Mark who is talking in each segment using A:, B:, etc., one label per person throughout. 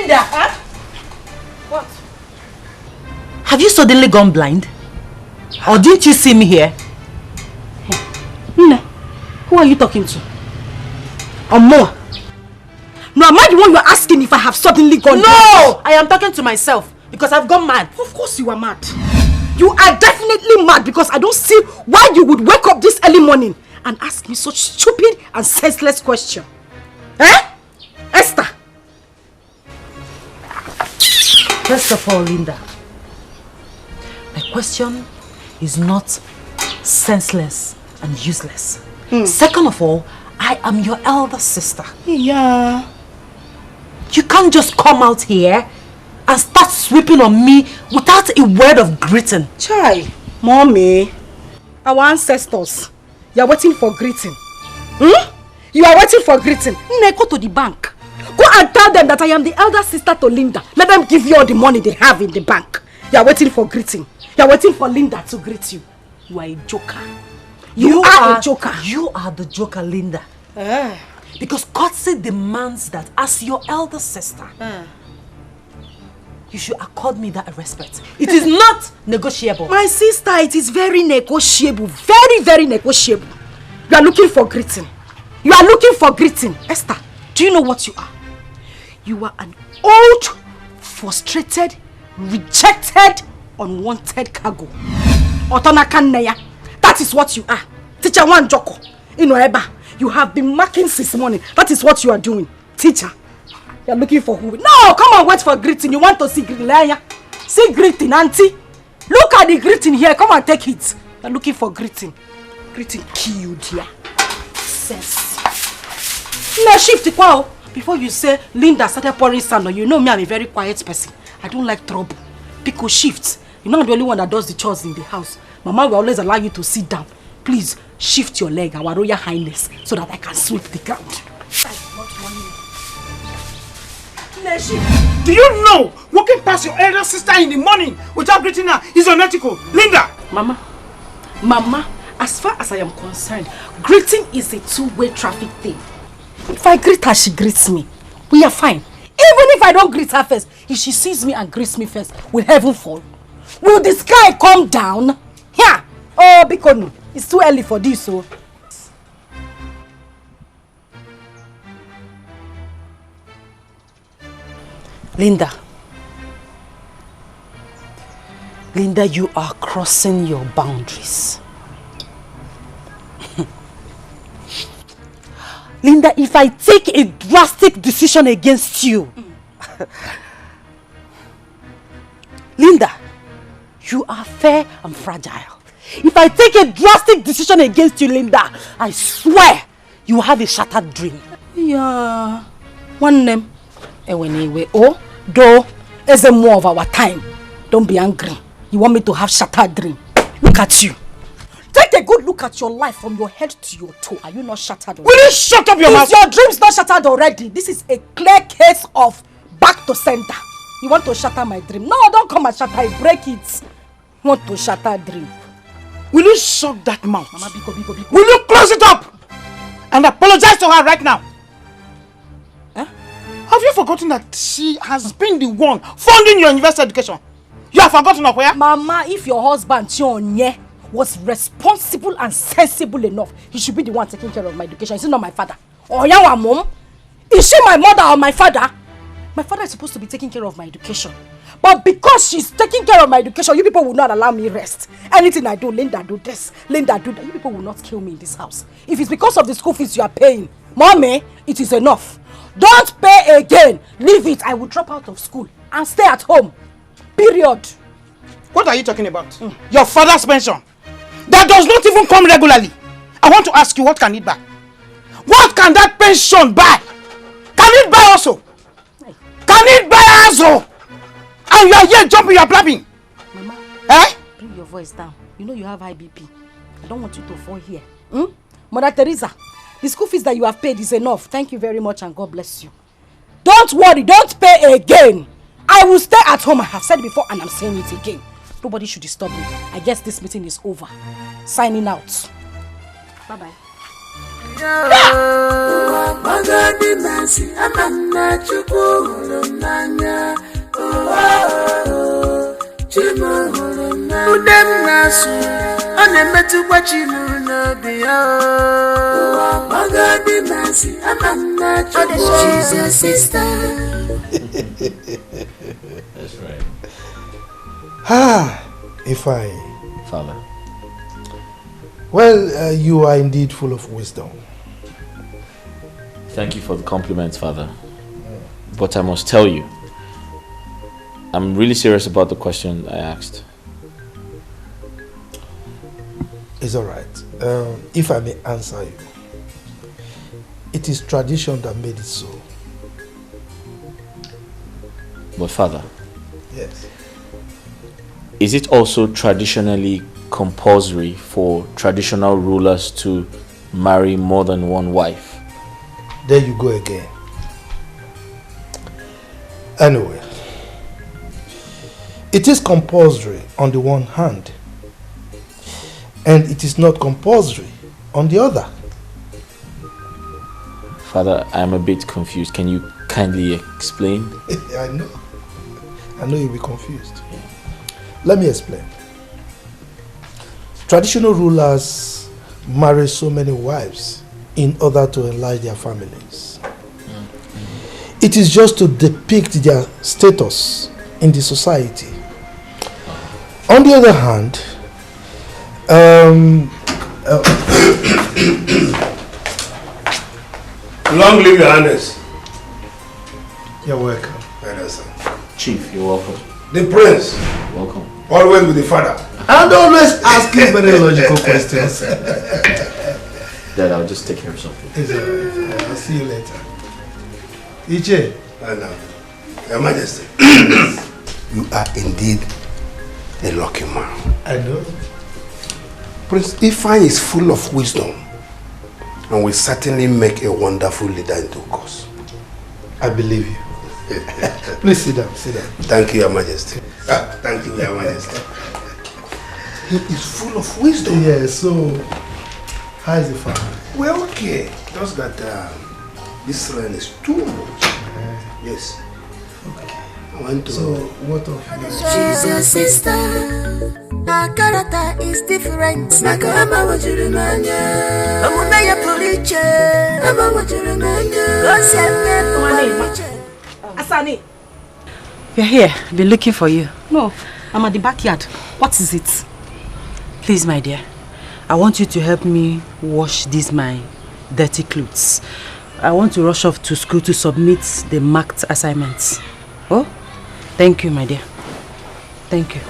A: Linda! Huh?
B: What?
A: Have you suddenly gone blind? Or didn't you see me here?
B: Nne, who are you talking to? Or more? No, am I the one you're asking if I have suddenly gone blind?
A: No! I am talking to myself because I've gone mad.
B: Of course you are mad. You are definitely mad because I don't see why you would wake up this early morning and ask me such stupid and senseless question. Eh? Esther?
A: First of all, Linda, my question is not senseless and useless. Second of all, I am your elder sister.
B: Yeah.
A: You can't just come out here and start sweeping on me without a word of greeting.
B: Chai, Mommy, our ancestors, you are waiting for greeting. You are waiting for greeting. Nne, go to the bank. Go and tell them that I am the elder sister to Linda. Let them give you all the money they have in the bank. You are waiting for greeting. You are waiting for Linda to greet you. You are a joker. You are a joker.
A: You are the joker, Linda. Because courtesy demands that as your elder sister, you should accord me that respect. It is not negotiable.
B: My sister, it is very negotiable. Very, very negotiable. You are looking for greeting. You are looking for greeting. Esther, do you know what you are? You are an old, frustrated, rejected, unwanted cargo. That is what you are. Teacher one Joko. You have been marking since morning. That is what you are doing. Teacher, you are looking for who? No, come on, wait for greeting. You want to see greeting? See greeting, auntie. Look at the greeting here. Come and take it. You are looking for greeting. Greeting killed here. Sense. No, shift wow. Before you say Linda started pouring sand on you, know me, I'm a very quiet person. I don't like trouble. Pico shift. You're not the only one that does the chores in the house. Mama will always allow you to sit down. Please shift your leg, our royal highness, so that I can sweep the ground.
C: Do you know walking past your elder sister in the morning without greeting her is unethical? Linda!
B: Mama, as far as I am concerned, greeting is a two-way traffic thing. If I greet her, she greets me. We are fine. Even if I don't greet her first, if she sees me and greets me first, will heaven fall? Will the sky come down? Here! Oh, because it's too early for this, so.
A: Linda, you are crossing your boundaries. Linda, if I take a drastic decision against you, Linda, you are fair and fragile. If I take a drastic decision against you, Linda, I swear you will have a shattered dream.
B: Yeah. One name. Anyway, oh, though, it's a more of our time. Don't be angry. You want me to have shattered dream. Look at you. Take a good look at your life from your head to your toe. Are you not shattered already?
C: Will you shut up your mouth?
B: Is your dreams not shattered already? This is a clear case of back to center. You want to shatter my dream? No, don't come and shatter it. Break it. You want to shatter dream.
C: Will you shut that mouth?
B: Mama, biko.
C: Will you close it up? And apologize to her right now. Have you forgotten that she has been the one funding your university education? You have forgotten of where?
B: Mama, if your husband, Chionye, was responsible and sensible enough, he should be the one taking care of my education. Is he not my father? Or your mom? Is she my mother or my father? My father is supposed to be taking care of my education. But because she's taking care of my education, you people will not allow me rest. Anything I do, Linda do this, Linda do that. You people will not kill me in this house. If it's because of the school fees you are paying, Mommy, it is enough. Don't pay again. Leave it. I will drop out of school and stay at home. Period.
C: What are you talking about? Your father's pension. That does not even come regularly. I want to ask you, what can it buy? What can that pension buy? Can it buy also? Can it buy also? And you are here jumping, you are blabbing.
B: Mama, bring your voice down. You know you have high BP. I don't want you to fall here. Mother Teresa, the school fees that you have paid is enough. Thank you very much and God bless you. Don't worry, don't pay again. I will stay at home. I have said it before and I'm saying it again. Nobody should disturb me. I guess this meeting is over. Signing out. Bye-bye.
D: She's your sister.
E: That's right.
F: If I...
E: Father.
F: Well, you are indeed full of wisdom.
E: Thank you for the compliments, Father. But I must tell you, I'm really serious about the question I asked.
F: It's alright. If I may answer you, it is tradition that made it so.
E: But Father,
F: yes,
E: is it also traditionally compulsory for traditional rulers to marry more than one wife?
F: There you go again. Anyway, it is compulsory on the one hand, and it is not compulsory on the other.
E: Father, I'm a bit confused. Can you kindly explain?
F: I know you'll be confused. Let me explain. Traditional rulers marry so many wives in order to enlarge their families. It is just to depict their status in the society. On the other hand,
G: Long live your highness.
F: you're welcome.
E: Chief, you're welcome.
G: The prince,
E: Welcome.
G: always with the father.
F: And always asking very logical questions.
E: Dad, I'll just take care of something.
F: It's alright. I'll see you later. Iche.
G: Your Majesty, you are indeed a lucky man.
F: I know.
G: Prince Ifeanyi is full of wisdom and will certainly make a wonderful leader in due course.
F: I believe you. Please sit down, sit down.
G: Thank you, Your Majesty. Thank you, Your Majesty. He is full of wisdom.
F: Yeah, so how is the farm?
G: Well, okay. Just that this rain is too much. Yes.
F: Okay.
G: I want to...
F: So what of you?
D: She's your sister. Her character is different. Nakama wajurumanya. Amunaya police. Ama wajurumanya.
B: Asani.
A: You're here. I've been looking for you.
B: No, I'm at the backyard. What is it?
A: Please, my dear, I want you to help me wash these my dirty clothes. I want to rush off to school to submit the marked assignments. Oh, thank you, my dear. Thank you.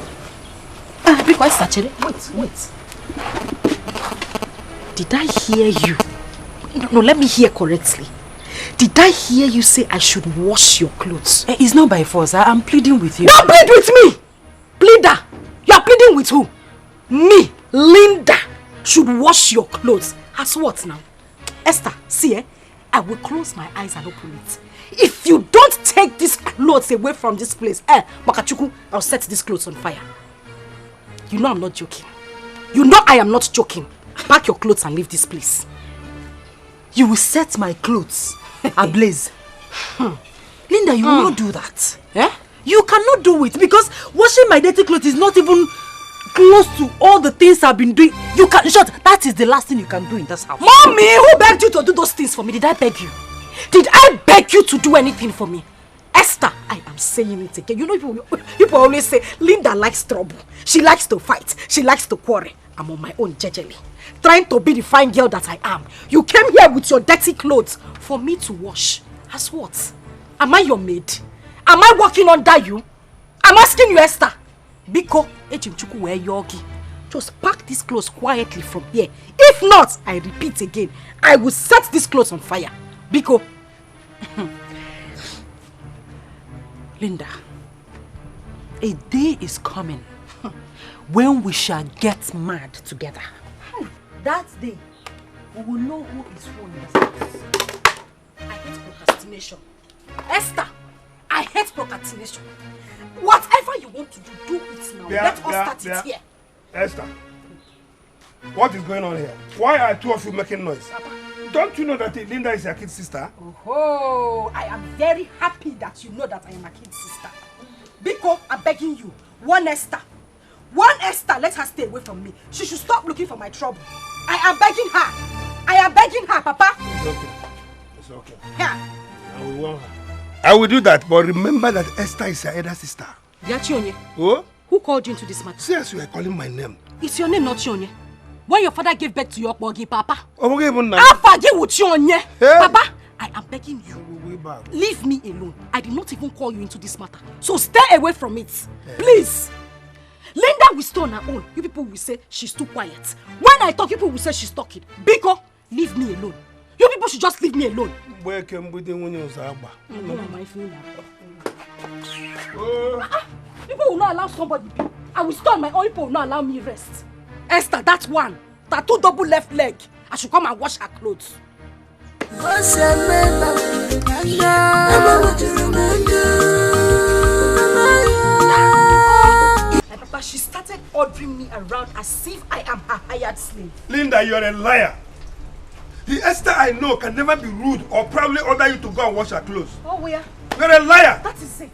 B: Be quiet, actually. Wait. Did I hear you? No, let me hear correctly. Did I hear you say I should wash your clothes?
A: It's not by force. I'm pleading with you.
B: Don't plead with me! Pleader! You are pleading with who? Me, Linda, should wash your clothes. As what now? Esther, see, I will close my eyes and open it. If you don't take these clothes away from this place, Makachuku, I'll set these clothes on fire. You know I'm not joking. You know I am not joking. Pack your clothes and leave this place.
A: You will set my clothes ablaze. Linda, you will not do that. You cannot do it because washing my dirty clothes is not even close to all the things I've been doing. You can, in short, that is the last thing you can do in this house.
B: Mommy, who begged you to do those things for me? Did I beg you? Did I beg you to do anything for me? Esther, I am saying it again. You know, people always say, Linda likes trouble. She likes to fight. She likes to quarrel. I'm on my own, jejely. Trying to be the fine girl that I am. You came here with your dirty clothes for me to wash. As what? Am I your maid? Am I working under you? I'm asking you, Esther. Biko, Echimchuku where yogi. Just pack these clothes quietly from here. If not, I repeat again, I will set these clothes on fire. Biko.
A: Linda, a day is coming when we shall get mad together. That day, we will know who is who in this house.
B: I hate procrastination. Esther, I hate procrastination. Whatever you want to do, do it now. Let us start it here.
G: Esther, what is going on here? Why are two of you making noise?
B: Papa,
G: Don't you know that Linda is your kid sister?
B: Oh, I am very happy that you know that I am a kid sister. Biko, I'm begging you. One Esther, let her stay away from me. She should stop looking for my trouble. I am begging her, Papa.
G: It's okay.
B: Yeah.
G: I will warn her. I will do that, but remember that Esther is your elder sister.
B: Chionye.
G: Oh?
B: Who called you into this matter?
G: See as you are calling my name.
B: It's your name, not Chionye. When your father gave birth to your bogi, Papa.
G: Oh, okay,
B: I'll forgive with Chionye. Hey. Papa, I am begging you. Leave me alone. I did not even call you into this matter. So stay away from it. Hey. Please. Linda will stay on her own. You people will say she's too quiet. When I talk, people will say she's talking. Biko, leave me alone. You people should just leave me alone. People will not allow somebody. I will stay on my own. People will not allow me rest. Esther, that one. Tattoo double left leg. I should come and wash her clothes. Papa, she started ordering me around as if I am her hired slave.
G: Linda, you're a liar. The Esther I know can never be rude or probably order you to go and wash her clothes.
B: Oh, where?
G: You're a liar.
B: That is it.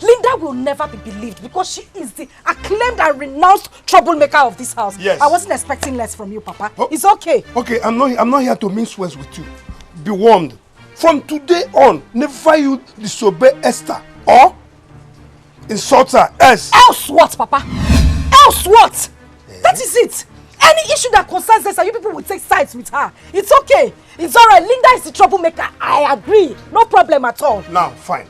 B: Linda will never be believed because she is the acclaimed and renounced troublemaker of this house.
G: Yes.
B: I wasn't expecting less from you, Papa.
G: Oh.
B: It's okay.
G: Okay, I'm not here to mince words with you. Be warned. From today on, never you disobey Esther or insult her. Else
B: what, Papa? Else what? That is it. Any issue that concerns Esther, you people will take sides with her. It's okay. It's alright. Linda is the troublemaker. I agree. No problem at all.
G: Now, fine.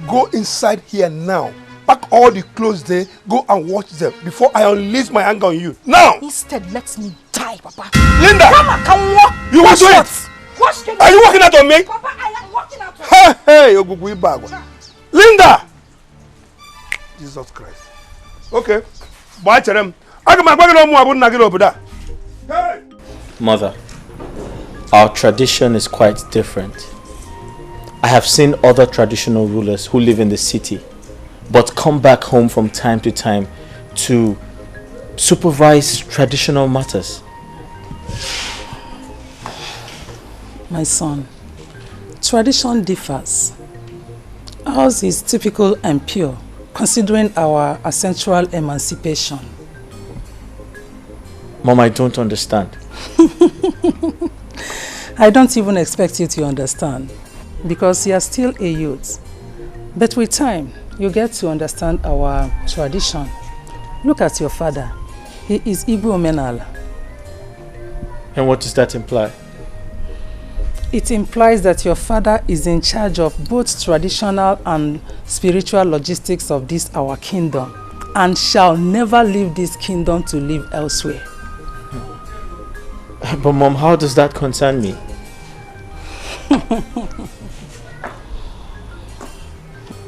G: Go inside here now. Pack all the clothes there. Go and wash them before I unleash my anger on you. Now!
B: Instead, let me die, Papa.
G: Linda!
B: Come on.
G: You will do it! Are you working out on me?
B: Papa, I am working out on
G: you. Hey! Linda! Jesus Christ. Okay. Bye, Cherem.
E: Mother, our tradition is quite different. I have seen other traditional rulers who live in the city but come back home from time to time to supervise traditional matters.
H: My son, tradition differs. Ours is typical and pure, considering our ancestral emancipation.
E: Mom, I don't understand.
H: I don't even expect you to understand, because you are still a youth. But with time, you get to understand our tradition. Look at your father. He is Igbo Menal.
E: And what does that imply?
H: It implies that your father is in charge of both traditional and spiritual logistics of this our kingdom, and shall never leave this kingdom to live elsewhere.
E: But Mom, how does that concern me?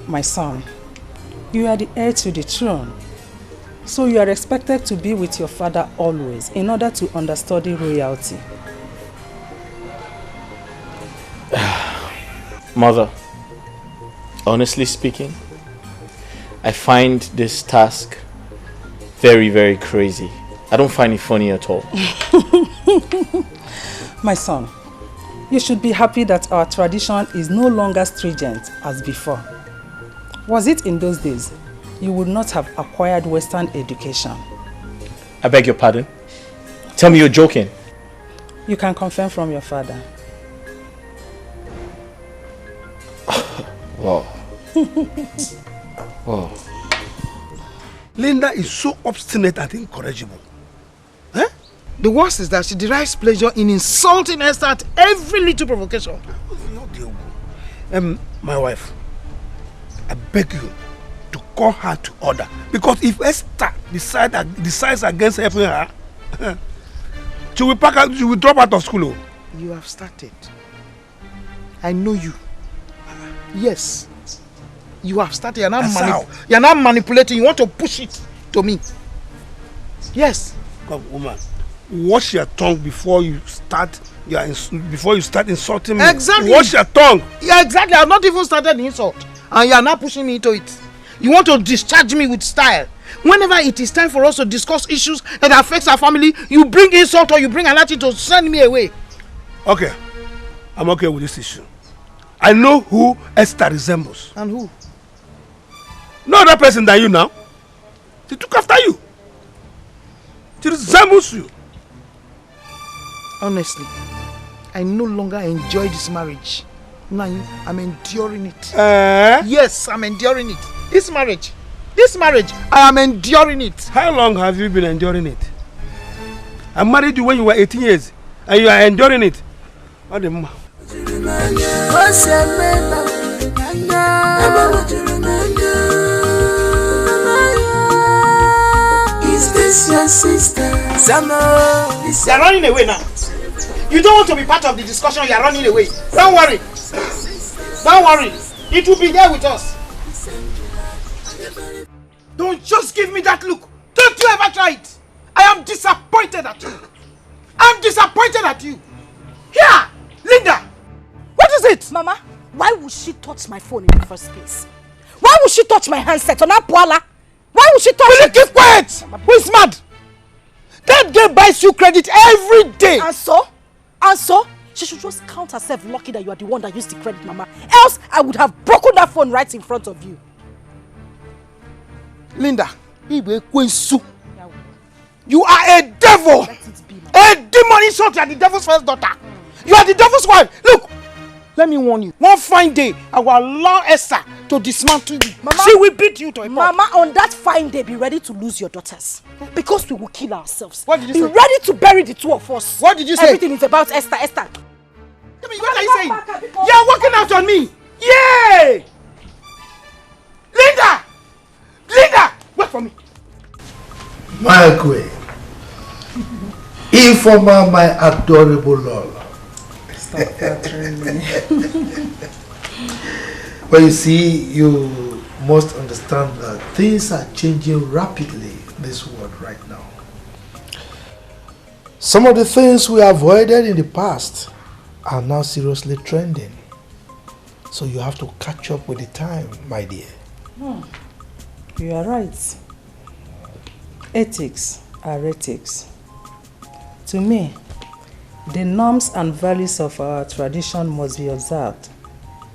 H: My son, you are the heir to the throne. So you are expected to be with your father always in order to understudy royalty.
E: Mother, honestly speaking, I find this task very, very crazy. I don't find it funny at all.
H: My son, you should be happy that our tradition is no longer stringent as before. Was it in those days, you would not have acquired Western education.
E: I beg your pardon? Tell me you're joking.
H: You can confirm from your father.
E: Wow. Wow.
G: Linda is so obstinate and incorrigible.
C: Eh? The worst is that she derives pleasure in insulting Esther at every little provocation.
G: My wife, I beg you to call her to order. Because if Esther decides against helping her, she will drop out of school.
C: You have started. I know you. Yes. You have started. You're not manipulating. You want to push it to me. Yes.
G: Come, woman. Wash your tongue before you start. Before you start insulting me.
C: Exactly.
G: Wash your tongue.
C: Yeah, exactly. I've not even started the insult, and you are not pushing me into it. You want to discharge me with style. Whenever it is time for us to discuss issues that affects our family, you bring insult or you bring another to send me away.
G: Okay. I'm okay with this issue. I know who Esther resembles.
C: And who?
G: No other person than you now. She took after you. She resembles you.
C: Honestly, I no longer enjoy this marriage. Now I'm enduring it. Yes, I'm enduring it. This marriage, I am enduring it.
G: How long have you been enduring it? I married you when you were 18 years and you are enduring it. What the ma?
D: Is this your sister?
C: You are running away now. You don't want to be part of the discussion, you are running away. Don't worry. Don't worry. It will be there with us. Don't just give me that look. Don't you ever try it. I am disappointed at you. I'm disappointed at you. Here, Linda. What is it?
B: Mama, why would she touch my phone in the first place? Why would she touch my handset on Apuala? Why would she touch it?
C: Will you keep quiet? Who is mad? That girl buys you credit every day.
B: And so? And so? She should just count herself lucky that you are the one that used the credit, Mama. Else, I would have broken that phone right in front of you.
C: Linda, you are a devil. A demon insult. You are the devil's first daughter. You are the devil's wife. Look, let me warn you. One fine day, I will allow Esther to dismantle you.
B: Mama,
C: she will beat you to a pulp.
B: Mama, on that fine day, be ready to lose your daughters. Because we will kill ourselves.
C: What did you
B: say?
C: Be
B: ready to bury the two of us.
C: What did you say?
B: Everything is about Esther.
C: What are you saying? You are working out on me. Yay! Linda! Linda! Wait for me.
F: My queen. Informer, my adorable Lord.
H: Stop flattering me.
F: Well, you see, you must understand that things are changing rapidly in this world right now. Some of the things we avoided in the past are now seriously trending. So you have to catch up with the time, my dear.
H: You are right. Ethics are ethics. To me, the norms and values of our tradition must be observed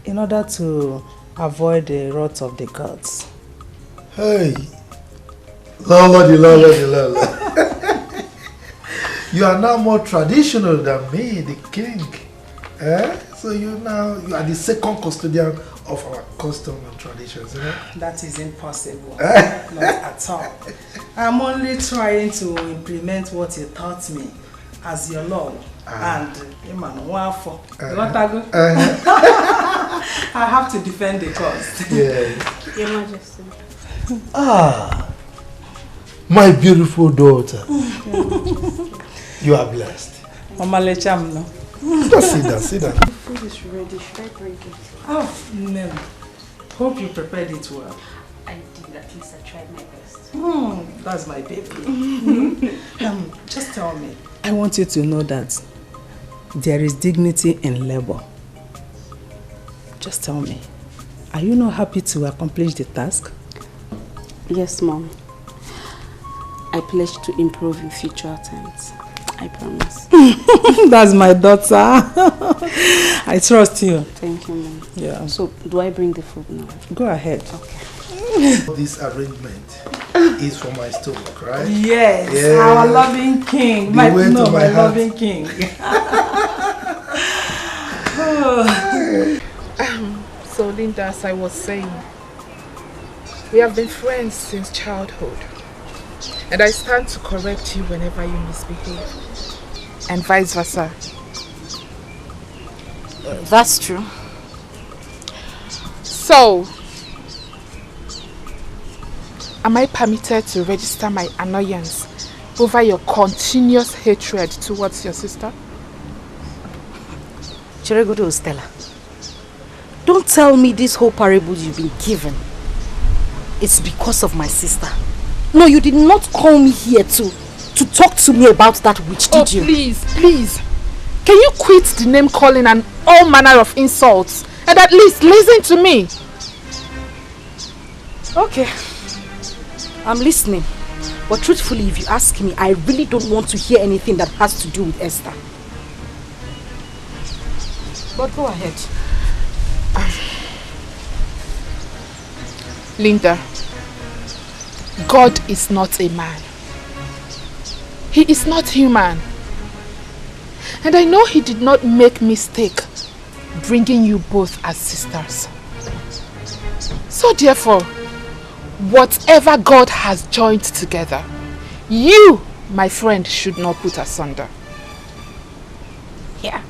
H: in order to avoid the wrath of the gods.
F: Hey, Lord. You are now more traditional than me, the king. So you are the second custodian of our custom and traditions.
H: That is impossible. Not at all. I'm only trying to implement what you taught me as your Lord. And I have to defend the cause.
F: Yeah.
I: Your Majesty.
F: My beautiful daughter. You are blessed.
H: Mama Lecham, no?
F: Just sit down.
I: The food is ready. Should I bring it?
H: Oh, no. Hope you prepared it well.
I: I did. At least I tried my best.
H: That's my baby. Just tell me. I want you to know that there is dignity in labor. Just tell me, are you not happy to accomplish the task?
I: Yes, Mom. I pledge to improve in future attempts. I promise.
H: That's my daughter. I trust you.
I: Thank you, Mom.
H: Yeah.
I: So, do I bring the food now?
H: Go ahead.
I: Okay.
F: This arrangement is for my stomach, right?
H: Yes,
F: yeah.
H: Our loving king. My loving king.
J: So Linda, as I was saying, we have been friends since childhood. And I stand to correct you whenever you misbehave. And vice versa.
I: That's true.
J: So, am I permitted to register my annoyance over your continuous hatred towards your sister?
B: Chiregodo Stella, don't tell me this whole parable you've been given. It's because of my sister. No, you did not call me here to talk to me about that witch, did you?
J: Please. Can you quit the name calling and all manner of insults and at least listen to me?
B: Okay. I'm listening. But truthfully, if you ask me, I really don't want to hear anything that has to do with Esther. But go ahead.
J: Linda, God is not a man. He is not human. And I know he did not make mistake bringing you both as sisters. So therefore, whatever God has joined together, you, my friend, should not put asunder.
B: Yeah.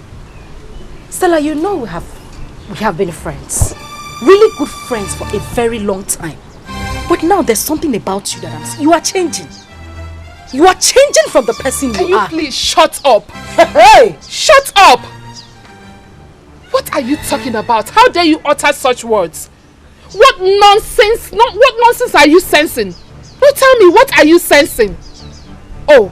B: Stella, you know we have been friends. Really good friends for a very long time. But now there's something about you that you are changing. You are changing from the person
J: Can
B: you are.
J: you please shut up?
B: Hey!
J: Shut up! What are you talking about? How dare you utter such words? What nonsense? What nonsense are you sensing? No, tell me, what are you sensing? Oh,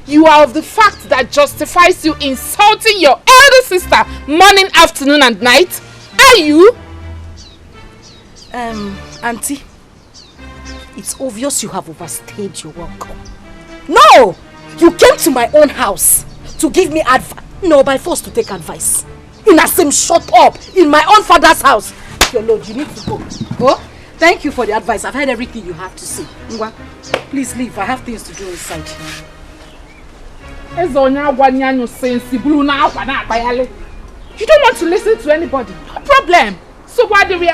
J: you are of the fact that justifies you insulting your elder sister morning, afternoon and night? Are you?
B: Auntie, it's obvious you have overstayed your welcome. No! You came to my own house to give me advice. No, by force to take advice. In a same shut up in my own father's house. Your lord, you need to go. Oh, thank you for the advice. I've heard everything you have to say. Ngwa, please leave. I have things to do inside.
J: You don't want to listen to anybody. No problem. So why do we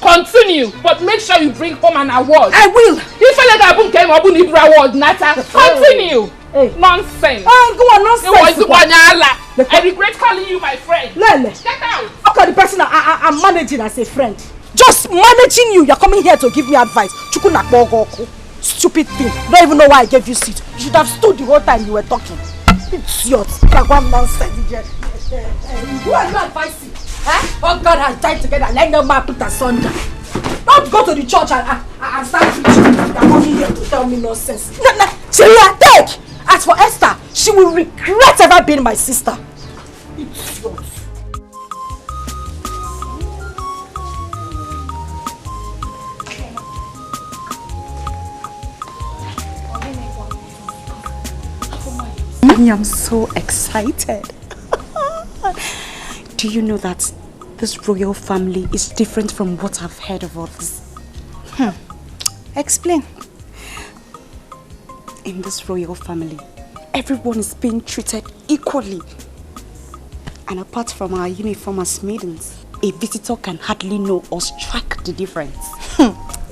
J: continue? But make sure you bring home an award.
B: I will.
J: Continue.
B: Hey.
J: Nonsense.
B: Go on, nonsense.
J: I regret calling you my friend.
B: Lele.
J: Get out.
B: Look at the person I'm managing as a friend. Just managing you. You're coming here to give me advice. Stupid thing. Don't even know why I gave you seat. You should have stood the whole time you were talking. Idiot. Like one nonsense. Who are you advising? Oh God has died together. Let no man put asunder. Don't go to the church and start preaching. You're coming here to tell me nonsense. Syria, take! As for Esther, she will regret ever being my sister. Idiot.
I: I am so excited. Do you know that this royal family is different from what I've heard of others? Explain. In this royal family, everyone is being treated equally. And apart from our uniform as maidens, a visitor can hardly know or strike the difference.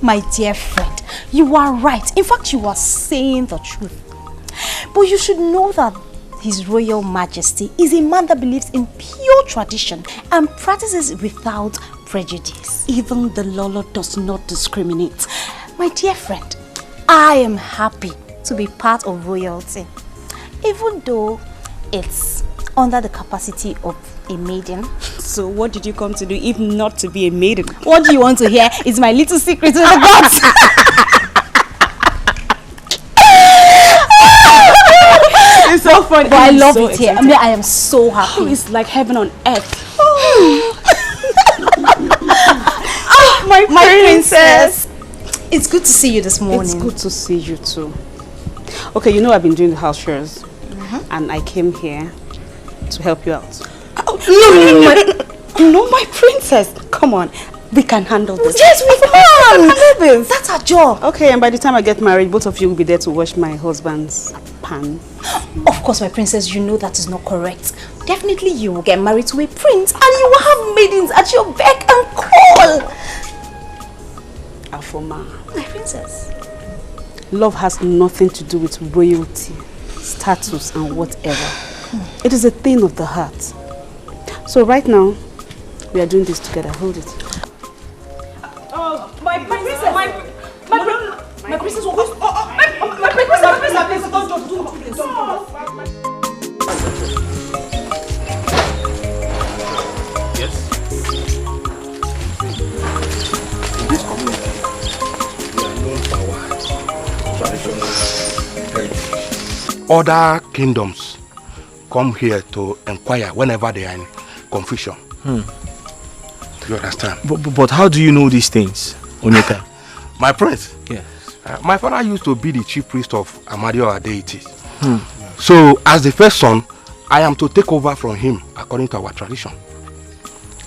K: My dear friend, you are right. In fact, you are saying the truth. But you should know that His Royal Majesty is a man that believes in pure tradition and practices without prejudice.
I: Even the Lolo does not discriminate.
K: My dear friend, I am happy to be part of royalty, even though it's under the capacity of a maiden.
I: So what did you come to do if not to be a maiden?
K: What do you want to hear? Is my little secret to the gods.
I: It's so funny.
K: But I love it here. I mean, I am so happy.
I: It's like heaven on earth.
K: My princess. It's good to see you this morning.
I: It's good to see you too. Okay, you know I've been doing the house chores, and I came here to help you out. No, my princess. Come on, we can handle this.
K: Yes, we can handle this. That's our job.
I: Okay, and by the time I get married, both of you will be there to wash my husband's pan.
K: Of course, my princess, you know that is not correct. Definitely you will get married to a prince and you will have maidens at your beck and call.
I: Afoma.
K: My princess.
I: Love has nothing to do with royalty, status and whatever. It is a thing of the heart. So right now, we are doing this together. Hold it.
B: My princess, my princess, my princess, don't do this.
G: Yes. In this community, we are known for our traditional heritage. Other kingdoms come here to inquire whenever they are in confusion. You understand?
E: But how do you know these things, Onyeka?
G: My prince?
E: Yes.
G: My father used to be the chief priest of Amadio deities. So, as the first son, I am to take over from him according to our tradition.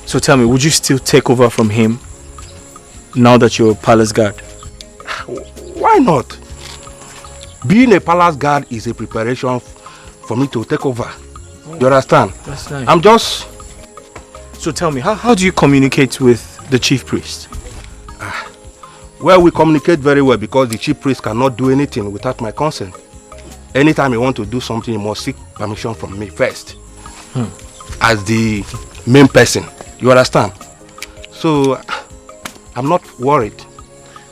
E: So tell me, would you still take over from him now that you're a palace guard?
G: Why not? Being a palace guard is a preparation for me to take over. You understand?
E: That's nice.
G: I'm just...
E: So tell me, how do you communicate with the chief priest?
G: Well, we communicate very well because the chief priest cannot do anything without my consent. Anytime he wants to do something, he must seek permission from me first. As the main person. You understand? So, I'm not worried.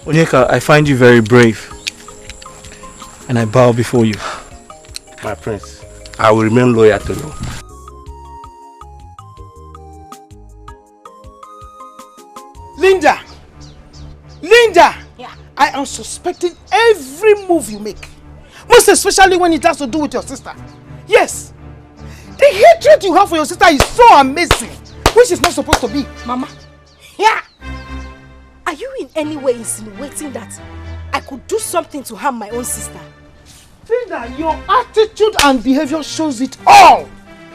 E: Onyeka, I find you very brave. And I bow before you.
G: My prince, I will remain loyal to you.
C: Linda! Linda! Yeah. I am suspecting every move you make. Most especially when it has to do with your sister. Yes! The hatred you have for your sister is so amazing. Which is not supposed to be.
K: Mama.
C: Yeah!
K: Are you in any way insinuating that I could do something to harm my own sister?
C: Linda, your attitude and behavior shows it all.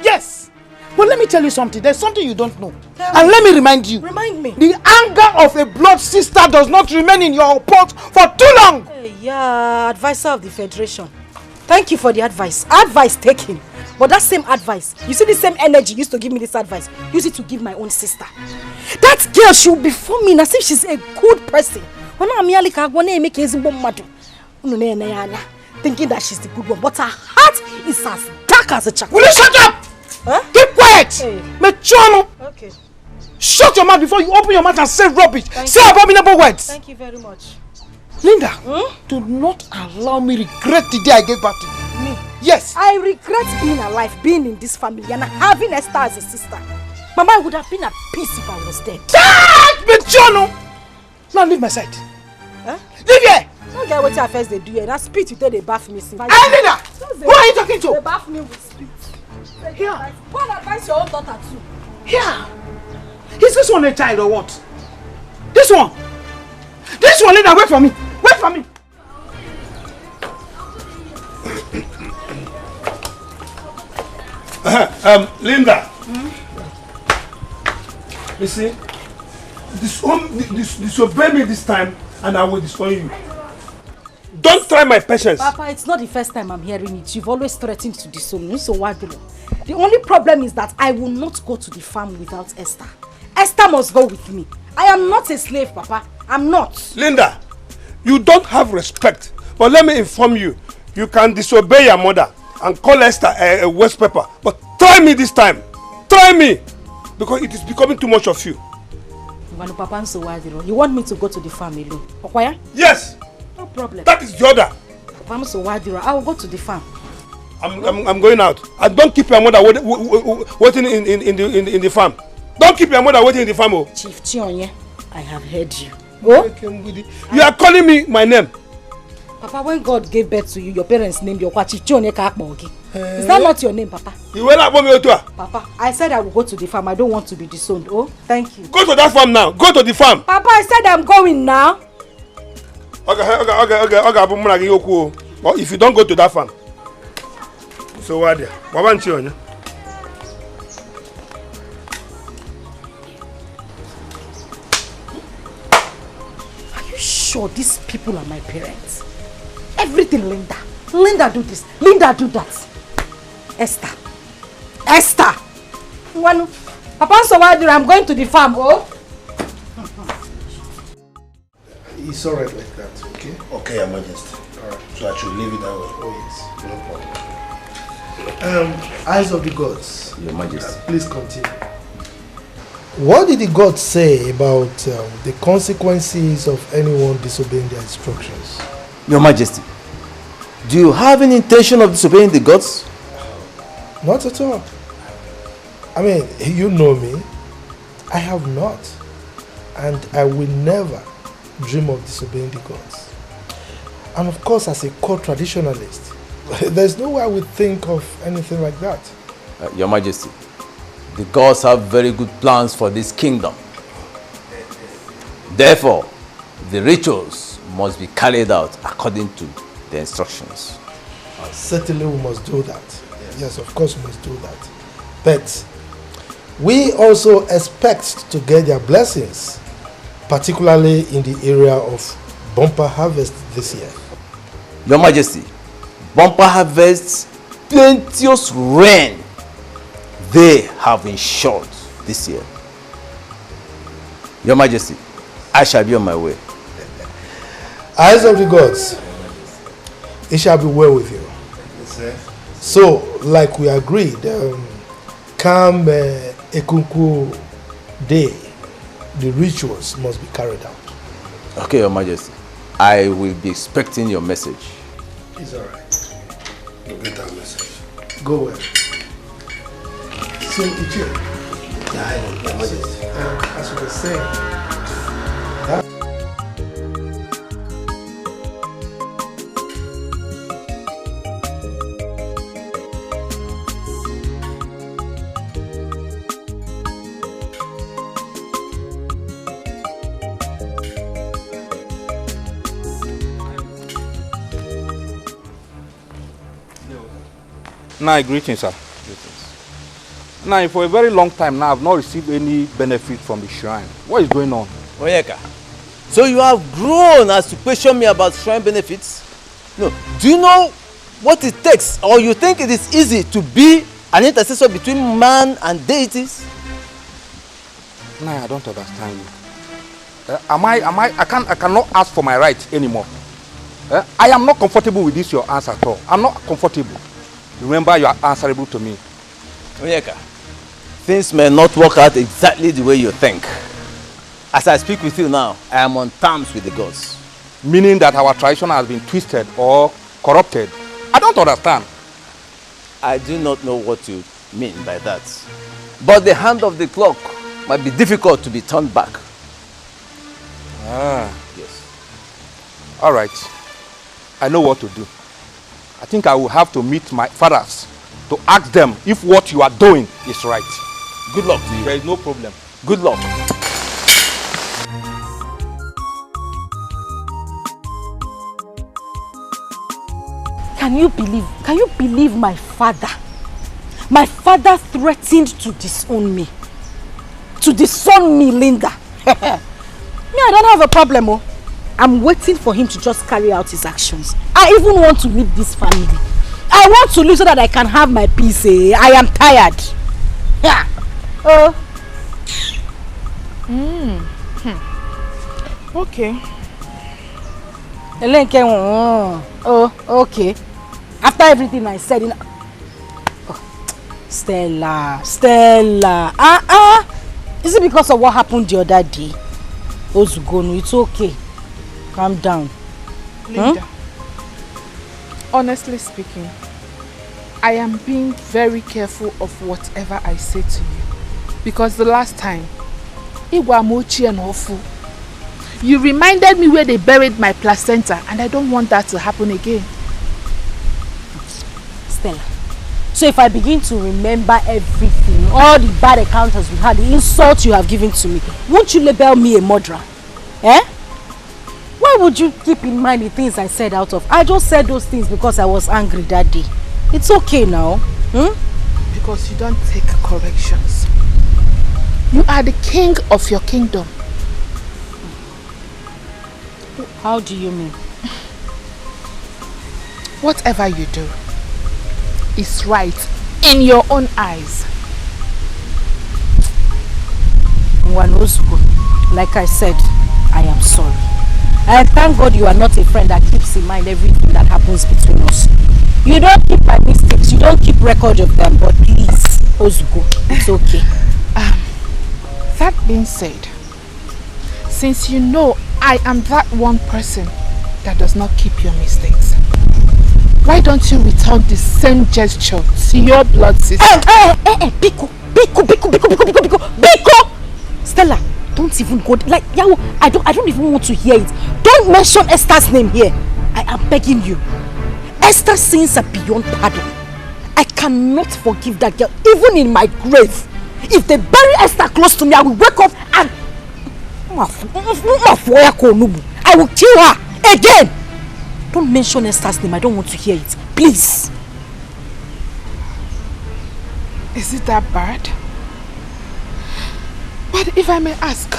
C: Yes! But let me tell you something. There's something you don't know. And let me remind you.
K: Remind me.
C: The anger of a blood sister does not remain in your pot for too long.
K: Hey, yeah, advisor of the Federation. Thank you for the advice. Advice taken. But that same advice, you see the same energy you used to give me this advice, use it to give my own sister. That girl, she will be forming as if she's a good person. Thinking that she's the good one, but her heart is as dark as a charcoal.
C: Will you shut up? Huh? Keep quiet!
K: Hey.
C: Mechono!
K: Okay.
C: Shut your mouth before you open your mouth and say rubbish. Say abominable words.
K: Thank you very much.
C: Linda, do not allow me regret the day I gave birth to you.
K: Me?
C: Yes.
K: I regret being alive, being in this family, and having Esther as a sister. Mama, I would have been at peace if I was dead.
C: That Mechono! Now leave my side.
K: Huh?
C: Leave here!
K: Don't get what your first they do here. Now spit you tell they bath me.
C: Hey, Linda! Who are you talking to?
K: They bath me with spit.
C: Here.
K: Go and advise your own daughter too.
C: Here. Is this one a child or what? This one. This one, Linda, wait for me. Wait for me.
G: Linda. You see, disobey me this time and I will disown you. Don't try my patience.
K: Papa, it's not the first time I'm hearing it. You've always threatened to disown me, so why do you? The only problem is that I will not go to the farm without Esther. Esther must go with me. I am not a slave, Papa. I'm not.
G: Linda, you don't have respect. But let me inform you, you can disobey your mother and call Esther a waste paper. But try me this time. Try me. Because it is becoming too much of you.
K: You want me to go to the farm alone? Okwaya?
G: Yes.
K: No problem.
G: That is the order.
K: I will go to the farm.
G: I'm going out. And don't keep your mother waiting in the farm. Don't keep your mother waiting in the farm. Oh.
K: Chief Chionye, I have heard you.
G: Oh? You are calling me my name.
K: Papa, when God gave birth to you, your parents named you Chief Chionye Kakbogi. Is that not your name, Papa?
G: You will not me to.
K: Papa, I said I will go to the farm. I don't want to be disowned. Oh, thank you.
G: Go to that farm now. Go to the farm.
K: Papa, I said I'm going now.
G: Okay. But if you don't go to that farm, so what there?
K: Are you sure these people are my parents? Everything, Linda. Linda do this. Linda do that. Esther. Papa, so why I'm going to the farm, oh?
F: It's alright like that, okay?
G: Okay, Your Majesty.
F: Alright.
G: So I should leave it that way.
F: Oh yes, no problem. Eyes of the gods.
G: Your Majesty.
F: Please continue. What did the gods say about the consequences of anyone disobeying their instructions?
L: Your Majesty, do you have any intention of disobeying the gods?
F: Not at all. I mean, you know me. I have not. And I will never dream of disobeying the gods. And of course, as a core traditionalist, there's no way I would think of anything like that.
L: Your Majesty, the gods have very good plans for this kingdom. Therefore, the rituals must be carried out according to the instructions.
F: Certainly we must do that. Yes, of course we must do that. But we also expect to get their blessings, particularly in the area of bumper harvest this year.
L: Your Majesty, bumper harvests, plenteous rain, they have ensured this year. Your Majesty, I shall be on my way.
F: Eyes of the gods, it shall be well with you.
G: Yes, sir.
F: So, like we agreed, come Ekunku Day, the rituals must be carried out.
L: Okay, Your Majesty. I will be expecting your message.
F: It's all right.
G: You'll get our message.
F: Go well. So, Ichie, as we were saying,
M: Now, greetings, sir. Greetings. Now, for a very long time now, I've not received any benefit from the shrine. What is going on?
L: Onyeka, so you have grown as to question me about shrine benefits? No. Do you know what it takes, or you think it is easy to be an intercessor between man and deities?
M: No, I don't understand you. I cannot ask for my rights anymore. I am not comfortable with this your answer at all. I'm not comfortable. Remember, you are answerable to me.
L: Onyeka, things may not work out exactly the way you think. As I speak with you now, I am on terms with the gods.
M: Meaning that our tradition has been twisted or corrupted. I don't understand.
L: I do not know what you mean by that. But the hand of the clock might be difficult to be turned back.
M: Ah, yes. All right. I know what to do. I think I will have to meet my fathers to ask them if what you are doing is right.
L: Good luck to you.
M: There is no problem.
L: Good luck.
K: Can you believe my father? My father threatened to disown me. To disown me, Linda. Me, I don't have a problem, oh. I'm waiting for him to just carry out his actions. I even want to leave this family. I want to leave so that I can have my peace. I am tired. Yeah.
J: Okay.
K: Oh, okay. After everything I said, Stella. Is it because of what happened the other day? Ozugonu, it's okay. Calm down.
J: Linda, honestly speaking, I am being very careful of whatever I say to you. Because the last time, Iwamochi and Ofu, you reminded me where they buried my placenta, and I don't want that to happen again.
K: Stella, so if I begin to remember everything, all the bad encounters we had, the insults you have given to me, won't you label me a murderer? Eh? Why would you keep in mind the things I said out of? I just said those things because I was angry that day. It's okay now.
J: Because you don't take corrections. You are the king of your kingdom.
K: How do you mean?
J: Whatever you do is right in your own eyes.
K: Like I said, I am sorry. And thank God you are not a friend that keeps in mind everything that happens between us. You don't keep my mistakes, you don't keep record of them, but please, Ozuko, it's okay.
J: That being said, since you know I am that one person that does not keep your mistakes, why don't you return the same gesture to your blood sister?
K: Biko! Stella, don't even go, like, I don't even want to hear it. Don't mention Esther's name here. I am begging you. Esther's sins are beyond pardon. I cannot forgive that girl, even in my grave. If they bury Esther close to me, I will wake up and I will kill her again. Don't mention Esther's name. I don't want to hear it. Please.
J: Is it that bad? But if I may ask,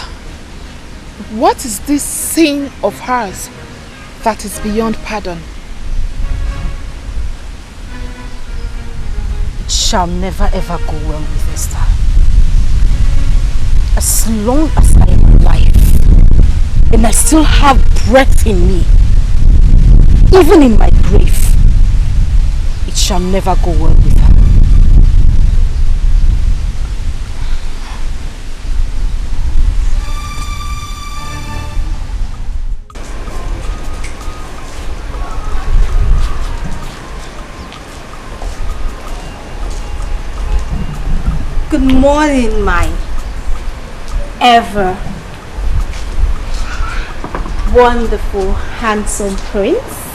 J: what is this sin of hers that is beyond pardon?
K: It shall never ever go well with Esther. As long as I am alive and I still have breath in me, even in my grave, it shall never go well with her. Good morning, my ever wonderful, handsome prince.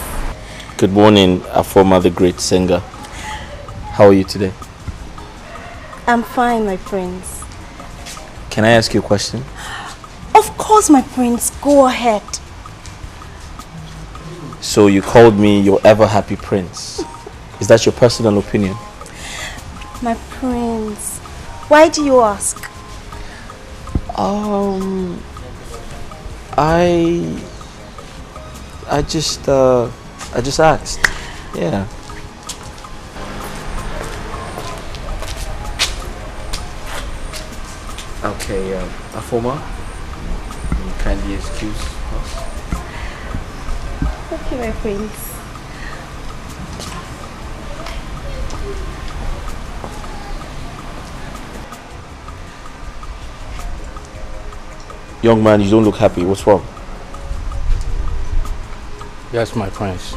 E: Good morning, Afoma, the great singer. How are you today?
K: I'm fine, my prince.
E: Can I ask you a question?
K: Of course, my prince. Go ahead.
E: So you called me your ever happy prince. Is that your personal opinion?
K: My prince, why do you ask?
E: I just asked. Yeah. Okay, Afoma, can you kindly excuse us?
K: Okay, my prince.
E: Young man, you don't look happy. What's wrong?
M: Yes, my prince.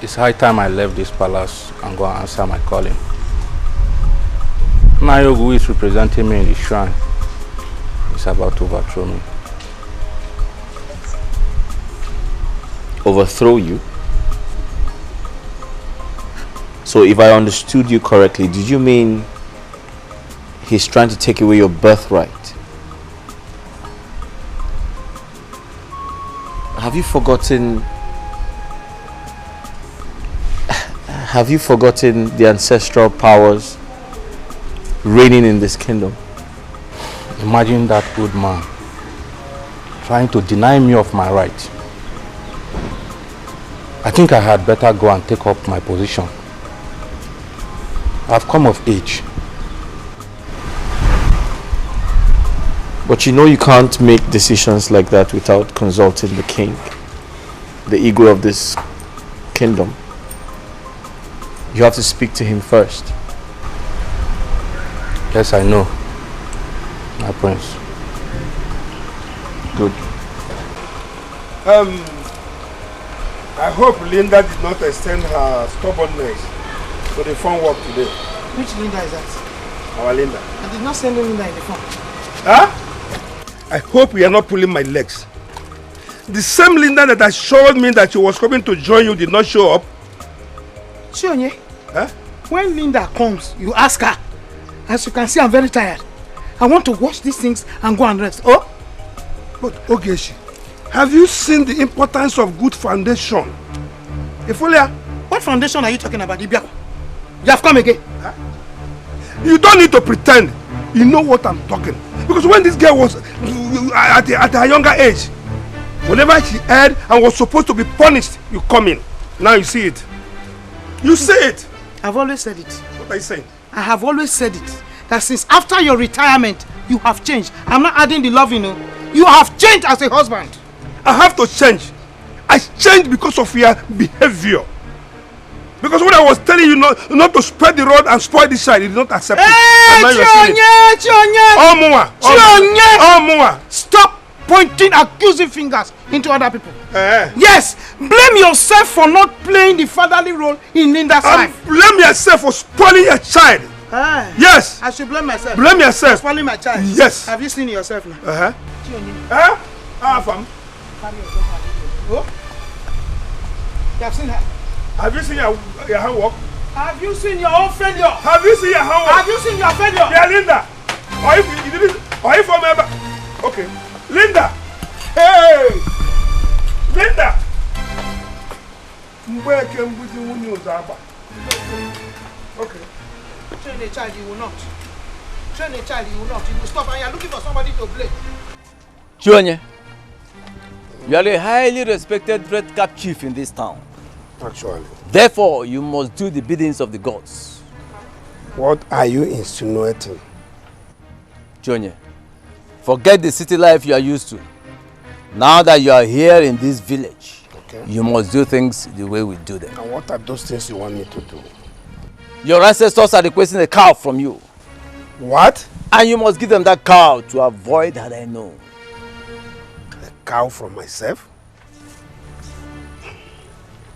M: It's high time I left this palace and go and answer my calling. Nayogu, who is representing me in the shrine, is about to overthrow me.
E: Overthrow you? So if I understood you correctly, did you mean he's trying to take away your birthright? Have you forgotten the ancestral powers reigning in this kingdom?
M: Imagine that good man trying to deny me of my right. I think I had better go and take up my position. I've come of age.
E: But you know you can't make decisions like that without consulting the king, the ego of this kingdom. You have to speak to him first.
M: Yes, I know, my prince.
E: Good.
G: I hope Linda did not extend her stubbornness to the phone work today.
C: Which Linda is that?
G: Our Linda.
C: I did not send Linda in the phone.
G: Huh? I hope you are not pulling my legs. The same Linda that assured me that she was coming to join you did not show up.
C: Chionye,
G: huh?
C: When Linda comes, you ask her. As you can see, I'm very tired. I want to wash these things and go and rest. Oh?
G: But Ogeshi, have you seen the importance of good foundation? Ifolia,
C: what foundation are you talking about, Ibiako? You have come again.
G: Huh? You don't need to pretend. You know what I'm talking. Because when this girl was at her younger age, whenever she erred and was supposed to be punished, you come in. Now you see it. You say it.
C: I've always said it.
G: What are you saying?
C: I have always said it. That since after your retirement, you have changed. I'm not adding the love, you know. You have changed as a husband.
G: I have to change. I changed because of your behavior. Because when I was telling you not to spread the rod and spoil the child, you did not accept it.
C: Chionye! Stop pointing accusing fingers into other people. Yes, blame yourself for not playing the fatherly role in Linda's life.
G: Blame yourself for spoiling your child. Yes.
C: I should blame myself.
G: Blame yourself.
C: For spoiling my child.
G: Yes.
C: Have you seen yourself now?
G: Chionye. Fam.
C: Oh? You have seen her?
G: Have you seen your handwork?
C: Have you seen your own failure?
G: Have you seen your handwork?
C: Have you seen your failure?
G: Yeah, Linda. Or if you didn't, or if I'm ever. Okay. Linda. Hey. Linda. Okay.
C: Train a child, you will not. train a child, you will not. You will stop and you are looking for somebody to blame.
L: Chionye, you are a highly respected red cap chief in this town.
G: Actually.
L: Therefore, you must do the biddings of the gods.
G: What are you insinuating?
L: Chionye, forget the city life you are used to. Now that you are here in this village, you must do things the way we do them.
G: And what are those things you want me to do?
L: Your ancestors are requesting a cow from you.
G: What?
L: And you must give them that cow to avoid that I know.
G: A cow from myself?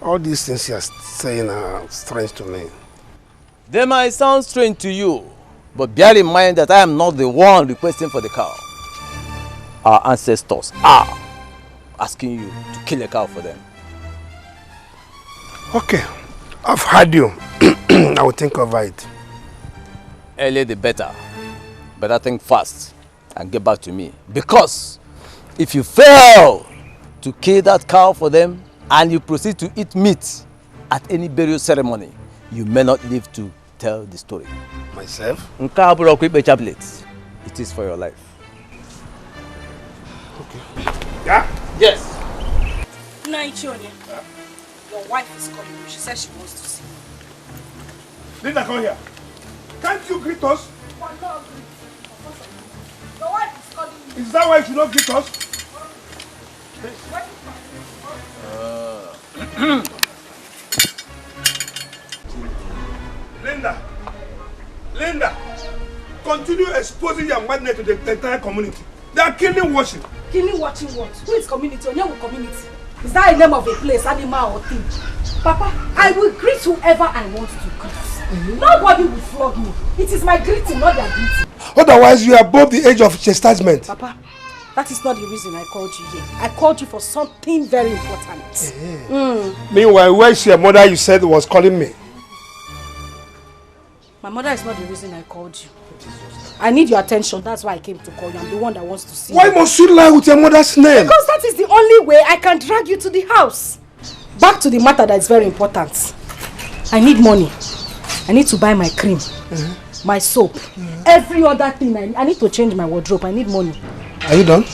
G: All these things you are saying are strange to me.
L: They might sound strange to you, but bear in mind that I am not the one requesting for the cow. Our ancestors are asking you to kill a cow for them.
G: Okay, I've heard you. I will think over it.
L: Early the better. Better think fast and get back to me. Because if you fail to kill that cow for them and you proceed to eat meat at any burial ceremony, you may not live to tell the story.
G: Myself?
L: It is for your life.
G: Okay. Yeah?
L: Yes.
B: Night, Chionye. Your wife is calling you. She says she wants to see you.
G: Linda, come here. Can't you greet us?
B: Your wife is calling you.
G: Is that why you should not greet us? Linda, continue exposing your madness to the entire community. They are killing watching.
B: Killing watching what? Who is community? Onyewu community. Is that a name of a place, animal or thing? Papa, I will greet whoever I want to greet. Nobody will flog me. It is my greeting, not their greeting.
G: Otherwise, you are above the age of chastisement.
B: Papa, that is not the reason I called you here. I called you for something very important.
G: Meanwhile, where's your mother you said was calling me?
B: My mother is not the reason I called you. I need your attention. That's why I came to call you. I'm the one that wants to see you.
G: Why must you lie with your mother's name?
B: Because that is the only way I can drag you to the house. Back to the matter that is very important. I need money. I need to buy my cream, my soap, every other thing. I need to change my wardrobe. I need money.
G: Are you done?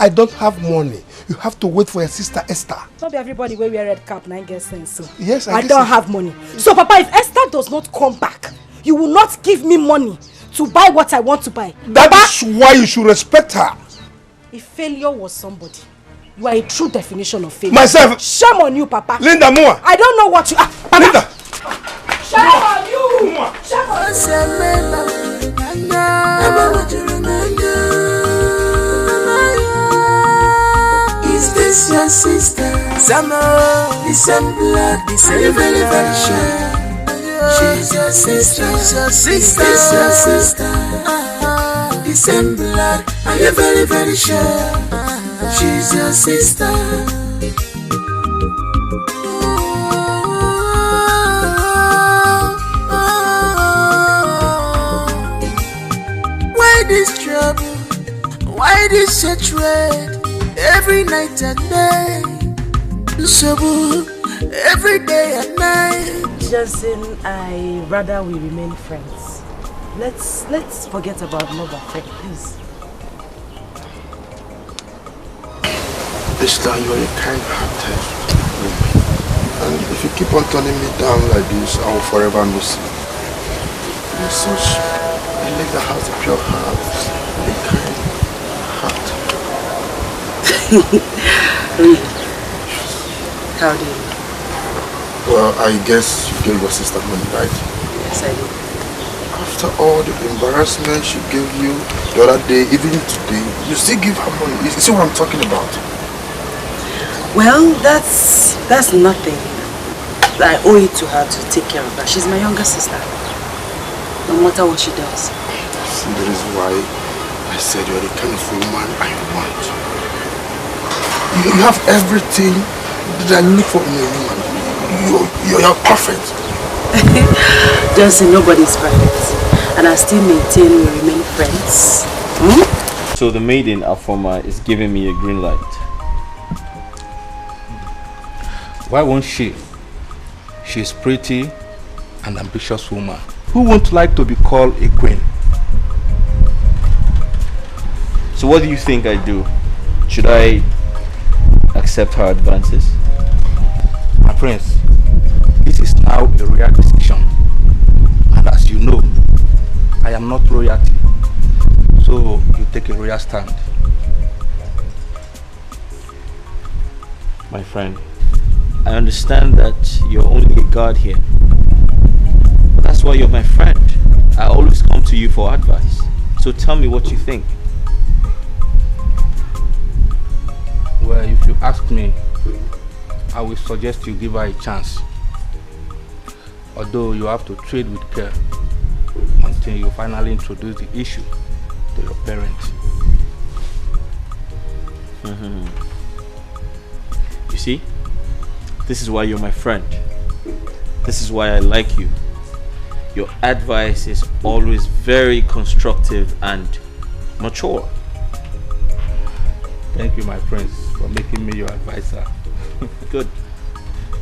G: I don't have money. You have to wait for your sister Esther.
B: Not everybody wear red cap and I get sense. So.
G: Yes,
B: I don't have money. So Papa, if Esther does not come back, you will not give me money to buy what I want to buy.
G: That is why you should respect her.
B: If failure was somebody, you are a true definition of failure.
G: Myself.
B: Shame on you, Papa.
G: Linda Moore.
B: I don't know what you are. Papa.
G: Linda.
B: Shame on you. Shame on
D: you. Is this your sister? The same blood, the same very, very sure. She's your sister. Is this your sister? The same blood, are you very, very sure? She's your sister. Why this trouble? Why this hatred? Every night and day, trouble. Every day and night.
A: Johnson, I rather we remain friends. Let's forget about love affair, please.
F: Esther, you are a kind-hearted woman. And if you keep on turning me down like this, I will forever miss you. You're such a lady that has a pure heart, a kind heart.
A: Really? How do you?
F: Well, I guess you gave your sister money, right?
A: Yes, I did.
F: After all the embarrassment she gave you the other day, even today, you still give her money. You see what I'm talking about?
A: Well, that's nothing. I owe it to her to take care of her. She's my younger sister. No matter what she does.
F: See, that is why I said you're the kind of woman I want. You have everything that I look for in a woman. You're perfect.
A: Johnson, nobody's perfect. And I still maintain we remain friends.
E: So the maiden, Afoma, is giving me a green light.
M: Why won't she? She's pretty and ambitious woman who won't like to be called a queen.
E: So what do you think I do? Should I accept her advances?
M: My friends, this is now a royal decision. And as you know, I am not royalty. So you take a royal stand.
E: My friend, I understand that you're only a guard here. But that's why you're my friend. I always come to you for advice. So tell me what you think.
M: Well, if you ask me, I will suggest you give her a chance. Although you have to tread with care until you finally introduce the issue to your parents.
E: You see? This is why you're my friend. This is why I like you. Your advice is always very constructive and mature.
M: Thank you, my friends, for making me your advisor.
E: Good.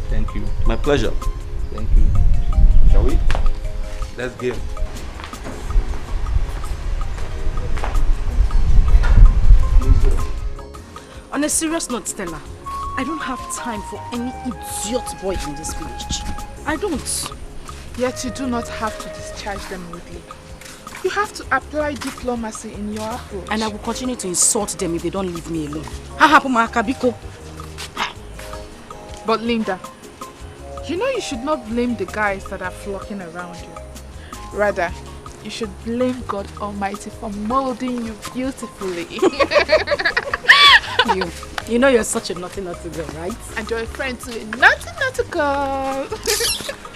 M: Thank you.
E: My pleasure.
M: Thank you. Shall we? Let's game.
B: On a serious note, Stella, I don't have time for any idiot boy in this village. I don't.
J: Yet you do not have to discharge them rudely. You have to apply diplomacy in your approach.
B: And I will continue to insult them if they don't leave me alone. Kabiko.
J: But Linda, you know you should not blame the guys that are flocking around you. Rather, you should blame God Almighty for molding you beautifully.
B: You know you're such a naughty girl, right?
J: And you're a friend to a naughty girl.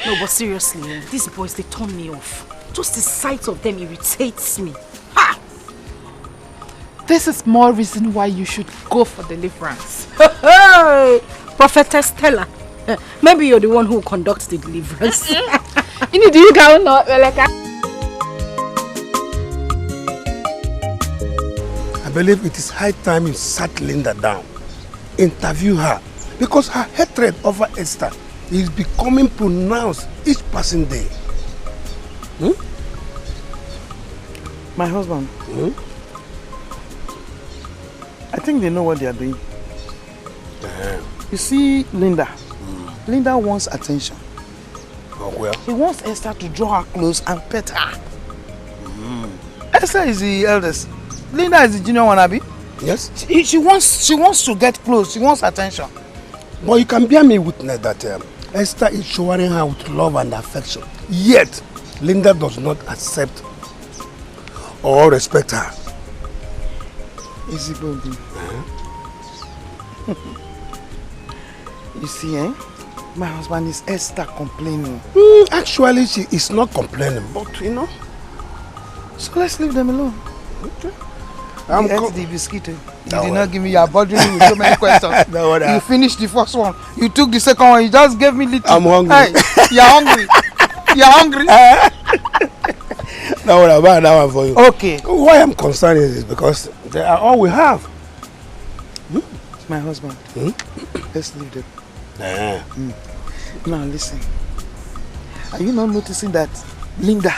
B: No, but seriously, these boys, they turn me off. Just the sight of them irritates me. Ha!
J: This is more reason why you should go for deliverance.
B: Hey, Prophetess Stella, maybe you're the one who conducts the deliverance.
G: I believe it is high time you sat Linda down. Interview her. Because her hatred over Esther is becoming pronounced each passing day.
N: My husband, I think they know what they are doing. You see, Linda. Linda wants attention.
G: Oh, well.
N: He wants Esther to draw her close and pet her. Esther is the eldest. Linda is the junior one, Abi.
G: Yes?
N: She wants to get close. She wants attention.
G: But you can bear me witness that Esther is showering her with love and affection. Yet, Linda does not accept or respect her.
N: Easy, baby. You see, my husband is Esther complaining.
G: Actually, she is not complaining, but you know.
N: So let's leave them alone.
G: Okay.
N: You ate the biscuit. You did not give me your bothering me with so many questions. You finished the first one. You took the second one. You just gave me little.
G: I'm hungry.
N: Hey, you're hungry. You're hungry.
G: Now what about that one for you?
N: Okay.
G: Why I'm concerned is because they are all we have.
N: My husband. Let's leave them. Now listen. Are you not noticing that Linda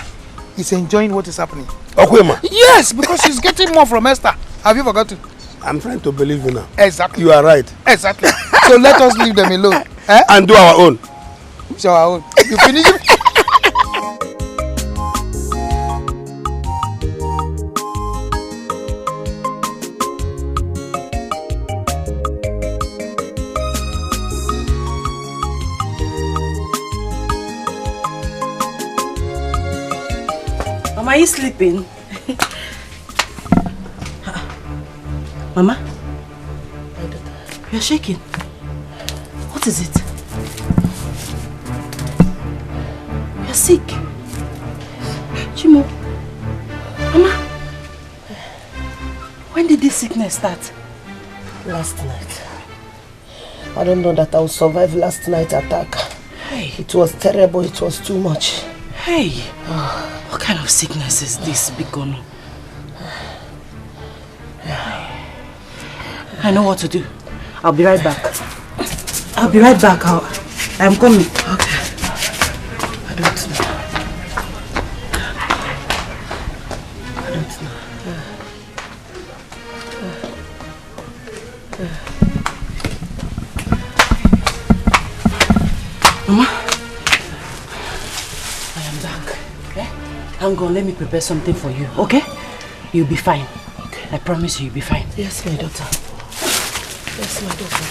N: is enjoying what is happening?
G: Okay, ma.
N: Yes, because she's getting more from Esther. Have you forgotten?
G: I'm trying to believe you now.
N: Exactly.
G: You are right.
N: Exactly. So let us leave them alone.
G: And do our own.
N: Which our own? You finish it?
B: Mama, are you sleeping? Mama? You're shaking. What is it? You're sick. Chimo. Mama? When did this sickness start?
O: Last night. I don't know that I will survive last night's attack.
B: Hey.
O: It was terrible. It was too much.
B: Hey. What kind of sickness is this, Bikono? I know what to do. I'll be right back. I'll be right back. I'm coming. Okay. I don't know.
A: Mama, I am back. Okay? Hang on, let me prepare something for you, okay? You'll be fine. Okay. I promise you'll be fine.
O: Yes, my daughter. Yes, my daughter.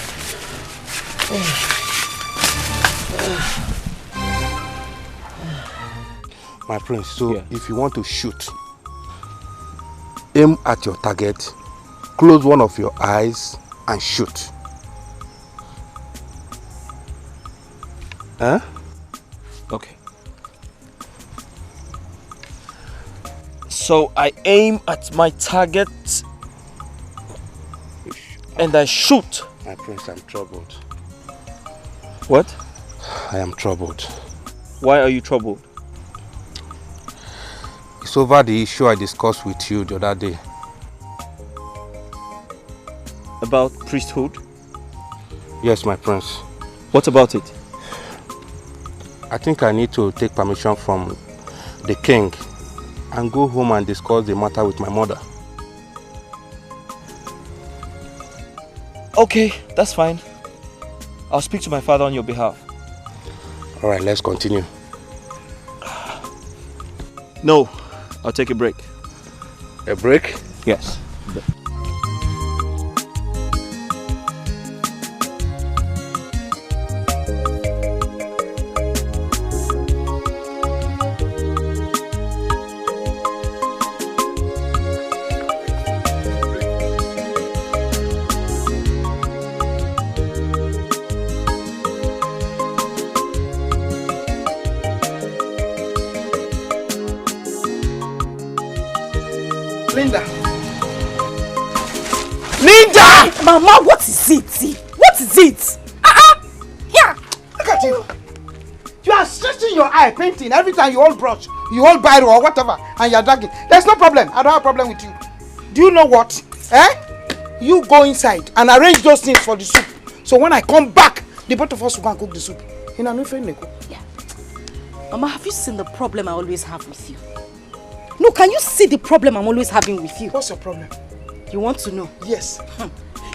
M: My prince, so if you want to shoot, aim at your target, close one of your eyes and shoot. Huh?
E: Okay. So I aim at my target and I shoot.
M: My prince, I'm troubled.
E: What?
M: I am troubled.
E: Why are you troubled?
M: It's over the issue I discussed with you the other day.
E: About priesthood?
M: Yes, my prince.
E: What about it?
M: I think I need to take permission from the king and go home and discuss the matter with my mother.
E: Okay, that's fine. I'll speak to my father on your behalf.
M: All right, let's continue.
E: No, I'll take a break.
M: A break?
E: Yes.
C: Linda! Linda!
B: Mama, what is it? What is it?
C: Here! Look at you! You are stretching your eye, painting. Every time you hold brush, you hold biro or whatever, and you're dragging. There's no problem. I don't have a problem with you. Do you know what? You go inside and arrange those things for the soup. So when I come back, the both of us will go and cook the soup.
B: Yeah. Mama, have you seen the problem I always have with you? No, can you see the problem I'm always having with you?
C: What's your problem?
B: You want to know?
C: Yes.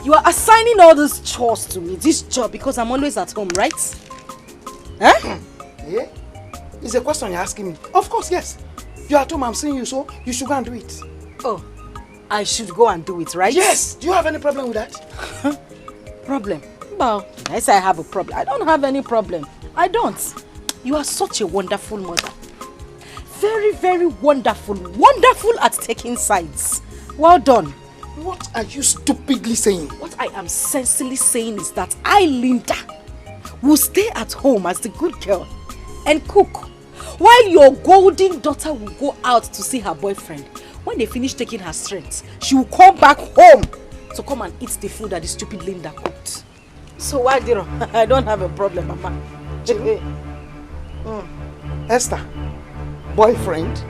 B: You are assigning all these chores to me, this job, because I'm always at home, right?
C: Yeah? It's a question you're asking me. Of course, yes. You're at home, I'm seeing you, so you should go and do it.
B: Oh, I should go and do it, right?
C: Yes. Do you have any problem with that?
B: Problem? Well, I say I have a problem. I don't have any problem. I don't. You are such a wonderful mother. Very, very wonderful. Wonderful at taking sides. Well done.
C: What are you stupidly saying?
B: What I am sensibly saying is that I, Linda, will stay at home as the good girl and cook, while your golden daughter will go out to see her boyfriend. When they finish taking her strength, she will come back home to come and eat the food that the stupid Linda cooked. So why, Diro? I don't have a problem, Mama.
C: Esther, boyfriend?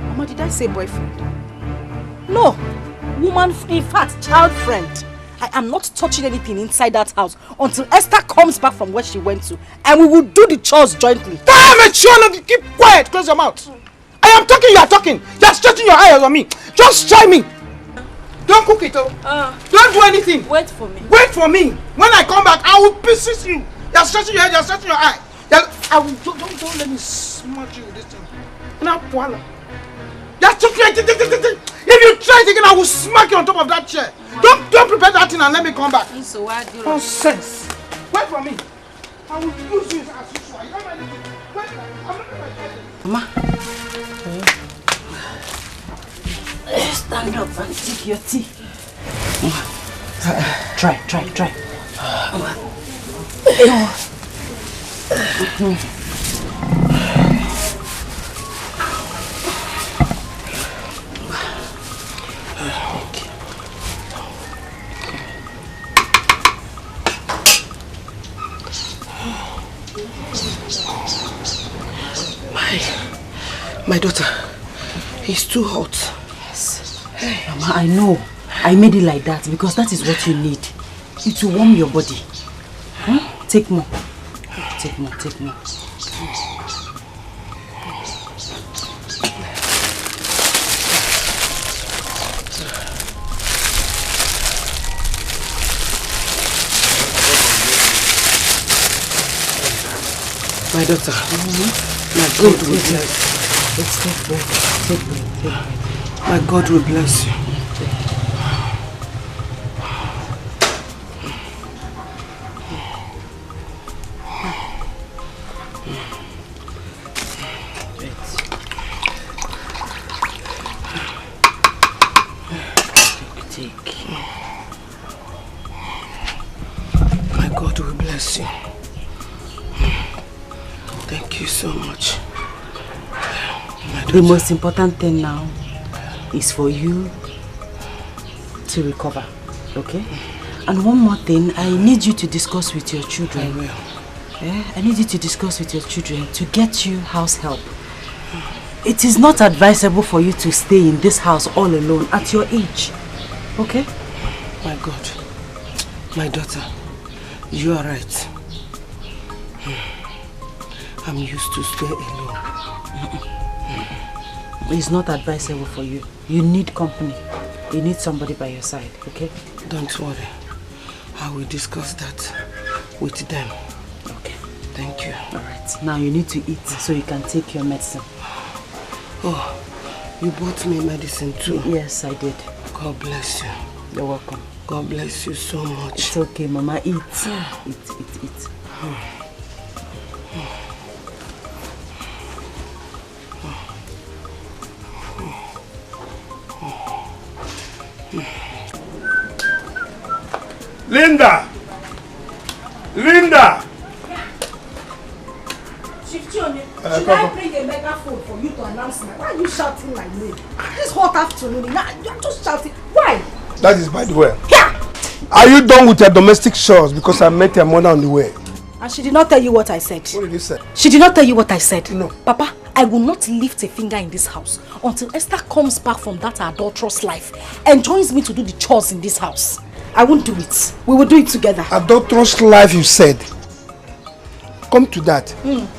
B: Mama, did I say boyfriend? No, woman, in fact, child friend. I am not touching anything inside that house until Esther comes back from where she went to, and we will do the chores jointly.
C: Damn it, Shona! Keep quiet! Close your mouth! I am talking, you are talking! You are stretching your eyes on me! Just try me! Don't cook it, don't do anything!
B: Wait for me.
C: Wait for me! When I come back, I will pieces you! You are stretching your head, you are stretching your eye! I will, don't let me smash you with this thing. Now, voila! You are stretching your head! If you try it again, I will smack you on top of that chair! Don't prepare that thing and let me come back!
B: So why do you...
C: Nonsense! Wait for me! I will use you as usual. You don't mind anything. Wait, I'm not going to...
A: Mama. Stand up and take your tea. Try.
O: My daughter, it's too hot.
A: Yes. Mama, I know. I made it like that because that is what you need. It will warm your body. Take more. Take more.
N: My daughter. My God will bless you.
A: Let's take breath. Take breath.
N: My God will bless you. My God will bless you. Thank you so much.
A: The most important thing now is for you to recover, okay? And one more thing, I need you to discuss with your children.
N: I will.
A: Yeah? I need you to discuss with your children to get you house help. It is not advisable for you to stay in this house all alone at your age, okay?
N: My God, my daughter, you are right. I'm used to stay alone.
A: It's not advisable for you. You need company. You need somebody by your side, okay?
N: Don't worry. I will discuss that with them.
A: Okay.
N: Thank you.
A: Alright. Now you need to eat so you can take your medicine.
N: Oh, you bought me medicine too?
A: Yes, I did.
N: God bless you.
A: You're welcome.
N: God bless you so much.
A: It's okay, Mama. Eat. Eat.
G: Linda! Linda!
B: Chief Chone, should I bring a megaphone for you to announce me? Why are you shouting my name? This hot afternoon, now you're just shouting. Why?
G: That is by the way. Yeah. Are you done with your domestic chores? Because I met your mother on the way.
B: And she did not tell you what I said.
G: What did you say?
B: She did not tell you what I said.
G: No.
B: Papa, I will not lift a finger in this house until Esther comes back from that adulterous life and joins me to do the chores in this house. I won't do it. We will do it together.
G: Adulterous life, you said. Come to that.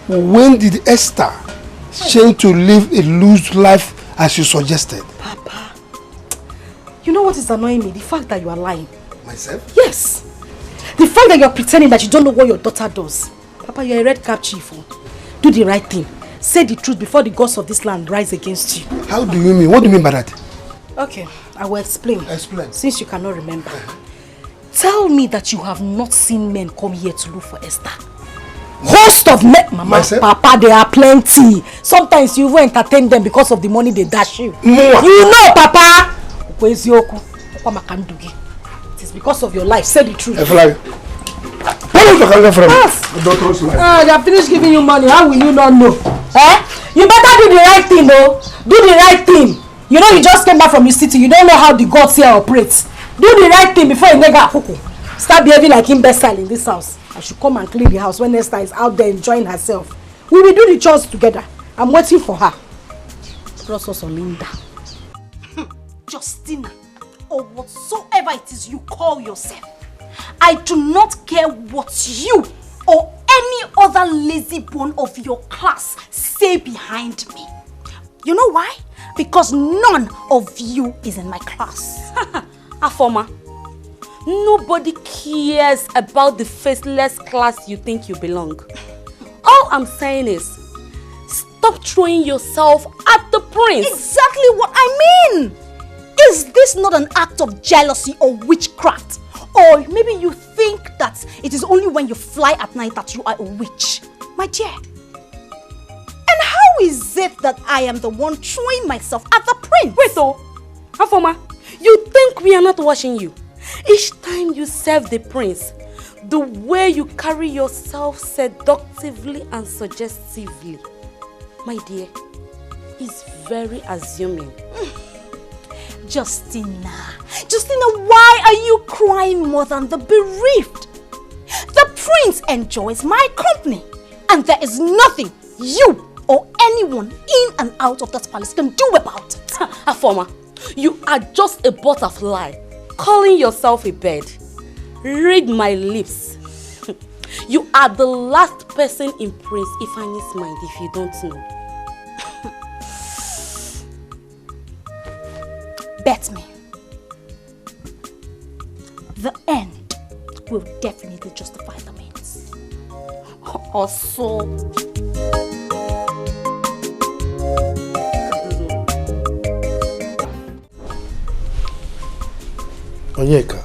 G: When did Esther change to live a loose life as you suggested?
B: Papa, you know what is annoying me? The fact that you are lying.
G: Myself?
B: Yes. The fact that you are pretending that you don't know what your daughter does. Papa, you are a red cap chief. Do the right thing. Say the truth before the gods of this land rise against you.
G: How do you mean? What do you mean by that?
B: Okay, I will explain.
G: Explain.
B: Since you cannot remember. Tell me that you have not seen men come here to look for Esther. Host of men, Mama, myself? Papa, there are plenty. Sometimes you even entertain them because of the money they dash you.
G: Mwah.
B: You know, Papa. It is because of your life. Say the truth.
G: Where did you come from?
B: They have finished giving you money. How will you not know? Eh? You better do the right thing, though. Do the right thing. You know you just came back from your city. You don't know how the gods here operates. Do the right thing before you nega kuku. Start behaving like imbecile in this house. I should come and clean the house when Esther is out there enjoying herself. We will do the chores together. I'm waiting for her. Plus also Linda.
K: Justina, or whatsoever it is you call yourself, I do not care what you or any other lazy bone of your class say behind me. You know why? Because none of you is in my class.
I: Afoma, nobody cares about the faceless class you think you belong. All I'm saying is, stop throwing yourself at the prince.
K: Exactly what I mean. Is this not an act of jealousy or witchcraft? Or maybe you think that it is only when you fly at night that you are a witch. My dear. And how is it that I am the one throwing myself at the prince?
I: Wait, so, Afoma, you think we are not watching you? Each time you serve the prince, the way you carry yourself seductively and suggestively, my dear, is very assuming.
K: Justina, why are you crying more than the bereaved? The prince enjoys my company, and there is nothing you or anyone in and out of that palace can do about it.
I: Afoma, you are just a butterfly, calling yourself a bird. Read my lips. You are the last person in Prince Ifani's mind if you don't know.
K: Bet me. The end will definitely justify the means. Or so.
F: Onyeka.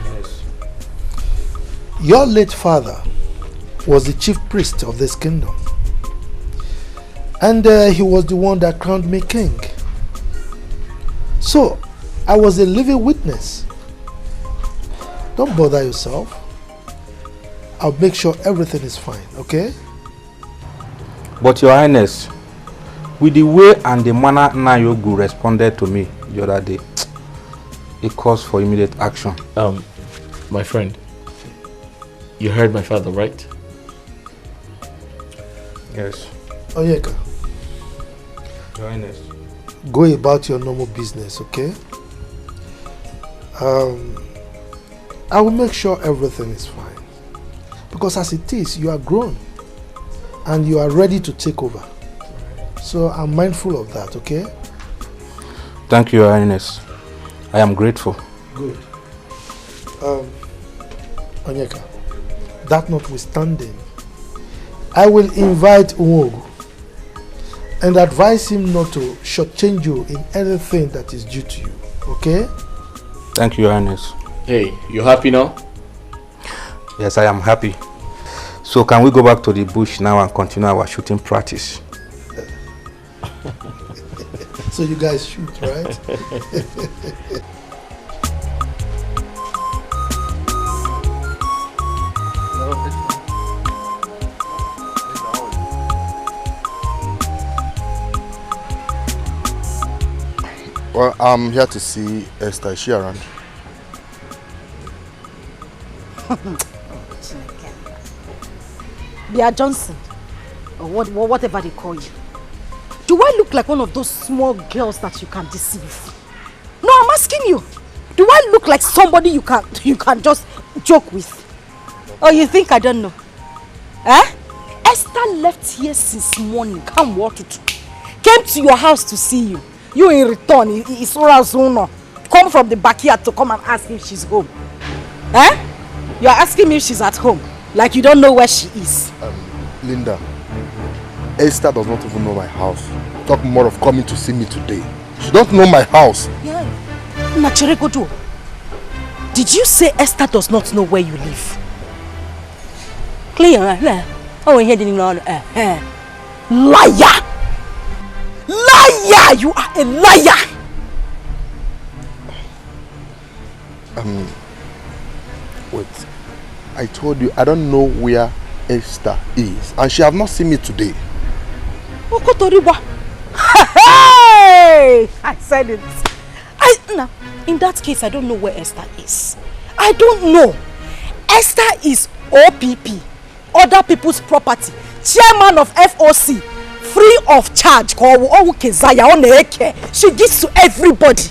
F: Yes. Your late father was the chief priest of this kingdom. And he was the one that crowned me king. So, I was a living witness. Don't bother yourself. I'll make sure everything is fine, okay?
M: But Your Highness, with the way and the manner Nayogu responded to me the other day, it calls for immediate action.
E: My friend, you heard my father, right?
M: Yes.
F: Onyeka.
M: Your Highness.
F: Go about your normal business, okay? I will make sure everything is fine. Because as it is, you are grown. And you are ready to take over. So I'm mindful of that, okay?
M: Thank you, Your Highness. I am grateful.
F: Good. Onyeka, that notwithstanding, I will invite Uwogu and advise him not to shortchange you in anything that is due to you, okay?
M: Thank you, Your Highness.
E: Hey, you happy now?
M: Yes, I am happy. So can we go back to the bush now and continue our shooting practice?
F: So you guys shoot, right?
P: Well, I'm here to see Esther. Is she around?
B: Bia Johnson, or whatever they call you. Do I look like one of those small girls that you can deceive? No, I'm asking you. Do I look like somebody you can just joke with? Or you think I don't know? Eh? Esther left here since morning. Come came to your house to see you. You in return, come from the backyard to come and ask if she's home. Eh? You're asking me if she's at home. Like you don't know where she is.
P: Linda, Esther does not even know my house. Talk more of coming to see me today. She don't know my house.
B: Yeah. Nachiregodo, did you say Esther does not know where you live? Clear, oh, we didn't know. Liar! Liar! You are a liar!
P: Wait. I told you I don't know where Esther is, and she have not seen me today.
B: Hey! I said it. In that case, I don't know where Esther is. I don't know. Esther is OPP, other people's property, chairman of FOC, free of charge. She gives to everybody.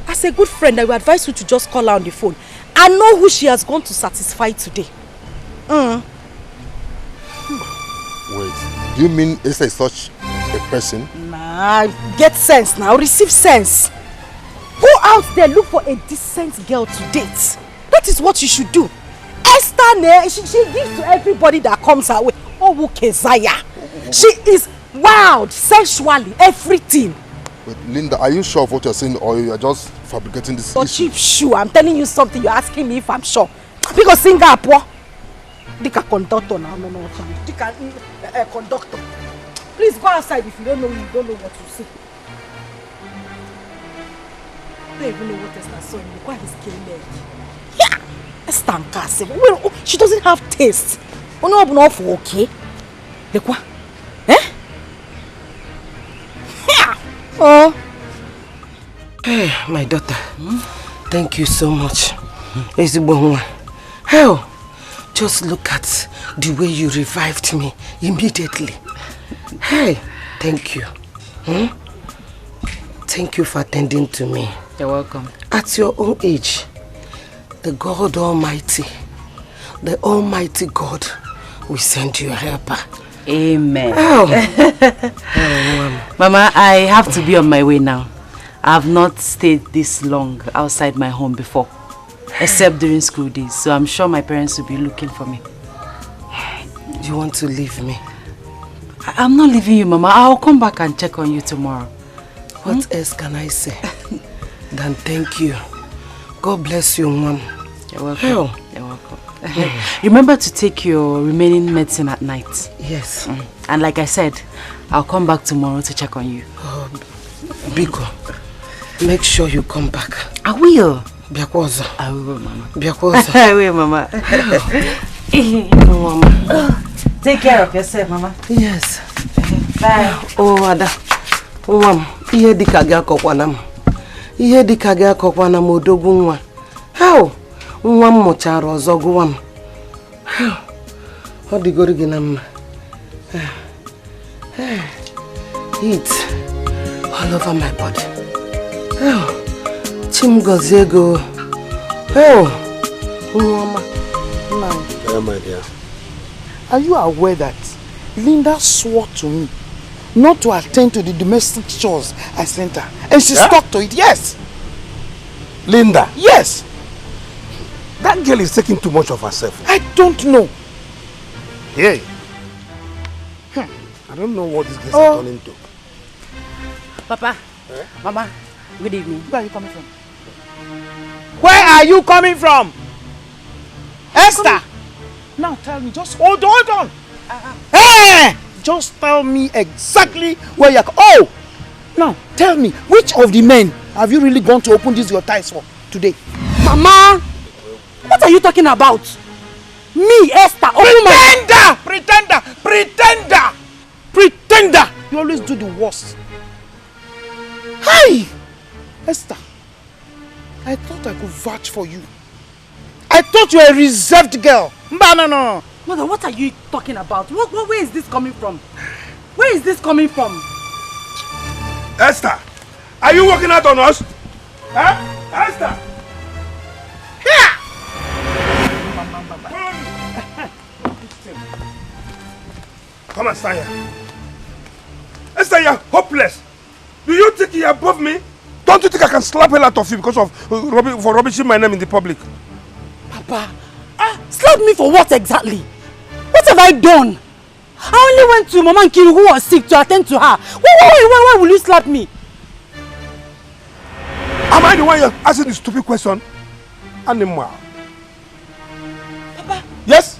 B: As a good friend, I would advise you to just call her on the phone. I know who she has gone to satisfy today.
P: Wait, do you mean Esther is such a person?
B: Nah, get sense now, receive sense. Go out there, look for a decent girl to date. That is what you should do. Esther, she gives to everybody that comes her way. Oh, Kezaya. She is wild, sensually, everything.
P: But Linda, are you sure of what you're saying, or you are just fabricating this issue?
B: Chief, sure. I'm telling you something. You're asking me if I'm sure. Because Singapore, Dika conductor now, no, Dika conductor. Please go outside if you don't know what to say. I don't even know what Esther saw. Look at his skin leg. Yeah, Esther Nkase. Well, she doesn't have taste. Oh no, not for okay. Look what? Eh? Yeah. Oh.
O: Hey, my daughter. Thank you so much. Hell, just look at the way you revived me immediately. Hey, thank you. Thank you for attending to me.
Q: You're welcome.
O: At your own age, the God Almighty, the Almighty God will send you a helper.
Q: Amen.
O: Oh.
Q: Mama, I have to be on my way now. I have not stayed this long outside my home before, except during school days. So I'm sure my parents will be looking for me.
O: You want to leave me?
Q: I'm not leaving you, Mama. I'll come back and check on you tomorrow.
O: What else can I say than thank you? God bless you, Mom.
Q: You're welcome. You're welcome. Remember to take your remaining medicine at night.
O: Yes.
Q: And like I said, I'll come back tomorrow to check on you.
O: Oh, Biko, make sure you come back.
Q: I will.
O: Biakwaza.
Q: I will, Mama.
O: Biakwaza.
Q: I will, Mama.
O: Mama.
Q: Take care of yourself, Mama.
O: Yes.
Q: Bye.
O: Oh, Ada. Mama, ihe dika ga akokwana m. Ihe dika ga akokwana m odogwu nwa. How? Nwa m mụchara ọzọ gụwa m. Ọ dịgoro gị na mma. Heat all over my body. Chim gozie go. Mama.
G: Yeah, my dear. Are you aware that Linda swore to me not to attend to the domestic chores I sent her? And she stuck to it, yes. Linda? Yes. That girl is taking too much of herself. I don't know. Hey. I don't know what this girl is turning to.
B: Papa, Mama, good evening.
C: Where are you coming from? Where are you coming from? Esther! Now tell me, just hold on. Hey! Just tell me exactly where you're... Oh! Now, tell me, which of the men have you really gone to open these your ties for today?
B: Mama! What are you talking about? Me, Esther,
C: Pretender! You always do the worst. Hi! Esther, I thought I could vouch for you. I thought you were a reserved girl. No.
B: Mother, what are you talking about? Where is this coming from? Where is this coming from?
G: Esther, are you working out on us? Huh? Esther!
C: Here!
G: Come and stand here. Esther, you're hopeless. Do you think you're above me? Don't you think I can slap hell out of you because of for rubbishing my name in the public?
B: Papa, slap me for what exactly? What have I done? I only went to Mama Nkiru who was sick to attend to her. Why will you slap me?
G: Am I the one you're asking this stupid question? Animal.
B: Papa.
G: Yes?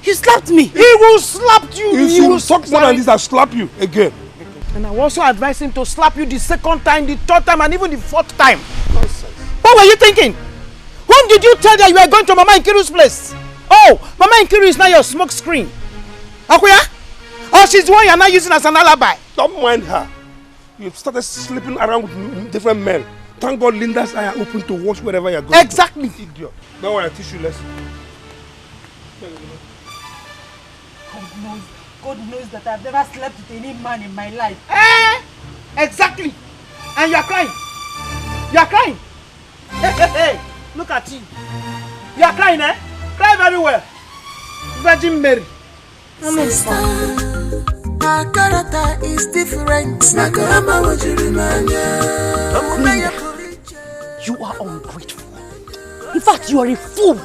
B: You slapped me.
G: He will slap you. If you talk more than this, I'll slap you again.
C: And I will also advise him to slap you the second time, the third time, and even the fourth time.
G: Nonsense.
C: What were you thinking? Whom did you tell that you were going to Mama Nkiru's place? Oh, Mama Nkiru is now your smoke screen. Akuya? Oh, she's the one you're now using as an alibi.
G: Don't mind her. You've started sleeping around with different men. Thank God Linda's eye are open to watch wherever you're going.
C: Exactly.
G: Idiot. Don't worry, I'll teach you a lesson.
B: God knows that I've never slept with any man in my life.
C: Exactly. And you're crying. You're crying. Hey, look at you. You're crying, eh? Cry very well. Virgin Mary.
D: Sister, my character is different.
B: You are ungrateful. In fact, you are a fool.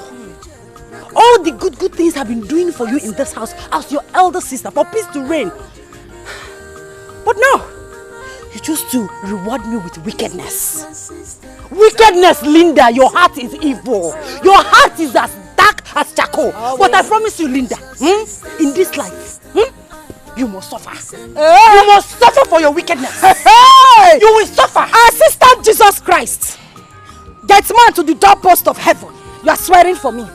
B: All the good things I've been doing for you in this house as your elder sister for peace to reign. But no, you choose to reward me with wickedness. Wickedness, Linda, your heart is evil. Your heart is as dark as charcoal. But I promise you, Linda, in this life, you must suffer. You must suffer for your wickedness. You will suffer. Our sister Jesus Christ gets man to the doorpost of heaven. You are swearing for me.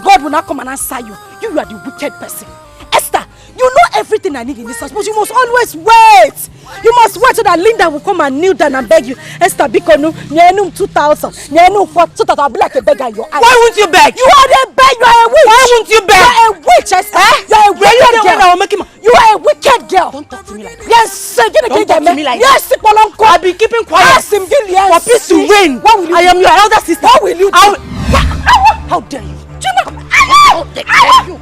B: God will not come and answer you. You are the wicked person. Esther, you know everything I need in this house, but you must always wait. You must wait so that Linda will come and kneel down and beg you. Esther, because no, 2,000, so that I'll be like a beggar in your eyes.
C: Why won't you beg?
B: You are a beg. You are a witch.
C: Why won't you beg?
B: You are a witch, Esther. You are a wicked girl. You are a wicked girl.
C: Don't talk to me like that.
B: Yes,
C: don't talk to me like
B: yes,
C: that. I'll be keeping quiet.
B: Yes, for peace to reign. I am your elder sister. What will you do? How dare you? How dare you?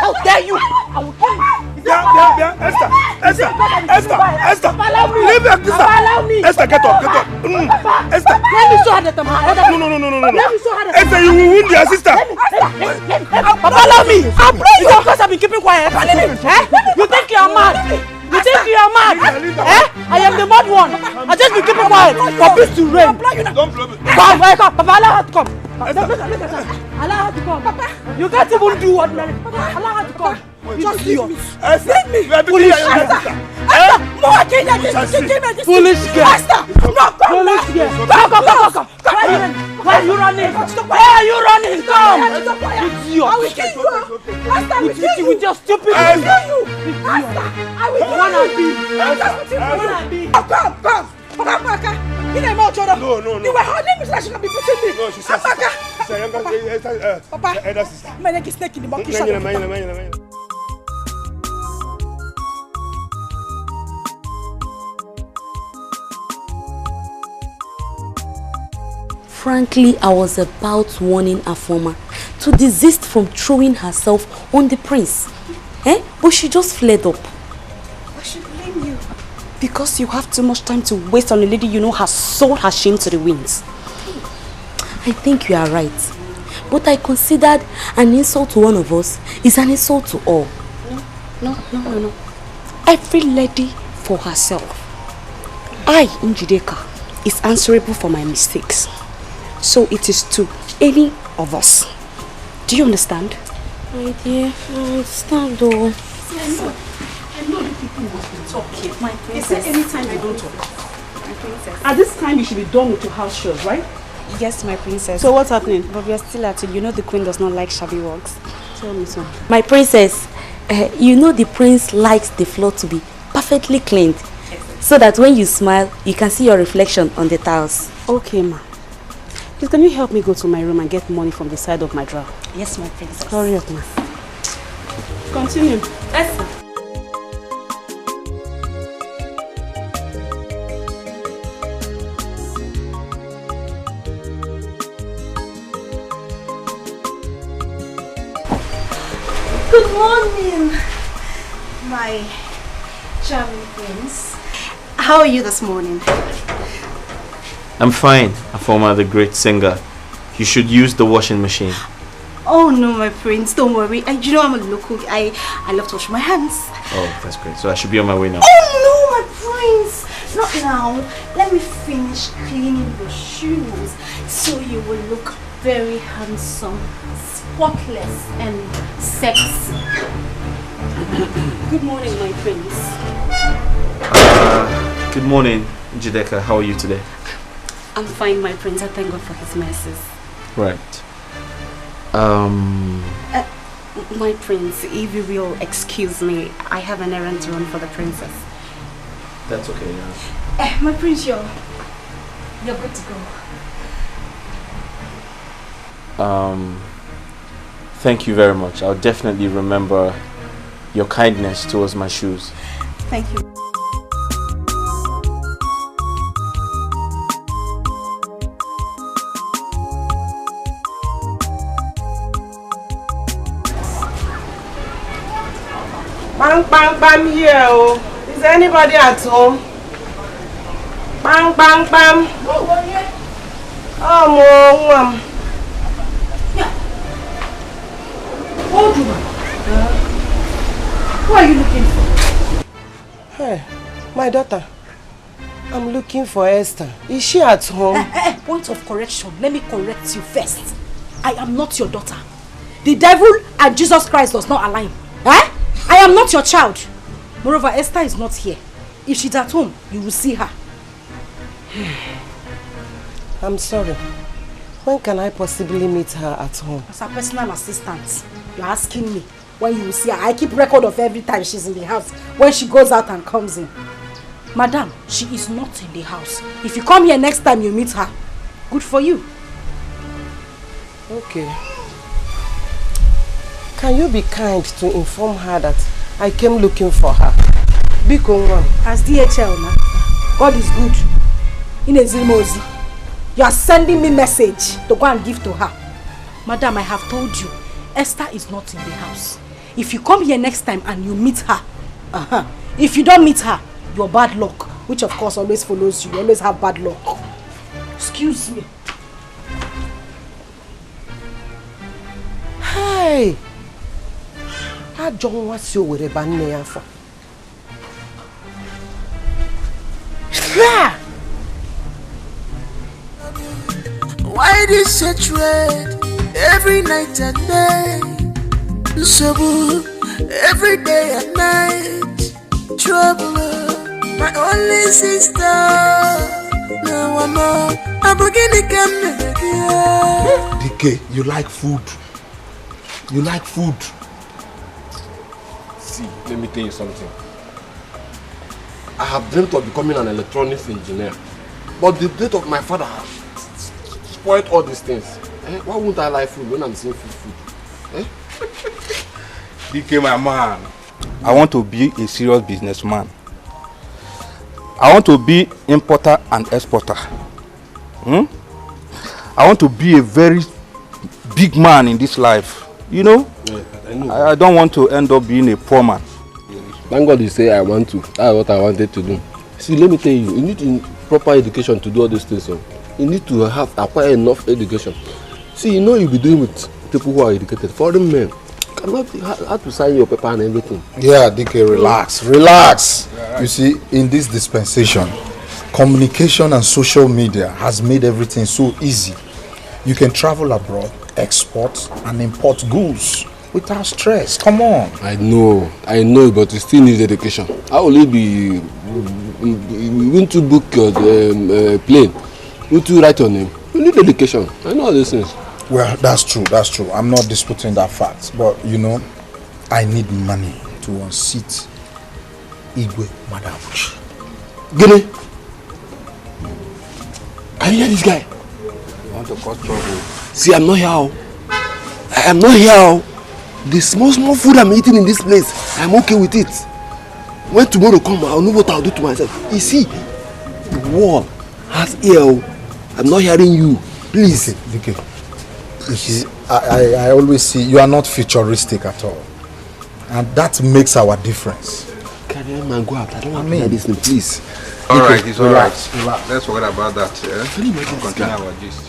B: How dare you? I will kill you.
G: Yeah, Esther. Leave her, sister. Esther, get up. Esther.
B: Let me show her that I'm her elder.
G: No.
B: Let me show her that.
G: Esther, you will wound your sister.
B: Papa, allow me. It's because I've been keeping quiet. You think you're mad? You think you're mad? I am the mad one. I just been keeping quiet for peace to reign.
G: Don't blow me.
B: Come, Papa, allow her to come. Allow her to come. Papa, you can't even do ordinary. Allow her to come. Just leave me. Leave me. Foolish girl. Foolish girl. No, come. Foolish girl. Come. Where are you running? Where are you running? Come. Idiot. I will kill you. With your stupid. I will kill you. I will kill you. Come. Papa. You know about Chore. No. You were holding me so that she can be beating me.
G: No, she's a younger
B: Papa.
G: Elder sister.
B: My neck is snake in the monkey shop.
I: Frankly, I was about warning Afoma to desist from throwing herself on the prince. But she just flared up.
K: I should blame you. Because you have too much time to waste on a lady you know has sold her shame to the winds.
I: I think you are right. But I considered an insult to one of us is an insult to all.
K: No. Every lady for herself. I, Njideka, is answerable for my mistakes. So it is to any of us. Do you understand?
I: My dear, I understand though.
B: I know the people must be talking.
K: My princess.
B: Is there any time I don't talk?
K: My princess.
B: At this time you should be done with your house chores, right?
K: Yes, my princess.
B: So what's happening?
K: But we are still at it. You know the queen does not like shabby works.
B: Tell me some.
I: My princess, you know the prince likes the floor to be perfectly cleaned. So that when you smile, you can see your reflection on the tiles.
K: Okay, ma. Please, can you help me go to my room and get money from the side of my drawer?
I: Yes, my princess.
K: Hurry up, ma.
B: Continue.
I: Yes.
K: Good morning, my charming prince. How are you this morning?
E: I'm fine, Afoma, the great singer. You should use the washing machine.
K: Oh no, my prince, don't worry. You know I'm a local. I love to wash my hands.
E: Oh, that's great. So I should be on my way now.
K: Oh no, my prince! Not now. Let me finish cleaning your shoes so you will look very handsome, spotless, and sexy. Good morning, my prince.
E: Good morning, Jideka. How are you today?
K: I'm fine, my prince. I thank God for his mercies.
E: Right.
K: My prince, if you will excuse me, I have an errand to run for the princess.
E: That's okay, yeah.
K: My prince, you're good to go.
E: Thank you very much. I'll definitely remember your kindness towards my shoes.
K: Thank you.
O: Bam here, oh. Is there anybody at home? Bam. Oh, mom.
B: Hold you, man. Who are you looking for?
O: Hey, my daughter. I'm looking for Esther. Is she at home?
B: Point of correction. Let me correct you first. I am not your daughter. The devil and Jesus Christ does not align. I am not your child. Moreover, Esther is not here. If she's at home, you will see her.
O: I'm sorry. When can I possibly meet her at home?
B: As her personal assistant, you're asking me when you will see her. I keep record of every time she's in the house, when she goes out and comes in. Madam, she is not in the house. If you come here next time you meet her, good for you.
O: Okay. Can you be kind to inform her that I came looking for her? Biko one.
B: As DHL now, God is good. In Ezimozi, you are sending me message to go and give to her. Madam, I have told you, Esther is not in the house. If you come here next time and you meet her, if you don't meet her, your bad luck, which of course always follows you, you always have bad luck.
O: Excuse me. Hey! I don't want to worry about me for.
D: Why this hatred every night and day? So every day and night. Trouble, my only sister. No one more. I'm beginning to come again.
P: DK, you like food. You like food.
R: See, let me tell you something. I have dreamt of becoming an electronics engineer. But the death of my father has spoiled all these things. Why won't I like food when I'm seeing food?
M: DK, my man. I want to be a serious businessman. I want to be importer and exporter. I want to be a very big man in this life. You know?
R: Yeah, I know.
M: I don't want to end up being a poor man.
R: Thank God you say I want to. That's what I wanted to do. See, let me tell you, you need proper education to do all these things. So you need to acquire enough education. See, you know you'll be doing with people who are educated. Foreign men cannot have to sign your paper and everything.
P: Yeah, DK, relax. Relax. Yeah, right. You see, in this dispensation, communication and social media has made everything so easy. You can travel abroad, export and import goods without stress. Come on.
R: I know, but you still need education. How will it be? You want to book your plane? You want to write your name? You need education. I know all these things.
P: Well, that's true. I'm not disputing that fact. But, you know, I need money to unseat Igwe Madabuchi.
R: Gene, can you hear this guy?
M: You want to cause trouble?
R: See, I'm not here. I am not here. The small food I'm eating in this place, I'm okay with it. When tomorrow comes, I'll know what I'll do to myself. You see, the wall has ear. I'm not hearing you. Please.
P: Okay. You see, I always see you are not futuristic at all. And that makes our difference.
R: Carry on, man, go out. I don't want to hear this thing, please.
M: Alright, it's alright.
P: Relax.
M: Let's forget about that. Yeah?
R: Can you imagine
M: continue our gist?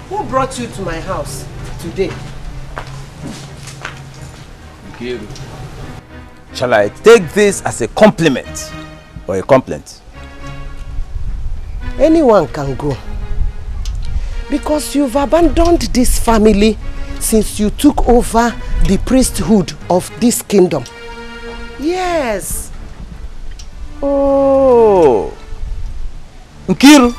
O: Who brought you to my house today?
L: Shall I take this as a compliment or a complaint?
O: Anyone can go. Because you've abandoned this family since you took over the priesthood of this kingdom. Yes.
L: Oh. Nkiru,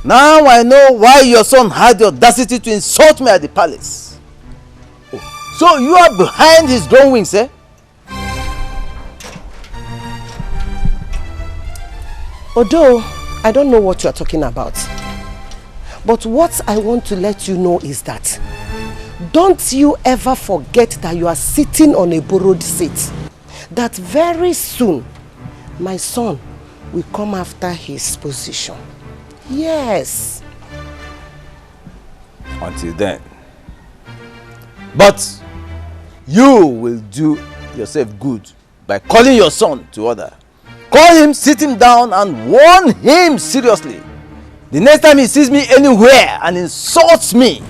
L: now I know why your son had the audacity to insult me at the palace. Oh. So you are behind his grown wings, eh?
O: Although I don't know what you are talking about, but what I want to let you know is that don't you ever forget that you are sitting on a borrowed seat. That very soon my son will come after his position. Yes.
L: Until then. But you will do yourself good by calling your son to order. Call him, sit him down and warn him seriously. The next time he sees me anywhere and insults me,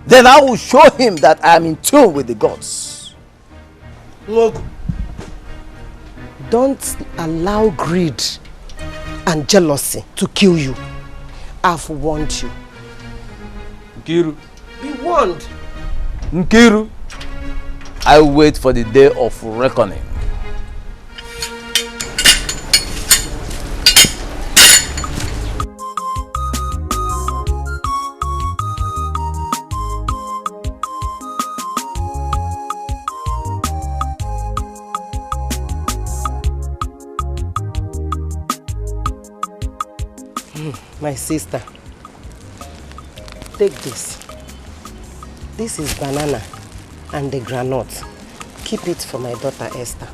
L: then I will show him that I am in tune with the gods.
O: Look, don't allow greed and jealousy to kill you. I've warned you.
L: Nkiru.
O: Be warned.
L: Nkiru, I wait for the day of reckoning.
O: My sister, take this. This is banana and the granite. Keep it for my daughter Esther.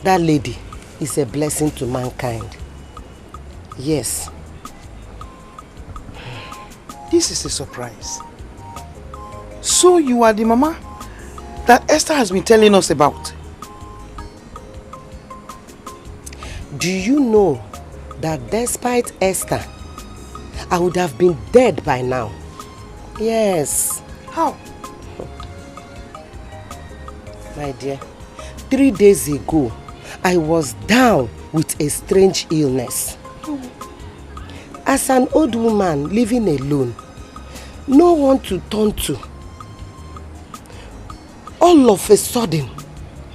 O: That lady is a blessing to mankind. Yes.
C: This is a surprise. So you are the mama that Esther has been telling us about?
O: Do you know that despite Esther, I would have been dead by now? Yes.
C: How?
O: My dear, 3 days ago, I was down with a strange illness. As an old woman living alone, no one to turn to. All of a sudden,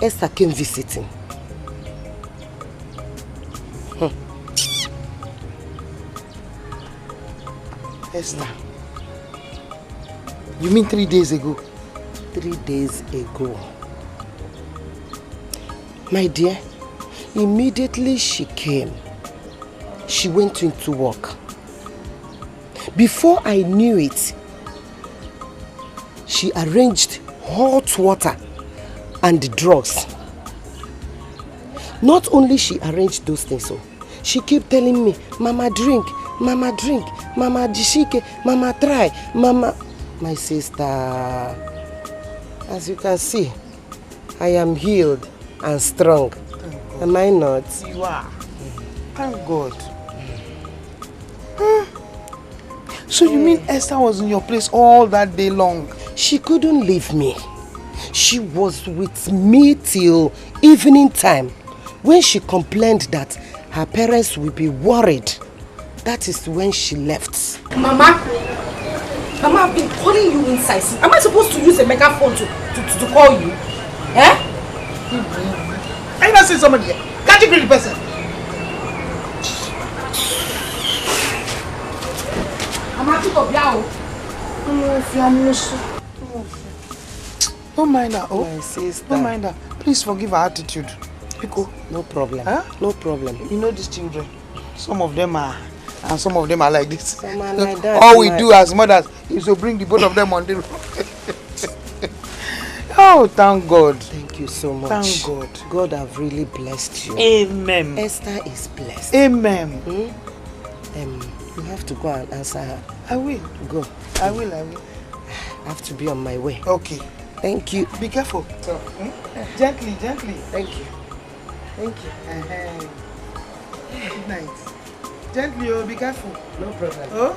O: Esther came visiting.
C: Esther, you mean 3 days ago?
O: 3 days ago. My dear, immediately she came, she went into work. Before I knew it, she arranged hot water and drugs. Not only she arranged those things, so she kept telling me, Mama drink, Mama drink, Mama jishike, Mama try, Mama. My sister, as you can see, I am healed and strong. Am I not?
C: You are. Thank God. So you mean Esther was in your place all that day long?
O: She couldn't leave me. She was with me till evening time when she complained that her parents will be worried. That is when she left.
B: Mama, I've been calling you inside. Am I supposed to use a megaphone to call you? Eh?
C: I not see somebody here. Can't you greet the person?
B: I'm happy to be out.
C: Don't mind her. Oh,
O: my sister.
C: Don't mind her. Please forgive her attitude. Pico.
O: No problem.
C: Huh?
O: No problem.
C: You know these children. Some of them are, and some of them are like this.
O: Some are like that.
C: All we do as mothers is to bring the both of them on the road. Oh, thank God.
O: Thank you so much.
C: Thank God.
O: God have really blessed you.
C: Amen.
O: Esther is blessed.
C: Amen.
O: You have to go and answer her.
C: I will.
O: Go.
C: I will.
O: I have to be on my way.
C: Okay.
O: Thank you.
C: Be careful. So, gently.
O: Thank you. Thank you.
C: Good night. Gently, oh, be careful.
O: No problem.
C: Oh?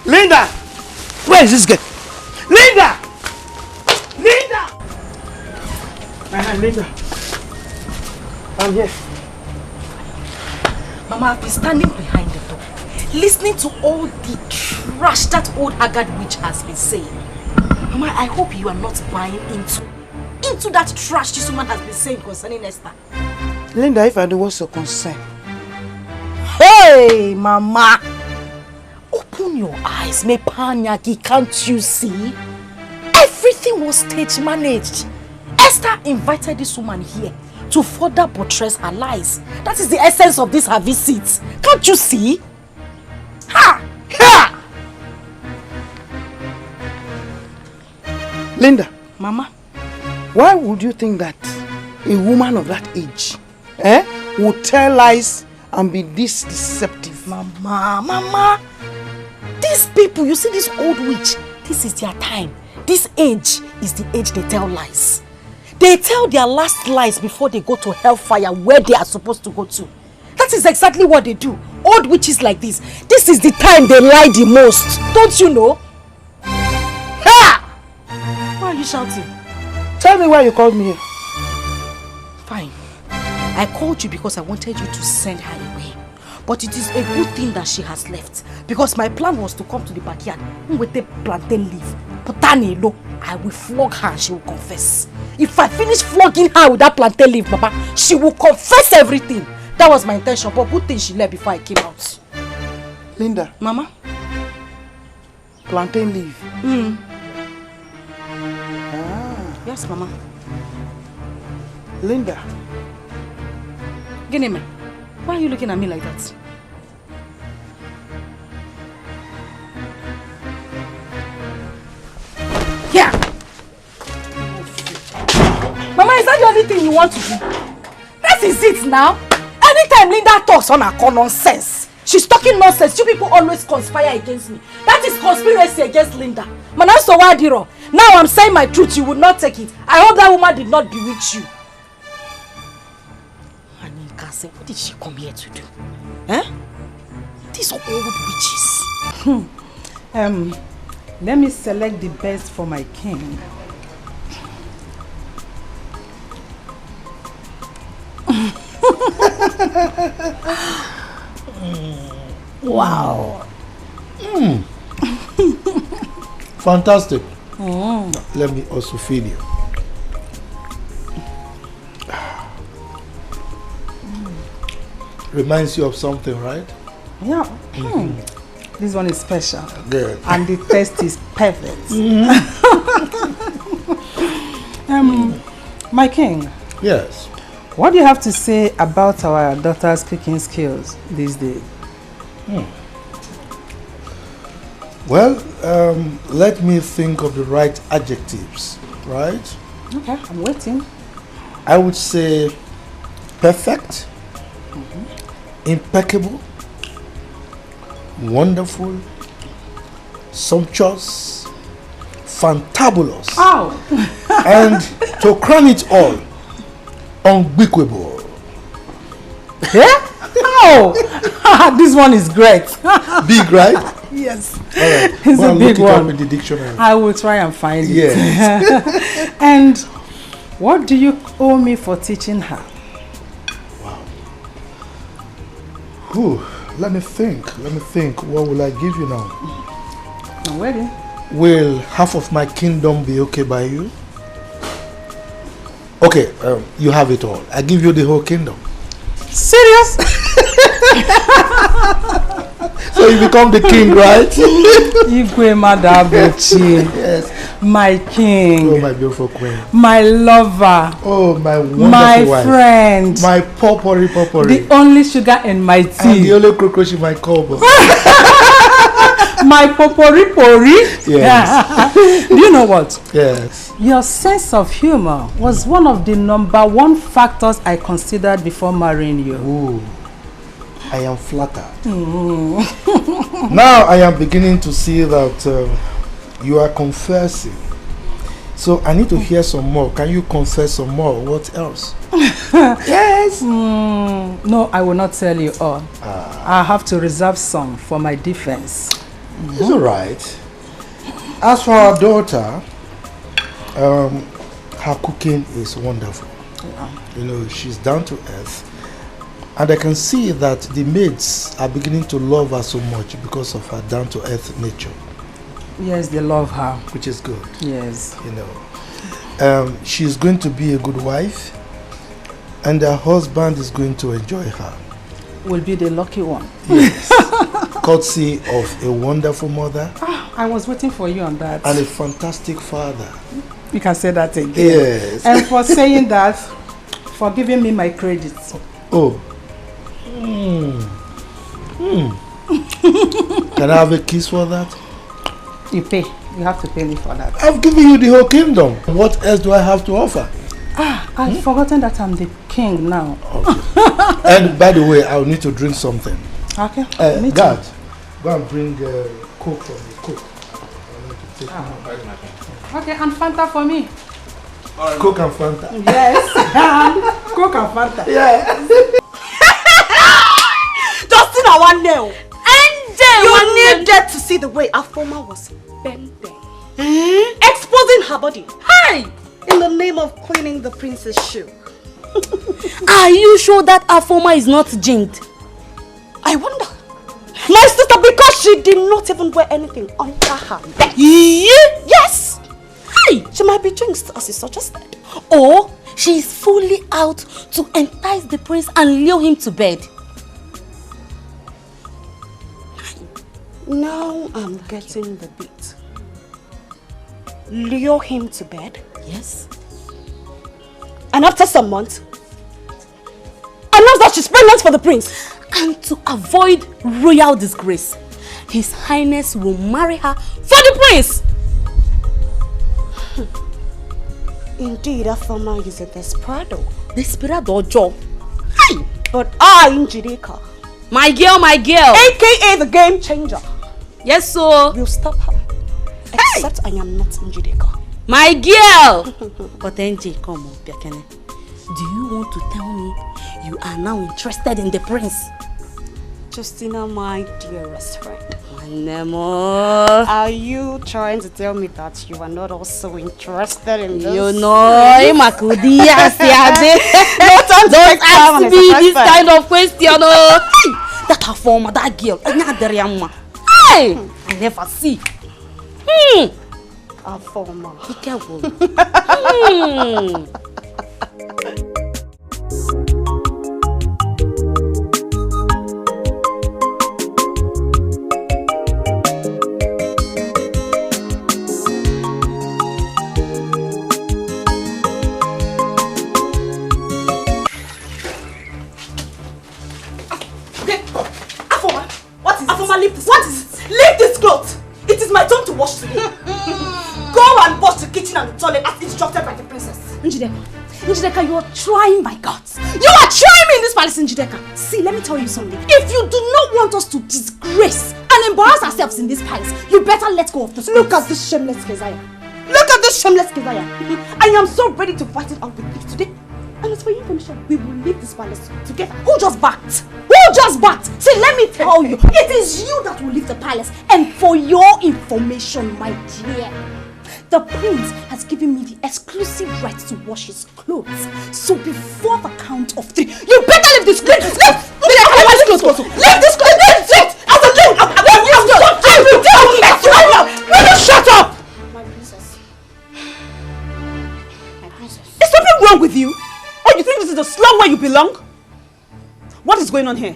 C: Linda! Where is this girl? Linda! Linda! I'm here.
B: Mama, I've been standing behind the door, listening to all the trash that old haggard witch has been saying. Mama, I hope you are not buying into that trash this woman has been saying concerning Esther.
C: Linda, if I do, what's your concern?
B: Hey, Mama! Open your eyes, me panyaki, can't you see? Everything was stage managed. Esther invited this woman here to further buttress her lies. That is the essence of this her visit. Can't you see? Ha! Ha!
C: Linda.
B: Mama.
C: Why would you think that a woman of that age would tell lies and be this deceptive?
B: Mama. These people, you see this old witch, this is their time. This age is the age they tell lies. They tell their last lies before they go to hellfire where they are supposed to go to. That is exactly what they do. Old witches like this is the time they lie the most. Don't you know? Ha! Why are you shouting?
C: Tell me why you called me here.
B: Fine. I called you because I wanted you to send her away. But it is a good thing that she has left. Because my plan was to come to the backyard with the plantain leaf. Putani, I will flog her and she will confess. If I finish flogging her with that plantain leaf, Mama, she will confess everything. That was my intention, but good thing she left before I came out.
C: Linda.
B: Mama?
N: Plantain leaf.
Q: Yes, Mama.
N: Linda.
Q: Gineme, why are you looking at me like that?
B: Yeah. Mama, is that the only thing you want to do? That is it now. Anytime Linda talks on her nonsense, she's talking nonsense. You people always conspire against me. That is conspiracy against Linda. Mana so wadiro. Now I'm saying my truth, you would not take it. I hope that woman did not bewitch you.
Q: Anika, what did she come here to do? Eh? These old witches.
H: Let me select the best for my king.
F: Wow. Fantastic. Let me also feed you. Reminds you of something, right?
H: Yeah. This one is special.
F: Good.
H: And the taste is perfect. My king.
F: Yes.
H: What do you have to say about our daughter's cooking skills these days?
F: Well, let me think of the right adjectives, right?
H: Okay, I'm waiting.
F: I would say perfect, impeccable, wonderful, sumptuous, fantabulous, and to crown it all, unbeatable.
H: Yeah? Oh, this one is great.
F: Big, right?
H: Yes.
F: All right.
H: It's
F: well,
H: a big
F: look it
H: one.
F: up in the dictionary.
H: I will try and find it.
F: Yes.
H: And what do you owe me for teaching her?
F: Whew. Let me think. What will I give you now?
H: I'm ready.
F: Will half of my kingdom be okay by you? Okay, you have it all. I give you the whole kingdom.
H: Serious?
F: So you become the king, right?
H: Igwe Madabuchi.
F: Yes.
H: My king.
F: Oh, my beautiful queen.
H: My lover.
F: Oh, my wonderful
H: my
F: wife.
H: Friend.
F: My potpourri.
H: The only sugar in my tea.
F: And the only cockroach in my cupboard.
H: My potpourri.
F: Yes.
H: Do you know what?
F: Yes.
H: Your sense of humor was one of the #1 factors I considered before marrying you.
F: Ooh. I am flattered. Now I am beginning to see that you are confessing. So I need to hear some more. Can you confess some more? What else?
H: Yes. No, I will not tell you all. I have to reserve some for my defense.
F: It's all right. As for our daughter, her cooking is wonderful. You know, she's down to earth. And I can see that the maids are beginning to love her so much because of her down-to-earth nature.
H: Yes, they love her.
F: Which is good.
H: Yes.
F: You know, she's going to be a good wife, and her husband is going to enjoy her.
H: Will be the lucky one.
F: Yes. Courtesy of a wonderful mother.
H: I was waiting for you on that.
F: And a fantastic father.
H: You can say that again.
F: Yes.
H: And for saying that, for giving me my credits.
F: Oh. Can I have a kiss for that?
H: You pay. You have to pay me for that.
F: I've given you the whole kingdom. What else do I have to offer?
H: I've forgotten that I'm the king now.
F: Okay. And by the way, I'll need to drink something.
H: Okay.
F: Guard, go and bring Coke for me. Coke. I need to take
H: Okay, and Fanta for me.
F: Coke and Fanta.
H: Yes. Coke and Fanta.
F: Yeah.
B: Justin, I want to know. You needed to see the way Afoma was bending, exposing her body. Hey! In the name of cleaning the prince's shoe.
I: Are you sure that Afoma is not jinxed?
B: I wonder. My sister, because she did not even wear anything under her neck. Yes! Hey! She might be jinxed, as is suggested.
I: Or she is fully out to entice the prince and lure him to bed.
K: Now I'm getting the beat. Lure him to bed.
I: Yes.
K: And after some months, announce that she's pregnant for the prince.
I: And to avoid royal disgrace, His Highness will marry her for the prince.
K: Indeed, Afoma is a desperado.
I: Desperado, Joe.
K: Hey! But I, Njideka,
I: my girl,
K: aka the game changer.
I: Yes, sir.
K: Will stop her. Except I am not Njideka.
I: My girl! But NJ, come on, Biakene. Do you want to tell me you are now interested in the prince?
K: Justina, my dearest friend.
I: Nemo.
K: Are you trying to tell me that you are not also interested in this?
I: You know, don't ask me this kind of question. That her former, that girl, hey, I never see.
K: Our former.
I: Be careful.
B: Leave this cloth. It is my turn to wash today. Go and wash the kitchen and the toilet as instructed by the princess.
K: Njideka, you are trying my guts. You are trying me in this palace, Njideka. See, let me tell you something. If you do not want us to disgrace and embarrass ourselves in this palace, you better let go of this.
B: Look at this shameless Keziah. Look at this shameless Keziah. I am so ready to fight it out with you today. And as for your information, we will leave this palace together. Who just backed? Who just backed? See, let me tell you, it is you that will leave the palace. And for your information, my dear, the prince has given me the exclusive right to wash his clothes. So before the count of 3, you better leave this clothes. Leave this clothes. Leave this clothes. Shut up! My princess. Is something wrong with you? Oh, you think this is the slum where you belong? What is going on here?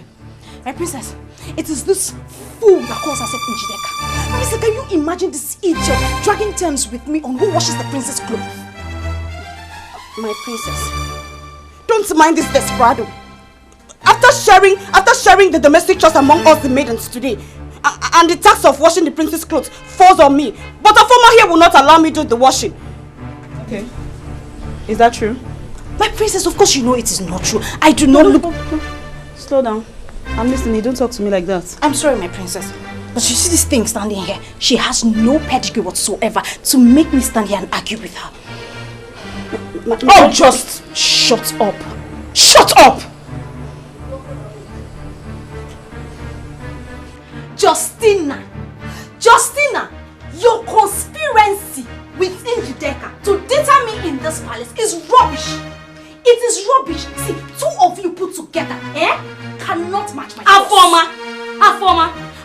K: My princess, it is this fool that calls herself Njideka. Marisa, can you imagine this idiot dragging turns with me on who washes the princess' clothes?
B: My princess, don't mind this desperado. After sharing the domestic chores among us the maidens today, and the task of washing the princess' clothes falls on me, but Afoma here will not allow me to do the washing.
H: Okay. Is that true?
K: My princess, of course you know it is not true. I do not look...
H: Slow down. I'm listening. Don't talk to me like that.
K: I'm sorry, my princess. But you see this thing standing here? She has no pedigree whatsoever to make me stand here and argue with her.
B: Oh, just shut up. Shut up! Justina, your conspiracy with Njideka to deter me in this palace is rubbish. It is rubbish. See, 2 of you put together, cannot match my
I: Afoma,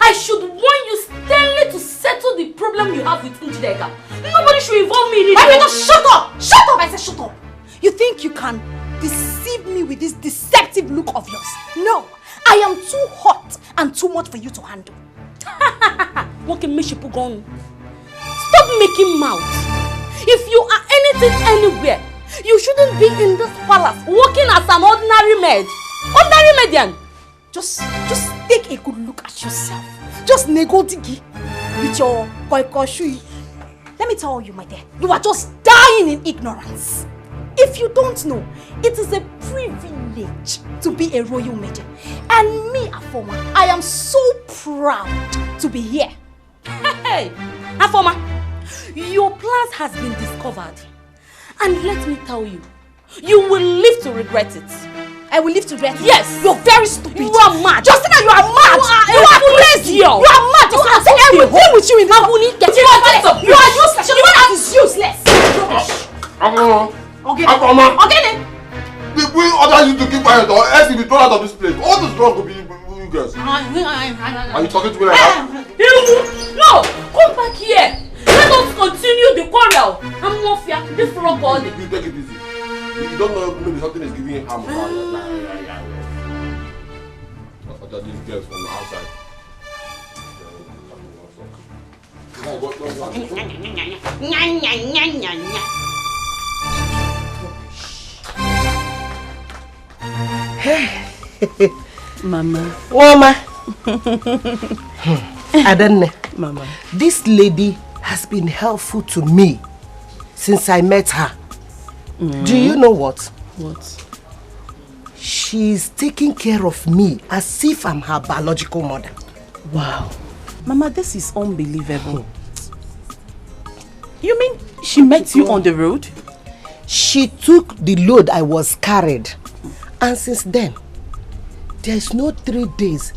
I: I should warn you sternly to settle the problem you have with Njideka. Nobody should involve me in it.
B: Why not shut up? Shut up! I said shut up. You think you can deceive me with this deceptive look of yours? No, I am too hot and too much for you to handle.
I: What can make you put on? Stop making mouth. If you are anything anywhere, you shouldn't be in this palace working as an ordinary maid. Ordinary median.
B: Just take a good look at yourself. Just negotigi with your koikoshui. Let me tell you, my dear, you are just dying in ignorance. If you don't know, it is a privilege to be a royal maiden. And me, Afoma, I am so proud to be here.
I: Hey, Afoma, your plans has been discovered. And let me tell you, you will live to regret it.
B: I will live to regret it?
I: Yes.
B: You're very stupid.
I: You are mad.
B: Justina, you are mad. You are crazy. You are mad. You are so everything with you in that. You are useless. You are useless.
P: Okay. The queen orders you to keep quiet or else you'll be thrown out of this place. All this wrong will be you guys. Are you talking to me like that?
I: No! Come back here! Let us continue the quarrel! I'm not fear. This rock all day.
P: You take it easy. You don't know maybe something is giving you harm. These girls from the outside.
O: Mama. Mama. Adanne.
H: Mama.
O: This lady has been helpful to me since I met her. Do you know what?
H: What?
O: She's taking care of me as if I'm her biological mother.
H: Wow. Mama, this is unbelievable. You mean she met you on the road?
O: She took the load I was carried. And since then, there is no 3 days.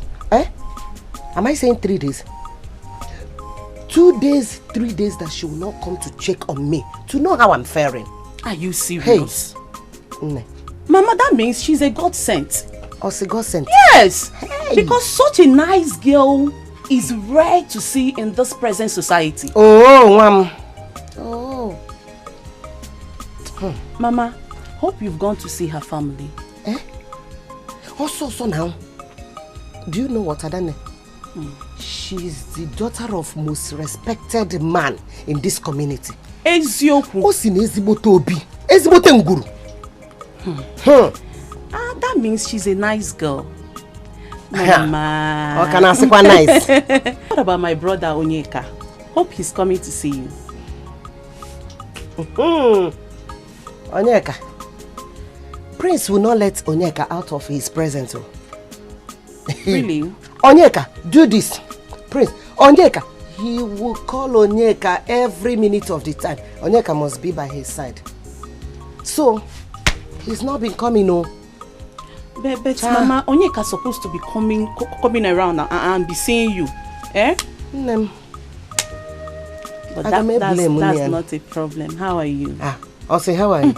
O: Am I saying 3 days? 2 days, 3 days that she will not come to check on me to know how I'm faring.
H: Are you serious?
O: Hey.
H: Mama, that means she's a God sent.
O: Oh, a God sent?
H: Yes. Hey. Because such a nice girl is rare to see in this present society.
O: Oh, Mom. Oh.
H: Mama, hope you've gone to see her family.
O: Also, now, do you know what, Adane? She's the daughter of most respected man in this community.
H: Ezioku.
O: Osin ezigbote obi. Ezigbote nguru.
H: That means she's a nice girl. Mama.
O: Or can I say quite nice?
H: What about my brother Onyeka? Hope he's coming to see you.
O: Onyeka. Prince will not let Onyeka out of his presence.
H: Really?
O: Onyeka, do this. Prince, Onyeka, he will call Onyeka every minute of the time. Onyeka must be by his side. So, he's not been coming, no.
H: But Mama, Onyeka's supposed to be coming around and be seeing you. Eh? But that's not a problem. How are you?
O: I'll say, how are you?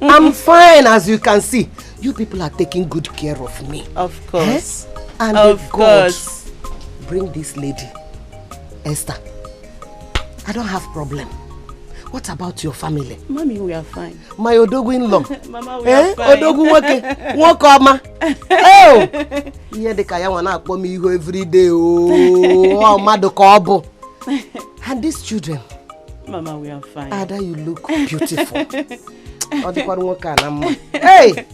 O: I'm fine, as you can see. You people are taking good care of me.
H: Of course.
O: And
H: of course.
O: Bring this lady, Esther. I don't have problem. What about your family?
H: Mommy, we are fine.
O: My Odogu-in-law.
H: Mama, we are fine.
O: Odogu Wokoma. Oh! Yeah, the kaya wana akpo mi iho every day. Oh, Madokobo. And these children.
H: Mama, we are fine.
O: Ada, you look beautiful. Hey!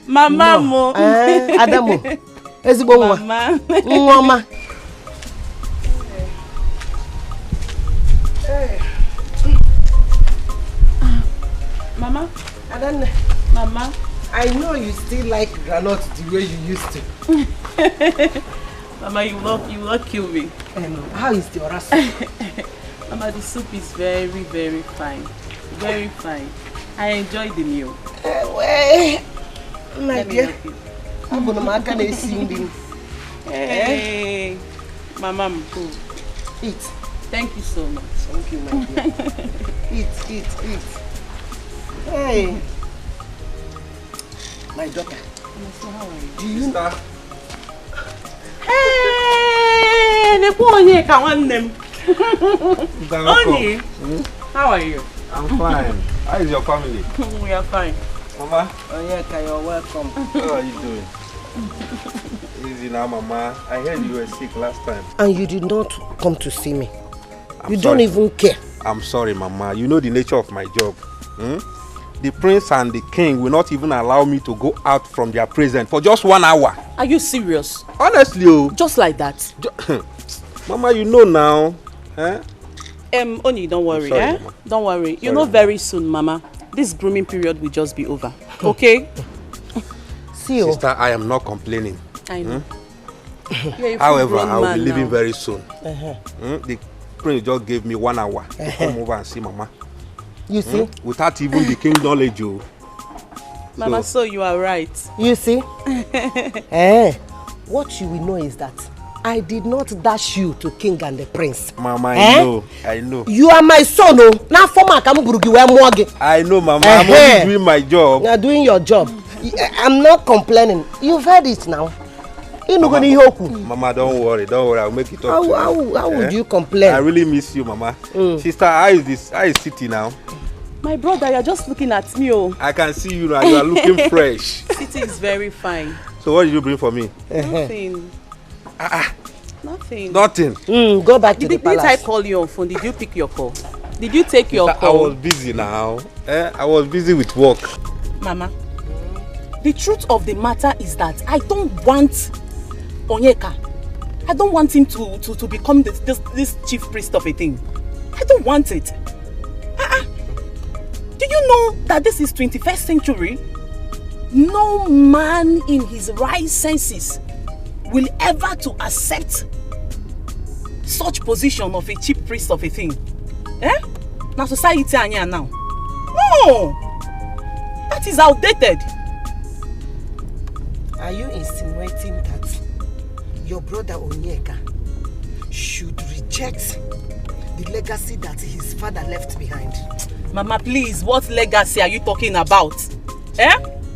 H: Mama, mo.
O: Adamo. Ezigbo
H: Mama.
O: Mama.
H: Hey. Mama.
O: Adane.
H: Mama.
O: I know you still like granite the way you used to.
H: Mama, you will kill me.
O: How is the orasan?
H: Mama, the soup is very, very fine. Very fine. I enjoy the meal.
O: My dear.
H: Hey. Mama,
O: eat.
H: Thank you so much.
O: Thank you, my dear. Eat. Hey. My daughter.
H: How are you?
O: Do you know?
H: Hey, the poor Onyeka want them. Oni, how are you?
M: I'm fine. How is your family?
H: We are fine.
M: Mama?
O: Onyeka, you're welcome.
M: How are you doing? Easy now, Mama. I heard you were sick last time.
O: And you did not come to see me. You
M: sorry.
O: Don't even care.
M: I'm sorry, Mama. You know the nature of my job. The prince and the king will not even allow me to go out from their presence for just 1 hour.
H: Are you serious?
M: Honestly, oh.
H: Just like that?
M: Mama, you know now.
H: Oni, don't worry,
M: sorry,
H: Don't worry.
M: Sorry,
H: you know very soon, Mama, this grooming period will just be over. Okay?
O: See you.
M: Sister, I am not complaining.
H: I know.
M: However, I will be leaving
H: now.
M: very soon. The prince just gave me 1 hour to come over and see Mama.
O: You see?
M: Without even the king's knowledge, oh.
H: Mama, so you are right.
O: You see? What you will know is that I did not dash you to king and the prince.
M: Mama, I know.
O: You are my son, oh. Now for my
M: I know, Mama. I'm only doing my job.
O: You are doing your job. I'm not complaining. You've heard it now.
M: Mama, don't worry. I'll make it up to you.
O: How would you complain?
M: I really miss you, Mama. Sister, how is City now?
H: My brother, you're just looking at me, oh.
M: I can see you now. You are looking fresh.
H: City is very fine.
M: So what did you bring for me?
H: Nothing.
J: Nothing.
M: Nothing.
O: Go back to the palace.
J: Did I call you on phone? Did you pick your call? Did you take your call?
M: I was busy now. I was busy with work.
Q: Mama, the truth of the matter is that I don't want Onyeka. I don't want him to become this chief priest of a thing. I don't want it. Do you know that this is 21st century? No man in his right senses will ever to accept such position of a chief priest of a thing. Now society anya now. No! That is outdated.
O: Are you insinuating that your brother Onyeka should reject the legacy that his father left behind?
Q: Mama, please, what legacy are you talking about?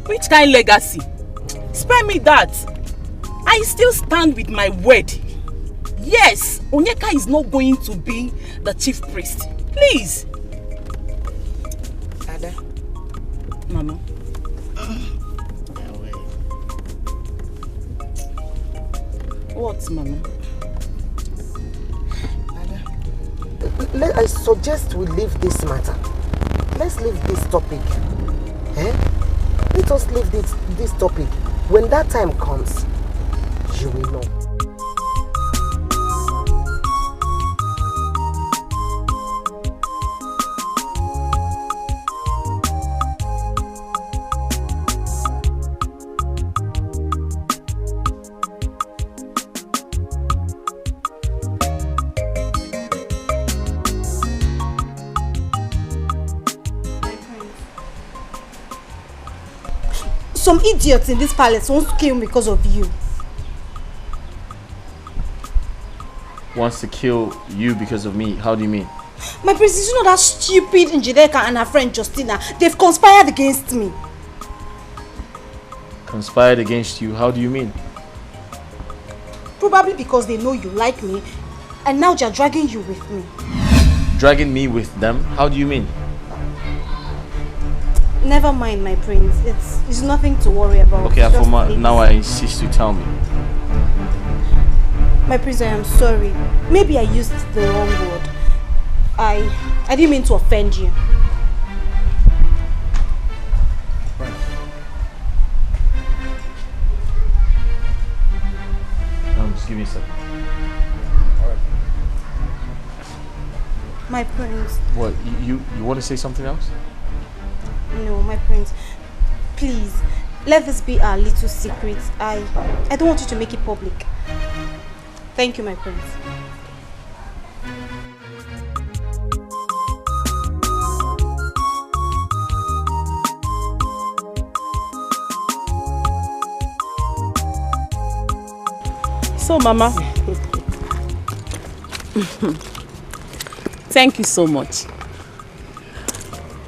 Q: Which kind of legacy? Spare me that. I still stand with my word. Yes, Onyeka is not going to be the chief priest. Please.
O: Ada.
Q: Mama. What, Mama?
O: Ada. I suggest we leave this matter. Let's leave this topic. Let us leave this topic. When that time comes, you will know.
K: Some idiots in this palace wants to kill me because of you.
E: Wants to kill you because of me? How do you mean?
K: My princess, you know that stupid Njideka and her friend Justina, they've conspired against me.
E: Conspired against you? How do you mean?
K: Probably because they know you like me, and now they're dragging you with me.
E: Dragging me with them? How do you mean?
K: Never mind, my prince. It's nothing to worry about.
E: Okay, Afoma, now I insist you tell me.
K: My prince, I am sorry. Maybe I used the wrong word. I didn't mean to offend you.
E: Just give me a second.
K: My prince.
E: What, you want to say something else?
K: No, my prince. Please, let this be our little secret. I don't want you to make it public. Thank you, my prince.
Q: So, Mama, thank you so much.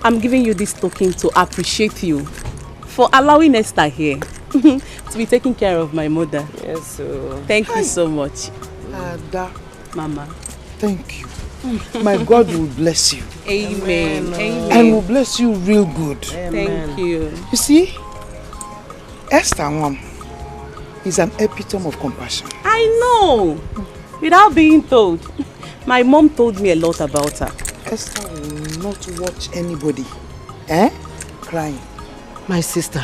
Q: I'm giving you this token to appreciate you for allowing Esther here to be taking care of my mother.
O: Yes, sir.
Q: Thank you so much.
N: Ada.
Q: Mama.
N: Thank you. My God will bless you.
Q: Amen. Amen.
N: And will bless you real good.
Q: Thank you.
N: You see, Esther is an epitome of compassion.
Q: I know. Without being told. My mom told me a lot about her.
N: Esther will not watch anybody crying.
O: My sister,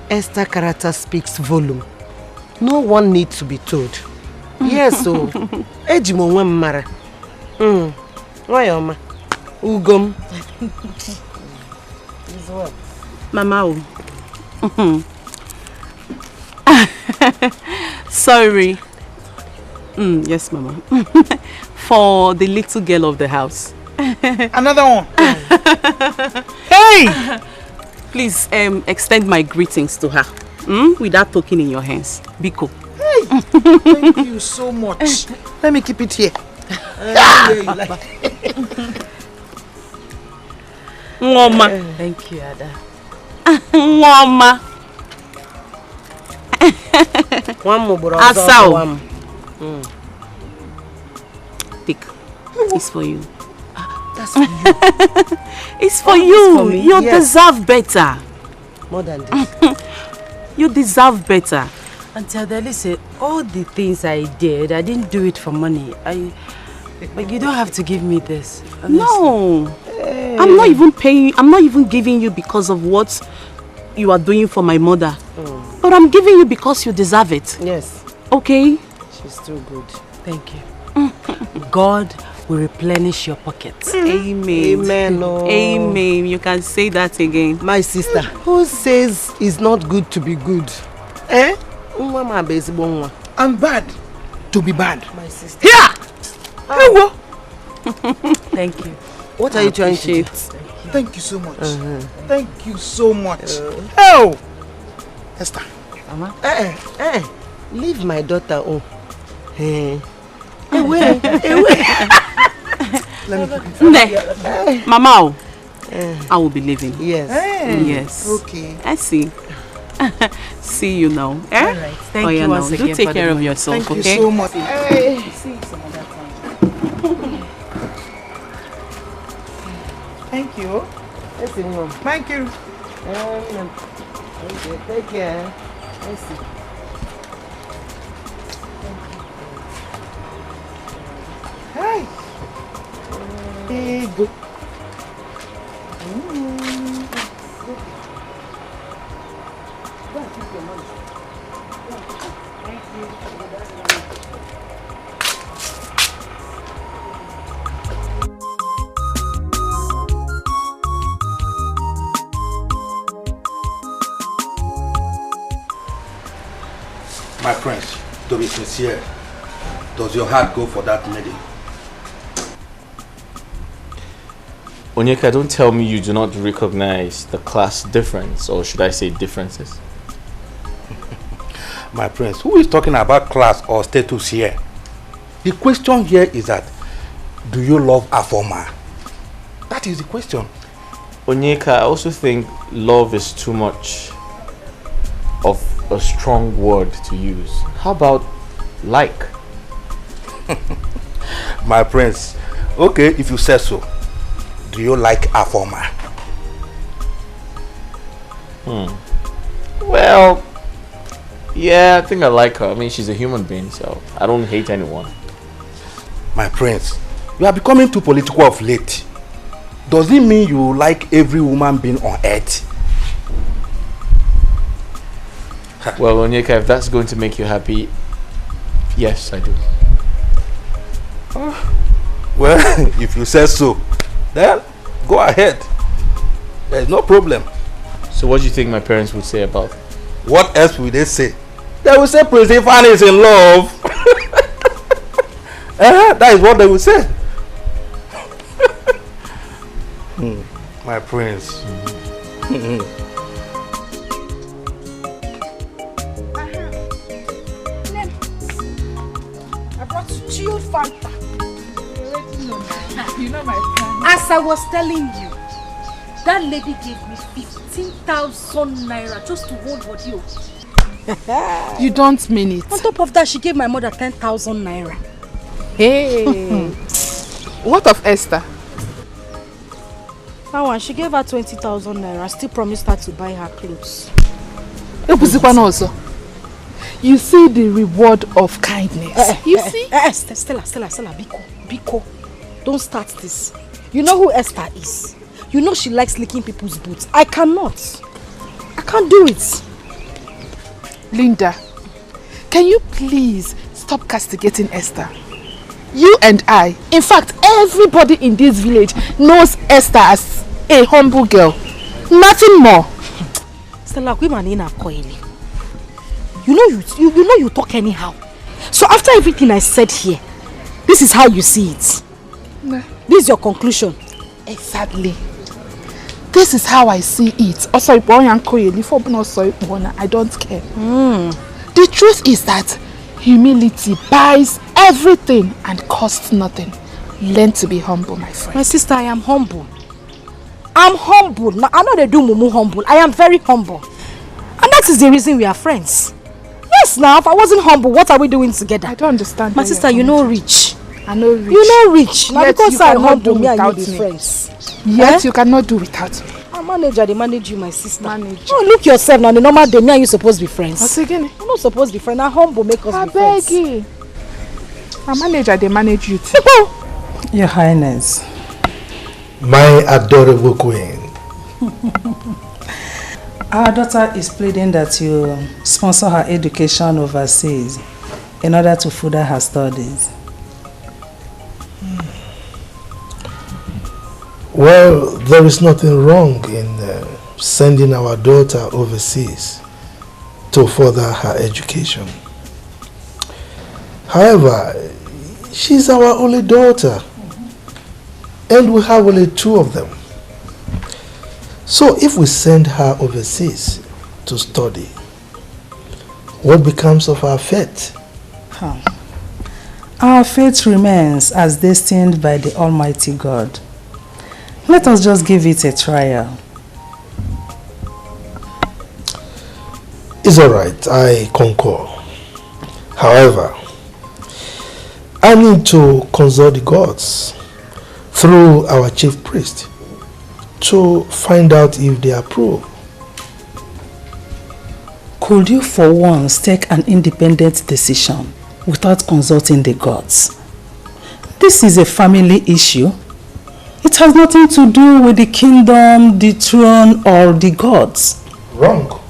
O: Esther's character speaks volume. No one needs to be told. Yes, so ejimo nwa mmara. Wayoma. Ugom.
Q: Mama. Sorry. Yes, Mama. For the little girl of the house.
C: Another one. Hey!
Q: Please extend my greetings to her. With that token in your hands. Biko.
N: Hey! Thank you so much. Let me keep it here.
Q: Ngoma.
O: Thank you, Ada.
Q: Ngoma.
O: Asao.
Q: Take. It's for you.
O: That's for you.
Q: It's for you. For you deserve better.
O: More than this.
Q: You deserve better.
A: Auntie Adele said, all the things I did, I didn't do it for money. But you don't have to give me this. Honestly.
Q: No. Hey. I'm not even paying, I'm not even giving you because of what you are doing for my mother. But I'm giving you because you deserve it.
O: Yes.
Q: Okay?
O: She's too good.
A: Thank you. God will replenish your pockets.
Q: Amen.
O: Amen. Oh.
Q: Amen. You can say that again.
O: My sister, who says it's not good to be good? Eh?
G: I'm bad to be bad.
O: My sister.
G: Here!
O: Oh.
A: Thank you.
O: What are you trying to do?
G: Thank you so much. Thank you so much. Oh! Esther.
A: Mama?
O: Leave my daughter on.
Q: Away. Mama, I will be leaving.
O: Yes.
Q: Yes.
G: Okay.
Q: I see. See you now.
A: All right. Thank you once again.
Q: Do take care of yourself,
G: Thank
Q: okay?
G: you so much.
A: See you some other time.
G: Thank you. Thank you.
O: Take care. I see.
G: Hi. Good.
M: My prince, to be sincere, does your heart go for that maiden?
E: Onyeka, don't tell me you do not recognize the class difference, or should I say differences?
M: My prince, who is talking about class or status here? The question here is that, do you love a former? That is the question.
E: Onyeka, I also think love is too much of a strong word to use. How about like?
M: My prince, okay, if you say so, do you like a former?
E: Well, yeah, I think I like her. I mean, she's a human being, so I don't hate anyone.
M: My prince, you are becoming too political of late. Does it mean you like every woman being on earth?
E: Well, Onyeka, if that's going to make you happy, yes, I do.
M: Well, if you say so, then go ahead. There's no problem.
E: So what do you think my parents would say about it?
M: What else will they say? They will say Prince Ifan is in love. That is what they will say. My prince.
B: I brought chilled Fanta.
J: You know my plan.
B: As I was telling you, that lady gave me 15,000 naira just to hold audio.
J: You don't mean it.
B: On top of that, she gave my mother 10,000 naira.
J: Hey. What of Esther?
B: That one, she gave her 20,000 naira. Still promised her to buy her clothes.
J: You see the reward of kindness. You see?
B: Stella, Biko. Don't start this. You know who Esther is. You know she likes licking people's boots. I cannot. I can't do it.
J: Linda, can you please stop castigating Esther? You and I, in fact, everybody in this village knows Esther as a humble girl. Nothing more.
B: Stella, you know you talk anyhow. So after everything I said here, this is how you see it.
J: Nah.
B: This is your conclusion.
J: Exactly. This is how I see it. I don't care. The truth is that humility buys everything and costs nothing. Learn to be humble, my friend.
B: My sister, I am humble. I'm humble. Now, I know they do mumu humble. I am very humble. And that is the reason we are friends. Yes, now, if I wasn't humble, what are we doing together?
J: I don't understand.
B: My sister, you know rich.
J: I know rich.
B: You know rich. Now,
J: Yet
B: because I'm humble,
J: do
B: me and you
J: without
B: be
J: me.
B: friends.
J: Yet you cannot do without me.
B: I'm manager, they manage you, my sister.
J: Manager.
B: Oh, look yourself now. The normal day, me and you supposed to be friends.
J: What's again?
B: I'm not supposed to be friends. Now humble make us be friends.
J: I beg you. A manager, they manage you too.
H: Your Highness.
F: My adorable queen.
H: Our daughter is pleading that you sponsor her education overseas in order to further her studies.
F: Well, there is nothing wrong in sending our daughter overseas to further her education. However, she's our only daughter, and we have only 2 of them. So if we send her overseas to study, what becomes of our fate?
H: Our fate remains as destined by the Almighty God. Let us just give it a trial.
F: It's alright, I concur. However, I need to consult the gods through our chief priest to find out if they approve.
H: Could you for once take an independent decision without consulting the gods? This is a family issue. It has nothing to do with the kingdom, the throne, or the gods.
F: Wrong.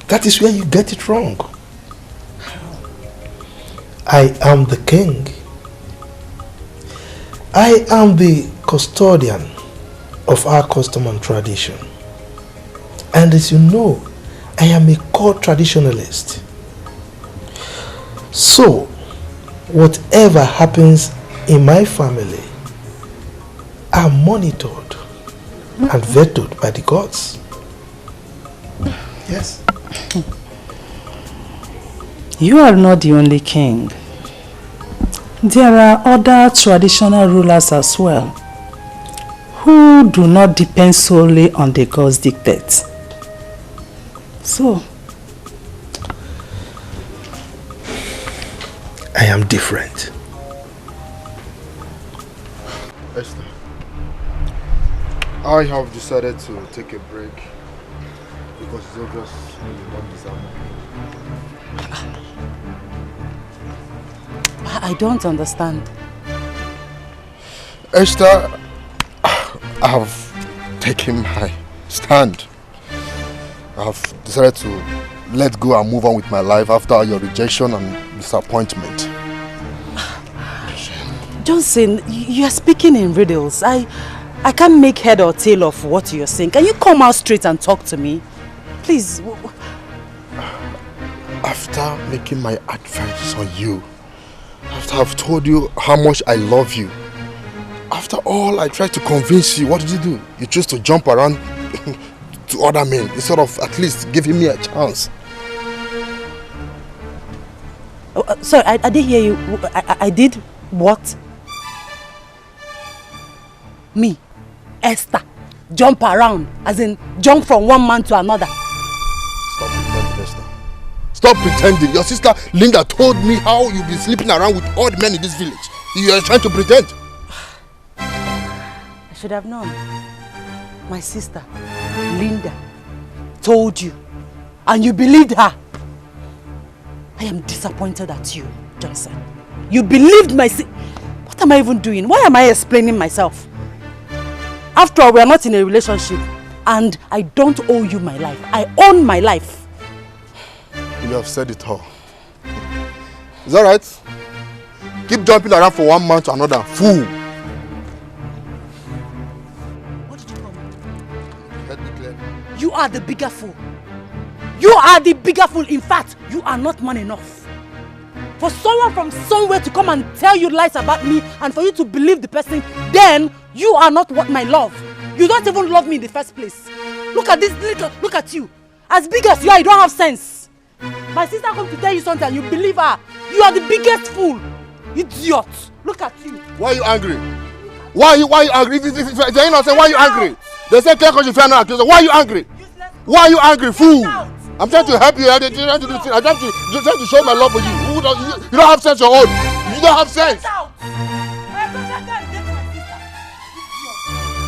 F: That is where you get it wrong. I am the king. I am the custodian of our custom and tradition. And as you know, I am a core traditionalist. So, whatever happens in my family are monitored and vetoed by the gods. Yes.
H: You are not the only king. There are other traditional rulers as well who do not depend solely on the gods' dictates. So,
F: I am different.
P: Esther, I have decided to take a break because it's obvious you don't deserve me.
A: I don't understand.
P: Esther, I have taken my stand. I have decided to let go and move on with my life after your rejection and disappointment.
A: Johnson, you are speaking in riddles. I can't make head or tail of what you're saying. Can you come out straight and talk to me? Please.
P: After making my advances on you, after I've told you how much I love you, after all I tried to convince you, what did you do? You chose to jump around to other men instead of at least giving me a chance.
A: Sorry, I didn't hear you. I did what? Me, Esther, jump around, as in jump from one man to another.
P: Stop pretending, Esther. Stop pretending. Your sister Linda told me how you've been sleeping around with all the men in this village. You are trying to pretend.
A: I should have known. My sister, Linda, told you, and you believed her. I am disappointed at you, Johnson. You believed my sister. What am I even doing? Why am I explaining myself? After all, we are not in a relationship, and I don't owe you my life. I own my life.
P: You have said it all. Is that right? Keep jumping around from one man to another. Fool.
A: What did you call me?
P: Let me clear.
A: You are the bigger fool. You are the bigger fool. In fact, you are not man enough. For someone from somewhere to come and tell you lies about me and for you to believe the person, then you are not what my love. You don't even love me in the first place. Look at this, look at you. As big as you are, you don't have sense. My sister comes to tell you something and you believe her. You are the biggest fool. Idiot. Look at you.
P: Why are you angry? Why are you angry? If you're innocent, why are you angry? They say clear because you fear no accuser. Why are you angry? Why are you angry, fool? I'm trying to help you. I'm trying to show my love for you. You don't have sense your own. You don't have sense.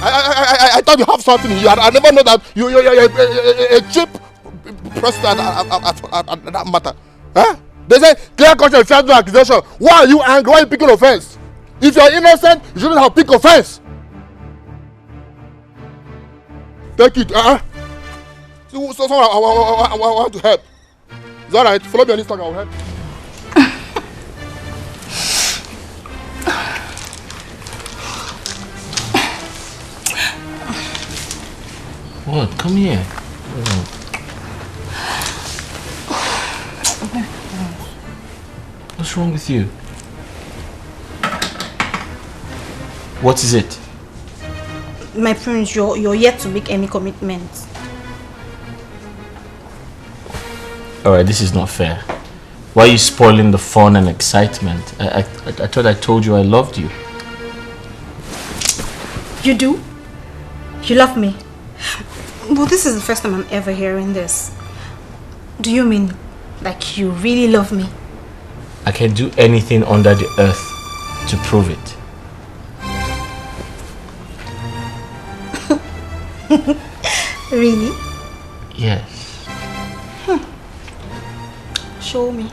M: I thought you have something in you. I never know that you're a cheap person at that matter. Huh? They say clear conscience, fair no accusation. Why are you angry? Why are you picking offense? If you're innocent, you shouldn't have picked offense. Take it. So someone I want to help. Is that right? Follow me on Instagram. I'll help.
E: What? Come here. What's wrong with you? What is it?
K: My prince, you're yet to make any commitments.
E: Alright, this is not fair. Why are you spoiling the fun and excitement? I thought I told you I loved you.
K: You do? You love me? Well, this is the first time I'm ever hearing this. Do you mean like you really love me?
E: I can do anything under the earth to prove it.
K: Really?
E: Yes.
K: Show me.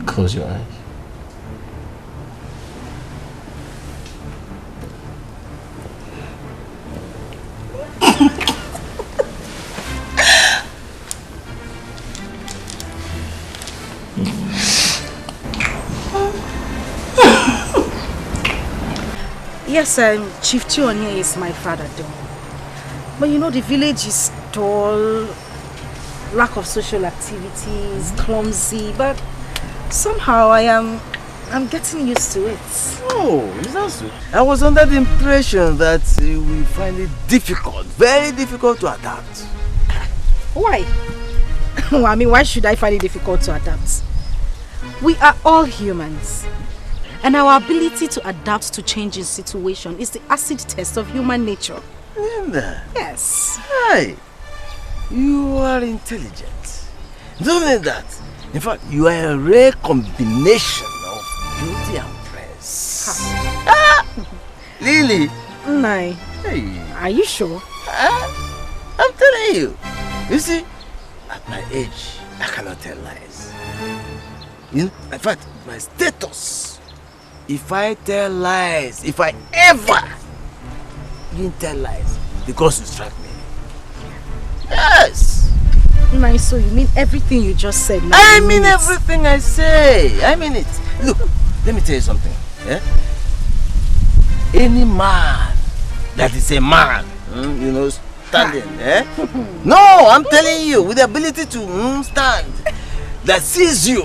E: Close your eyes.
B: Yes, Chief Chionia is my father though. But you know the village is dull, lack of social activities, clumsy, but somehow I'm getting used to it.
L: Oh, is that so? I was under the impression that we find it difficult, very difficult to adapt.
B: Why? Well, I mean, why should I find it difficult to adapt? We are all humans. And our ability to adapt to changing situation is the acid test of human nature.
L: Linda.
B: Yes.
L: Hi. You are intelligent. Not only that, in fact, you are a rare combination of beauty and brains. Lily.
B: Nai.
L: Hey.
B: Are you sure?
L: I'm telling you. You see, at my age, I cannot tell lies. You know, in fact, my status. If I tell lies, if I ever didn't tell lies, because you strike me. Yes.
B: Nice, so you mean everything you just said now?
L: I mean everything I say. I mean it. Look, let me tell you something. Yeah? Any man that is a man, you know, standing, No, I'm telling you, with the ability to stand, that sees you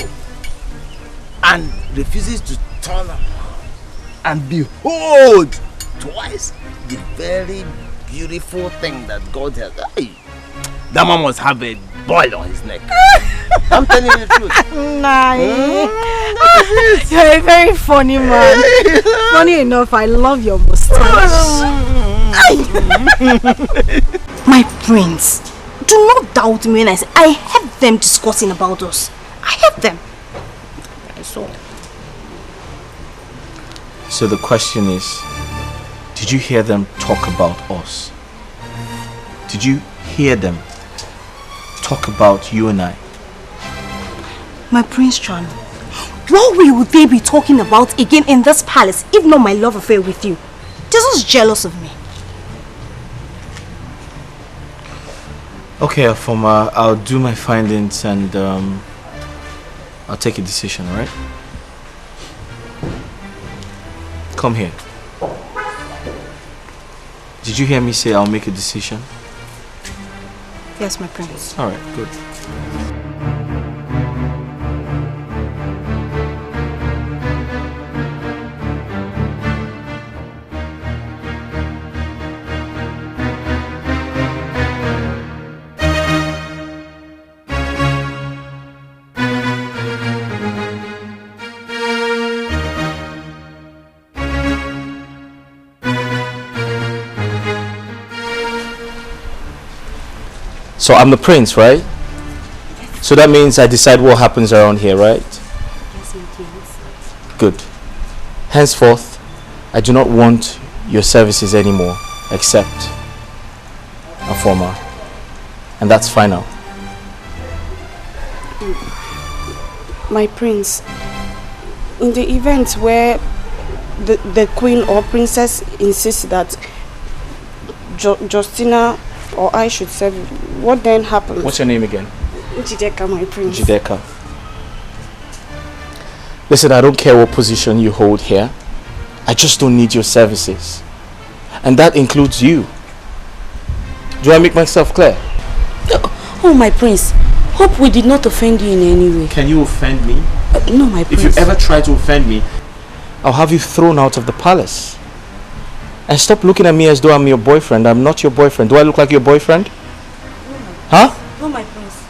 L: and refuses to turn around and behold twice the very beautiful thing that God has. Hey, that man must have a boil on his neck. I'm telling you the truth.
B: Nice. You're a very funny man. Funny enough, I love your mustache.
K: My prince, do not doubt me when I say I heard them discussing about us. I heard them. I saw.
E: So the question is, did you hear them talk about us? Did you hear them talk about you and I?
K: My prince John, what will they be talking about again in this palace if not my love affair with you? They're just jealous of me.
E: Okay, Afoma, I'll do my findings and I'll take a decision, alright? Come here. Did you hear me say I'll make a decision?
K: Yes, my prince.
E: Alright, good. So I'm the prince, right? So that means I decide what happens around here, right?
K: Yes, my prince.
E: Good. Henceforth, I do not want your services anymore, except a former. And that's final.
I: My prince, in the event where the queen or princess insists that Justina or I should serve, what then happens?
E: What's your name again?
I: Jideka, my prince.
E: Jideka. Listen, I don't care what position you hold here. I just don't need your services. And that includes you. Do I make myself clear?
I: Oh, my prince. Hope we did not offend you in any way.
E: Can you offend me?
I: No, my prince.
E: If you ever try to offend me, I'll have you thrown out of the palace. And stop looking at me as though I'm your boyfriend. I'm not your boyfriend. Do I look like your boyfriend? Huh?
I: No, my prince.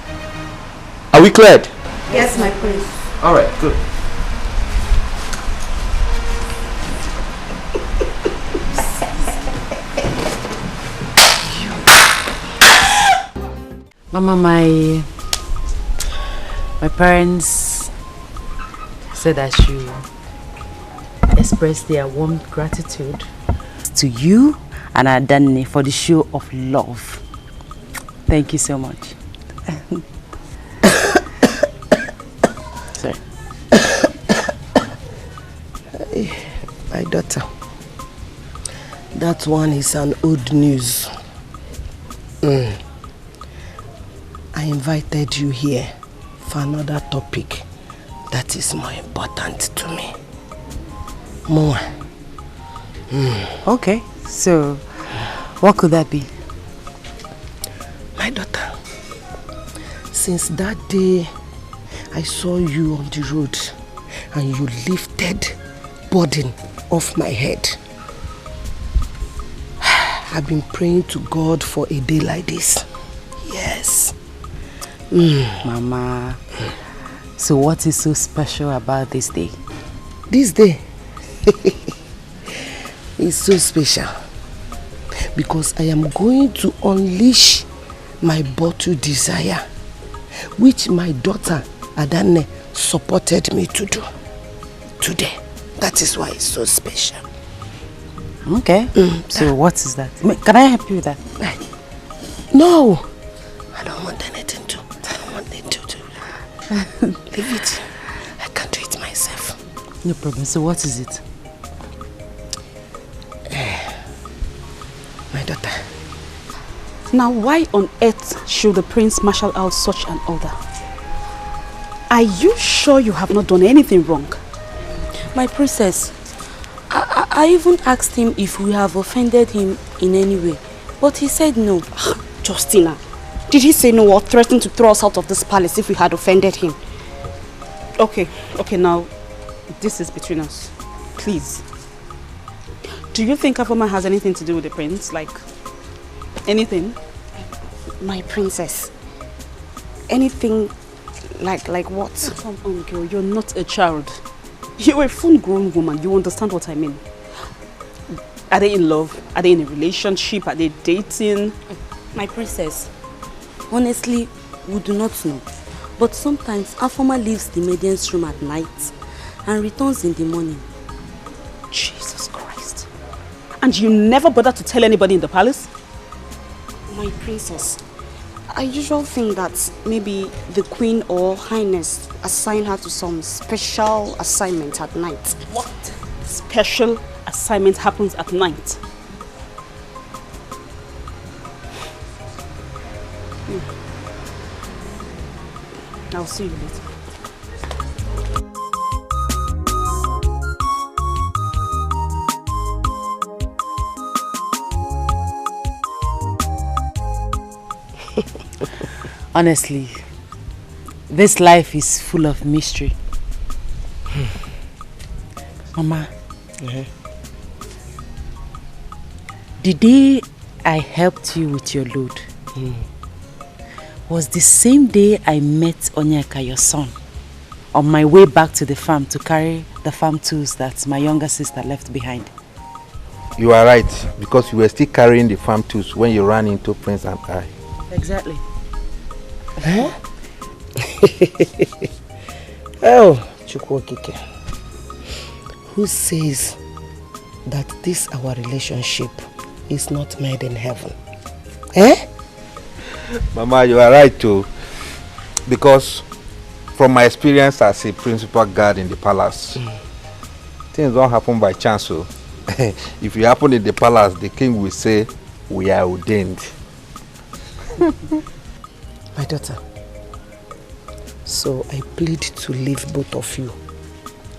E: Are we cleared?
I: Yes, my prince.
E: Alright, good.
A: Mama, my parents said I should express their warm gratitude to you and Adani for the show of love. Thank you so much. Sorry.
O: My daughter, that one is an old news. I invited you here for another topic that is more important to me. More.
A: Okay, so what could that be?
O: My daughter, since that day I saw you on the road and you lifted burden off my head, I've been praying to God for a day like this. Yes.
A: Mama, so what is so special about this day?
O: This day is so special because I am going to unleash my bottle desire, which my daughter Adane supported me to do today. That is why it's so special.
A: Okay. So what is that? Can I help you with that?
O: No, I don't want anything to. I don't want it to. Leave it. I can do it myself.
A: No problem. So what is it?
O: My daughter.
Q: Now, why on earth should the prince marshal out such an order? Are you sure you have not done anything wrong?
I: My princess, I even asked him if we have offended him in any way, but he said no.
Q: Justina, did he say no or threaten to throw us out of this palace if we had offended him? Okay, now, this is between us. Please. Do you think Afoma has anything to do with the prince? Like, anything?
I: My princess, anything like what?
Q: Come on, girl, you're not a child. You're a full-grown woman. You understand what I mean? Are they in love? Are they in a relationship? Are they dating?
I: My princess, honestly, we do not know. But sometimes Afoma leaves the maiden's room at night and returns in the morning.
Q: Jesus Christ. And you never bother to tell anybody in the palace?
I: My princess, I usually think that maybe the queen or highness assign her to some special assignment at night.
Q: What special assignment happens at night? I'll see you later.
A: Honestly, this life is full of mystery. Mama, the day I helped you with your load was the same day I met Onyeka, your son, on my way back to the farm to carry the farm tools that my younger sister left behind.
M: You are right, because you were still carrying the farm tools when you ran into Prince and I.
A: Exactly.
O: Oh, Chukwokike. Who says that this our relationship is not made in heaven? Eh?
M: Mama, you are right too. Because from my experience as a principal guard in the palace, things don't happen by chance. So if it happen in the palace, the king will say, we are ordained.
O: My daughter, so I plead to leave both of you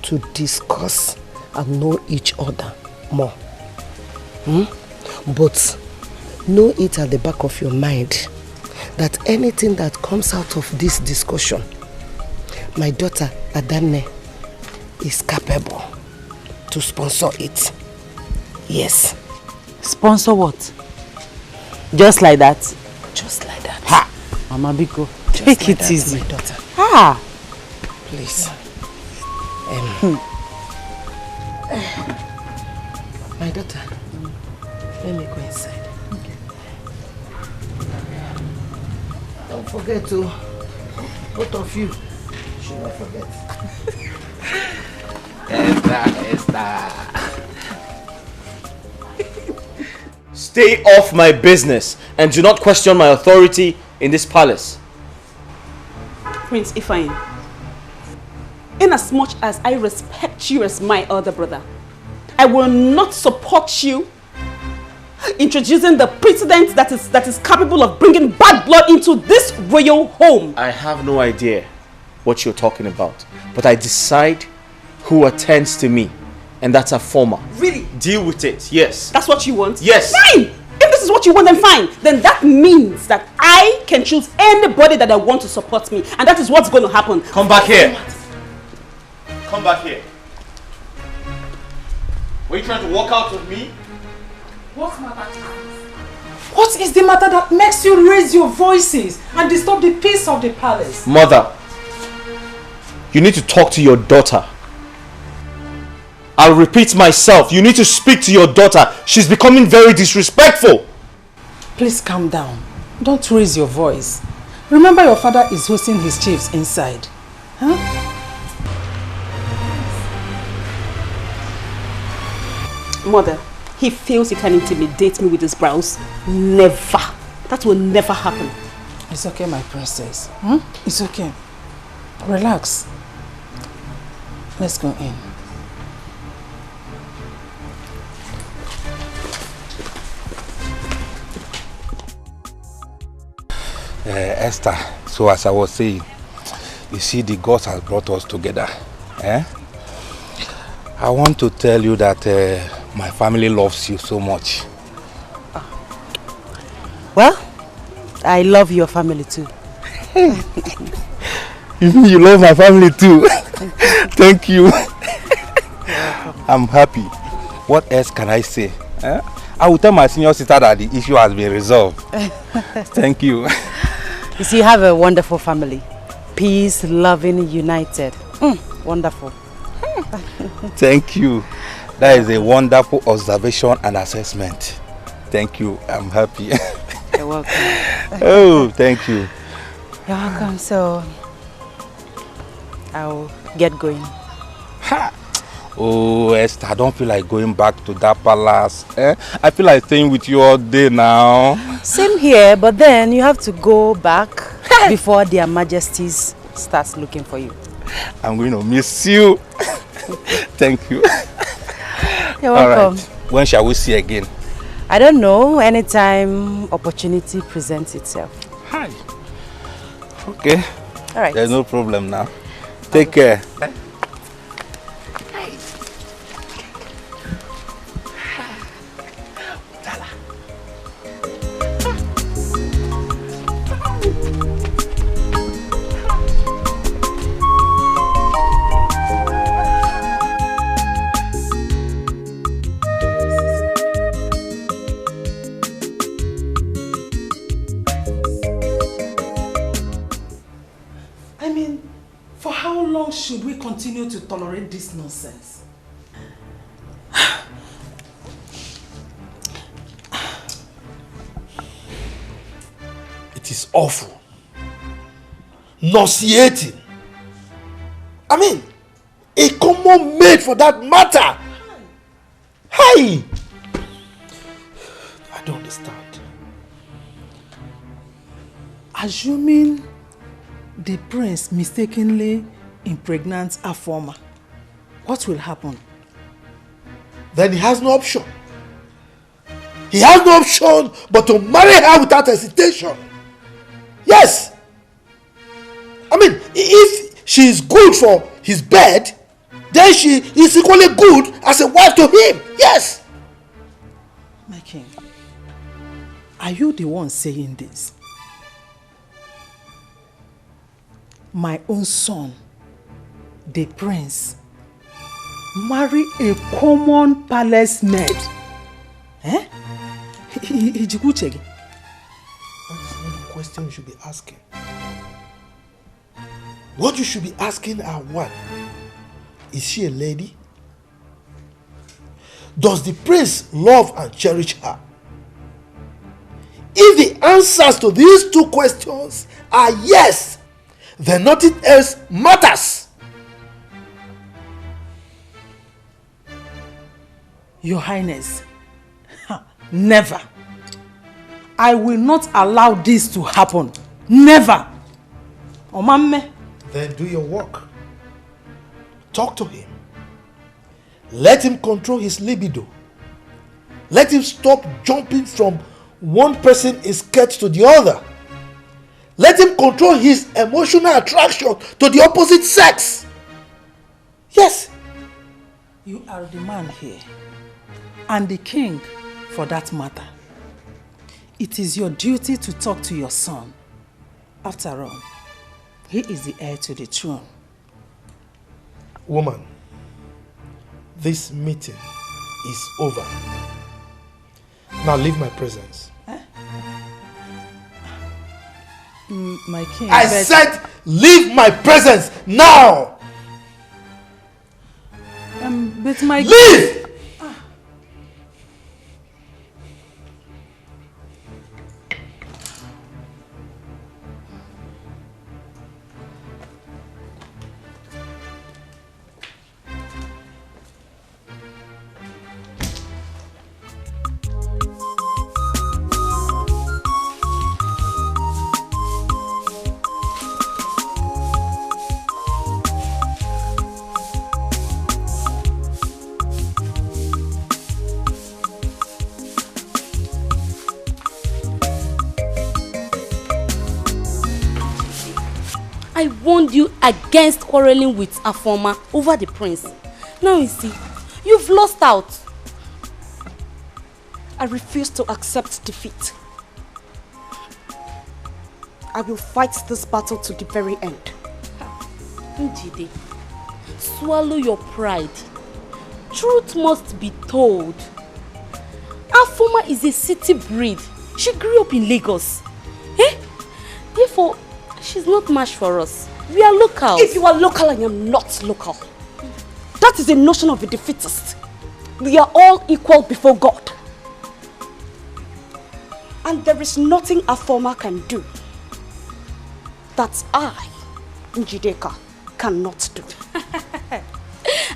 O: to discuss and know each other more. But know it at the back of your mind that anything that comes out of this discussion, my daughter Adane is capable to sponsor it. Yes.
A: Sponsor what? Just like that?
O: Just like that.
A: Ha! Mama Biko, take it easy.
O: My daughter.
A: Ah!
O: Please. My daughter, let me go inside. Okay. Don't forget to, both of you, should not forget.
E: Esther. Stay off my business and do not question my authority in this palace.
Q: Prince Ifeanyi, inasmuch as I respect you as my elder brother, I will not support you introducing the precedent that is capable of bringing bad blood into this royal home.
E: I have no idea what you're talking about, but I decide who attends to me, and that's a former.
Q: Really?
E: Deal with it, yes.
Q: That's what you want?
E: Yes.
Q: Fine! If this is what you want, then fine. Then that means that I can choose anybody that I want to support me, and that is what's going to happen.
E: Come back here. Come back here. Were you trying to walk out with me?
H: What's matter? What is the matter that makes you raise your voices and disturb the peace of the palace?
E: Mother, you need to talk to your daughter. I'll repeat myself. You need to speak to your daughter. She's becoming very disrespectful.
H: Please calm down. Don't raise your voice. Remember your father is hosting his chiefs inside. Huh?
Q: Mother, he feels he can intimidate me with his brows. Never. That will never happen.
H: It's okay, my princess. It's okay. Relax. Let's go in.
M: Esther, so as I was saying, you see the gods has brought us together. I want to tell you that my family loves you so much.
A: Well, I love your family too.
M: You love my family too. Thank you. I'm happy. What else can I say? I will tell my senior sister that the issue has been resolved. Thank you.
A: You see, you have a wonderful family. Peace, loving, united. Wonderful.
M: Thank you. That is a wonderful observation and assessment. Thank you. I'm happy.
A: You're welcome.
M: Oh, thank you.
A: You're welcome. So, I'll get going.
M: Ha! Oh, Esther, I don't feel like going back to that palace. I feel like staying with you all day now.
A: Same here, but then you have to go back before their majesties starts looking for you.
M: I'm going to miss you. Thank you.
A: You're welcome.
M: All right. When shall we see again?
A: I don't know. Anytime opportunity presents itself.
M: Hi. Okay.
A: All right.
M: There's no problem now. Take care.
H: Should we continue to tolerate this nonsense?
F: It is awful. Nauseating. I mean, A common maid for that matter. Hey! I don't understand.
H: Assuming the prince mistakenly impregnates a former, what will happen?
F: Then he has no option. He has no option but to marry her without hesitation. Yes. I mean, if she is good for his bed, then she is equally good as a wife to him. Yes.
H: My king, are you the one saying this? My own son, the prince, marry a common palace maid? Eh?
F: That's not the question you should be asking. What you should be asking are what? Is she a lady? Does the prince love and cherish her? If the answers to these two questions are yes, then nothing else matters.
H: Your Highness, never. I will not allow this to happen. Never. Omamme.
F: Then do your work. Talk to him. Let him control his libido. Let him stop jumping from one person's skirt to the other. Let him control his emotional attraction to the opposite sex. Yes.
H: You are the man here, and the king for that matter. It is your duty to talk to your son. After all, he is the heir to the throne.
F: Woman, this meeting is over. Now leave my presence.
H: My king.
F: I said leave my presence now!
H: But my
F: leave!
I: I warned you against quarreling with Afoma over the prince. Now you see, you've lost out.
K: I refuse to accept defeat. I will fight this battle to the very end.
I: Njide, swallow your pride. Truth must be told. Afoma is a city breed. She grew up in Lagos. Therefore, she's not much for us. We are local.
K: If you are local, I am not local. That is a notion of a defeatist. We are all equal before God. And there is nothing Afoma can do that I, Njideka, cannot do.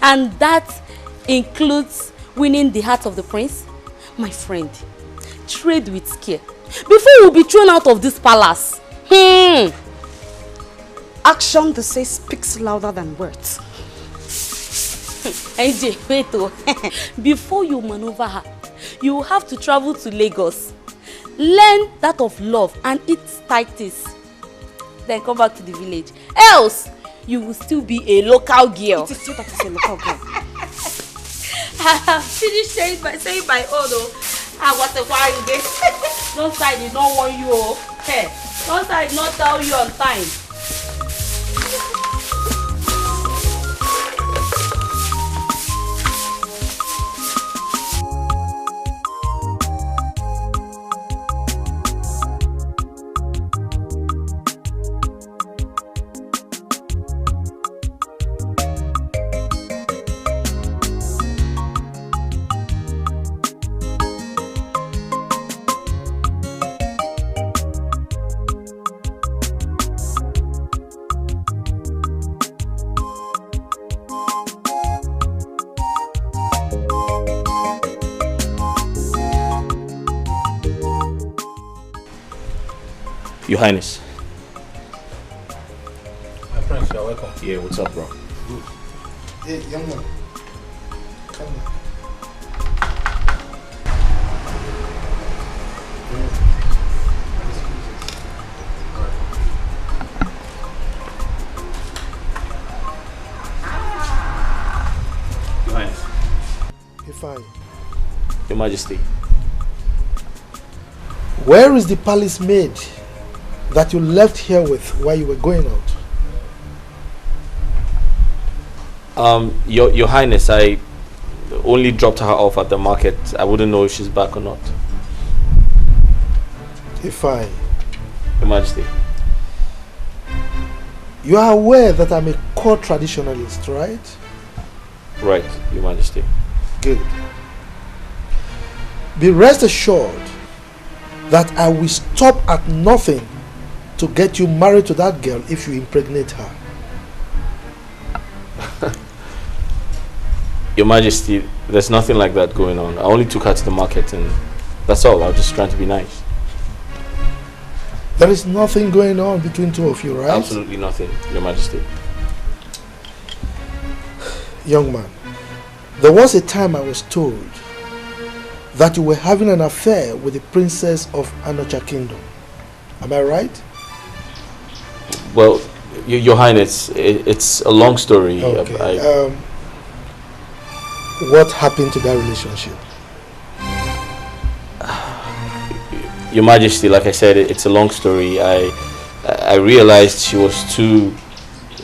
I: And that includes winning the heart of the prince? My friend, trade with care before you'll be thrown out of this palace.
K: Action, they say, speaks louder than words.
I: AJ, wait oh. Before you maneuver her, you will have to travel to Lagos. Learn that of love and eat tighties. Then come back to the village. Else, you will still be a local girl.
K: It is you that is a local girl.
I: I have finished saying my own. I was a while day. Don't side did not want you. Hey, don't side not tell you on time.
E: Your Highness.
F: My friends, you are welcome.
E: Yeah, what's up, bro?
F: Hey, young man. Come on.
E: Your Highness.
F: Ifeanyi.
E: Your Majesty.
F: Where is the palace maid that you left here with while you were going out?
E: Your Highness, I only dropped her off at the market. I wouldn't know if she's back or not.
F: Ifeanyi.
E: Your Majesty.
F: You are aware that I'm a core traditionalist, right?
E: Right, Your Majesty.
F: Good. Be rest assured that I will stop at nothing to get you married to that girl if you impregnate her.
E: Your Majesty, there's nothing like that going on. I only took her to the market and that's all. I was just trying to be nice.
F: There is nothing going on between two of you, right?
E: Absolutely nothing, Your Majesty.
F: Young man, there was a time I was told that you were having an affair with the princess of Anocha Kingdom. Am I right?
E: Well, Your Highness, it's a long story.
F: Okay. What happened to that relationship?
E: Your Majesty, like I said, it's a long story. I realized she was too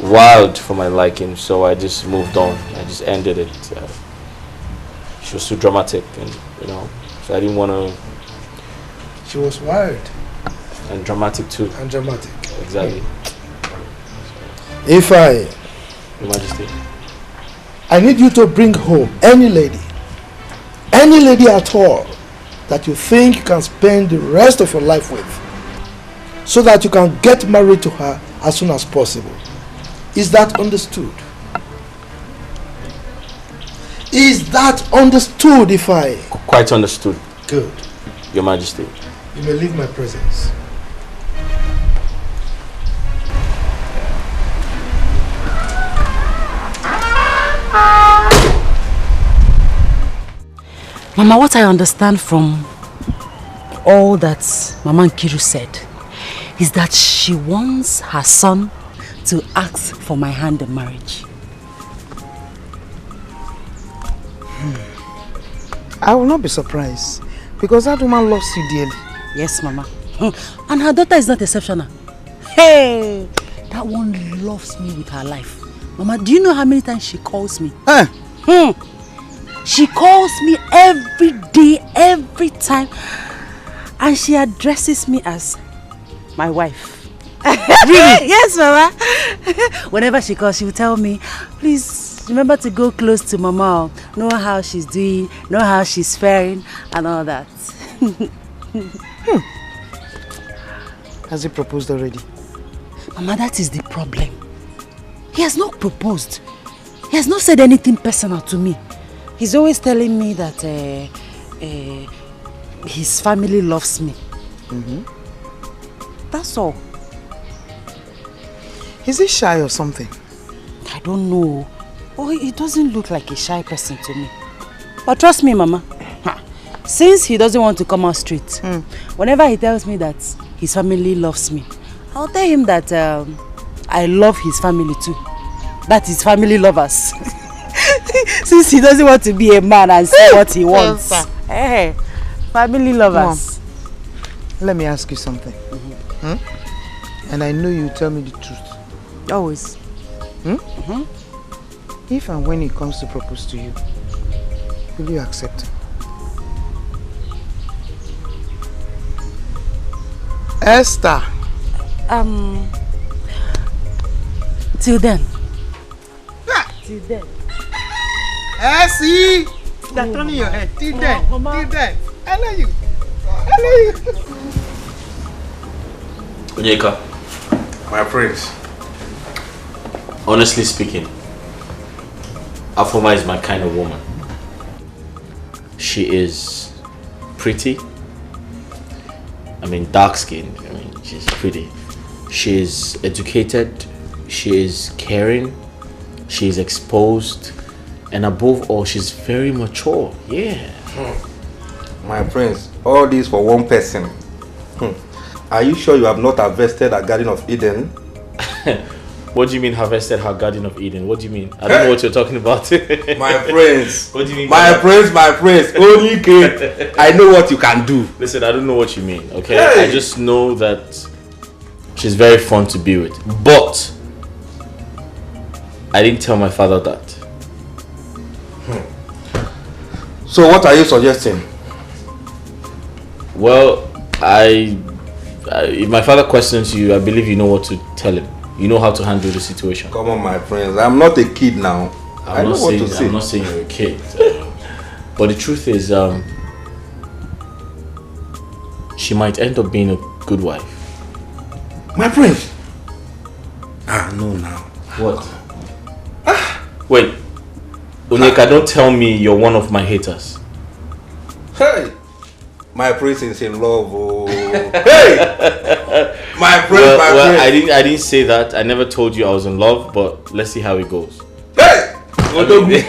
E: wild for my liking, so I just moved on. I just ended it. She was too dramatic, and so I didn't want to.
F: She was wild
E: and dramatic too.
F: And dramatic.
E: Exactly.
F: Your
E: Majesty,
F: I need you to bring home any lady at all that you think you can spend the rest of your life with, so that you can get married to her as soon as possible. Is that understood? Is that understood, Ifeanyi?
E: Quite understood.
F: Good.
E: Your Majesty.
F: You may leave my presence.
A: Mama, what I understand from all that Mama Nkiru said is that she wants her son to ask for my hand in marriage.
B: I will not be surprised because that woman loves you dearly.
A: Yes, Mama. And her daughter is not exceptional. Hey, that one loves me with her life. Mama, do you know how many times she calls me? She calls me every day, every time, and she addresses me as my wife. Really? Yes, Mama. Whenever she calls, she will tell me, please remember to go close to Mama, know how she's doing, know how she's faring, and all that.
B: Has he proposed already?
A: Mama, that is the problem. He has not proposed. He has not said anything personal to me. He's always telling me that his family loves me. That's all.
B: Is he shy or something?
A: I don't know. Oh, he doesn't look like a shy person to me. But trust me, Mama. Since he doesn't want to come out straight, whenever he tells me that his family loves me, I'll tell him that I love his family too. That is family lovers. Since he doesn't want to be a man and say what he wants. Hey, family lovers.
B: Mom, let me ask you something. And I know you tell me the truth.
A: Always.
B: If and when he comes to propose to you, will you accept him? Esther.
A: Till then. Till then.
B: See? That's turning your head. Till then. Till then. I love you. I love you.
E: Onyeka.
M: My prince.
E: Honestly speaking, Afoma is my kind of woman. She is pretty. I mean, dark-skinned. I mean, she's pretty. She's educated, she is caring, she is exposed, and above all, she's very mature. Yeah.
M: My friends, all this for one person. Are you sure you have not harvested a Garden of Eden?
E: What do you mean harvested her Garden of Eden? What do you mean? I don't know what you're talking about.
M: My friends.
E: What do you mean?
M: My friends. Only kid. I know what you can do.
E: Listen, I don't know what you mean, okay? Hey. I just know that she's very fun to be with. But I didn't tell my father that.
M: So what are you suggesting?
E: Well, if my father questions you, I believe you know what to tell him. You know how to handle the situation.
M: Come on, my friends. I'm not a kid now. I know what to say.
E: I'm not saying you're a kid. But the truth is, she might end up being a good wife.
M: My friend. No now.
E: What? Wait. Onyeka, don't tell me you're one of my haters.
M: Hey! My prince is in love. Oh. Hey! My friend,
E: well, I didn't say that. I never told you I was in love, but let's see how it goes.
M: Hey! Odogu.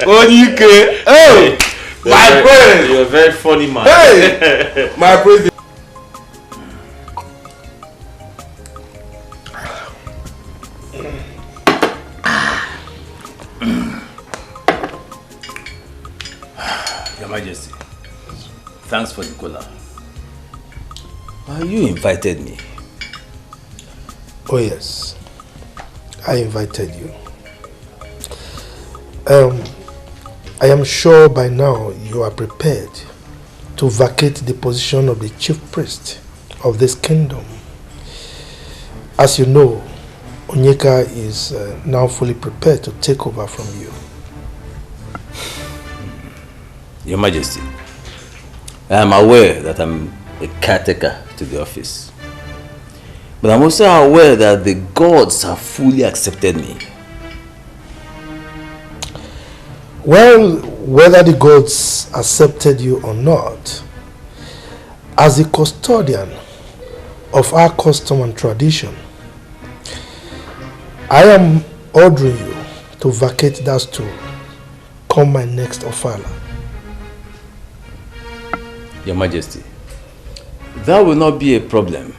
M: Onyike. Oh! My friend!
E: You're a very funny man.
M: Hey! My friend.
L: Your Majesty, thanks for the cola. You invited me.
F: Oh yes, I invited you. I am sure by now you are prepared to vacate the position of the chief priest of this kingdom. As you know, Onyeka is now fully prepared to take over from you.
L: Your Majesty, I am aware that I'm a caretaker to the office. But I'm also aware that the gods have fully accepted me.
F: Well, whether the gods accepted you or not, as the custodian of our custom and tradition, I am ordering you to vacate that stool come my next ofala.
L: Your Majesty, that will not be a problem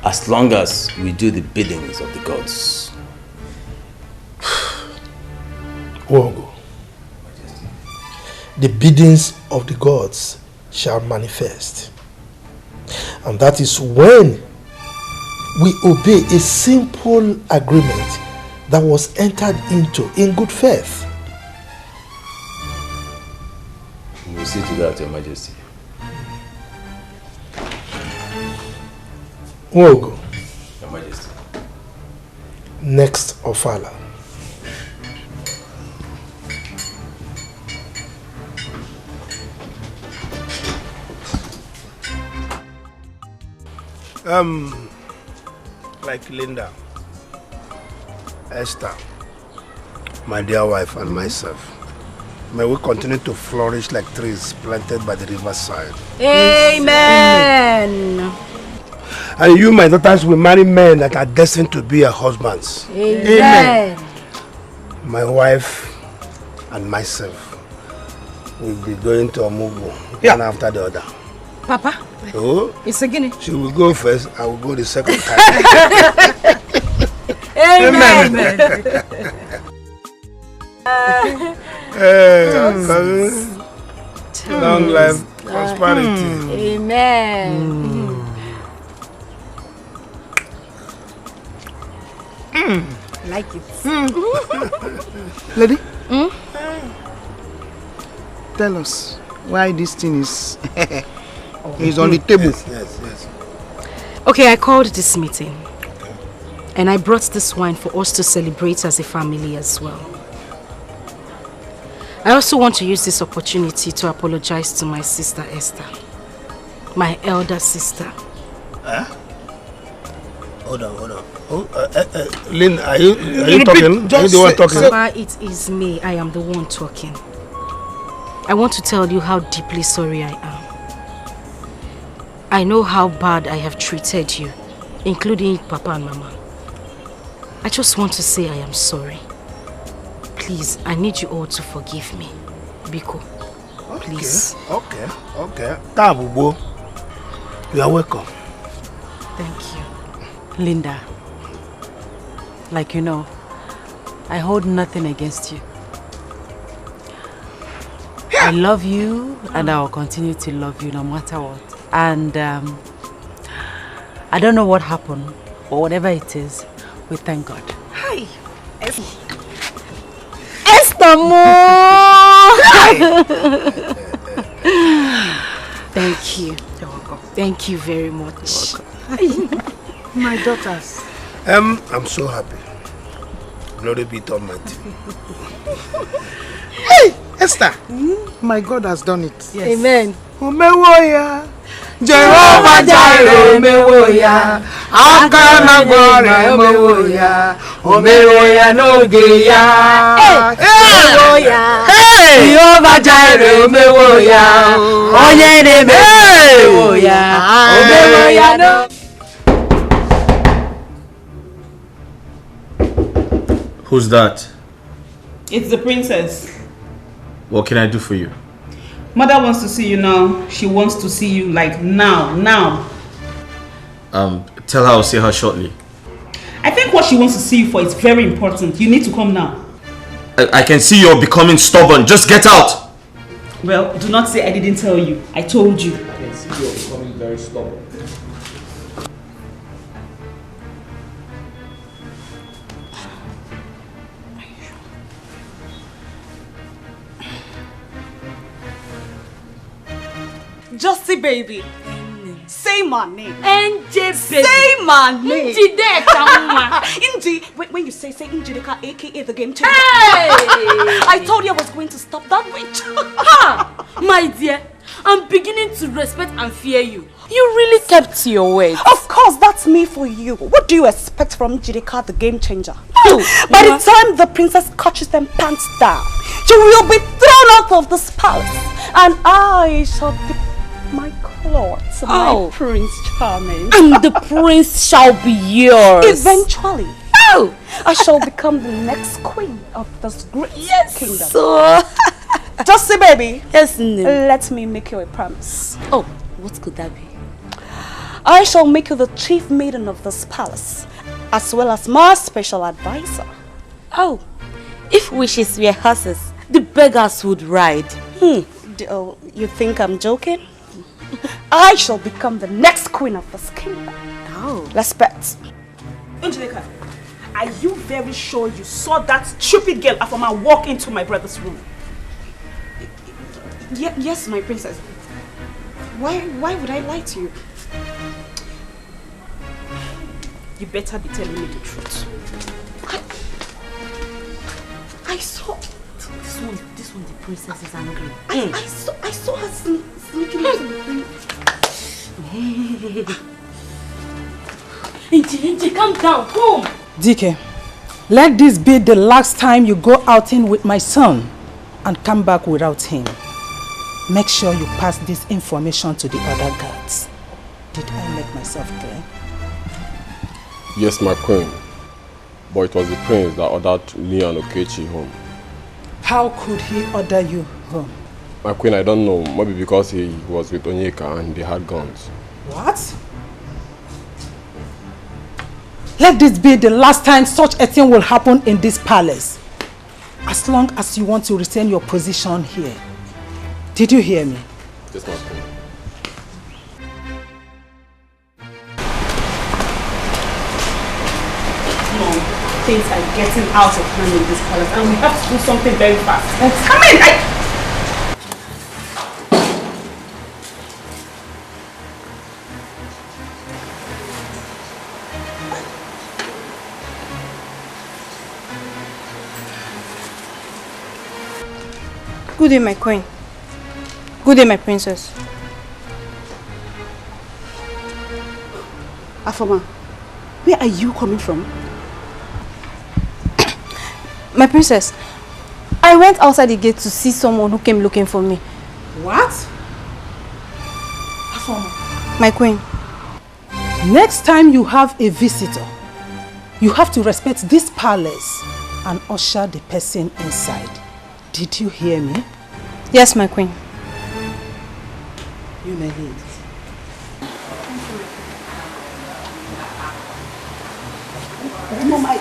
L: as long as we do the biddings of the gods.
F: Wogo, the biddings of the gods shall manifest. And that is when we obey a simple agreement that was entered into in good faith.
L: We will see to that, Your Majesty.
F: Wogo,
L: Your Majesty.
F: Next ofala.
G: Like Linda, Esther, my dear wife, and myself, may we continue to flourish like trees planted by the riverside.
K: Amen.
G: And you, my daughters, will marry men that are destined to be your husbands.
K: Amen.
G: My wife and myself will be going to Omugu, one after the other.
K: Papa,
G: Oh,
K: it's a guinea.
G: she will go first, I will go the second time.
K: Amen.
G: Long life, prosperity.
K: Amen. Like it.
N: Lady? Tell us why this thing is on the table.
G: Yes.
K: Okay, I called this meeting. And I brought this wine for us to celebrate as a family as well. I also want to use this opportunity to apologize to my sister Esther. My elder sister.
G: Huh? Hold on. Lynn, are you talking? Are you the one talking?
K: Papa, it is me. I am the one talking. I want to tell you how deeply sorry I am. I know how bad I have treated you, including Papa and Mama. I just want to say I am sorry. Please, I need you all to forgive me. Biko, please.
G: Okay. Tabubo, you are welcome.
A: Thank you. Linda, like you know, I hold nothing against you. I love you and I will continue to love you no matter what. And I don't know what happened, but whatever it is, we thank God.
Q: Hi.
K: Esther Thank you.
A: You're welcome.
K: Thank you very much.
Q: My daughters.
G: I'm so happy. Glory be to Almighty. Hey, Esther.
N: My God has done it.
K: Yes. Amen.
N: Umewoya. Jehovah Jireh, umewoya. Akana gore, umewoya. Umewoya no geya.
K: Umewoya.
N: Jehovah Jireh, umewoya. Onye neme, umewoya. Umewoya no.
E: Who's that?
S: It's the princess.
E: What can I do for you?
S: Mother wants to see you now. She wants to see you like now.
E: Tell her I'll see her shortly.
S: I think what she wants to see you for is very important. You need to come now.
E: I can see you're becoming stubborn. Just get out!
S: Well, do not say I didn't tell you. I told you.
E: I can see you're becoming very stubborn.
B: Justy baby. Say my name.
I: NJ baby.
B: Say my name.
I: Inji,
B: when you say Injideka, aka the game changer.
I: Hey!
B: I told you I was going to stop that witch.
I: Ha! My dear, I'm beginning to respect and fear you. You really kept your word.
B: Of course, that's me for you. What do you expect from Injideka, the game changer? By the time the princess catches them pants down, she will be thrown out of this palace, and I shall be my clothes, my Prince Charming.
I: And the prince shall be yours.
B: Eventually. I shall become the next queen of this great kingdom.
I: So,
B: Justy baby.
I: Yes, no.
B: Let me make you a promise.
I: Oh, what could that be?
B: I shall make you the chief maiden of this palace, as well as my special advisor.
I: Oh, if wishes were horses, the beggars would ride.
B: You think I'm joking? I shall become the next queen of this kingdom.
I: Oh.
B: Let's bet.
Q: Angelica, are you very sure you saw that stupid girl Afoma walk into my brother's room?
B: Yes, my princess. Why would I lie to you?
Q: You better be telling me the truth.
B: I saw...
I: This one, the princess is angry.
B: I saw her sneaking into the room.
I: Inji, calm down, come.
H: DK, let this be the last time you go outing with my son and come back without him. Make sure you pass this information to the other guards. Did I make myself clear?
R: Yes, my queen. But it was the prince that ordered me and Okechi home.
H: How could he order you home?
R: My queen, I don't know. Maybe because he was with Onyeka and they had guns.
H: What? Let this be the last time such a thing will happen in this palace. As long as you want to retain your position here. Did you hear me?
R: Yes, my queen.
Q: Things are getting out of hand in this palace and we have to do something very fast. Come in!
T: Good day, my queen. Good day, my princess.
B: Afoma, where are you coming from?
T: My princess, I went outside the gate to see someone who came looking for me.
H: What? Afoma,
T: My queen.
H: Next time you have a visitor, you have to respect this palace and usher the person inside. Did you hear me?
T: Yes, my queen.
H: You may leave.
Q: Mom, I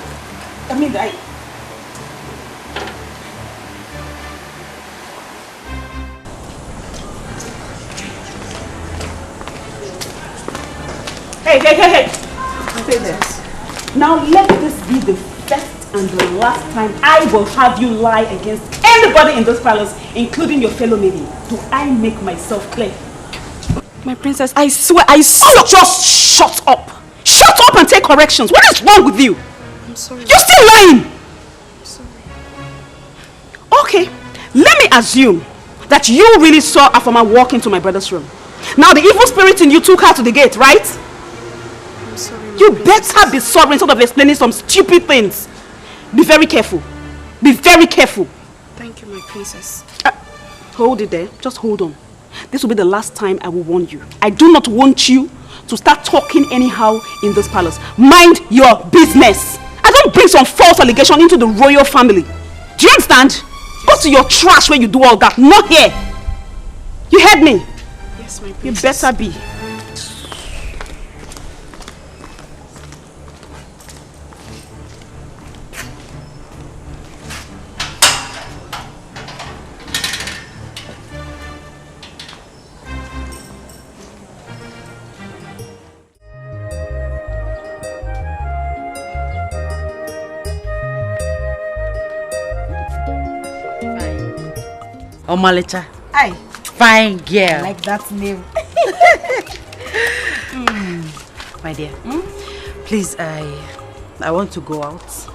Q: Hey. Stay there. Now let this be the first and the last time I will have you lie against anybody in this palace, including your fellow maiden. Do I make myself clear?
T: My princess, I swear,
Q: Just shut up! Shut up and take corrections! What is wrong with you?
T: I'm sorry.
Q: You're still lying!
T: I'm sorry.
Q: Okay, let me assume that you really saw Afoma walk into my brother's room. Now the evil spirit in you took her to the gate, right?
T: I'm sorry.
Q: You better be sorry instead of explaining some stupid things. Be very careful. Be very careful.
T: Thank you, my princess.
Q: Hold it there. Just hold on. This will be the last time I will warn you. I do not want you to start talking anyhow in this palace. Mind your business. I don't bring some false allegation into the royal family. Do you understand? Go to your trash where you do all that. Not here. You heard me?
T: Yes, my princess.
Q: You better be.
A: Omalicha.
B: Aye.
A: Fine girl.
B: I like that name.
A: My dear, please, I want to go out.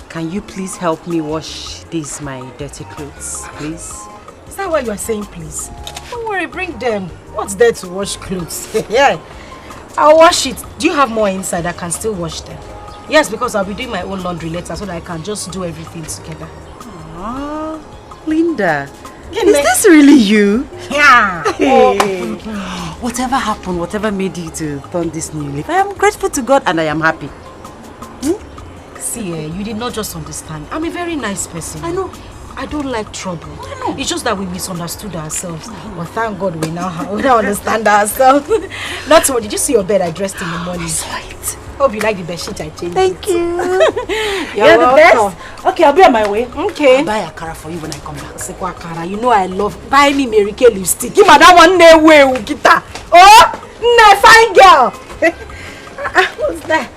A: Can you please help me wash these my dirty clothes, please?
B: Is that what you are saying, please? Don't worry, bring them. What's there to wash clothes? Yeah, I'll wash it. Do you have more inside? I can still wash them. Yes, because I'll be doing my own laundry later so that I can just do everything together.
A: Aww, Linda. Is this really you?
B: Yeah.
A: Hey. Whatever happened, whatever made you to turn this new leaf, I am grateful to God and I am happy.
B: See, you did not just understand. I'm a very nice person. I know. I don't like trouble. I know. It's just that we misunderstood ourselves. But thank God we now understand ourselves. Not so. Did you see your bed I dressed in the morning? I saw it. Hope you like the bed sheet I changed.
A: Thank you.
B: You're the best.
Q: Okay, I'll be on my way.
B: Okay.
A: I'll buy a cara for you when I come back.
B: Sekwa cara, you know I love. Buy me Mary Kay lipstick. Give me that one day way, Ukita. Oh, fine girl. What's that?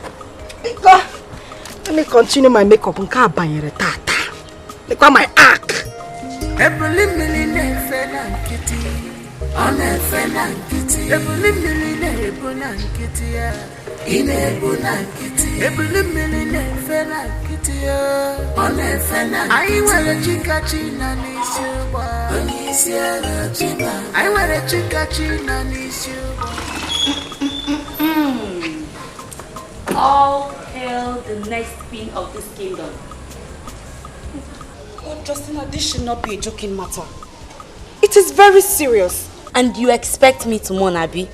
B: Go. Let me continue my makeup. Look at my arc.
I: All hail the next queen of this kingdom.
Q: Oh, Justina, this should not be a joking matter. It is very serious.
I: And you expect me to mourn, Abi?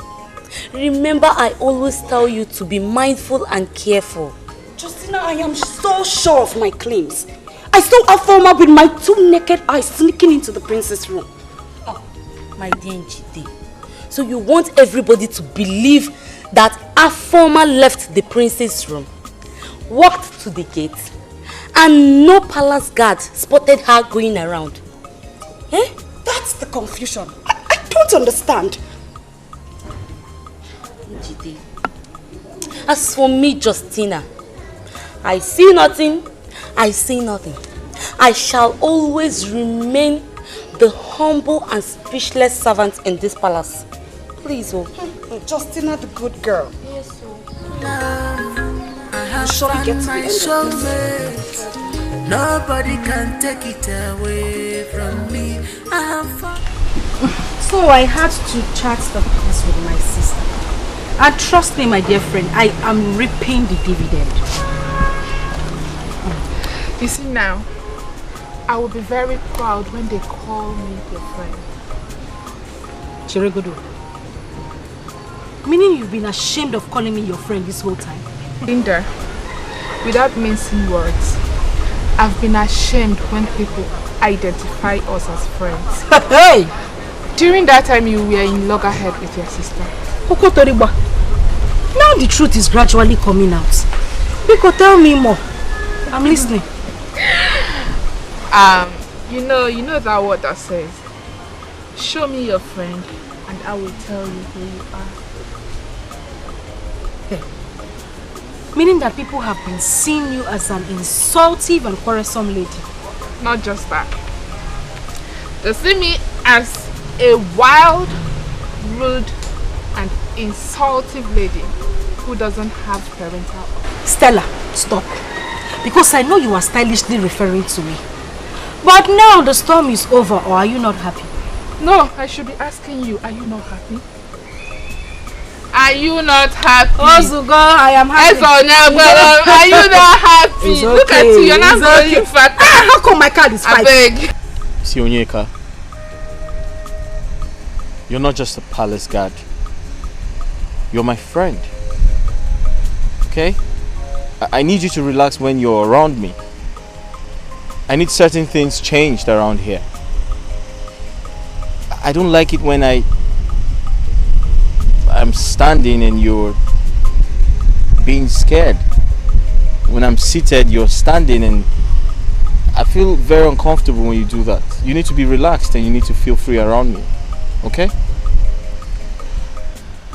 I: Remember, I always tell you to be mindful and careful.
Q: Justina, I am so sure of my claims. I saw Afoma with my 2 naked eyes sneaking into the princess' room.
I: Oh, my dear Njide. So you want everybody to believe that Afoma left the princess' room, walked to the gate, and no palace guard spotted her going around? Eh?
Q: That's the confusion. I don't understand.
I: Njide. As for me, Justina, I see nothing, I see nothing. I shall always remain the humble and speechless servant in this palace. Please, oh.
Q: Justina, the good girl.
I: Yes, oh.
D: I have found my soulmate. Nobody can take it away from me. I have found.
B: So I had to chat the peace with my sister. And trust me, my dear friend, I am reaping the dividend.
J: You see now, I will be very proud when they call me their friend.
B: Chiregodo. Meaning you've been ashamed of calling me your friend this whole time?
J: Linda, without mincing words, I've been ashamed when people identify us as friends.
B: Hey!
J: During that time you were in loggerhead with your sister.
B: Now the truth is gradually coming out. Biko, tell me more. I'm listening.
J: You know that word that says, show me your friend and I will tell you who you are.
B: Meaning that people have been seeing you as an insultive and quarrelsome lady.
J: Not just that. They see me as a wild, rude and insultive lady who doesn't have parental.
B: Stella, stop. Because I know you are stylishly referring to me. But now the storm is over, or are you not happy?
J: No, I should be asking you, are you not happy? Are you not happy?
B: Ozugo, I am happy.
J: Are you not happy?
B: It's okay.
J: Look at you, you're not going fat.
B: How come my card is 5?
J: I beg.
E: See, Onyeka, you're not just a palace guard. You're my friend. Okay? I need you to relax when you're around me. I need certain things changed around here. I don't like it when I'm standing and you're being scared. When I'm seated, you're standing, and I feel very uncomfortable when you do that. You need to be relaxed and you need to feel free around me. Okay?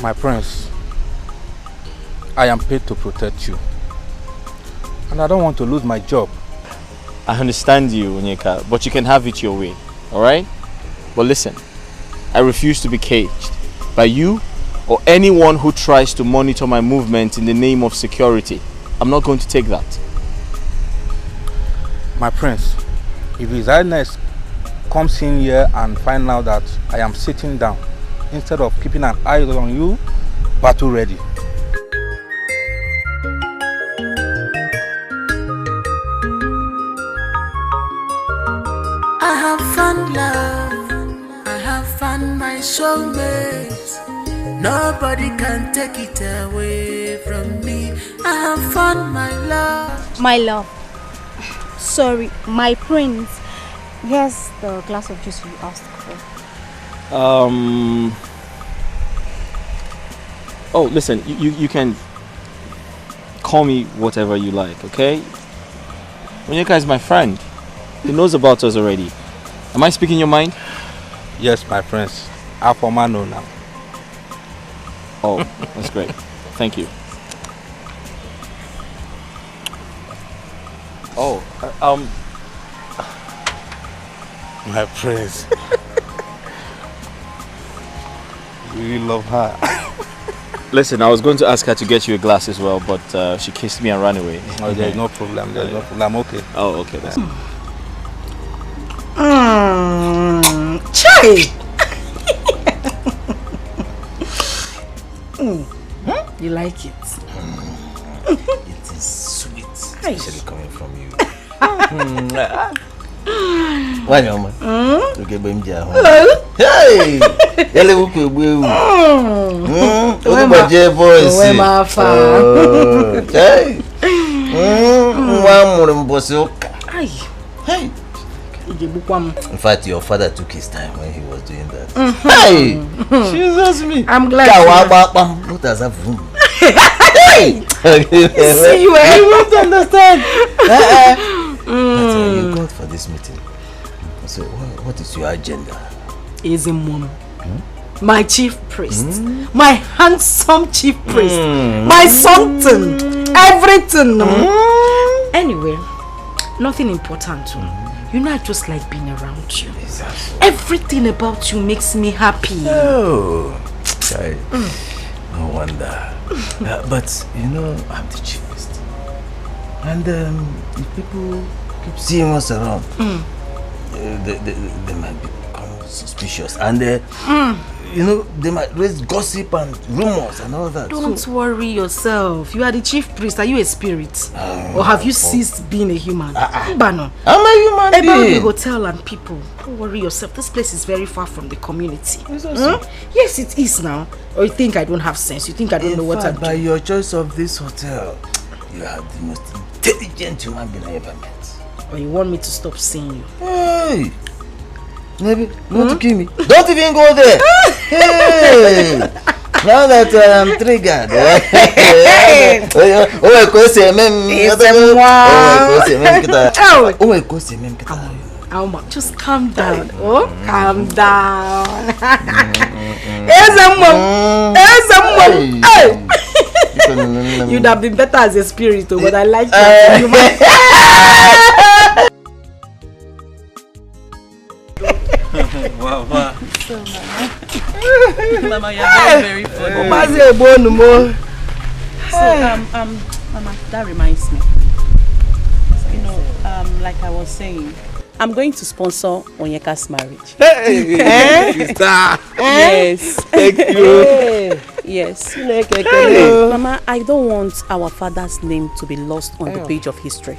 M: My prince, I am paid to protect you. And I don't want to lose my job.
E: I understand you, Onyeka, but you can have it your way. Alright? But listen, I refuse to be caged by you or anyone who tries to monitor my movement in the name of security. I'm not going to take that.
M: My prince, if His Highness comes in here and finds out that I am sitting down, instead of keeping an eye on you, battle ready.
D: I have found love, I have found my soulmate. Nobody can take it away from me. I have found my love.
K: My love. Sorry, my prince. Here's the glass of juice you asked for.
E: Oh, listen, you can call me whatever you like, okay? Onyeka is my friend. He knows about us already. Am I speaking your mind?
M: Yes, my friends. I for man know now.
E: Oh, that's great. Thank you. Oh,
M: my prince. You really love her.
E: Listen, I was going to ask her to get you a glass as well, but she kissed me and ran away.
M: Oh, there's no problem. There's no problem. I'm okay.
E: Oh, okay. That's
B: Chai! You like it?
L: It is sweet, especially coming from you. Why, Mama? Okay, baby. Hey! Yale wuku egbu. Odubaje voice.
B: Where my fa?
L: Hey! Nwa muru mbosi oka. Hey! In fact, your father took his time when he was doing that. Hey! Jesus me.
B: I'm glad.
L: What does that mean? Hey!
B: See you, you won't understand.
L: That's why you got for this meeting. So, what is your agenda?
B: Easy mom. My chief priest. My handsome chief priest. My something. Everything. Anyway, nothing important. You know, I just like being around you.
L: Exactly.
B: Everything about you makes me happy.
L: Oh, no wonder. But you know, I'm the chief priest, and if people keep seeing us around, they might become suspicious. And you know, they might raise gossip and rumors and all that.
B: Don't worry yourself. You are the chief priest. Are you a spirit? Or have you ceased being a human? Bano.
L: I'm a human
B: being. About the hotel and people. Don't worry yourself. This place is very far from the community. Yes, it is now. Or you think I don't have sense? You think I don't know what I'm doing?
L: By your choice of this hotel, you are the most intelligent human being I ever met.
B: Or you want me to stop seeing you?
L: Hey! Maybe you want to kill me? Don't even go there! Hey! Now that I'm triggered.
B: Just calm down. Calm down. You'd have been better as a spirit, but I like that.
L: Wow.
H: So, Mama, you're very funny. So, Mama, that reminds me. You know, like I was saying, I'm going to sponsor Onyeka's marriage.
L: Hey, sister.
H: Yes.
L: Thank you.
H: Yes. Mama, I don't want our father's name to be lost on the page of history.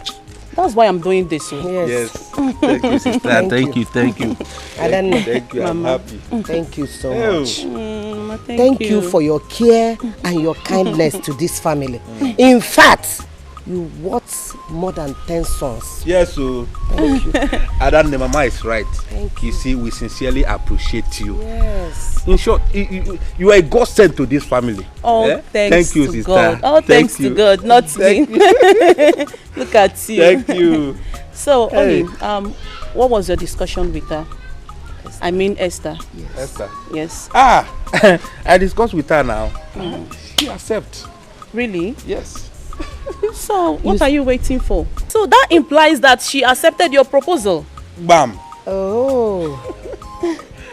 H: That's why I'm doing this.
L: Yes. Thank you, sister. Thank you. Thank you. I'm happy.
O: Thank you so much.
H: Mama,
O: thank you for your care and your kindness to this family. In fact, you worth more than 10 sons.
M: Yes, so
O: thank you.
M: Adan Mama is right.
O: Thank
M: you. See, we sincerely appreciate you.
O: Yes.
M: In short, you are a godsend to this family.
H: Oh, thank you,
M: to
H: sister.
M: God.
H: Oh, thanks to God, not me. Look at you.
M: Thank you.
H: So, Oni, what was your discussion with her? I mean, Esther.
M: Yes. Esther.
H: Yes.
M: I discussed with her now. She accepts.
H: Really?
M: Yes.
H: So, what are you waiting for? So that implies that she accepted your proposal.
M: Bam.
O: Oh.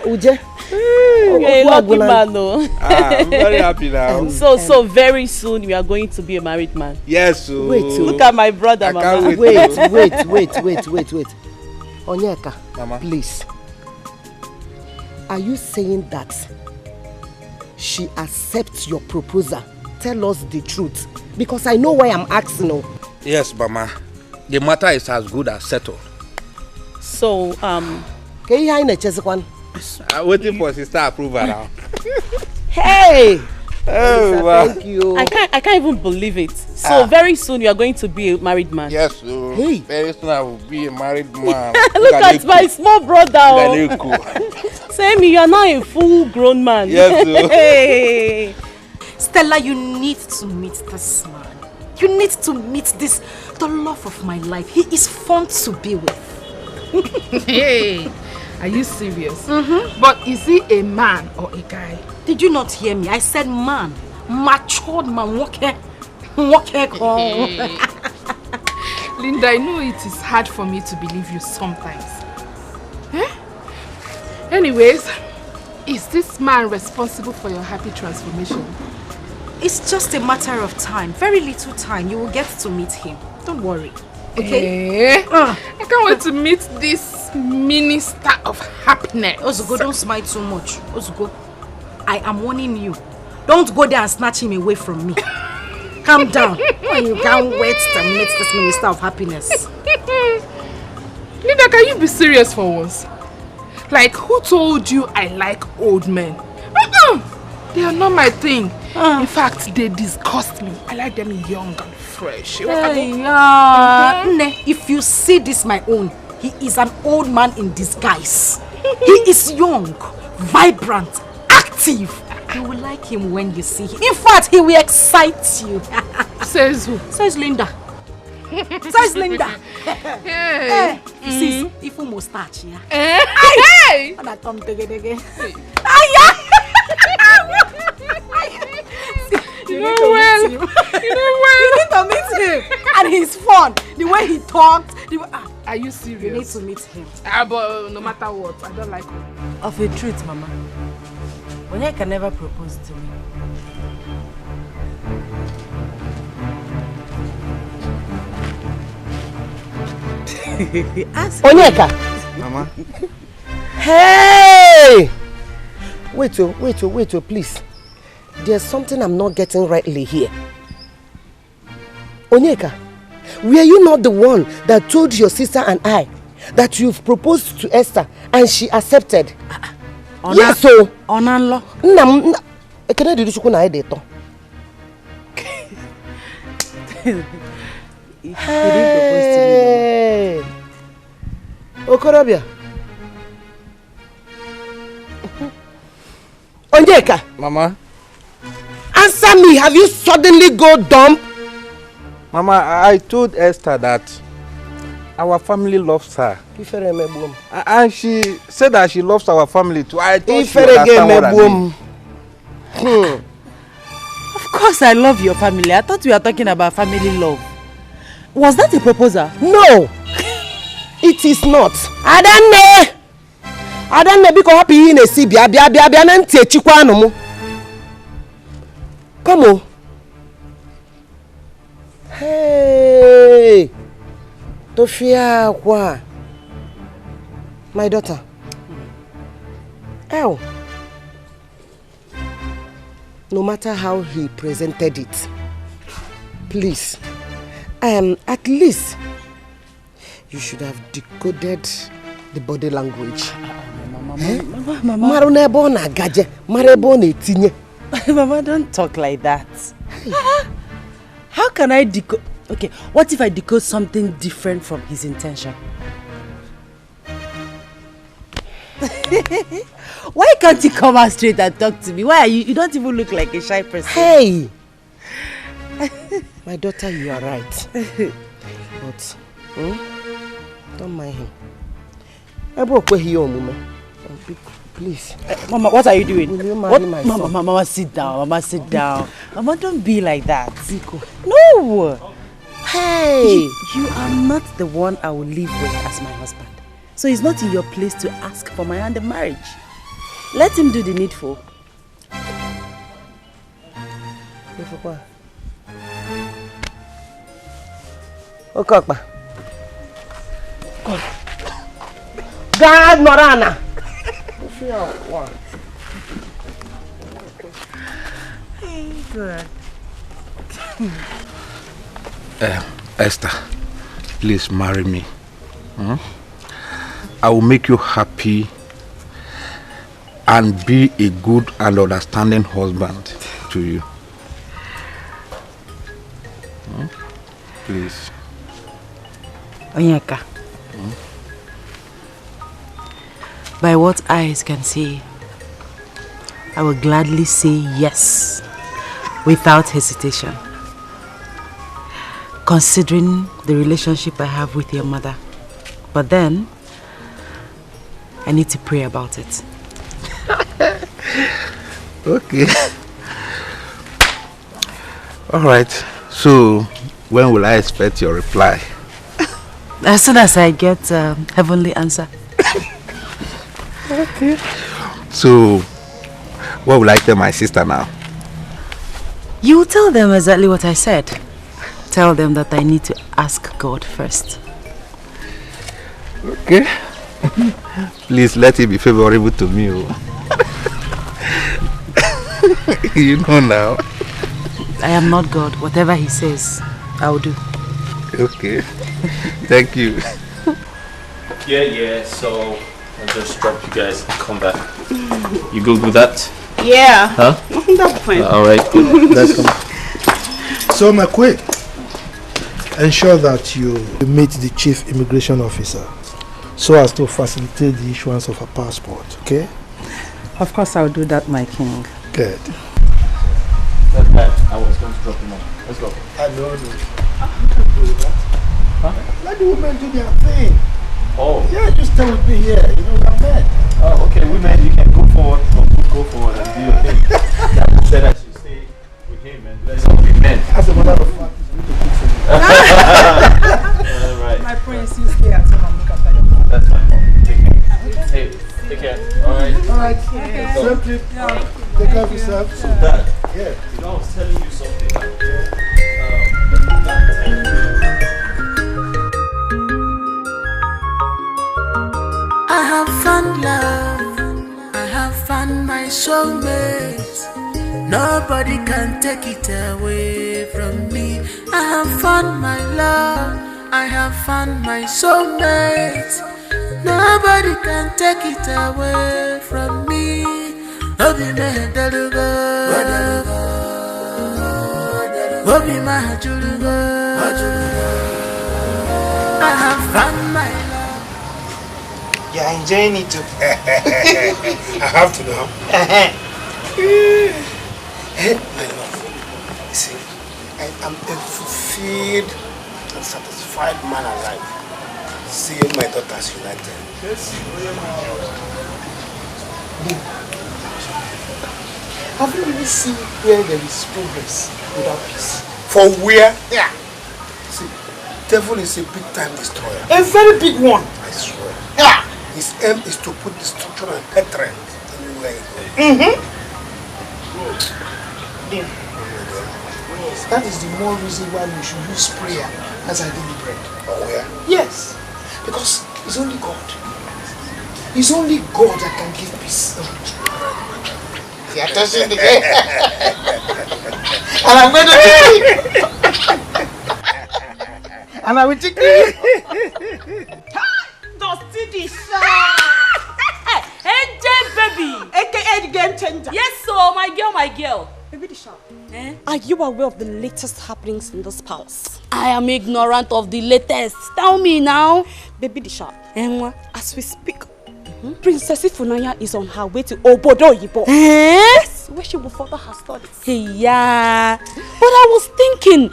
O: Uje.
H: You're a lucky man, though.
M: I'm very happy now.
H: So very soon we are going to be a married man.
M: Yes. So
O: wait.
H: Look at my brother, Mama.
O: Wait. Onyeka,
M: Mama.
O: Please. Are you saying that she accepts your proposal? Tell us the truth. Because I know why I'm asking.
M: Yes, Mama. The matter is as good as settled.
H: So,
O: can you hear one?
M: I'm waiting for sister approval now.
O: Hey!
M: Oh, wow.
O: Thank you.
H: I can't even believe it. So very soon you are going to be a married man.
M: Yes, so very soon I will be a married man.
H: Look at my small brother. Same, you are now a full-grown man.
M: Yes,
H: hey.
B: Stella, you need to meet this man. You need to meet the love of my life. He is fun to be with.
J: Hey, are you serious? But is he a man or a guy?
B: Did you not hear me? I said man. Matured man. Hey.
J: Linda, I know it is hard for me to believe you sometimes. Anyways, is this man responsible for your happy transformation?
B: It's just a matter of time. Very little time. You will get to meet him. Don't worry. Okay?
J: I can't wait to meet this minister of happiness.
B: Ozugo, don't smile too much. Ozugo, I am warning you. Don't go there and snatch him away from me. Calm down. You can't wait to meet this minister of happiness.
J: Linda, can you be serious for once? Like, who told you I like old men? They are not my thing. In fact, they disgust me. I like them young and fresh.
B: If you see this, my own, he is an old man in disguise. He is young, vibrant, active. You will like him when you see him. In fact, he will excite you.
J: Says who?
B: Says Linda. Says Linda. Hey. You see, if you mustache, yeah.
J: Hey!
B: And I come together. You know well. You need to meet him. And he's fun. The way he talked.
J: Are you serious?
B: You need to meet him.
J: But no matter what, I don't like him.
A: Of a truth, Mama. Onyeka can never propose to me.
O: Onyeka.
M: Mama.
O: Hey! Wait, please. There's something I'm not getting rightly here. Onyeka, were you not the one that told your sister and I that you've proposed to Esther and she accepted? Yes, so.
A: Onanlo.
O: Can I do this? Hey, Okorobia. Onyeka.
M: Mama.
O: Answer me. Have you suddenly go dumb?
M: Mama, I told Esther that our family loves her. And she said that she loves our family too. I thought she understand what I mean.
A: Of course I love your family. I thought we were talking about family love. Was that a proposal?
O: No, it is not. I don't know because happy in a CB. Come on. Hey, Tofia, what? My daughter. Ow. No matter how he presented it, please, at least you should have decoded the body language.
A: Mama, don't talk like that. How can I decode? Okay, what if I decode something different from his intention? Why can't you come out straight and talk to me? Why are you? You don't even look like a shy person.
O: Hey! My daughter, you are right. But, don't mind him. I broke where he is, please.
A: Mama, what are you doing?
O: Will you marry my son?
A: Mama, sit down. Mama, sit down. Mama, don't be like that. No!
O: Hey!
A: You are not the one I will live with as my husband. So it's not in your place to ask for my hand in marriage. Let him do the needful.
O: Okokpa. God, Morana.
A: Good.
M: Esther, please marry me. I will make you happy and be a good and understanding husband to you. Please.
A: Onyeka. By what eyes can see, I will gladly say yes without hesitation, considering the relationship I have with your mother. But then, I need to pray about it.
M: Okay. All right. So, when will I expect your reply?
A: As soon as I get a heavenly answer.
M: Okay. So, what will I tell my sister now?
A: You will tell them exactly what I said. Tell them that I need to ask God first.
M: Okay. Please let it be favorable to me. You know now.
A: I am not God. Whatever he says, I will do.
M: Okay. Thank you.
E: Yeah, so I'll just drop you guys and come back. You good with that?
S: Yeah.
E: Huh?
S: That's fine.
E: Alright, good. Let's come.
F: So, my queen, ensure that you meet the chief immigration officer so as to facilitate the issuance of a passport, okay?
H: Of course, I'll do that, my king.
F: Good.
E: That's bad. I was going to drop him off. Let's go.
F: I don't know. Huh? Let the women do their thing.
E: Oh.
F: Yeah, just stay with me here. You know, we're men.
E: Oh, okay. Women, you can go forward and do your thing. I said I should stay with him and let's all be men.
F: As a matter of fact, it's good to fix
E: All right.
H: My prince, you stay at home and look after your family.
E: That's fine. Take care. Hey, take care. All right.
F: All right. Okay. Same trip. Take care of yourself.
E: So, Dad.
F: Yeah.
E: You know, I was telling you something.
D: I have found love. Nobody can take it away from me. I have found my love, I have found my soulmate. Nobody can take it away from me. Obi me daluga, Obi ma juluga. I have found my love.
C: You're enjoying it too.
G: I have to now. My love, you see, I am a fulfilled and satisfied man alive, seeing my daughters united. Yes. Have you really seen where there is progress without peace? For where? Yeah. See, devil is a big time destroyer.
C: A very big one.
G: I swear. Yeah. His aim is to put destruction and hatred anywhere he goes.
C: That is the more reason why we should use prayer as our daily bread.
G: Oh, yeah?
C: Yes. Because it's only God. It's only God that can give peace. See, I'm touching the game. And I'm going to and I will take it.
Q: Dusty this. Hey, baby. AKA the game changer. Yes, so my girl.
I: Baby the sharp. Are you aware of the latest happenings in this palace?
Q: I am ignorant of the latest. Tell me now.
I: Baby the sharp. As we speak, Princess Ifunanya is on her way to Obodo Yibo. Yes, where she will further her studies.
Q: Yeah. But I was thinking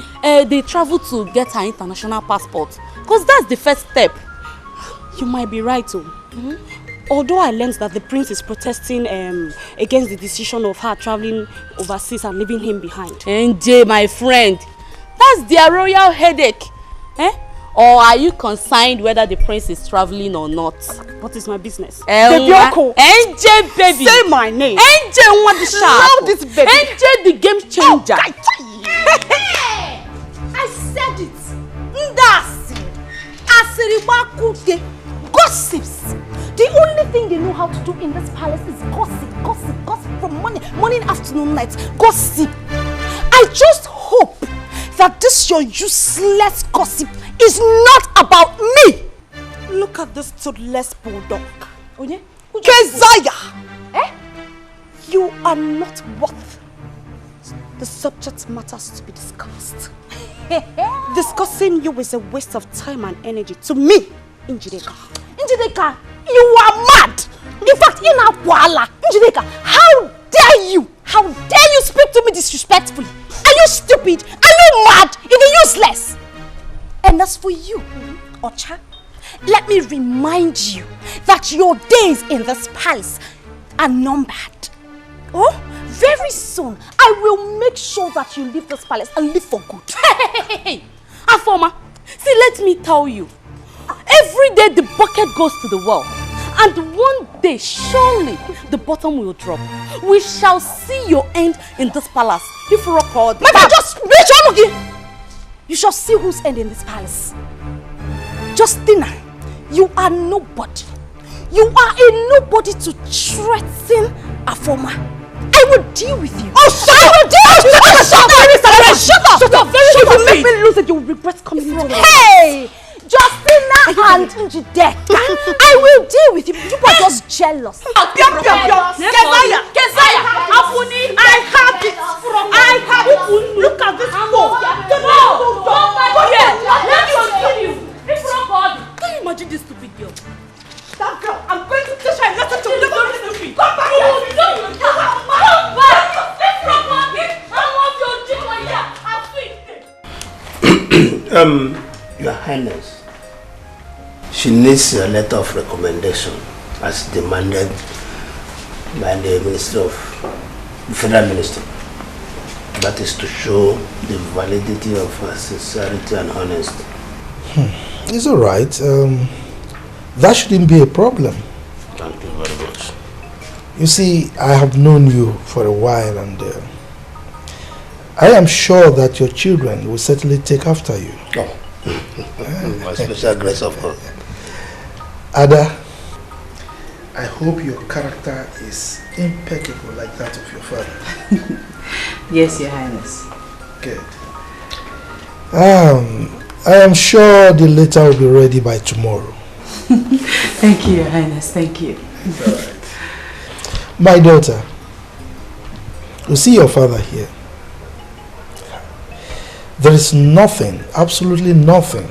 Q: they travel to get her international passport. Because that's the first step.
I: You might be right too. Although I learned that the prince is protesting against the decision of her traveling overseas and leaving him behind.
Q: NJ, my friend, that's their royal headache. Or are you concerned whether the prince is traveling or not?
I: What is my business?
Q: NJ, baby.
I: Say my name.
Q: NJ, what the sharp?
I: Now this baby.
Q: NJ, the game changer.
K: I said it. Ndasi. Asiribakude. Gossips. The only thing they know how to do in this palace is gossip from morning, afternoon, night. Gossip. I just hope that this your useless gossip is not about me.
I: Look at this toothless bulldog.
K: Keziah! You are not worth the subject matters to be discussed. Discussing you is a waste of time and energy to me, Njideka. Njideka, you are mad! In fact, in Akwala, Njideka, how dare you? How dare you speak to me disrespectfully? Are you stupid? Are you mad? Even useless? And as for you, Ocha, let me remind you that your days in this palace are numbered. Oh, very soon, I will make sure that you leave this palace and live for good.
Q: Hey, Afoma, see, let me tell you. Every day the bucket goes to the well. And one day, surely, the bottom will drop. We shall see your end in this palace. If rock or the
K: just reach on again. You shall see who's end in this palace. Justina, you are nobody. You are a nobody to threaten Afoma. I will deal with you. Oh, shut up! I will deal with you! Shut up! Shut up! If you make me lose it, you will regret coming into my
Q: Hey!
K: Justina and Njideka, I will deal with you. You are just jealous.
Q: Kezaya, Afuni, I have it. I have it. Look at this phone. Let me show you. Can you imagine this stupid girl? That girl, I'm going to teach her a lesson to look at this stupid. Come back here. Come back.
G: Your Highness, she needs a letter of recommendation as demanded by the Minister of the Federal Minister. That is to show the validity of her sincerity and honesty.
F: It's all right. That shouldn't be a problem.
G: Thank you very much.
F: You see, I have known you for a while, and I am sure that your children will certainly take after you.
G: Oh. By special grace of God.
F: Ada, I hope your character is impeccable like that of your father.
A: Yes, Your Highness.
F: Good. I am sure the letter will be ready by tomorrow.
A: Thank you, Your Highness. Thank you.
F: It's all right. My daughter, you see your father here. There is nothing, absolutely nothing,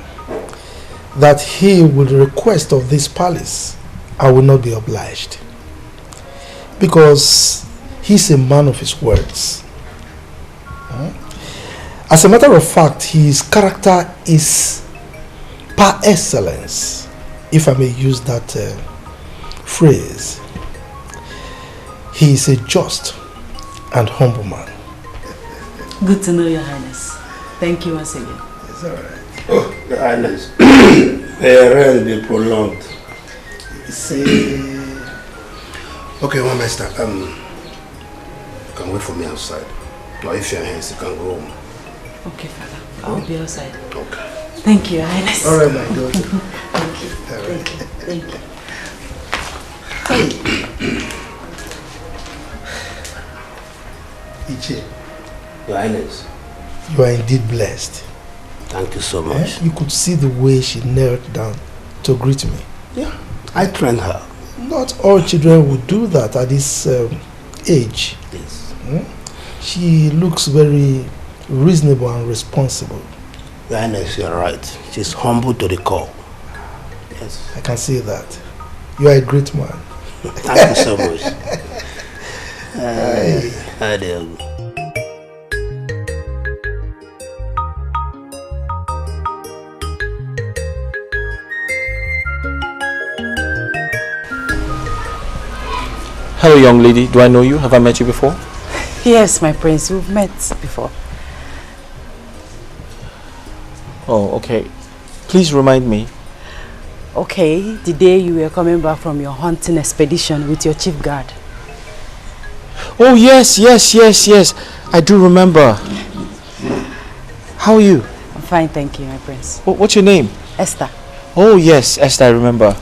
F: that he would request of this palace. I will not be obliged. Because he's a man of his words. As a matter of fact, his character is par excellence, if I may use that phrase. He is a just and humble man.
A: Good to know, Your Highness. Thank you once again.
F: It's all right.
G: Oh, Your Highness. May be prolonged.
F: See.
G: Okay, one master. You can wait for me outside. Or if you're here, you can go home.
A: Okay, Father. I'll be outside.
G: Okay.
A: Thank you, Your Highness.
F: All right, my daughter.
A: Thank you.
F: All right.
A: Thank you.
F: Iche,
G: Your Highness.
F: you are indeed blessed.
G: Thank you so much.
F: You could see the way she knelt down to greet me.
G: Yeah, I trained her.
F: Not all children would do that at this age.
G: Yes.
F: She looks very reasonable and responsible.
G: Your Highness, you're right. She's humble to the core. Yes.
F: I can see that. You are a great man.
G: Thank you so much. Hi there.
E: Hello, young lady. Do I know you? Have I met you before?
A: Yes, my prince. We've met before.
E: Oh, okay. Please remind me.
A: Okay, the day you were coming back from your hunting expedition with your chief guard.
E: Oh, yes. I do remember. How are you?
A: I'm fine, thank you, my prince.
E: What's your name?
A: Esther.
E: Oh, yes, Esther, I remember.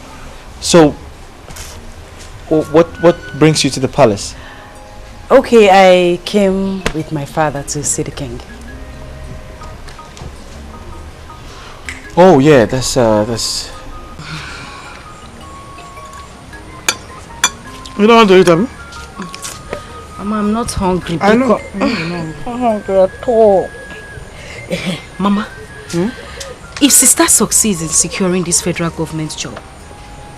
E: So, what brings you to the palace?
A: Okay, I came with my father to see the king.
E: Oh, yeah, that's...
C: You don't want to eat them?
A: Mama, I'm not hungry.
C: I know.
A: I'm not hungry at all. Mama, if sister succeeds in securing this federal government job,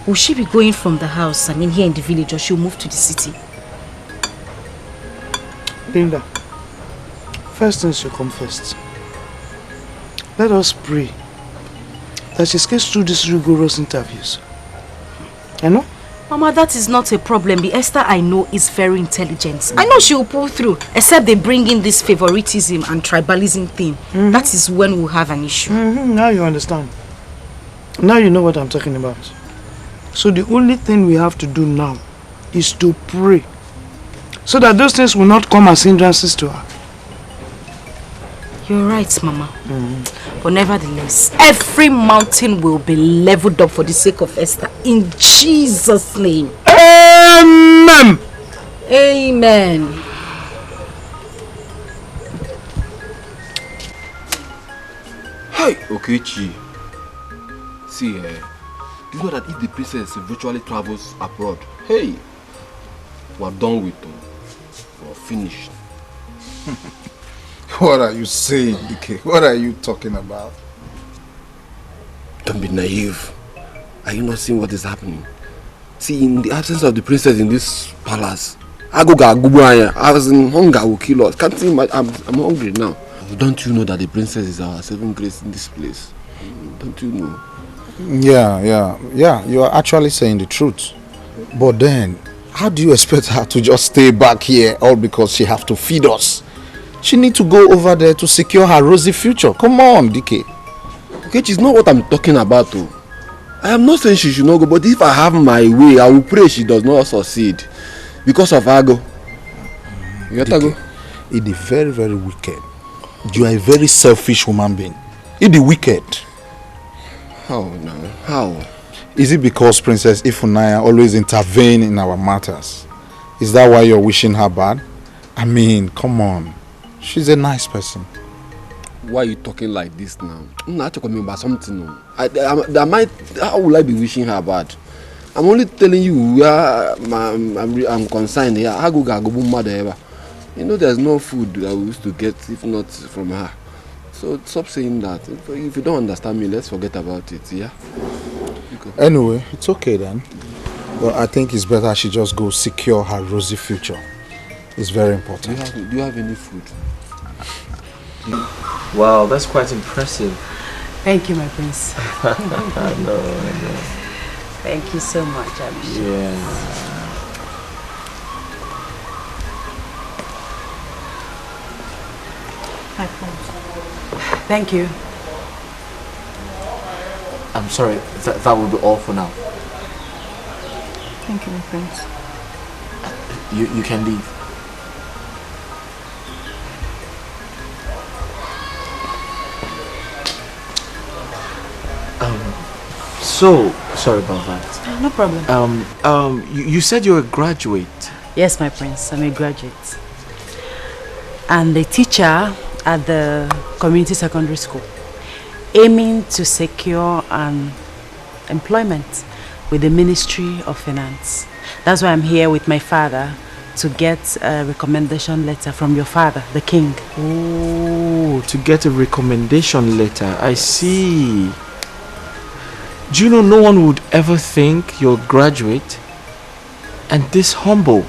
A: will she be going from the house, here in the village, or she'll move to the city?
C: Linda, first things should come first. Let us pray that she gets through these rigorous interviews. You know?
A: Mama, that is not a problem. The Esther I know is very intelligent. I know she will pull through, except they bring in this favoritism and tribalism thing. That is when we'll have an issue.
C: Now you understand. Now you know what I'm talking about. So the only thing we have to do now is to pray, so that those things will not come as hindrances to her.
A: You're right, Mama. But nevertheless, every mountain will be leveled up for the sake of Esther. In Jesus' name.
C: Amen.
A: Amen.
R: Hi, Okechi. See, do you know that if the princess virtually travels abroad, hey, we're done with them. We're finished.
P: What are you saying, DK? What are you talking about?
R: Don't be naive. Are you not seeing what is happening? See, in the absence of the princess in this palace, as in hunger will kill us. Can't see I'm hungry now. Don't you know that the princess is our saving grace in this place? Don't you know?
P: Yeah, you are actually saying the truth. But then, how do you expect her to just stay back here all because she have to feed us? She need to go over there to secure her rosy future. Come on, DK.
R: Okay, it's not what I'm talking about though. I am not saying she should not go, but if I have my way, I will pray she does not succeed. Because of Ago. You got to go?
P: It is very, very wicked. You are a very selfish human being. It is wicked.
R: How now? How?
P: Is it because Princess Ifunaya always intervene in our matters? Is that why you're wishing her bad? I mean, come on. She's a nice person.
R: Why are you talking like this now? I'm not talking about something. How will I be wishing her bad? I'm only telling you where I'm concerned here. You know, there's no food that we used to get if not from her. So stop saying that. If you don't understand me, let's forget about it, yeah?
P: Anyway, it's okay then. But I think it's better she just go secure her rosy future. It's very important.
R: Do you have any food?
E: Wow, that's quite impressive.
A: Thank you, my prince.
E: No.
A: Thank you so much, I'm sure.
E: Yeah.
A: My prince. Thank you.
E: I'm sorry, that will be all for now.
T: Thank you, my prince.
E: You can leave. So sorry about that.
A: No problem.
E: You said you're a graduate.
A: Yes, my prince, I'm a graduate. And a teacher at the community secondary school, aiming to secure an employment with the Ministry of Finance. That's why I'm here with my father to get a recommendation letter from your father, the king.
E: Oh, to get a recommendation letter. I see. Do you know no one would ever think you're a graduate and this humble?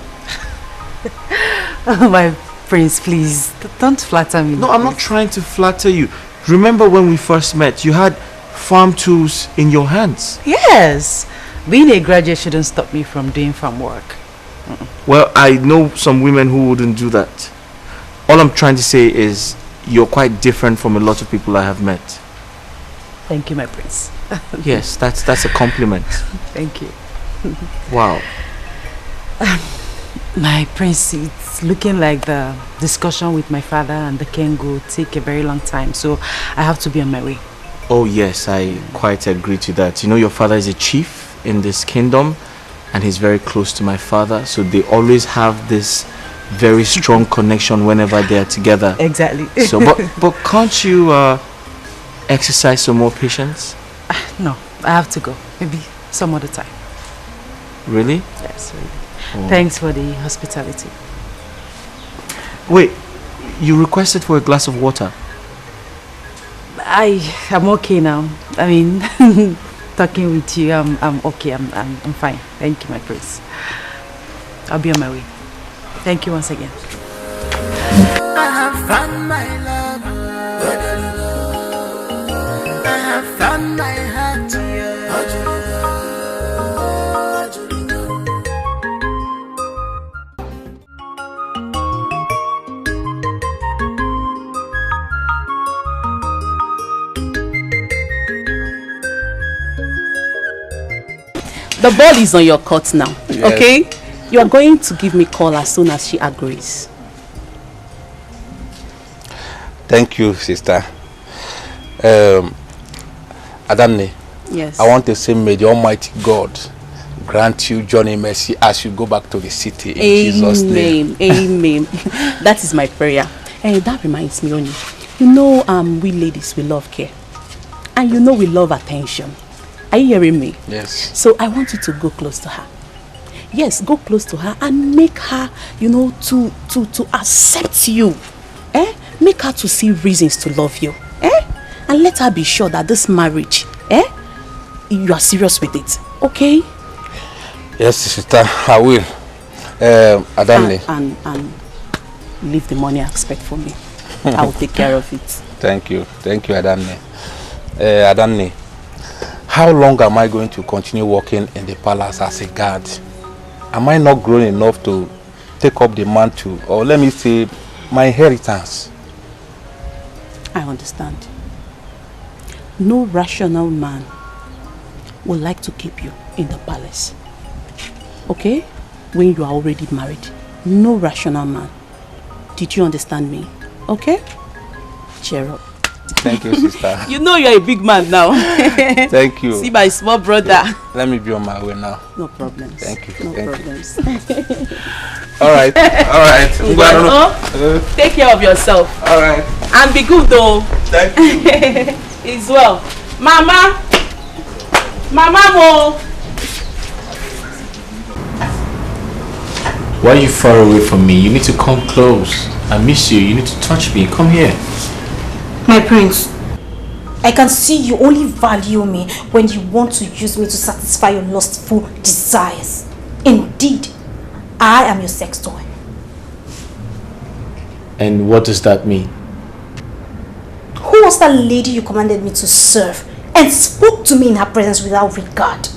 A: Oh, my prince, please, don't flatter me.
E: No, I'm not trying to flatter you. Remember when we first met, you had farm tools in your hands.
A: Yes. Being a graduate shouldn't stop me from doing farm work.
E: Well, I know some women who wouldn't do that. All I'm trying to say is you're quite different from a lot of people I have met.
A: Thank you, my prince.
E: Yes, that's a compliment.
A: Thank you.
E: Wow.
A: My prince, it's looking like the discussion with my father and the king will take a very long time, so I have to be on my way.
E: Oh yes, I quite agree to that. You know, your father is a chief in this kingdom and he's very close to my father, so they always have this very strong connection whenever they are together.
A: Exactly.
E: So but can't you exercise some more patience?
A: No, I have to go. Maybe some other time.
E: Really?
A: Yes, really.
E: Oh.
A: Thanks for the hospitality.
E: Wait, you requested for a glass of water?
A: I'm okay now. I mean, talking with you, I'm okay. I'm fine. Thank you, my prince. I'll be on my way. Thank you once again.
D: I have found my love. I have found my heart.
Q: The ball is on your court now,
M: Yes.
Q: okay? You are going to give me a call as soon as she agrees.
M: Thank you, sister. Adamne,
Q: yes.
M: I want to say, may the Almighty God grant you journey mercy as you go back to the city in Jesus' name.
Q: Amen. That is my prayer. And that reminds me, Oni, you know, we ladies, we love care. And you know we love attention. Are you hearing me?
M: Yes.
Q: So I want you to go close to her. Yes, go close to her and make her, you know, to accept you. Make her to see reasons to love you. And let her be sure that this marriage, you are serious with it. Okay?
M: Yes, sister, I will. Adamne.
Q: And leave the money aspect for me. I will take care of it.
M: Thank you, Adamne. Adamne, how long am I going to continue working in the palace as a guard? Am I not grown enough to take up the mantle, or let me say, my inheritance?
Q: I understand. No rational man would like to keep you in the palace. Okay? When you are already married. No rational man. Did you understand me? Okay? Cheer up.
M: Thank you, sister.
Q: You know you're a big man now.
M: Thank you.
Q: See my small brother.
M: Let me be on my way now.
Q: No problems.
M: Thank you.
Q: No
M: Thank
Q: problems.
M: You. All right.
Q: Take care of yourself.
M: All right.
Q: And be good though.
M: Thank you.
Q: As well. Mama. Mama mo.
E: Why are you far away from me? You need to come close. I miss you. You need to touch me. Come here.
K: My prince, I can see you only value me when you want to use me to satisfy your lustful desires. Indeed, I am your sex toy.
E: And what does that mean?
K: Who was that lady you commanded me to serve and spoke to me in her presence without regard?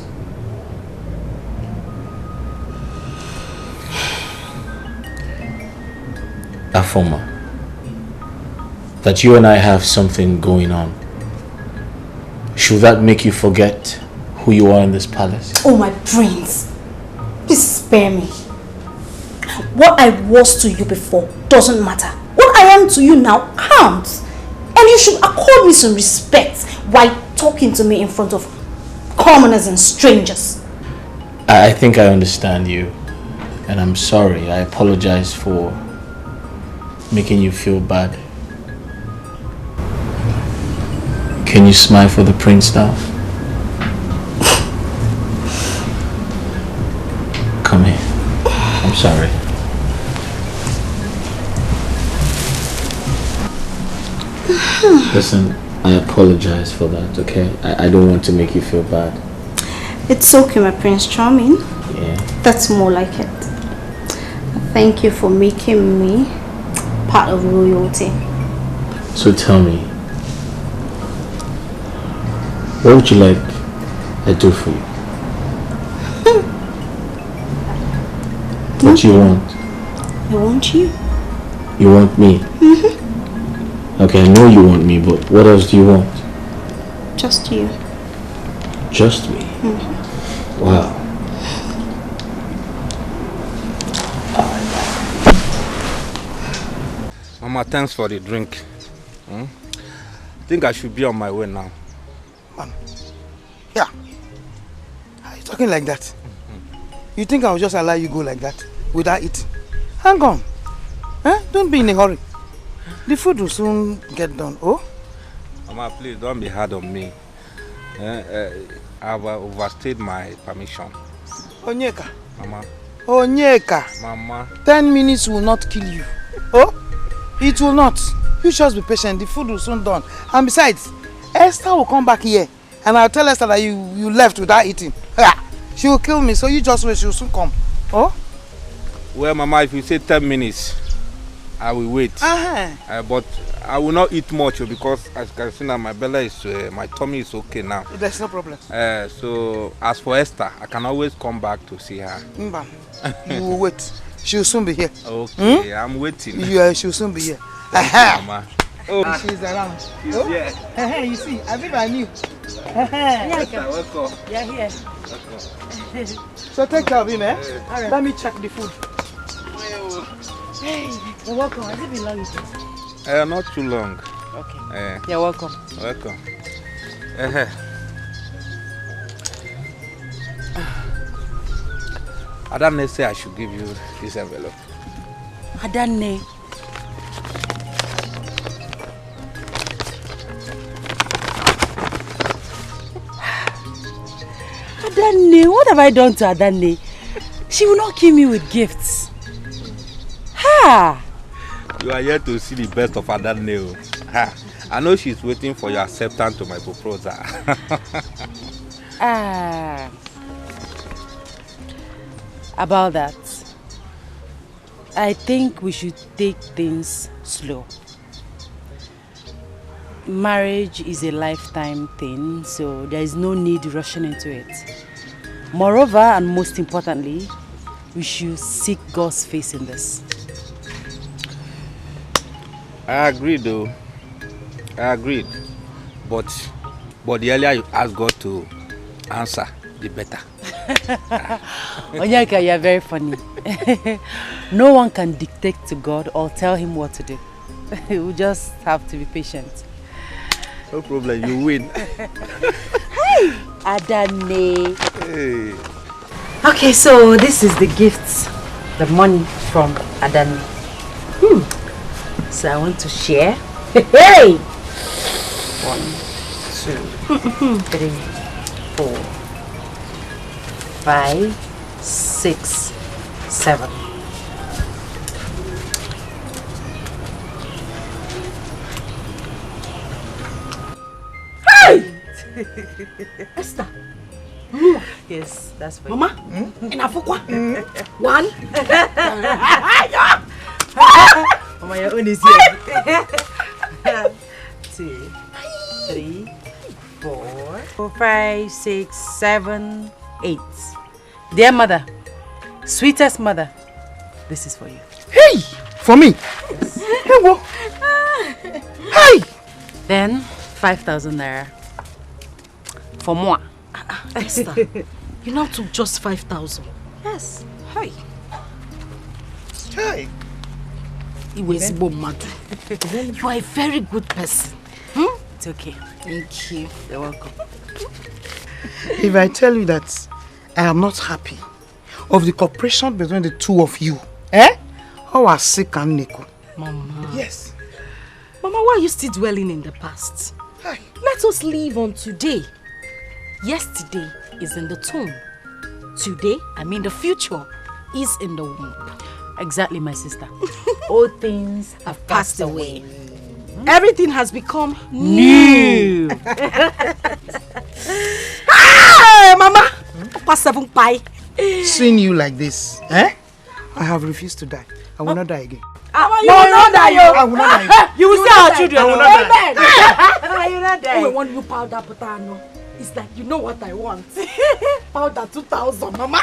E: Afoma, that you and I have something going on. Should that make you forget who you are in this palace?
K: Oh, my prince, please spare me. What I was to you before doesn't matter. What I am to you now counts. And you should accord me some respect while talking to me in front of commoners and strangers.
E: I think I understand you. And I'm sorry. I apologize for making you feel bad. Can you smile for the prince now? Come here. I'm sorry. Listen, I apologize for that, okay? I don't want to make you feel bad.
K: It's okay, my Prince Charming.
E: Yeah.
K: That's more like it. Thank you for making me part of royalty.
E: So tell me, what would you like I do for you? What do you want?
K: I want you.
E: You want me? Okay, I know you want me, but what else do you want?
K: Just you.
E: Just me? Wow.
M: Mama, thanks for the drink. I think I should be on my way now.
N: Yeah. Are you talking like that? You think I will just allow you go like that without eating? Hang on. Don't be in a hurry. The food will soon get done. Oh?
M: Mama, please don't be hard on me. I've overstayed my permission.
N: Onyeka.
M: Mama.
N: Onyeka.
M: Mama.
N: 10 minutes will not kill you. Oh? It will not. You just be patient. The food will soon done. And besides, Esther will come back here. And I'll tell Esther that you left without eating. She will kill me. So you just wait. She will soon come. Oh?
M: Well, Mama, if you say 10 minutes, I will wait. But I will not eat much because as you can see now, my belly is, my tummy is okay now.
N: There's no problem.
M: So as for Esther, I can always come back to see her.
N: Mba, you will wait. She will soon be here.
M: Okay, I'm waiting.
N: She will soon be here.
M: Mama.
N: Oh, she's around.
M: She's here.
N: You see, I think I knew.
M: Esther, welcome.
N: Yeah, here. So take care of him, eh? Right. Let me check the food. Hey, you're welcome. Has it been long?
M: Not too long.
Q: Okay. You're welcome.
M: Welcome. Adane say I should give you this envelope.
Q: Adane. Adane, what have I done to Adane? She will not kill me with gifts. Ha!
M: You are here to see the best of Adane. Ha! I know she's waiting for your acceptance to my proposal.
Q: About that, I think we should take things slow. Marriage is a lifetime thing, so there is no need rushing into it. Moreover, and most importantly, we should seek God's face in this.
M: I agree though. I agreed. But the earlier you ask God to answer, the better.
Q: Onyeka, you are very funny. No one can dictate to God or tell him what to do. We just have to be patient.
M: No problem, you win.
A: Hey, Adane.
M: Hey.
A: Okay, so this is the gift, the money from Adane. So I want to share. Hey! 1, 2, 3, 4, 5, 6, 7.
B: Hey! Esther.
A: Yes, that's for
B: Mama, in Afukwa. 1.
A: Mama, your own is here. 2, 3, 4, 5, 6, 7, 8. Dear mother, sweetest mother, this is for you.
C: Hey! For me?
A: Yes.
C: Hey!
A: Then 5,000 naira for moi.
B: Esther, you now took just 5,000.
A: Yes.
B: Hey.
C: Hey.
B: You are a very good person.
A: It's okay.
B: Thank you.
A: You're welcome.
C: If I tell you that I am not happy of the cooperation between the two of you, how are sick and Nico?
B: Mama.
C: Yes.
B: Mama, why are you still dwelling in the past?
C: Hey.
B: Let us live on today. Yesterday is in the tomb. Today, I mean the future, is in the womb.
A: Exactly, my sister. All things have passed away.
B: Everything has become
A: new.
B: Hey, Mama! Past 7 pie.
C: Seeing you like this, I have refused to die. I will not die again.
B: You will not die, yo.
C: I will not die.
B: You will see our children.
C: I will not die.
B: You will not die. Oh, want you powder potano. It's like, you know what I want. Powder 2,000, Mama.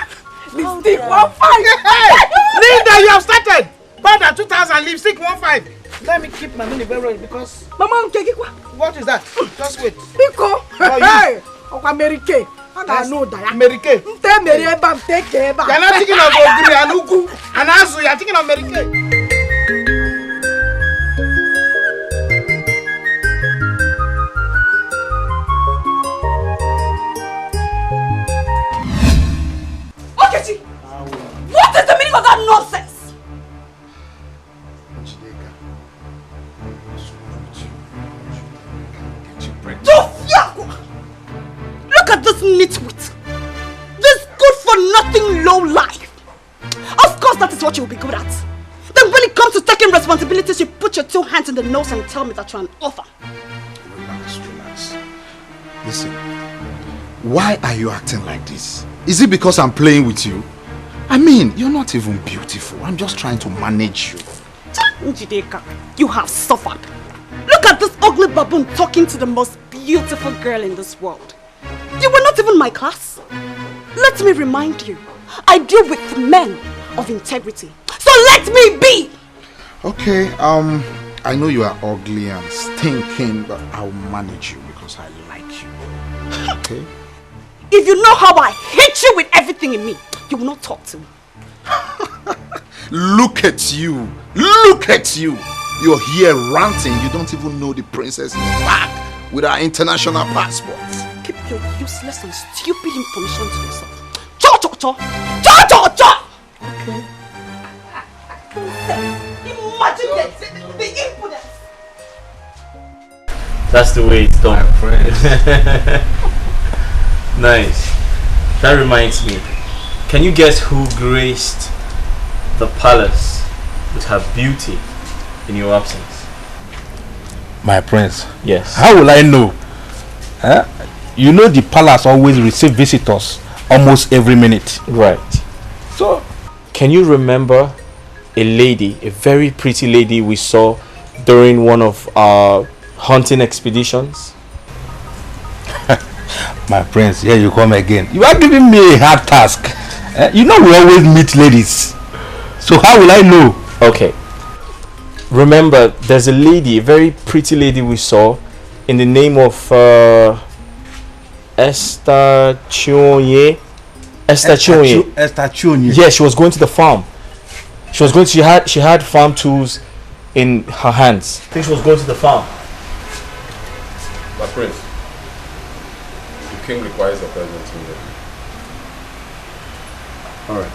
B: Lipstick 1,500.
C: Linda, you have started. Powder 2,000, lipstick 1,500. Let me keep my money very well because...
B: Mama,
C: what is that? Just wait.
B: Pico. Hey. America. I know that.
C: America. You're not thinking of Ogri and Ugu and Azu. You're thinking of America.
B: What is the meaning of that nonsense? Look at this nitwit. This good-for-nothing low-life. Of course that is what you'll be good at. Then when it comes to taking responsibilities, you put your 2 hands in the nose and tell me that you're an author.
P: Relax. Listen, why are you acting like this? Is it because I'm playing with you? I mean, you're not even beautiful. I'm just trying to manage you.
B: Njideka, you have suffered. Look at this ugly baboon talking to the most beautiful girl in this world. You were not even my class. Let me remind you, I deal with men of integrity. So let me be!
P: Okay, I know you are ugly and stinking, but I'll manage you because I like you. Okay?
B: If you know how I hate you with everything in me, you will not talk to me.
P: Look at you! Look at you! You're here ranting. You don't even know the princess is back with our international passport.
B: Keep your useless and stupid information to yourself. Cho! Okay. Imagine the impudence.
E: That's the way it's done. Nice. That reminds me. Can you guess who graced the palace with her beauty in your absence?
M: My prince.
E: Yes.
M: How will I know? You know the palace always receive visitors almost every minute.
E: Right. So, can you remember a lady, a very pretty lady we saw during one of our hunting expeditions?
M: My prince, here you come again. You are giving me a hard task. You know we always meet ladies. So how will I know?
E: Okay. Remember, there's a lady, a very pretty lady we saw in the name of Esther Chonye. Yes, she was going to the farm. She had farm tools in her hands. I think she was going to the farm.
R: My prince, the king requires your presence here.
E: Alright.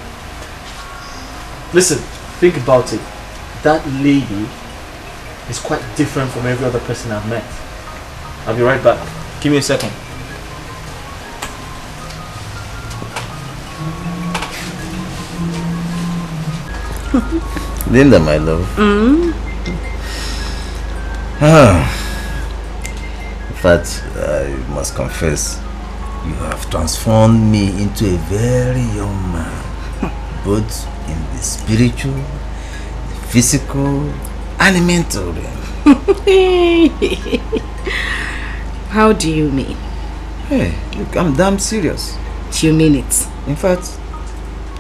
E: Listen, think about it. That lady is quite different from every other person I've met. I'll be right back. Give me a second.
L: Linda, my love. In fact, I must confess, you have transformed me into a very young man, both in the spiritual, the physical, and the mental realm.
Q: How do you mean?
L: Hey, look, I'm damn serious.
Q: Do you mean it?
L: In fact,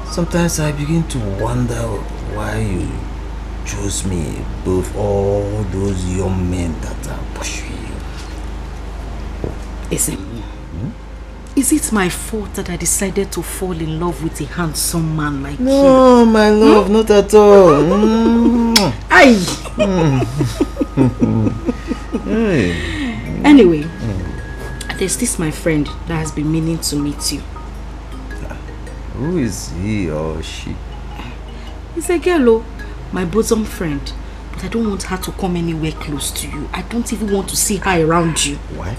L: sometimes I begin to wonder why you chose me above all those young men that are pursuing you.
Q: Is it my fault that I decided to fall in love with a handsome man like you?
L: No, my love, not at all.
Q: Aye. Anyway, there's this my friend that has been meaning to meet you.
L: Who is he or she?
Q: It's a girl, my bosom friend. But I don't want her to come anywhere close to you. I don't even want to see her around you.
L: Why?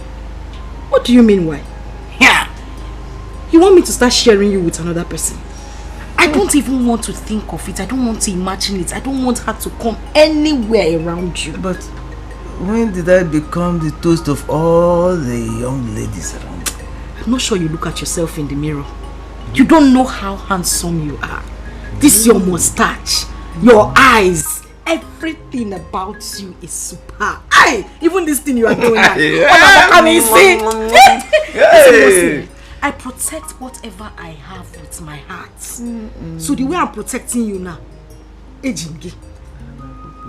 Q: What do you mean why? Yeah. You want me to start sharing you with another person? I don't even want to think of it. I don't want to imagine it. I don't want her to come anywhere around you.
L: But when did I become the toast of all the young ladies around you?
Q: I'm not sure you look at yourself in the mirror. You don't know how handsome you are. This your mustache, your eyes, everything about you is superb. Aye, even this thing you are doing now. Listen, I protect whatever I have with my heart. So the way I'm protecting you now,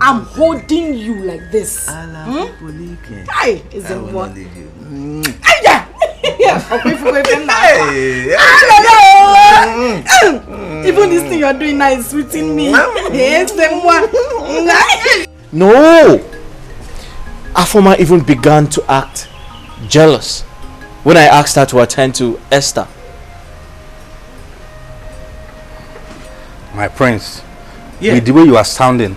Q: I'm holding you like this. Aye, is it what? Even this thing you're doing now is sweeting me.
E: No! Afoma even began to act jealous when I asked her to attend to Esther.
M: My prince, with the way you are sounding,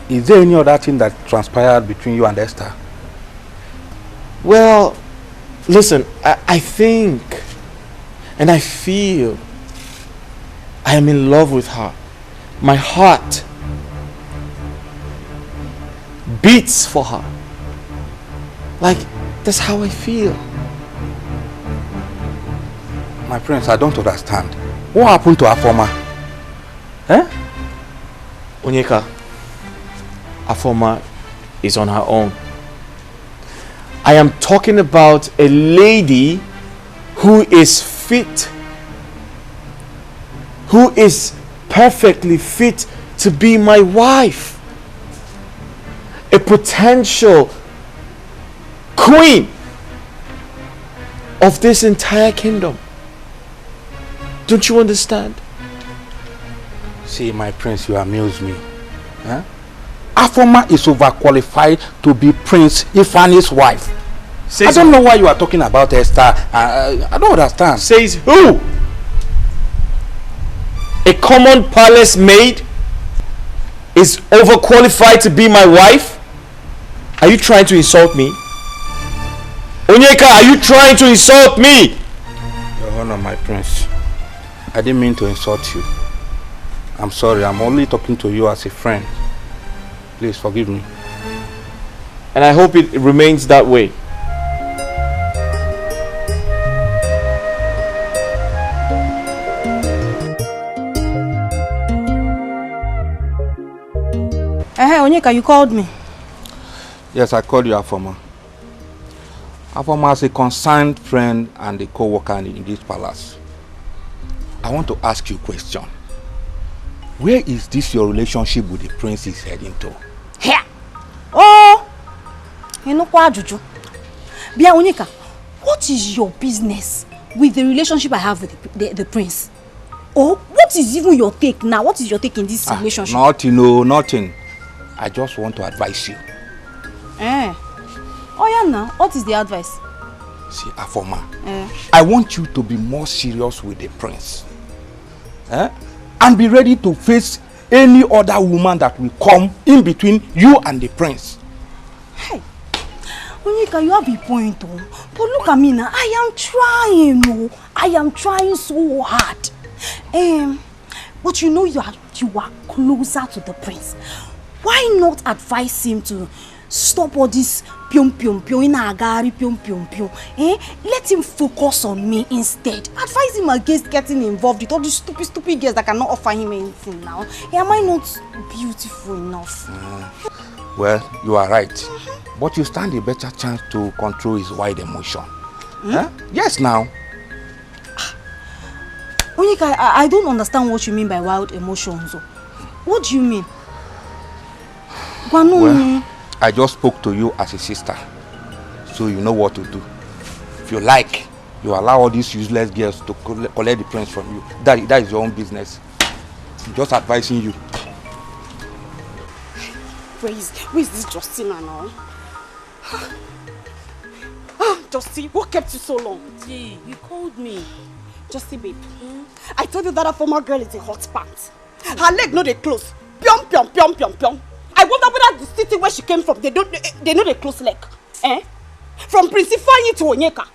M: is there any other thing that transpired between you and Esther?
E: Well, listen, I think and I feel I am in love with her. My heart beats for her. Like, that's how I feel.
M: My prince, I don't understand. What happened to Afoma?
E: Onyeka, Afoma is on her own. I am talking about a lady who is fit, who is perfectly fit to be my wife, a potential queen of this entire kingdom. Don't you understand?
M: See, my prince, you amuse me. Afoma is overqualified to be Prince Ifani's wife. I don't know why you are talking about Esther. I don't understand.
E: Says who? A common palace maid is overqualified to be my wife? Are you trying to insult me? Onyeka, are you trying to insult me?
M: Your Honor, my prince, I didn't mean to insult you. I'm sorry, I'm only talking to you as a friend. Please forgive me.
E: And I hope it remains that way.
K: Onyeka, you called me.
M: Yes, I called you Afoma. Afoma is a concerned friend and a co-worker in this palace. I want to ask you a question. Where is this your relationship with the prince is heading to?
K: Here. Oh, you know what, Juju? Bia Onyeka, what is your business with the relationship I have with the prince? Oh, what is even your take now? What is your take in this relationship?
M: Nothing, no, nothing. I just want to advise you.
K: Oh yeah, now what is the advice?
M: See, Afoma, I want you to be more serious with the prince. And be ready to face any other woman that will come in between you and the prince.
K: Hey, Onyeka, you have a point, oh. But look at me now. I am trying, oh. I am trying so hard. But you know you are closer to the prince. Why not advise him to stop all this pium in agari pium? Let him focus on me instead. Advise him against getting involved with all these stupid girls that cannot offer him anything now. Am I not beautiful enough?
M: Well, you are right. But you stand a better chance to control his wild emotion. Yes, now.
K: Onyeka, I don't understand what you mean by wild emotions. What do you mean?
M: Well, I just spoke to you as a sister, so you know what to do. If you like, you allow all these useless girls to collect the prince from you. That is your own business. I'm just advising you.
Q: Where is this Justina now? Justy, what kept you so long?
I: Gee, you called me.
Q: Justy, babe. I told you that a former girl is a hot pants. Her leg no they close. Pium. I wonder whether the city where she came from, they know they close leg. From Prince Ifeanyi to Onyeka.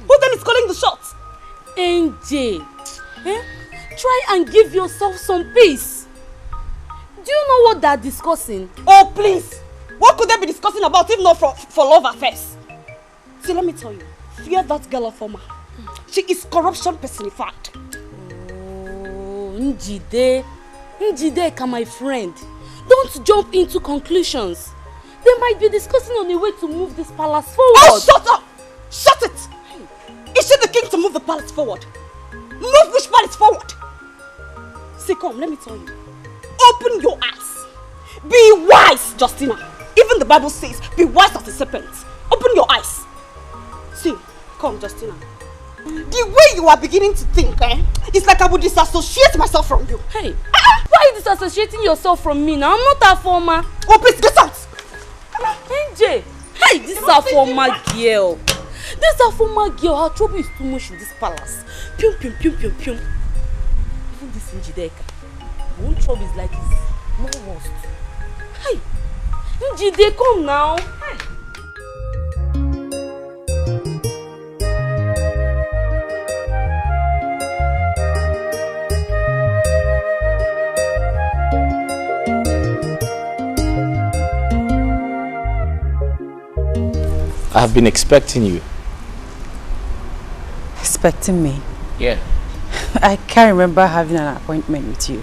Q: Who then is calling the shots?
I: NJ, try and give yourself some peace. Do you know what they're discussing?
Q: Oh, please. What could they be discussing about if not for love affairs? See, let me tell you. Fear that girl of Oma. She is corruption personified.
I: Oh, Njideka, my friend. Don't jump into conclusions. They might be discussing on a way to move this palace forward.
Q: Oh, shut up! Shut it! Is she the king to move the palace forward? Move which palace forward? See, come, let me tell you. Open your eyes. Be wise, Justina. Even the Bible says, be wise as a serpent. Open your eyes. See, come, Justina. The way you are beginning to think, it's like I would disassociate myself from you.
I: Hey, why are you disassociating yourself from me now? I'm not a former.
Q: Oh, please, get out!
I: NJ, hey, this is a former girl. This is a former girl. Her trouble is too much in this palace. Pium. Even this Njideka. Her own trouble is like this. No worst. Hey, Njide, come now. Hey.
E: I have been expecting you.
H: Expecting me?
E: Yeah.
H: I can't remember having an appointment with you.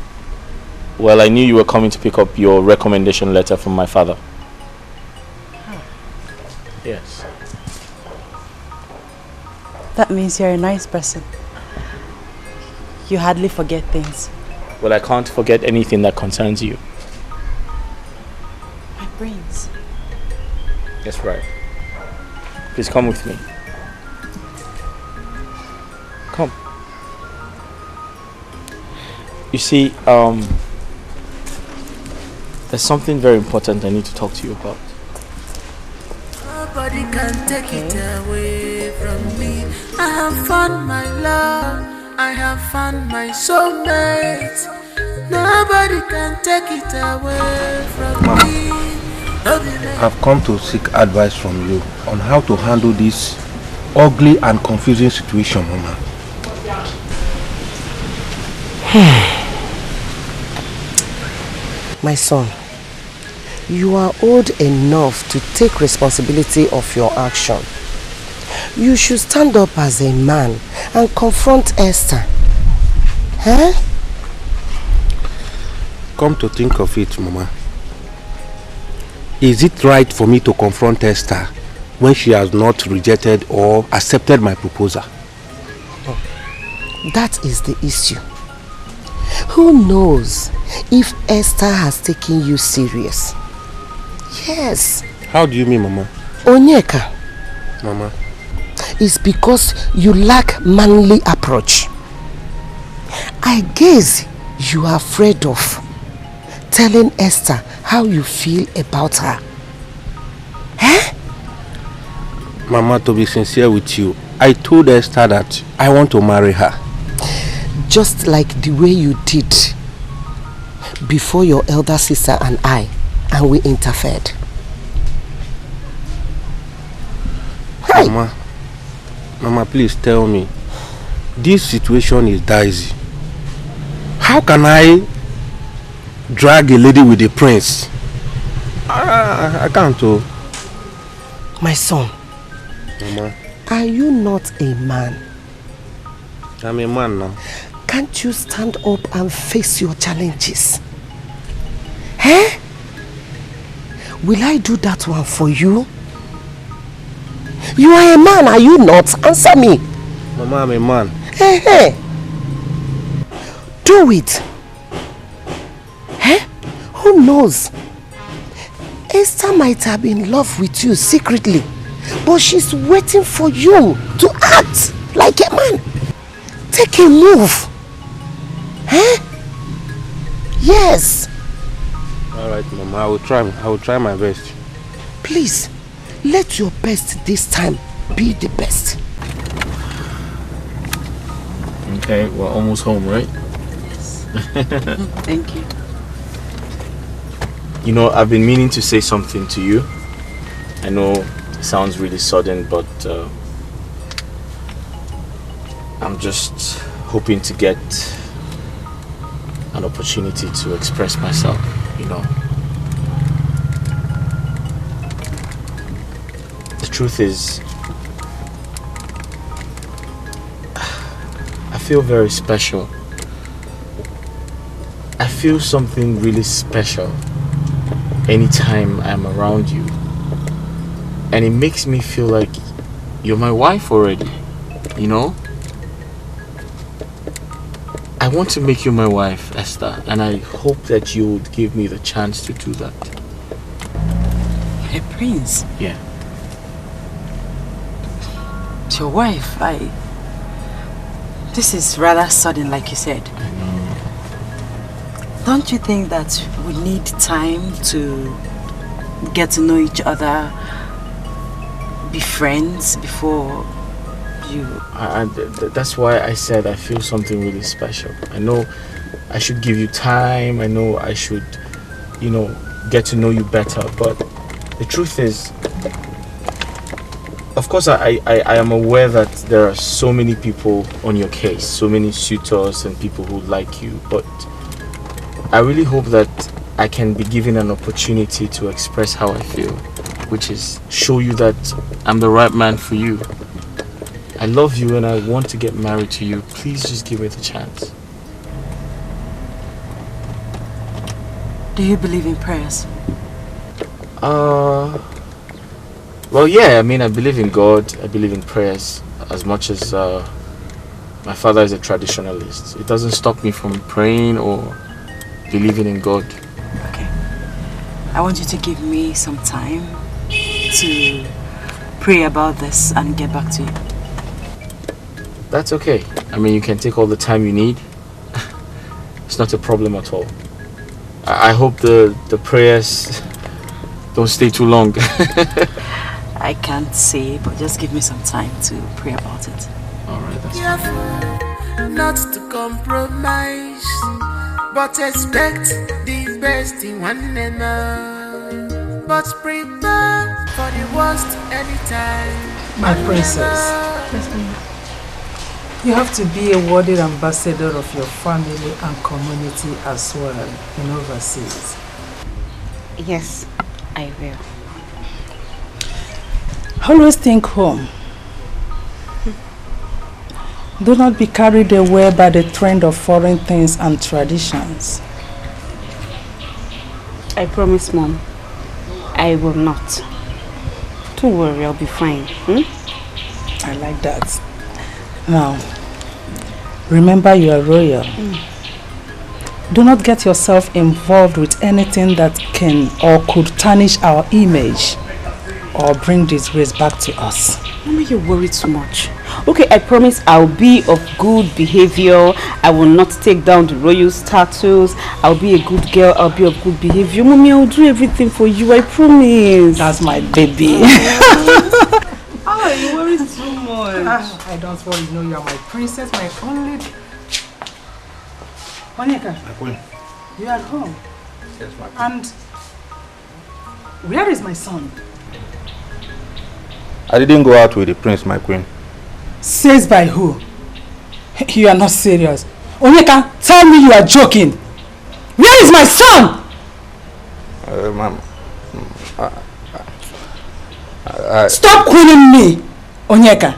E: Well, I knew you were coming to pick up your recommendation letter from my father. Yes.
H: That means you're a nice person. You hardly forget things.
E: Well, I can't forget anything that concerns you.
H: My brains.
E: That's right. Please come with me. Come. You see, there's something very important I need to talk to you about.
D: Nobody can take it away from me. I have found my love. I have found my soulmate. Nobody can take it away from me.
M: I've come to seek advice from you on how to handle this ugly and confusing situation, Mama.
O: My son, you are old enough to take responsibility of your action. You should stand up as a man and confront Esther.
M: Come to think of it, Mama. Is it right for me to confront Esther when she has not rejected or accepted my proposal?
O: That is the issue. Who knows if Esther has taken you serious? Yes.
M: How do you mean, Mama?
O: Onyeka.
M: Mama.
O: It's because you lack manly approach. I guess you are afraid of telling Esther how you feel about her.
M: Mama, to be sincere with you, I told Esther that I want to marry her.
O: Just like the way you did before your elder sister and we interfered. Hey.
M: Mama, please tell me. This situation is dicey. How can I drag a lady with a prince? I can't.
O: My son.
M: Mama.
O: Are you not a man?
M: I'm a man now.
O: Can't you stand up and face your challenges? Eh? Will I do that one for you? You are a man, are you not? Answer me.
M: Mama, I'm a man.
O: Hey, hey. Do it. Eh? Who knows? Esther might have been in love with you secretly, but she's waiting for you to act like a man. Take a move. Eh? Yes.
M: Alright, Mama, I will try my best.
O: Please, let your best this time be the best.
E: Okay, we're almost home, right?
I: Yes. Thank you.
E: You know, I've been meaning to say something to you. I know it sounds really sudden, but I'm just hoping to get an opportunity to express myself, you know. The truth is, I feel very special. I feel something really special anytime I'm around you. And it makes me feel like you're my wife already, you know? I want to make you my wife, Esther, and I hope that you would give me the chance to do that.
A: A prince?
E: Yeah.
A: It's your wife. This is rather sudden, like you said.
E: I know.
A: Don't you think that we need time to get to know each other, be friends before you...
E: That's why I said I feel something really special. I know I should give you time. I know I should, you know, get to know you better. But the truth is, of course, I am aware that there are so many people on your case, so many suitors and people who like you. But I really hope that I can be given an opportunity to express how I feel, which is show you that I'm the right man for you. I love you and I want to get married to you. Please just give me the chance.
A: Do you believe in prayers?
E: Well, yeah, I mean, I believe in God. I believe in prayers as much as my father is a traditionalist. It doesn't stop me from praying or believing in God.
A: Okay. I want you to give me some time to pray about this and get back to you.
E: That's okay. I mean, you can take all the time you need. It's not a problem at all. I hope the prayers don't stay too long.
A: I can't say, but just give me some time to pray about it.
E: Alright, that's
D: fine. Not to compromise, but expect the best in one another. But prepare for the worst anytime.
H: My princess. Yes, ma'am. You have to be a worthy ambassador of your family and community as well in overseas.
T: Yes, I will.
H: Always think home. Do not be carried away by the trend of foreign things and traditions.
T: I promise, Mom. I will not. Don't worry, I'll be fine.
H: I like that. Now, remember you are royal. Do not get yourself involved with anything that can or could tarnish our image or bring disgrace back to us.
T: Mama, you worry too much. Okay, I promise I'll be of good behavior. I will not take down the royal status. I'll be a good girl. I'll be of good behavior. Mommy, I'll do everything for you. I promise.
H: That's my baby.
B: Oh,
H: much. I don't want to know you are my princess, my only... Onyeka.
M: My queen.
H: You are at home.
M: Yes, my queen.
H: And where is my son?
M: I didn't go out with the prince, my queen.
H: Says by who? You are not serious. Onyeka, tell me you are joking. Where is my son?
M: Ma'am.
H: Stop calling me, Onyeka.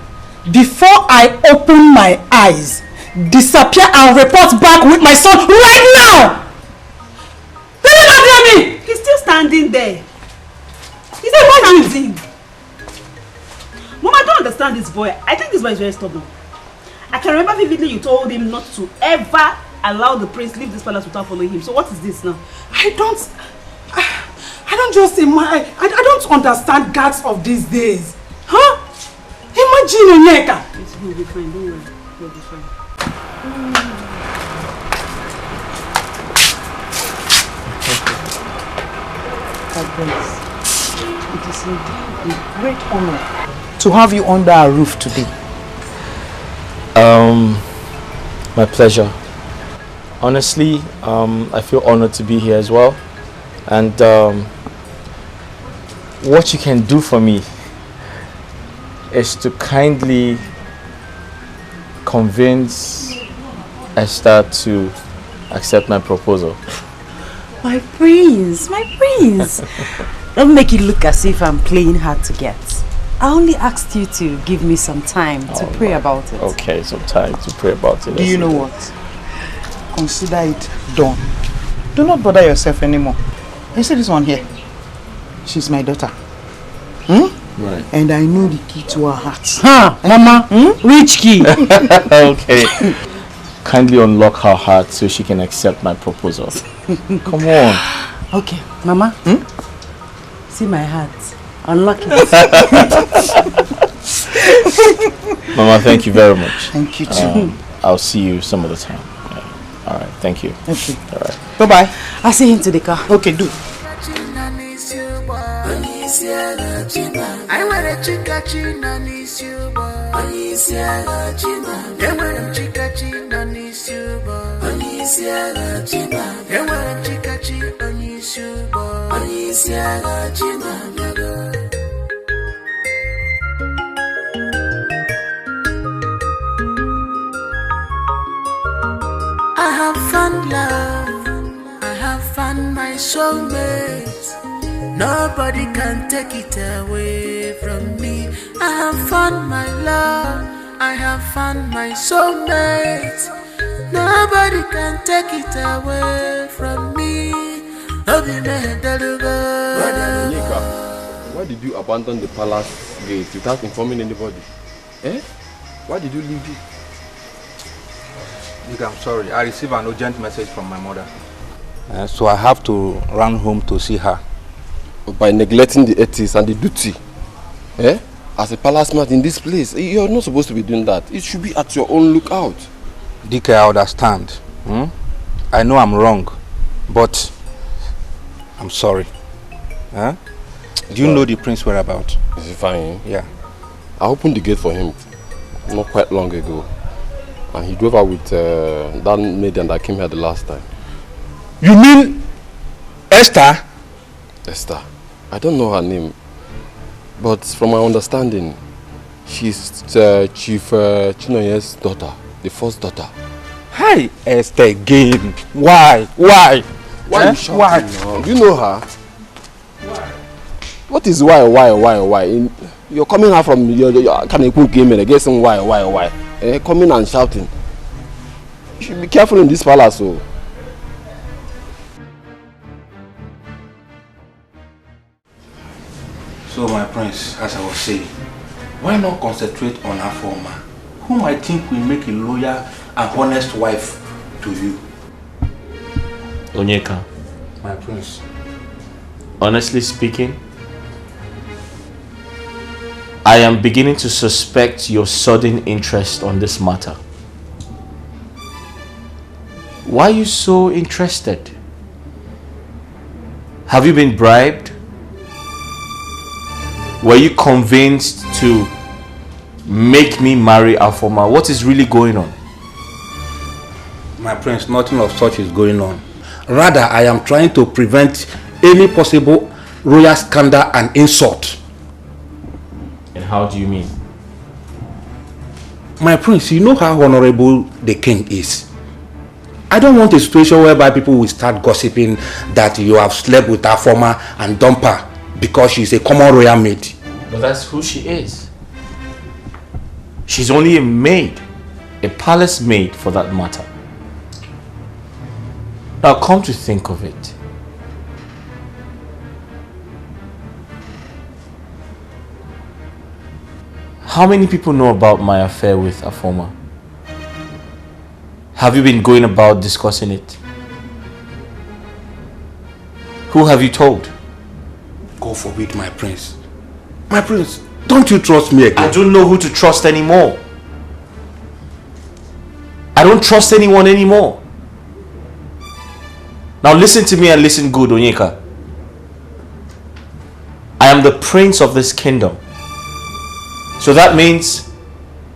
H: Before I open my eyes, disappear and report back with my son right now! Did you not hear me?
Q: He's still standing there. He's
H: still
Q: standing. Mom, I don't understand this boy. I think this boy is very stubborn. I can remember vividly you told him not to ever allow the prince leave this palace without following him. So what is this now?
H: I don't just imagine. I don't understand guards of these days. Huh? Imagine, Onyeka.
Q: He'll be fine, don't worry. He'll be fine.
B: It is indeed a great honor to have you under our roof today.
E: My pleasure. Honestly, I feel honored to be here as well. And what you can do for me is to kindly convince Esther to accept my proposal.
K: My prince, my prince. Don't make it look as if I'm playing hard to get. I only asked you to give me some time to pray about it.
E: Okay, some time to pray about it.
B: Do you know what? Consider it done. Do not bother yourself anymore. You see this one here? She's my daughter.
E: Right.
B: And I know the key to her heart.
H: Huh, Mama? Which key?
E: Okay. Kindly unlock her heart so she can accept my proposal. Come on.
K: Okay, Mama. See my heart. Unlock it.
E: Mama, thank you very much.
B: Thank you too.
E: I'll see you some other time. Yeah. All right, thank you.
B: Okay.
E: All right.
B: Bye-bye.
K: I'll see you into the car.
B: Okay, do.
D: I want a chica china niece you boy. Onisia china. I want a chica china niece you boy. Onisia china. I want a chica china niece you boy. Onisia china. I have found love. I have found my soulmate. Nobody can take it away from me. I have found my love. I have found my soulmate. Nobody can take it away from me.
R: Why did you abandon the palace gate without informing anybody? Eh? Why did you leave it?
M: Look, I'm sorry. I received an urgent message from my mother. So I have to run home to see her.
R: By neglecting the ethics and the duty. Eh? As a palace man in this place, you're not supposed to be doing that. It should be at your own lookout.
M: DK, I understand. I know I'm wrong, but I'm sorry. Huh? Do you know the prince whereabouts?
R: Is he fine?
M: Yeah.
R: I opened the gate for him not quite long ago. And he drove out with that maiden that came here the last time.
M: You mean Esther?
R: Esther. I don't know her name. But from my understanding, she's Chief Chinoye's daughter. The first daughter.
M: Hey, Esther again. Why? Why?
R: Why you shouting now? Do you know her? Why? What is why? You're coming out from your Kanekun game and guessing why? Coming and shouting. You should be careful in this palace. Oh.
M: So my prince, as I was saying, why not concentrate on our former, whom I think will make a loyal and honest wife to you?
E: Onyeka.
M: My prince.
E: Honestly speaking, I am beginning to suspect your sudden interest on this matter. Why are you so interested? Have you been bribed? Were you convinced to make me marry Afoma? What is really going on?
M: My prince, nothing of such is going on. Rather, I am trying to prevent any possible royal scandal and insult.
E: And how do you mean?
M: My prince, you know how honorable the king is. I don't want a situation whereby people will start gossiping that you have slept with her former and dump her because she's a common royal maid.
E: But that's who she is. She's only a maid. A palace maid for that matter. Now come to think of it. How many people know about my affair with Afoma? Have you been going about discussing it? Who have you told?
M: God forbid, my prince. My prince, don't you trust me again?
E: I don't know who to trust anymore. I don't trust anyone anymore. Now listen to me and listen good, Onyeka. I am the prince of this kingdom. So that means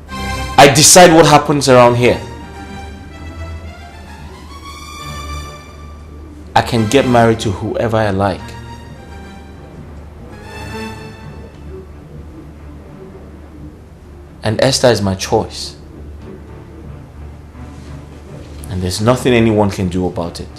E: I decide what happens around here. I can get married to whoever I like. And Esther is my choice. And there's nothing anyone can do about it.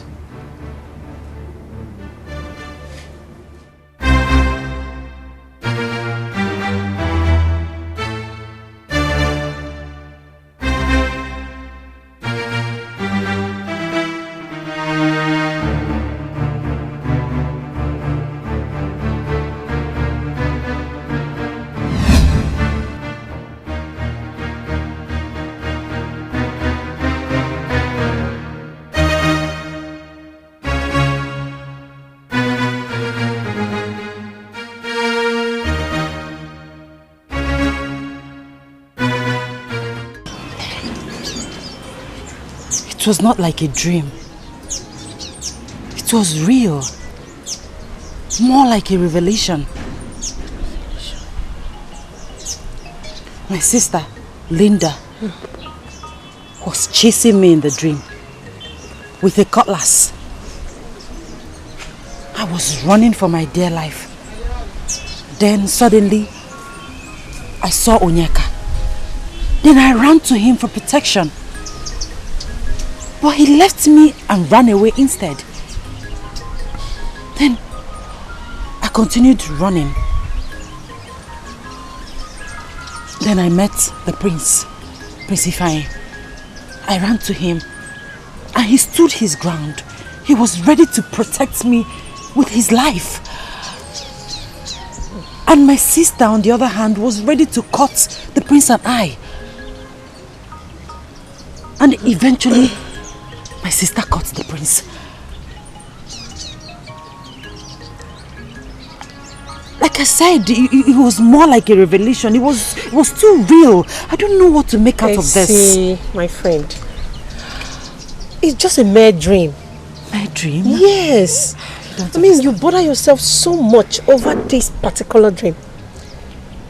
A: It was not like a dream. It was real. More like a revelation. My sister, Linda, was chasing me in the dream with a cutlass. I was running for my dear life. Then suddenly, I saw Onyeka. Then I ran to him for protection. But he left me and ran away instead. Then I continued running. Then I met the prince, Prince Ifeanyi. I ran to him and he stood his ground. He was ready to protect me with his life. And my sister, on the other hand, was ready to cut the prince and I. And eventually, my sister cut the prince. Like I said, it was more like a revelation. It was too real. I don't know what to make out of this.
O: See, my friend, it's just a mere dream.
A: Mere dream?
O: Yes. I mean, you bother yourself so much over this particular dream.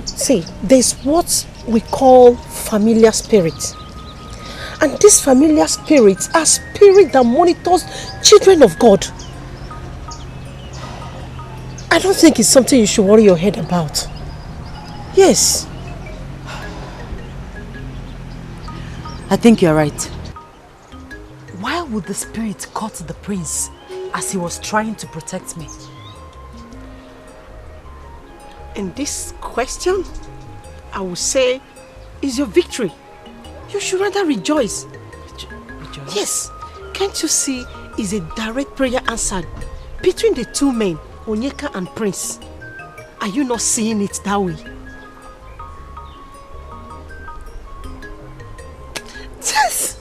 O: See, there's what we call familiar spirits. And these familiar spirits are spirits that monitors children of God. I don't think it's something you should worry your head about. Yes.
A: I think you're right. Why would the spirit cut the prince as he was trying to protect me?
O: In this question, I would say, is your victory. You should rather rejoice. Rejoice? Yes. Can't you see is a direct prayer answered between the two men, Onyeka and Prince? Are you not seeing it that way? Yes.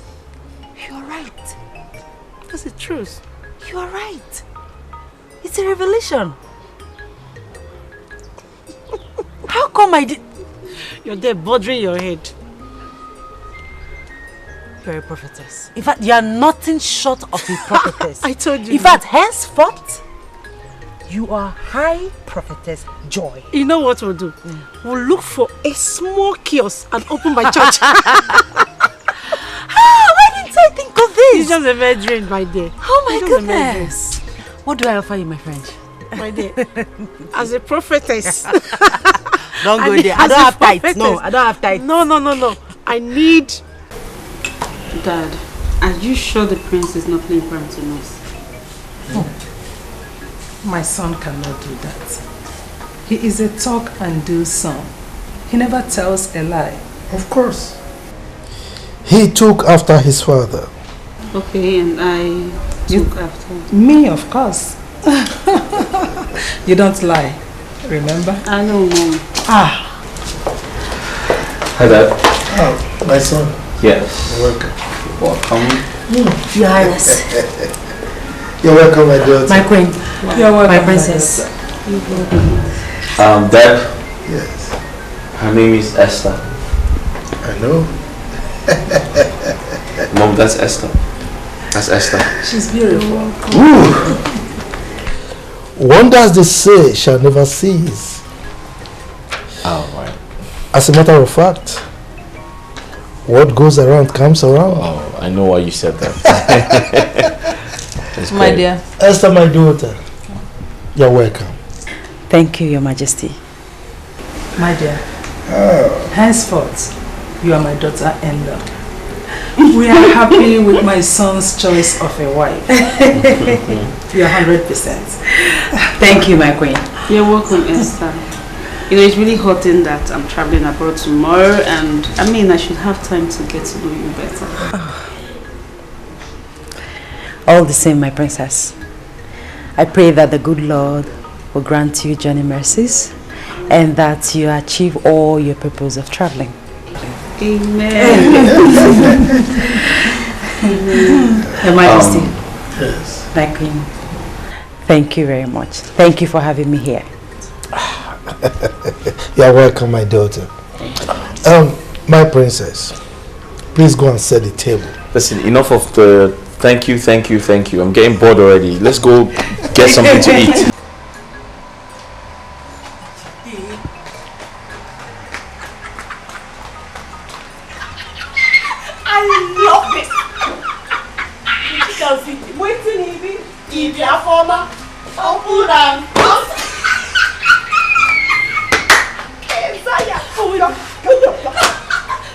A: You're right.
O: That's the truth.
A: You are right. It's a revelation. How come I did...
O: You're there bothering your head.
A: You're a prophetess. In fact, you are nothing short of a prophetess.
O: I told you.
A: In fact, henceforth,
B: You are High Prophetess Joy.
Q: You know what we'll do? We'll look for a small kiosk and open by church.
B: Why didn't I think of this?
Q: It's just a virgin, my dear.
B: Oh my goodness. What do I offer you, my friend?
Q: My dear, as a prophetess.
B: Don't go there. I don't have tights. No, I don't have tights.
Q: No. I need...
T: Dad, are you sure the prince is not playing parental noise?
H: My son cannot do that. He is a talk and do son. He never tells a lie.
F: Of course. He took after his father.
T: Okay, and I took after.
H: Me, of course. You don't lie, remember?
T: I know, Mom.
E: Hi, Dad.
F: Oh, my son.
E: Yes.
F: Welcome.
A: Your Highness.
F: You're welcome, my daughter.
A: My queen.
H: You're welcome,
A: my princess.
E: Dad.
F: Yes.
E: Her name is Esther.
F: I know.
E: Mom, that's Esther. That's Esther.
H: She's beautiful.
F: Wonders they say shall never cease.
E: Oh, right.
F: As a matter of fact, what goes around comes around.
E: Oh, I know why you said that.
H: My dear.
F: Esther, my daughter, you're welcome.
T: Thank you, Your Majesty.
H: My dear, henceforth, you are my daughter-in-law. We are happy with my son's choice of a wife. You are 100%.
T: Thank you, my queen. You're welcome, Esther. You know, it's really hurting that I'm traveling abroad tomorrow, and I mean, I should have time to get to know you better.
U: All the same, my princess, I pray that the good Lord will grant you journey mercies and that you achieve all your purpose of traveling.
T: Amen.
U: Your Majesty,
F: yes.
U: my queen, thank you very much. Thank you for having me here.
F: You're welcome, my daughter. My princess, please go and set the table.
E: Listen, enough of the thank you. I'm getting bored already. Let's go get something to eat.
Q: I love this. You can see waiting in the former. Open and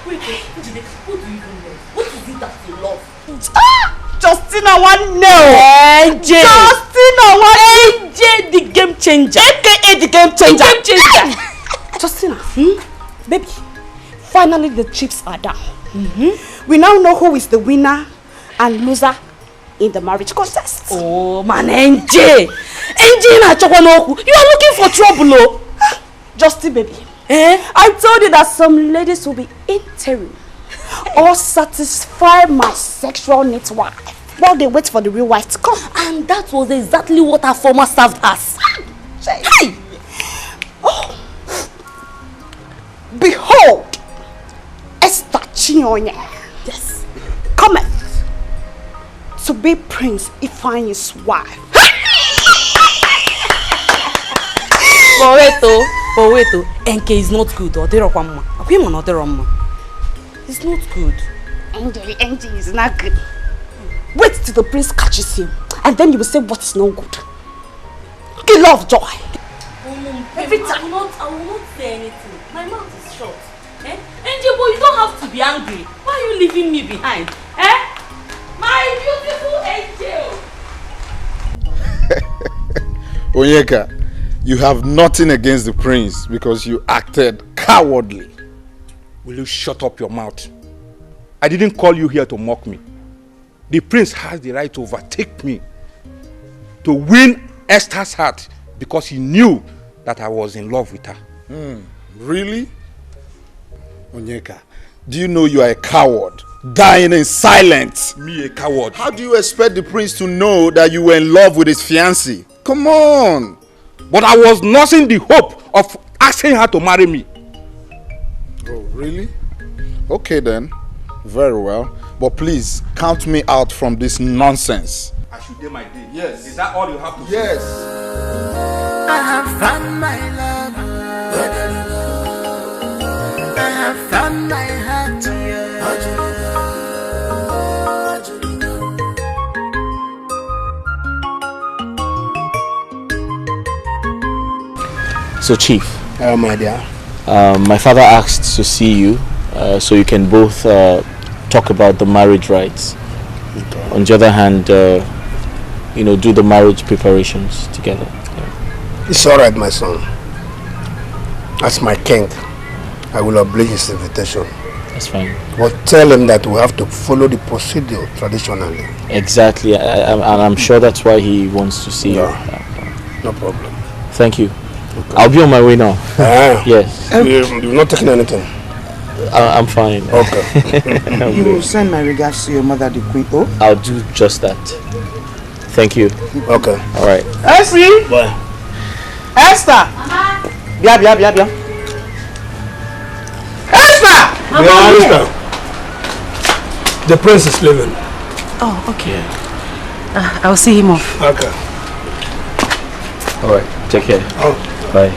Q: Wait, what do you even love? What is it that you love?
I: Justina one no. Justina one AJ the game changer. AKA the game changer.
B: Justina, baby, finally the chips are down. We now know who is the winner and loser in the marriage contest.
I: Oh man, NJ na Chokwanoku. You are looking for trouble, oh.
B: Justin, baby. I told you that some ladies will be interim or satisfy my sexual needs wife while they wait for the real wife to come.
I: And that was exactly what our former served us.
B: Hey! Oh. Behold, Esther Chinonye.
I: Yes.
B: Cometh to be Prince Ifeanyi's wife.
I: But wait, NK is not good. It's not good.
B: NJ is not good. Wait till the prince catches him, and then you will say what is no good. Kill love, joy.
I: Every time. I will not say anything. My mouth is short. NJ, boy, you don't have to be angry. Why are you leaving me behind? My beautiful angel.
P: Onyeka, you have nothing against the prince because you acted cowardly.
M: Will you shut up your mouth? I didn't call you here to mock me. The prince has the right to overtake me, to win Esther's heart because he knew that I was in love with her.
P: Really? Onyeka, do you know you are a coward, dying in silence?
M: Me a coward?
P: How do you expect the prince to know that you were in love with his fiancée? Come on!
M: But I was nursing the hope of asking her to marry me.
P: Oh, really? Okay then. Very well. But please, count me out from this nonsense.
M: I should do my day.
P: Yes.
M: Is that all you have to say?
P: Yes.
D: I have found my love. I have found my heart.
E: So, Chief.
G: My dear.
E: My father asked to see you so you can both talk about the marriage rites. Okay. On the other hand, do the marriage preparations together. Yeah.
G: It's all right, my son. As my king, I will obey his invitation.
E: That's fine.
G: But tell him that we have to follow the procedure traditionally.
E: Exactly. I'm sure that's why he wants to see you.
G: No problem.
E: Thank you. Okay. I'll be on my way now. Yes.
G: You're not taking anything?
E: I'm fine.
N: Okay. You will send my regards to your mother, the queen. Oh?
E: I'll do just that. Thank you.
G: Okay.
E: All right.
N: Essie!
G: Bye.
N: Esther! Bia. Esther!
G: Esther! The prince is leaving.
U: Oh, okay. I'll see him off.
G: Okay.
E: All right. Take care.
G: Oh.
E: Bye.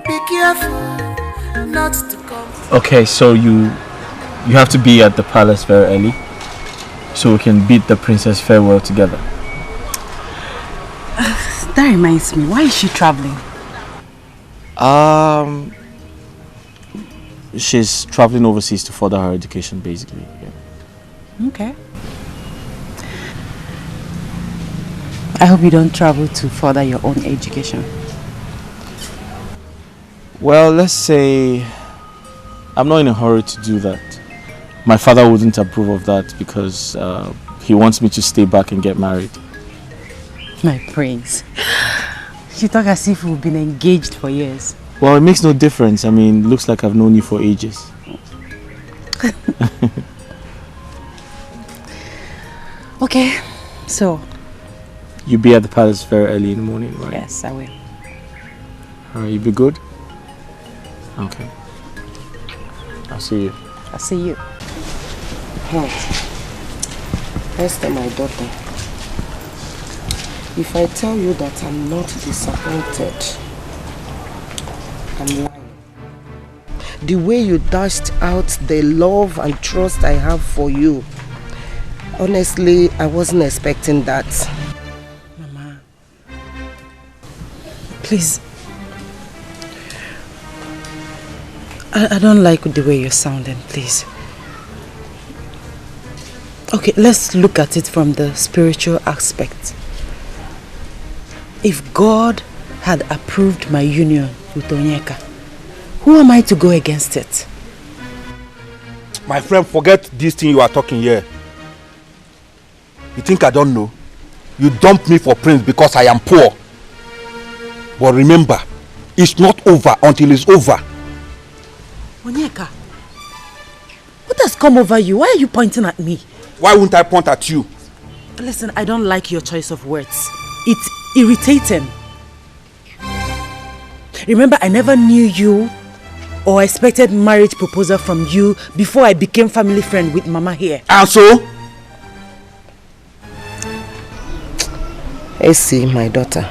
D: Be careful not to come.
E: Okay, so you have to be at the palace very early so we can bid the princess farewell together.
U: That reminds me, why is she traveling?
E: She's traveling overseas to further her education, basically. Yeah.
U: Okay. I hope you don't travel to further your own education.
E: Well, let's say I'm not in a hurry to do that. My father wouldn't approve of that because he wants me to stay back and get married.
U: My prince. You talk as if we've been engaged for years.
E: Well, it makes no difference. I mean, it looks like I've known you for ages.
U: Okay, so...
E: You'll be at the palace very early in the morning, right?
U: Yes, I will.
E: Alright, you be good? Okay. I'll see you.
U: I'll see you.
O: Esther, my daughter. If I tell you that I'm not disappointed, I'm lying. The way you dashed out the love and trust I have for you, honestly, I wasn't expecting that.
U: Mama, please. I don't like the way you're sounding, please. Okay, let's look at it from the spiritual aspect. If God had approved my union with Onyeka, who am I to go against it?
M: My friend, forget this thing you are talking here. You think I don't know? You dumped me for prince because I am poor. But remember, it's not over until it's over.
U: Onyeka, what has come over you? Why are you pointing at me?
M: Why wouldn't I point at you?
U: Listen, I don't like your choice of words. It's irritating. Remember, I never knew you or expected marriage proposal from you before I became family friend with Mama here.
M: And so?
O: Essie, my daughter.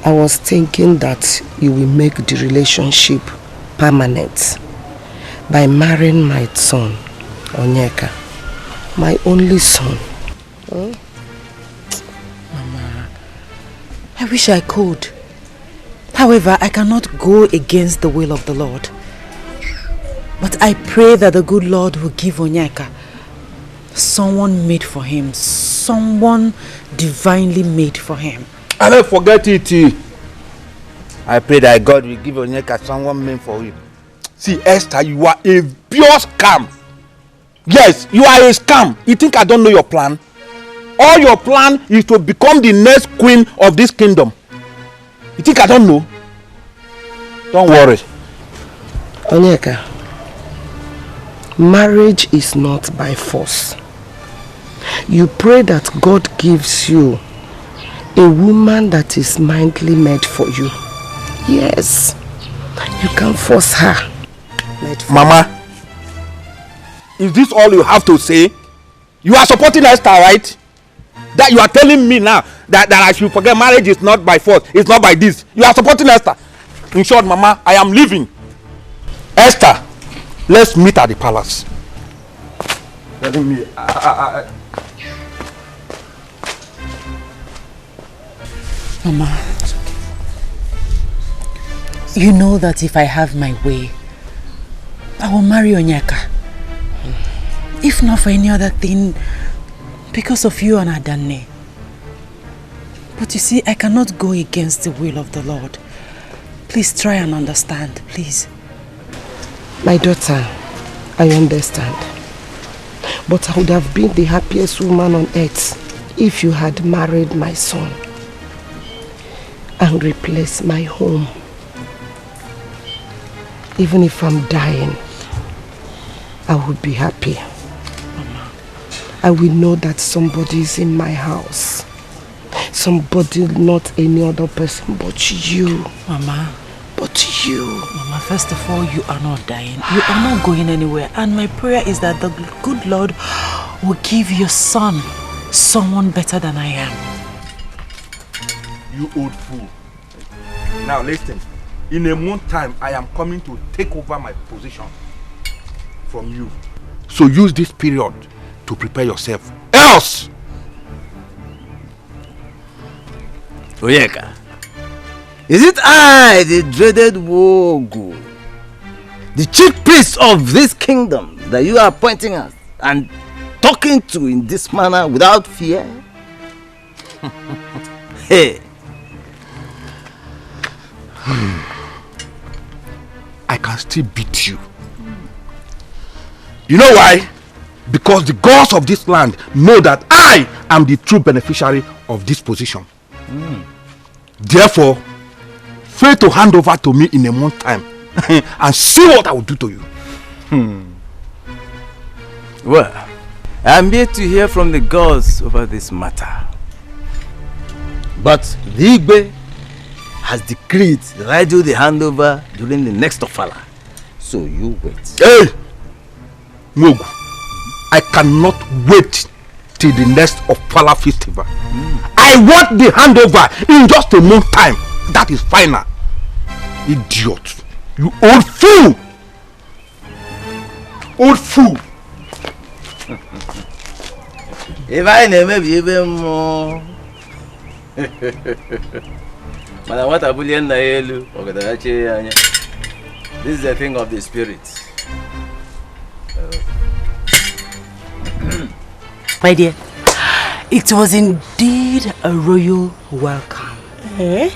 O: I was thinking that you will make the relationship permanent by marrying my son, Onyeka, my only son.
U: Mama, I wish I could. However, I cannot go against the will of the Lord. But I pray that the good Lord will give Onyeka someone made for him, someone divinely made for him.
M: I don't forget it. I pray that God will give Onyeka someone made for him. See, Esther, you are a pure scam. Yes, you are a scam. You think I don't know your plan? All your plan is to become the next queen of this kingdom. You think I don't know? Don't worry.
O: Onyeka, marriage is not by force. You pray that God gives you A woman that is mindly made for you. Yes. You can force her.
M: Mama, is this all you have to say? You are supporting Esther, right? That you are telling me now that I should forget marriage is not by force, it's not by this. You are supporting Esther. In short, Mama, I am leaving. Esther, let's meet at the palace. Telling me,
U: Mama, you know that if I have my way, I will marry Onyeka. If not for any other thing, because of you and Adane. But you see, I cannot go against the will of the Lord. Please try and understand, please.
O: My daughter, I understand. But I would have been the happiest woman on earth if you had married my son and replaced my home. Even if I'm dying, I would be happy. Mama. I will know that somebody is in my house. Somebody, not any other person but you.
U: Mama.
O: But you.
U: Mama, first of all, you are not dying. You are not going anywhere. And my prayer is that the good Lord will give your son someone better than I am.
M: you old fool. Now listen. In a month time, I am coming to take over my position from you. So use this period to prepare yourself. Else!
L: Oyeka, is it I, the dreaded Wogu, the chief priest of this kingdom, that you are pointing at and talking to in this manner without fear? Hey!
M: I can still beat you. You know why? Because the gods of this land know that I am the true beneficiary of this position. Therefore, fail to hand over to me in a month time and see what I will do to you.
L: Well, I am yet to hear from the gods over this matter. But the Igbe has decreed that I do the handover during the next Ofala. So you wait.
M: Hey! Mogu, I cannot wait till the next Ofala festival. I want the handover in just a month time. That is final. Idiot. You old fool! Old fool!
L: If I never be even more. But what a bullion this is a thing of the spirit.
U: My dear, it was indeed a royal welcome. You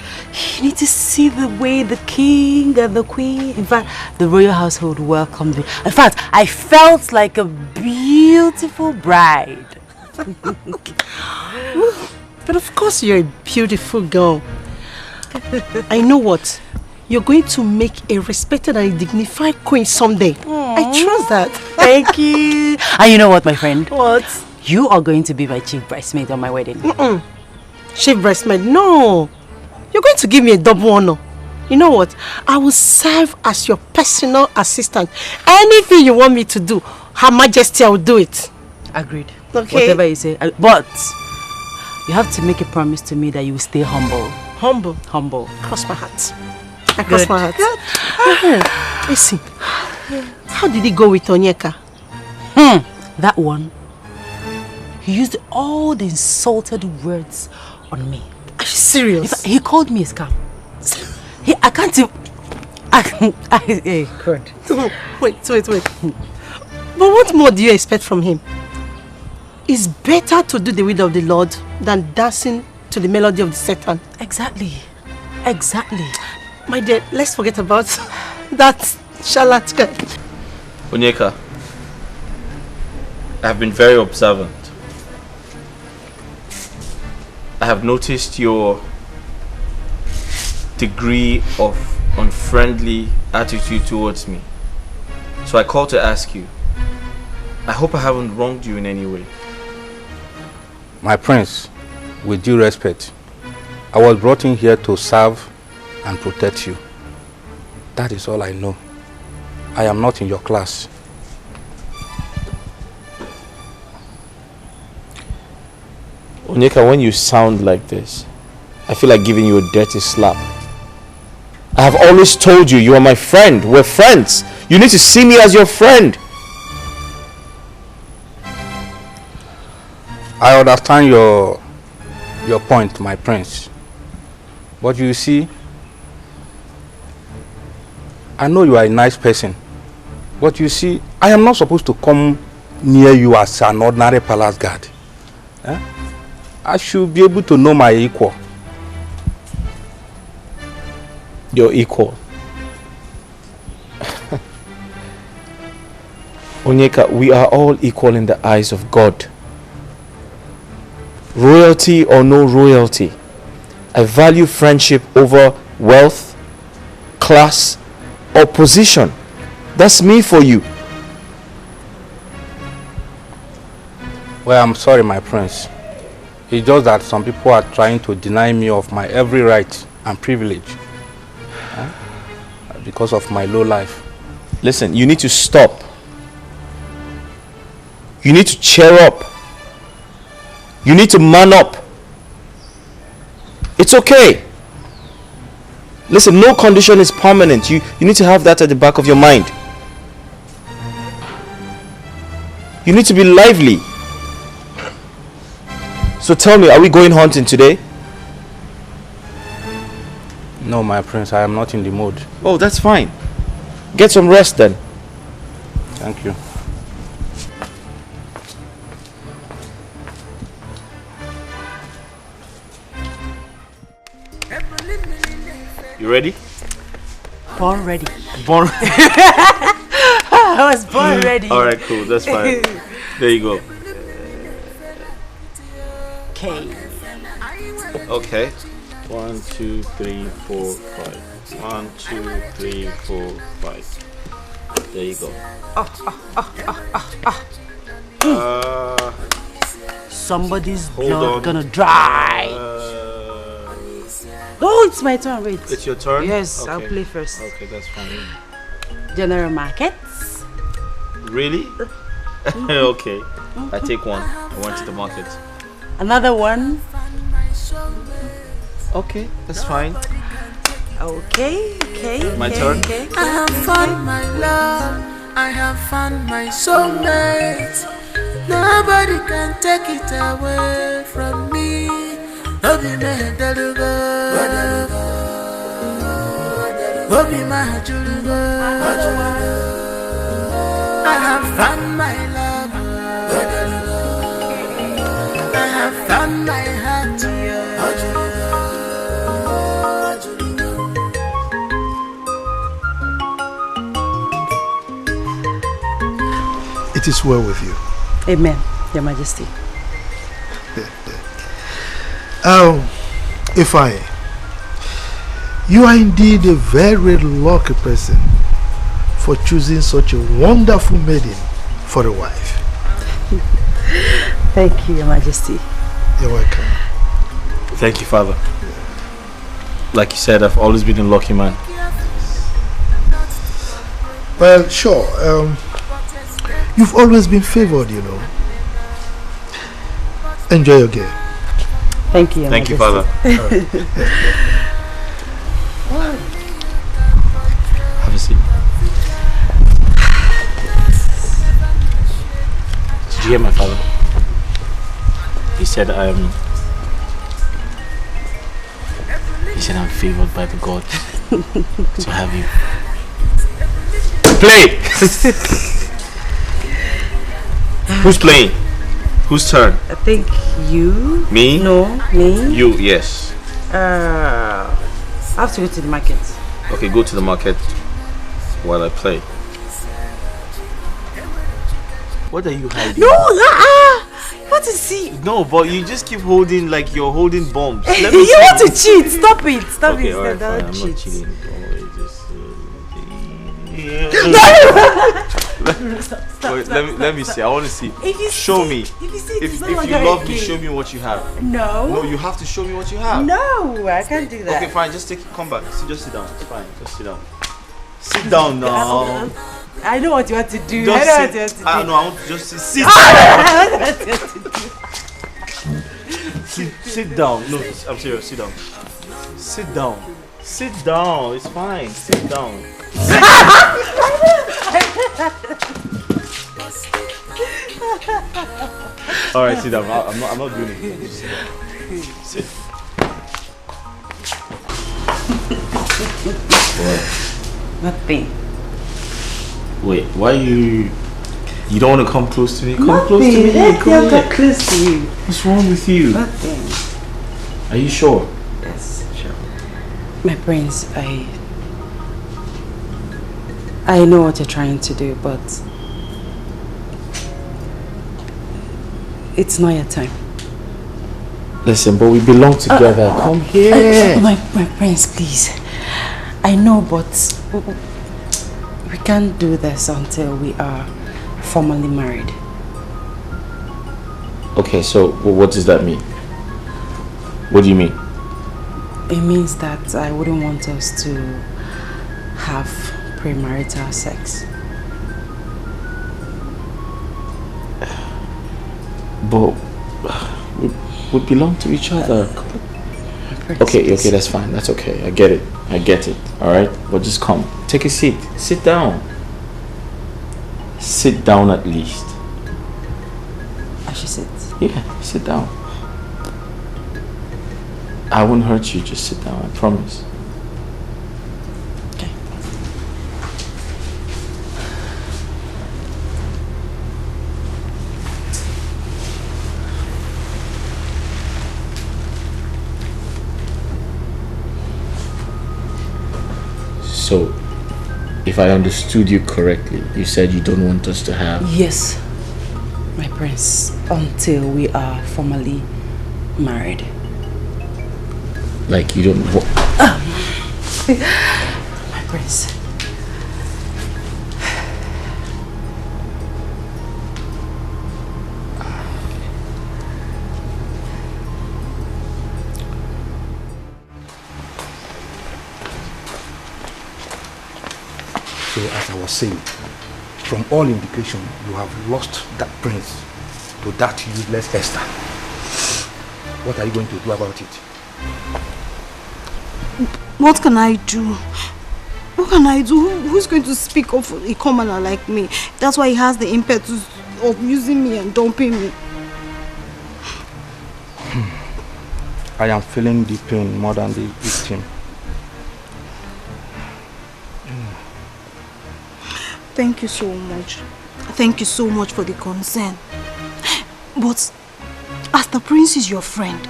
U: need to see the way the king and the queen, in fact, the royal household welcomed me. In fact, I felt like a beautiful bride.
B: But of course you're a beautiful girl. I know what. You're going to make a respected and a dignified queen someday. I trust that.
U: Thank you. And you know what, my friend?
B: What?
U: You are going to be my chief bridesmaid on my wedding.
B: Chief bridesmaid? No. You're going to give me a double honor. You know what? I will serve as your personal assistant. Anything you want me to do, Her Majesty, I will do it.
U: Agreed.
B: Okay.
U: Whatever you say. But you have to make a promise to me that you will stay humble.
B: Humble?
U: Humble.
B: Cross my heart. I cross my heart. Good. Listen. How did it go with Onyeka?
U: That one. He used all the insulted words on me.
B: Are you serious?
U: He called me a scam. I can't even... Good.
B: Wait. But what more do you expect from him? It's better to do the will of the Lord than dancing to the melody of the Satan.
U: Exactly.
B: My dear, let's forget about that charlatan.
E: Onyeka, I have been very observant. I have noticed your degree of unfriendly attitude towards me. So I called to ask you. I hope I haven't wronged you in any way.
M: My prince, with due respect, I was brought in here to serve and protect you. That is all I know. I am not in your class.
E: Onyeka, when you sound like this, I feel like giving you a dirty slap. I have always told you, you are my friend. We're friends. You need to see me as your friend.
M: I understand your point, my prince. But you see, I know you are a nice person. But you see, I am not supposed to come near you as an ordinary palace guard. I should be able to know my equal.
E: Your equal. Onyeka, we are all equal in the eyes of God. Royalty or no royalty, I value friendship over wealth, class, or position. That's me for you.
M: Well, I'm sorry, my prince. It's just that some people are trying to deny me of my every right and privilege because of my low life.
E: Listen, you need to stop. You need to cheer up. You need to man up. It's okay. Listen, no condition is permanent. You need to have that at the back of your mind. You need to be lively. So tell me, are we going hunting today?
M: No, my prince, I am not in the mood.
E: Oh, that's fine. Get some rest then.
M: Thank you.
E: You ready?
U: Born ready.
E: Born
U: I was born ready.
E: Alright, cool. That's fine. There you go.
U: Okay.
E: Okay. 1, 2, 3, 4, 5. 1, 2, 3, 4, 5. There you go.
U: Somebody's
E: hold
U: blood
E: on.
U: gonna dry. Oh, it's my turn. Wait.
E: It's your turn?
U: Yes,
E: Okay.
U: I'll play first.
E: Okay, that's fine.
U: General markets.
E: Really? Okay. I take one. I went to the market.
U: Another one.
E: Okay, that's fine.
U: Okay.
E: My turn.
U: Okay.
D: I have found my love. I have found my soulmate. Nobody can take it away from me. Obi me delugo, Obi my julugo. I have found my love. I have found my heart.
F: It is well with you.
U: Amen, Your Majesty.
F: Ifeanyi, you are indeed a very lucky person for choosing such a wonderful maiden for a wife.
U: Thank you, Your Majesty.
F: You're welcome.
E: Thank you, Father. Like you said, I've always been a lucky man.
F: Well, sure. You've always been favored, you know. Enjoy your game.
U: Thank you, Your
E: Thank you,
U: Majesty.
E: Father. Have a seat. Did you hear my father? He said I'm favored by the gods to have you. Play! Who's playing? Whose turn?
U: I think you.
E: Me?
U: No, me.
E: You, yes.
U: I have to go to the market.
E: Okay, go to the market while I play. What are you hiding?
U: No, what is he?
E: No, but you just keep holding like you're holding bombs. Let
U: You
E: me see.
U: want to cheat? Stop it! Stop
E: Okay,
U: it!
E: alright,
U: Don't
E: fine. I'm
U: cheat.
E: not cheating. Wait, let me see. I want to see. Show me. If you love me, show me what you have.
U: No.
E: No, you have to show me what you have.
U: No, I can't do that.
E: Okay, fine. Just come back. Just sit down. It's fine. Just sit down. Sit down now.
U: I know what you want to do.
E: Just
U: I know
E: sit.
U: what you want to do.
E: No, I want to just sit down. Sit down. No, I'm serious. Sit down. Sit down. Sit down. It's fine. Sit down. All right, sit down. I'm not doing it. Just sit down. Sit. What?
U: Nothing.
E: Wait, why you don't want to come close to me? Come
U: Nothing.
E: close to me.
U: Let
E: Come
U: me get close to you.
E: What's wrong with you?
U: Nothing.
E: Are you sure?
U: Yes, sure. My prince, I know what you're trying to do, but it's not your time.
E: Listen, but we belong together. Come here.
U: My prince, please. I know, but we can't do this until we are formally married.
E: Okay, so what does that mean? What do you mean?
U: It means that I wouldn't want us to have premarital sex.
E: But we belong to each other. Okay, that's fine. That's okay. I get it. All right, but just come. Take a seat. Sit down. Sit down at least.
U: I should sit.
E: Yeah, sit down. I won't hurt you. Just sit down. I promise.
U: Okay.
E: So, if I understood you correctly, you said you don't want us to have...
U: Yes, my prince, until we are formally married.
E: Like you don't want...
U: My prince.
G: So as I was saying, from all indication, you have lost that prince to that useless Esther. What are you going to do about it?
K: What can I do? What can I do? Who's going to speak of a commoner like me? That's why he has the impetus of using me and dumping me.
G: I am feeling the pain more than the victim.
K: Thank you so much. Thank you so much for the concern. But as the prince is your friend,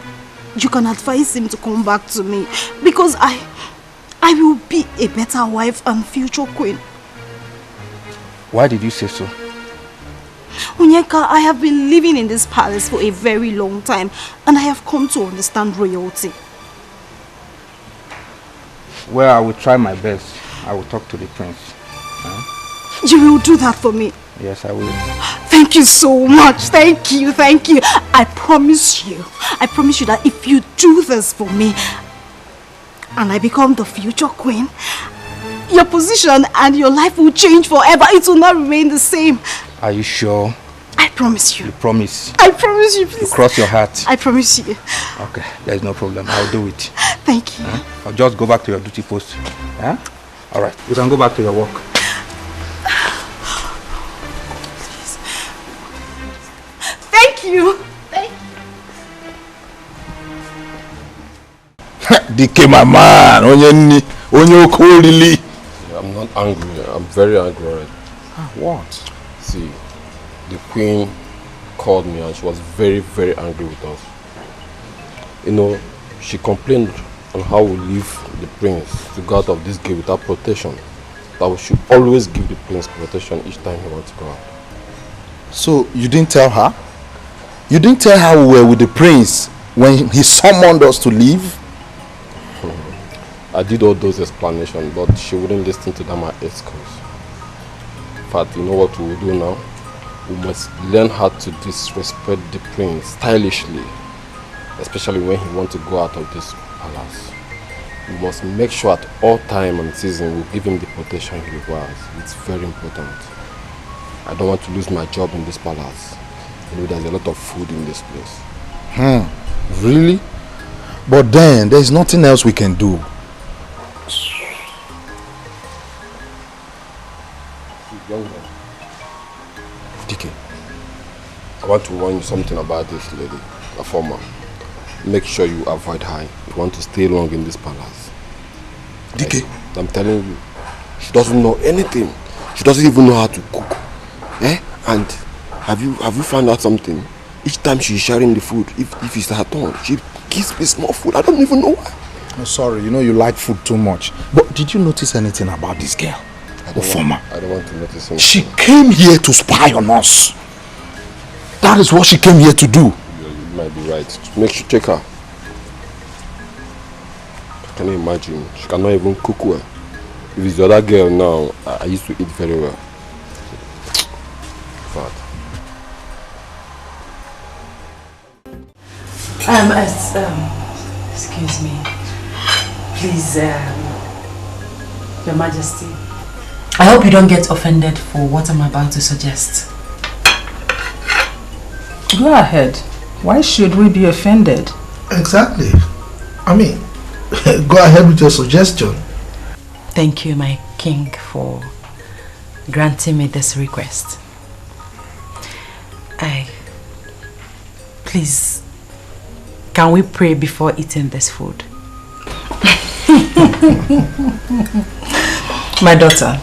K: you can advise him to come back to me, because I will be a better wife and future queen.
G: Why did you say so?
K: Onyeka, I have been living in this palace for a very long time, and I have come to understand royalty.
G: Well, I will try my best. I will talk to the prince. Huh?
K: You will do that for me?
G: Yes, I will.
K: Thank you so much. Thank you. I promise you that if you do this for me and I become the future queen, your position and your life will change forever. It will not remain the same.
G: Are you sure?
K: I promise you.
G: You promise?
K: I promise you, please.
G: You cross your heart?
K: I promise you.
G: Okay, there is no problem. I'll do it.
K: Thank you.
G: I'll just go back to your duty post. Huh? All right, you can go back to your work.
K: Thank you.
P: DK, my man, onye okolili.
R: I'm not angry. I'm very angry already.
P: What?
R: See, the queen called me and she was very, very angry with us. You know, she complained on how we leave the prince to go out of this gate without protection. That we should always give the prince protection each time he wants to go out.
P: So you didn't tell her? You didn't tell her we were with the prince when he summoned us to leave?
R: I did all those explanations, but she wouldn't listen to them at excuse. In fact, you know what we will do now? We must learn how to disrespect the prince stylishly, especially when he wants to go out of this palace. We must make sure at all time and season we give him the protection he requires. It's very important. I don't want to lose my job in this palace. You know, there's a lot of food in this place.
P: Really? But then, there's nothing else we can do.
R: Young man. DK, I want to warn you something about this lady, a former. Make sure you avoid her. You want to stay long in this palace.
P: DK?
R: I'm telling you, she doesn't know anything. She doesn't even know how to cook. And have you found out something? Each time she's sharing the food, if it's her turn, she gives me small food. I don't even know why.
P: I'm sorry, you know you like food too much. But did you notice anything about this girl?
R: I don't want to notice anything.
P: She came here to spy on us. That is what she came here to do.
R: You might be right. Make sure check her. Can you imagine? She cannot even cook well. If it's the other girl now, I used to eat very well. But
A: excuse me. Please, Your Majesty. I hope you don't get offended for what I'm about to suggest.
H: Go ahead. Why should we be offended?
F: Exactly. I mean, go ahead with your suggestion.
A: Thank you, my king, for granting me this request. Please, can we pray before eating this food?
H: My daughter,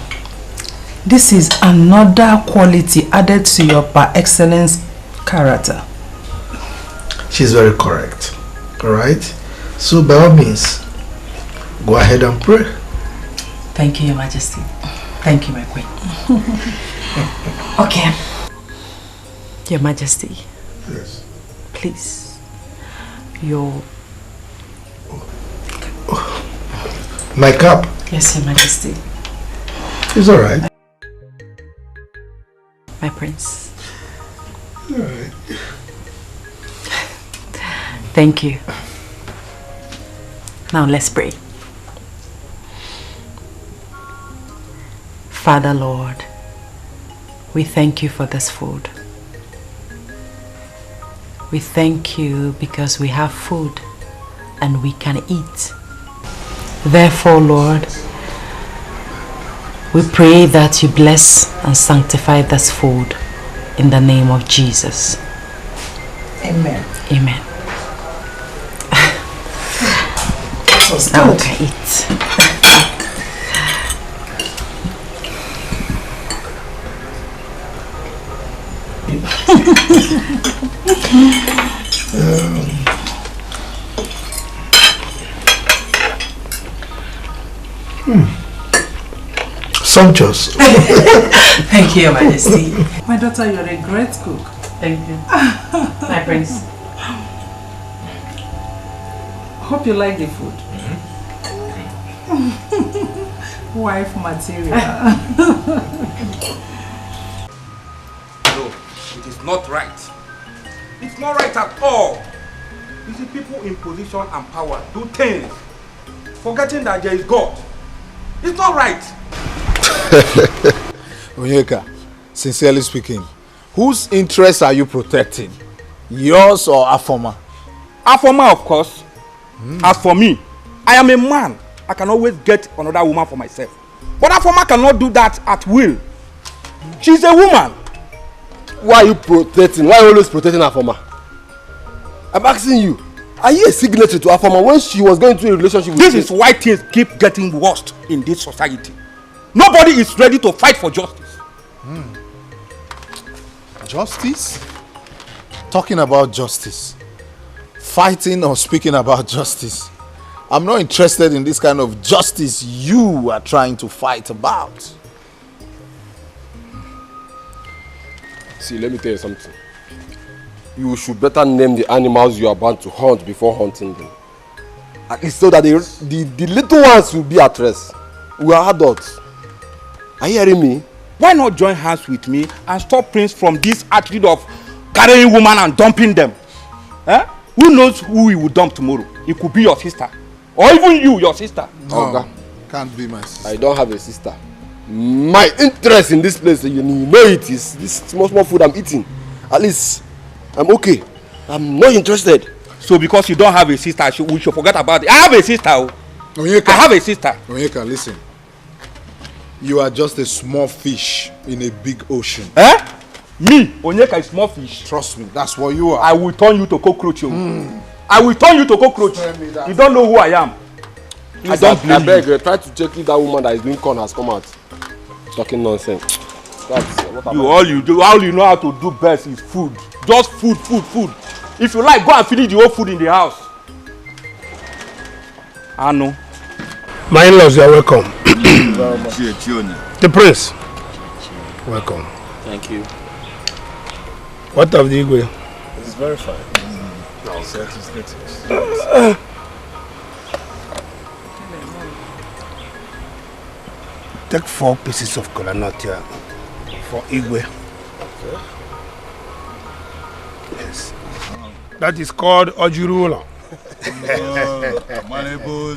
H: this is another quality added to your par excellence character.
F: She's very correct. Alright? So by all means, go ahead and pray.
A: Thank you, Your Majesty. Thank you, my queen. Okay. Your Majesty.
F: Yes.
A: Please. Your...
F: My cup.
A: Yes, Your Majesty.
F: It's alright.
A: My prince.
F: Alright.
A: Thank you. Now let's pray. Father Lord, we thank you for this food. We thank you because we have food and we can eat. Therefore, Lord, we pray that you bless and sanctify this food in the name of Jesus.
N: Amen.
A: Amen. Now we can eat.
F: Sumptuous.
A: Thank you, Your Majesty.
H: My daughter, you're a great cook.
A: Thank you. My prince.
H: Hope you like the food. Wife material.
M: No, it is not right. It's not right at all. You see, people in position and power do things, forgetting that there is God. It's not right.
P: Onyeka, sincerely speaking, whose interests are you protecting? Yours or Afoma?
M: Afoma, of course. As for me, I am a man. I can always get another woman for myself. But Afoma cannot do that at will. She's a woman.
R: Why are you protecting? Why are you always protecting Afoma? I'm asking you, are you a signatory to Afoma when she was going through a relationship with you?
M: This is why things keep getting worse in this society. Nobody is ready to fight for justice.
P: Justice? Talking about justice. Fighting or speaking about justice. I'm not interested in this kind of justice you are trying to fight about.
R: See, let me tell you something. You should better name the animals you are bound to hunt before hunting them. At least so that the little ones will be at rest. We are adults. Are you hearing me?
M: Why not join hands with me and stop Prince from this attitude of carrying women and dumping them? Eh? Who knows who he will dump tomorrow? It could be your sister. Or even you, your sister.
P: No, can't be my sister.
R: I don't have a sister. My interest in this place, you know it, is this small food I'm eating. At least, I'm okay. I'm not interested.
M: So because you don't have a sister, we should forget about it. I have a sister.
P: Onyeka,
M: I have a sister.
P: Onyeka, listen. You are just a small fish in a big ocean.
M: Eh? Me, Onyeka, is small fish.
P: Trust me, that's what you are.
M: I will turn you to cockroach. I will turn you to cockroach. You don't know who I am.
R: I don't blame you. I beg, try to check if that woman that is doing corn has come out. Talking nonsense. That's what
M: all you know how to do best is food. Just food. If you like, go and finish the whole food in the house. I know.
G: My in-laws, you are welcome. The prince. Welcome.
E: Thank you.
G: What of the Igwe?
E: It's very fine.
G: No. Take 4 pieces of kola nut here for Igwe. Yes. That is called Ojurula.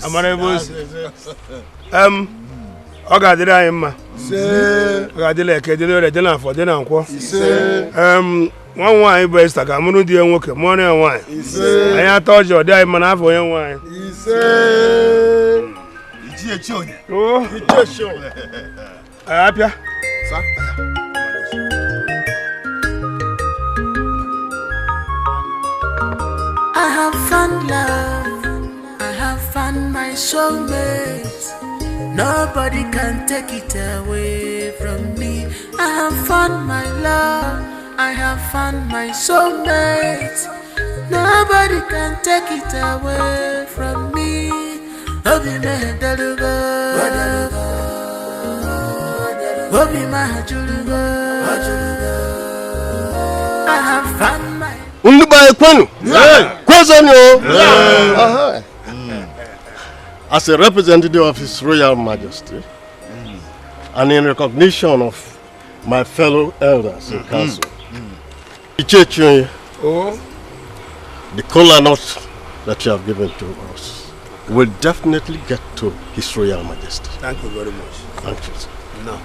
G: Amanebus. Ogadira Emma. Ogadile Kedile Delan for Denan Quo. One wine breast, I can do a work, money and wine. I told you, I man for your wine. Oh, happy.
D: I have found love, I have found my soulmate. Nobody can take it away from me. I have found my love, I have found my soulmate. Nobody can take it away from me. Obi me delugo, Obi ma julugo. I have found my.
J: As a representative of His Royal Majesty, and in recognition of my fellow elders in council, the kola nut that you have given to us will definitely get to His Royal Majesty.
G: Thank you very much.
J: Thank you, sir.
G: No.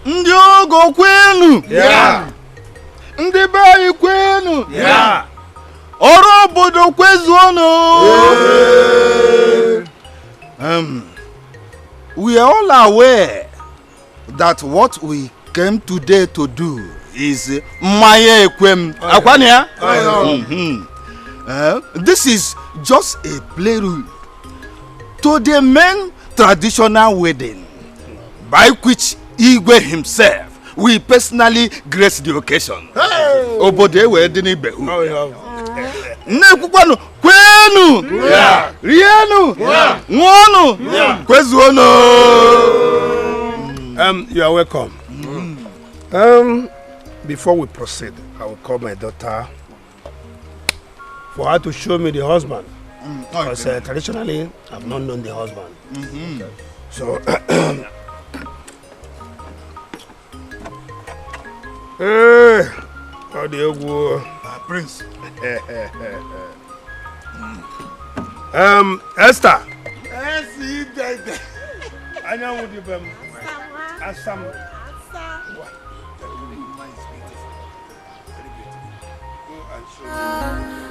V: Ndi ogo kwenu. Yeah. Ndi bayi kwenu. Yeah. Oro obodo kwezuono. We are all aware that what we came today to do is Maye Ekwem. Akwanya? This is just a prelude to the main traditional wedding by which Igwe himself will personally grace the occasion. Obode wedding Ibehu. Nekukwanu kwenu. Rienu. Nwonu. Kwezuono.
G: You are welcome. Before we proceed, I will call my daughter for her to show me the husband. Because traditionally, I've not known the husband. So, how do you go?
V: Prince.
G: Esther.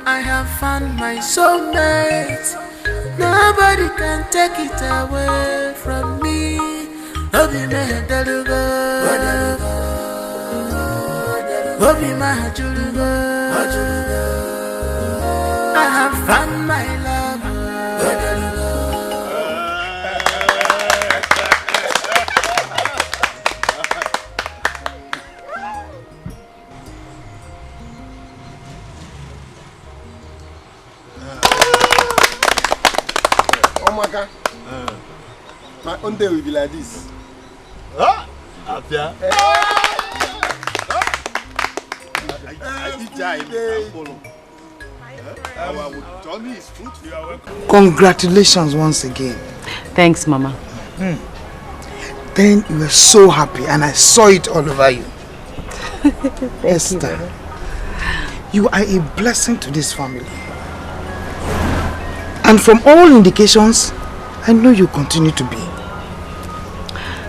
D: I have found my soulmate. Nobody can take it away from me. Obi me delugo, Obi ma julugo. I have found my love.
J: My own day will be like this.
V: Afia.
N: Congratulations once again.
U: Thanks, Mama.
N: then you were so happy and I saw it all over you. Esther, you are a blessing to this family. And from all indications, I know you continue to be.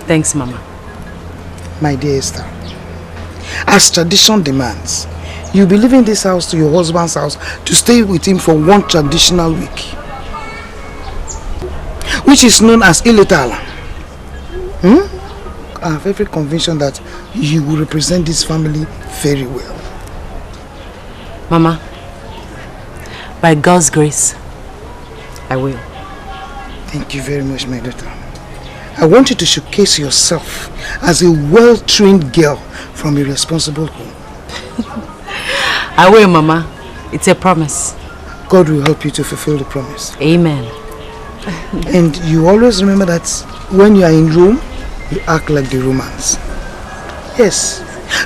U: Thanks, Mama.
N: My dear Esther, as tradition demands, you'll be leaving this house to your husband's house to stay with him for one traditional week, which is known as Iletala. I have every conviction that you will represent this family very well.
U: Mama, by God's grace, I will.
N: Thank you very much, my daughter. I want you to showcase yourself as a well-trained girl from a responsible home.
U: I will, Mama. It's a promise.
N: God will help you to fulfill the promise.
U: Amen.
N: And you always remember that when you are in Rome, you act like the Romans. Yes,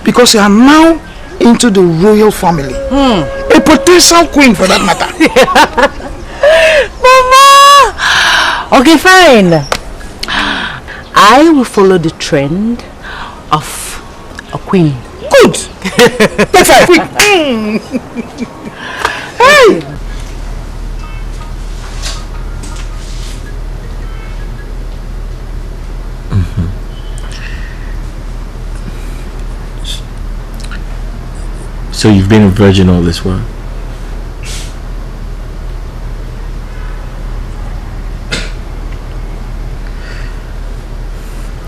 N: because you are now into the royal family. A potential queen for that matter.
U: Mama! Okay, fine. I will follow the trend of a queen.
N: Good! That's right, quick! Hey!
E: So you've been a virgin all this while?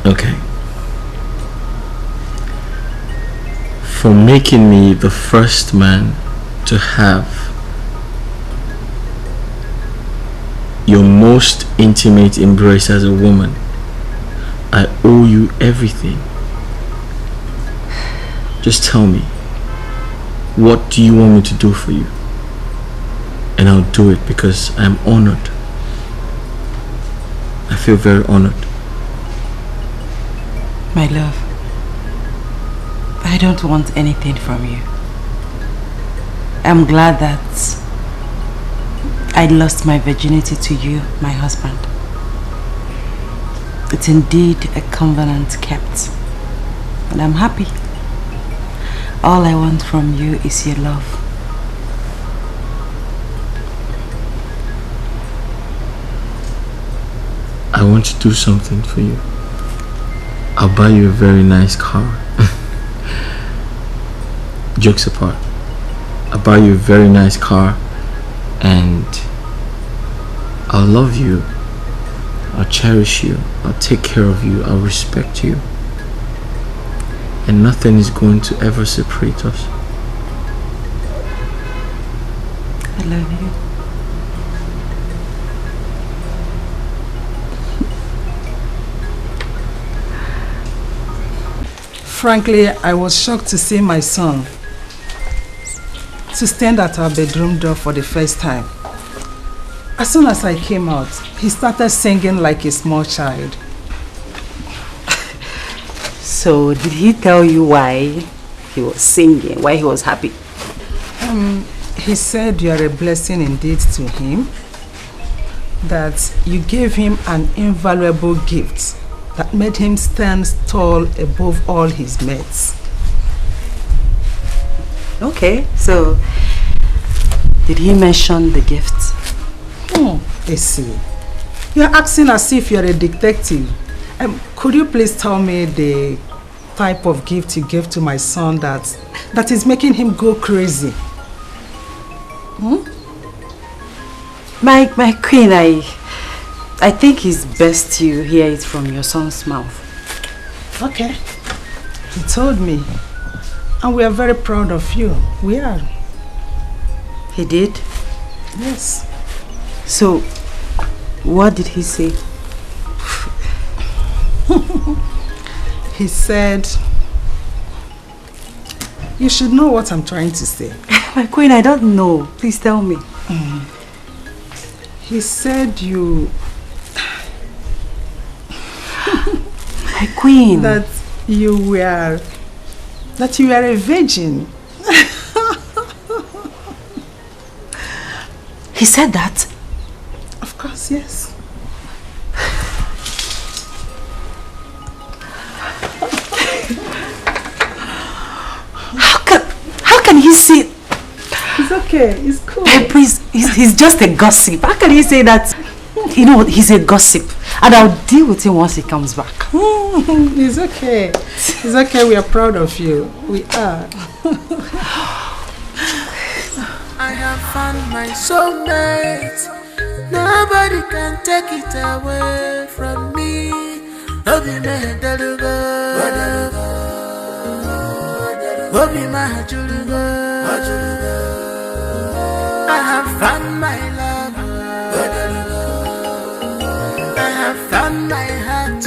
E: Okay. For making me the first man to have your most intimate embrace as a woman, I owe you everything. Just tell me, what do you want me to do for you? And I'll do it because I'm honored. I feel very honored.
U: My love, I don't want anything from you. I'm glad that I lost my virginity to you, my husband. It's indeed a covenant kept, and I'm happy. All I want from you is your love.
E: I want to do something for you. I'll buy you a very nice car. Jokes apart, I'll buy you a very nice car and I'll love you. I'll cherish you. I'll take care of you. I'll respect you. And nothing is going to ever separate us.
U: I love you.
H: Frankly, I was shocked to see my son to stand at our bedroom door for the first time. As soon as I came out, he started singing like a small child.
U: So, did he tell you why he was singing, why he was happy?
H: He said you are a blessing indeed to him, that you gave him an invaluable gift that made him stand tall above all his mates.
U: Okay, so did he mention the gift?
H: I see. You're acting as if you're a detective. Could you please tell me the type of gift you gave to my son that is making him go crazy?
U: My queen, I think it's best you hear it from your son's mouth.
H: Okay. He told me. And we are very proud of you. We are.
U: He did?
H: Yes.
U: So, what did he say?
H: He said, you should know what I'm trying to say.
U: My queen, I don't know. Please tell me.
H: He said you...
U: My queen.
H: That you were a virgin.
U: He said that?
H: Of course, yes.
U: How can he say?
H: It's okay. It's cool.
U: Hey, please, he's just a gossip. How can he say that? You know what? He's a gossip, and I'll deal with him once he comes back.
H: It's okay. It's okay. We are proud of you. We are.
D: I have found my soulmate. Nobody can take it away from me. Obi me dalugo, Obi ma julugo. I have found my love. I have found my heart.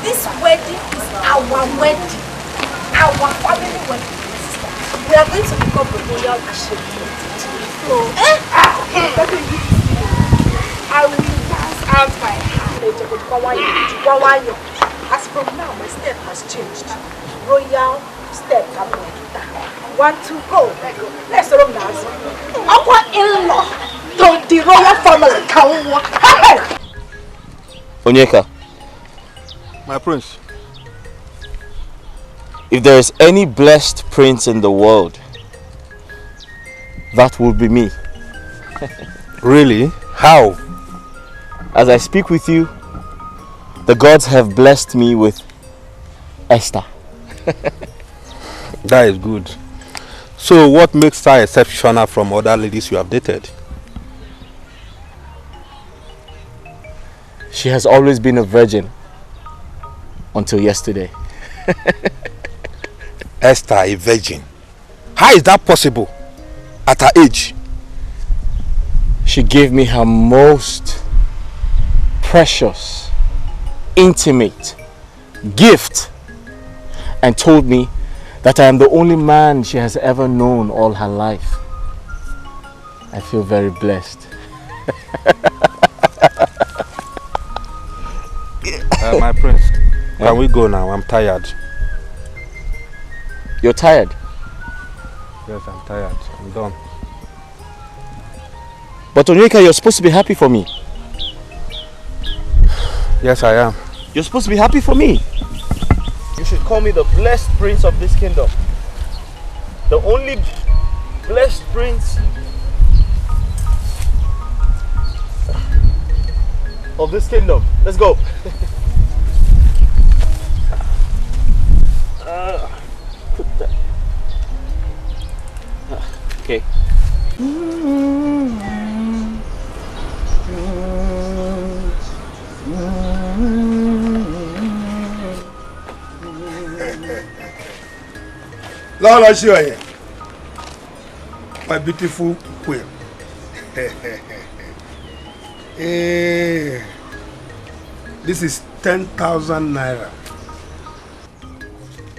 K: This wedding is our wedding, our family wedding. We are going to become a royal accusations. So, I will pass out my hand. As from now, my step has changed. Royal step. 1, 2, go. Let's run now. Our in-law to the royal family.
E: Onyeka.
G: My prince.
E: If there is any blessed prince in the world, that would be me.
G: Really? How?
E: As I speak with you, the gods have blessed me with Esther.
G: That is good. So what makes her exceptional from other ladies you have dated?
E: She has always been a virgin until yesterday.
G: Esther, a virgin? How is that possible at her age?
E: She gave me her most precious, intimate gift and told me that I am the only man she has ever known all her life. I feel very blessed.
G: My prince, can we go now? I'm tired.
E: You're tired?
G: Yes, I'm tired. I'm done.
E: But Onyeka, you're supposed to be happy for me.
G: Yes, I am.
E: You're supposed to be happy for me. You should call me the blessed prince of this kingdom. The only blessed prince of this kingdom. Let's go. Okay.
G: Lord, I show you. My beautiful queen. This is 10,000 naira.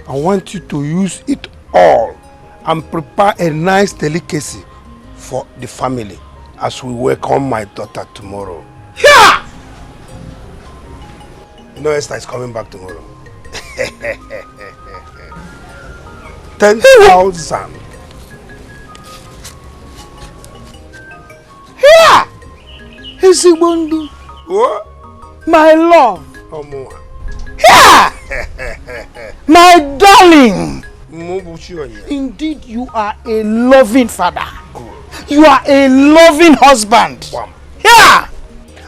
G: I want you to use it all and prepare a nice delicacy for the family as we welcome my daughter tomorrow. Yeah! You know Esther is coming back tomorrow. 10,000.
N: Here! Hezibundu.
G: What?
N: My love.
G: Here!
N: My darling. Indeed, you are a loving father. You are a loving husband. Yeah.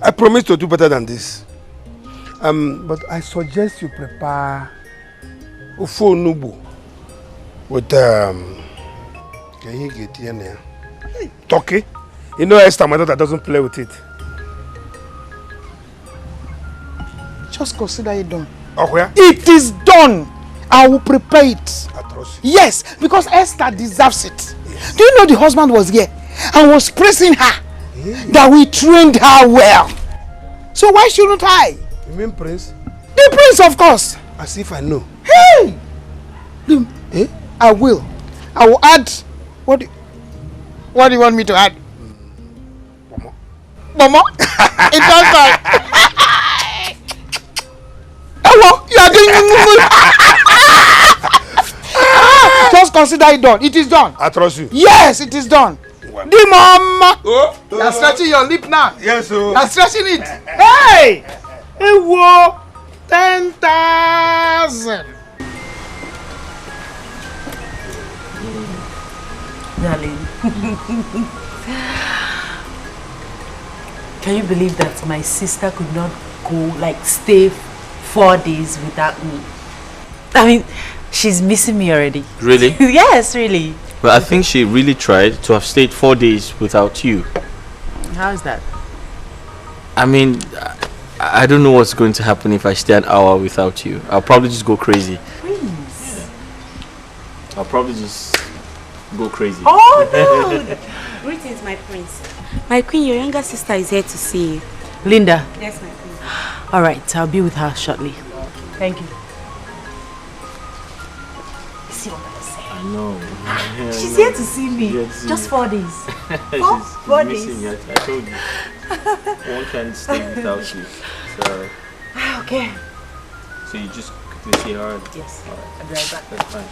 G: I promise to do better than this. But I suggest you prepare Ufo Nubu with can you get in there? Turkey. You know Esther, my daughter, doesn't play with it.
N: Just consider it done.
G: Oh, where?
N: It is done. I will prepare it. Yes, because Esther deserves it. Yes. Do you know the husband was here and was praising her that we trained her well? So why shouldn't I?
G: You mean Prince?
N: The Prince, of course.
G: As if I know.
N: Hey! I will. I will add. What do you want me to add? Mama. It does that. consider it done. It is done.
G: I trust you.
N: Yes, it is done.
G: Well.
N: The mama. You are stretching your lip now.
G: Yes, sir.
N: You are stretching it. Hey! Hey, whoa! 10,000.
A: Darling. Can you believe that my sister could not go, like, stay 4 days without me? I mean, she's missing me already.
E: Really?
A: Yes, really.
E: Well, I think she really tried to have stayed 4 days without you.
A: How is that?
E: I mean, I don't know what's going to happen if I stay an hour without you. I'll probably just go crazy.
A: Prince.
E: I'll probably just go crazy.
I: Oh no! Greetings, my prince. My queen, your younger sister is here to see you.
A: Linda.
I: Yes, my queen.
A: All right, I'll be with her shortly. Thank you. See what I say?
E: I know.
A: She's here to see me. Just 4 days. Four days.
E: Missing you. I told you. One can't stay without you. So.
A: Okay.
E: So you just quickly see her?
A: Yes.
E: All right.
A: I'll be right back.
E: That's fine.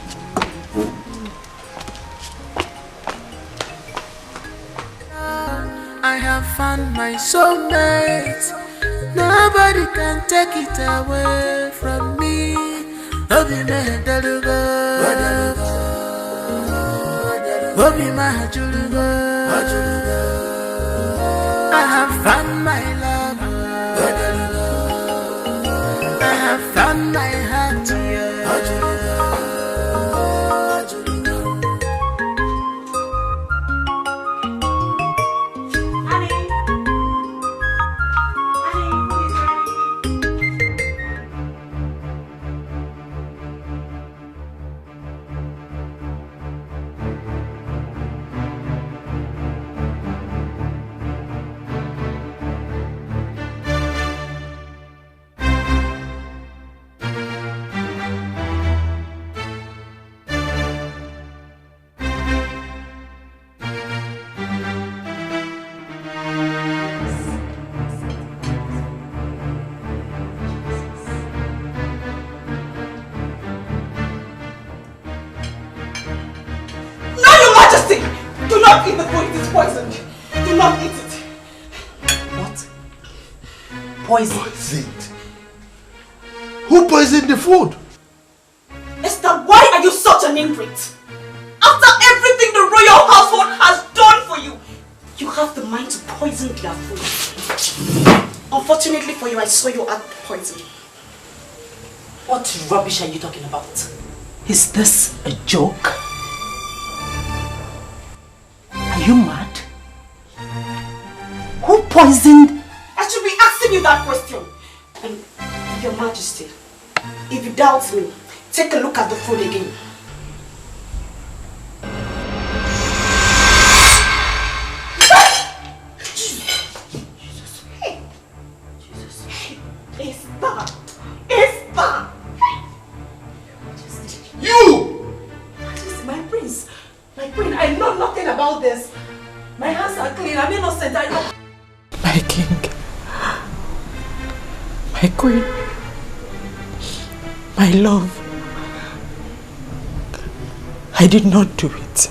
D: I have found my soulmate. Nobody can take it away from me. Obi my delugo, Obi my julugo. I have found my love. I have found my heart.
B: Do not eat the food, it is poisoned. Do not eat it.
A: What? Poison?
F: Poisoned? Who poisoned the food?
B: Esther, why are you such an ingrate? After everything the royal household has done for you, you have the mind to poison their food. Unfortunately for you, I saw you add poison.
A: What rubbish are you talking about? Is this a joke? Are you mad? Who poisoned?
B: I should be asking you that question. And Your Majesty, if you doubt me, take a look at the food again. This. My hands are clean. I'm innocent. I know.
U: My king, my queen, my love, I did not do it.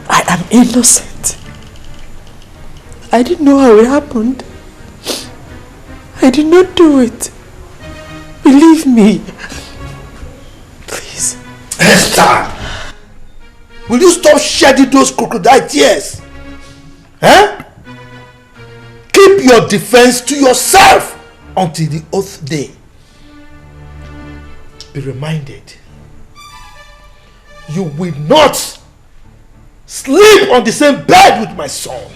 U: I am innocent. I didn't know how it happened. I did not do it. Believe me. Please.
F: Esther! Will you stop shedding those crocodile tears? Huh? Keep your defense to yourself until the oath day. Be reminded, you will not sleep on the same bed with my son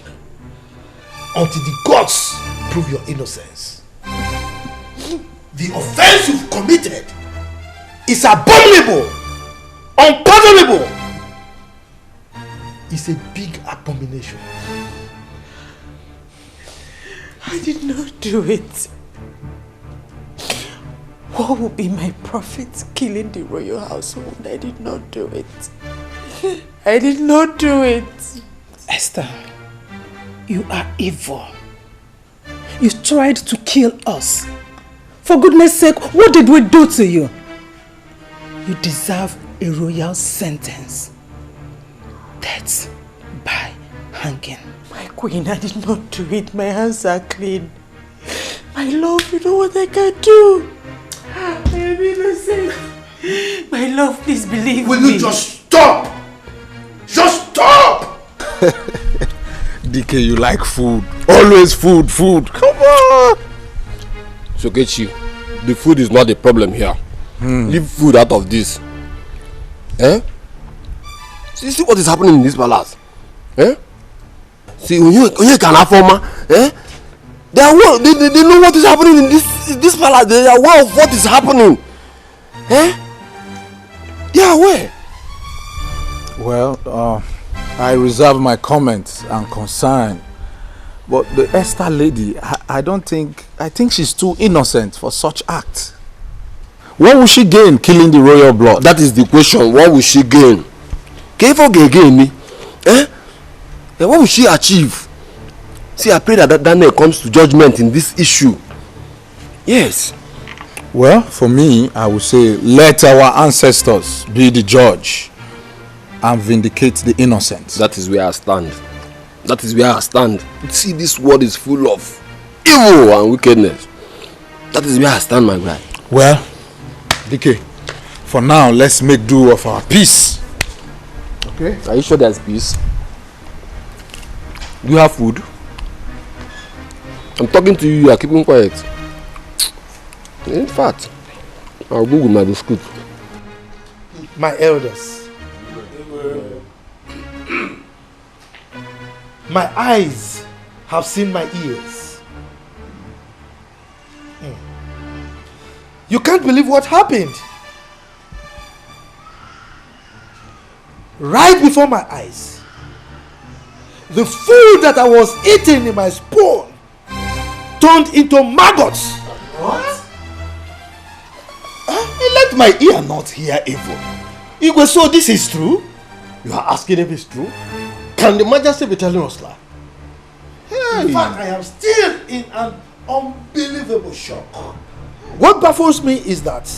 F: until the gods prove your innocence. The offense you've committed is abominable, unpardonable. It's a big abomination.
U: I did not do it. What will be my profit killing the royal household? I did not do it. I did not do it.
H: Esther, you are evil. You tried to kill us. For goodness sake, what did we do to you? You deserve
N: a royal sentence. Death by hanging.
U: My queen, I did not do it. My hands are clean. My love, you know what I can do. I am innocent. My love, please believe me.
G: Will you just stop? Just stop!
M: DK, you like food. Always food. Come on! Sokechi, the food is not the problem here. Leave food out of this. Eh? See what is happening in this palace? Eh? See, when you can affirm, eh? They know what is happening in this palace. They are aware of what is happening. Eh? They are aware.
P: Well, I reserve my comments and concern. But the Esther lady, I think she's too innocent for such acts.
M: What will she gain killing the royal blood? That is the question. What will she gain? Gain? Eh? What will she achieve? See, I pray that Daniel comes to judgment in this issue. Yes.
P: Well, for me, I would say let our ancestors be the judge and vindicate the innocent.
M: That is where I stand. See, this world is full of evil and wickedness. That is where I stand, my guy.
P: Well, DK, for now, let's make do of our peace. Okay?
M: Are you sure there's peace? Do you have food? I'm talking to you, you are keeping quiet. In fact, I'll go with my biscuit.
F: My elders, my eyes have seen my ears. You can't believe what happened. Right before my eyes, the food that I was eating in my spoon turned into maggots.
J: What? Let my ear not hear evil. Igwe, so this is true? You are asking if it's true? Can the Majesty be telling us that?
F: In fact, I am still in an unbelievable shock. What baffles me is that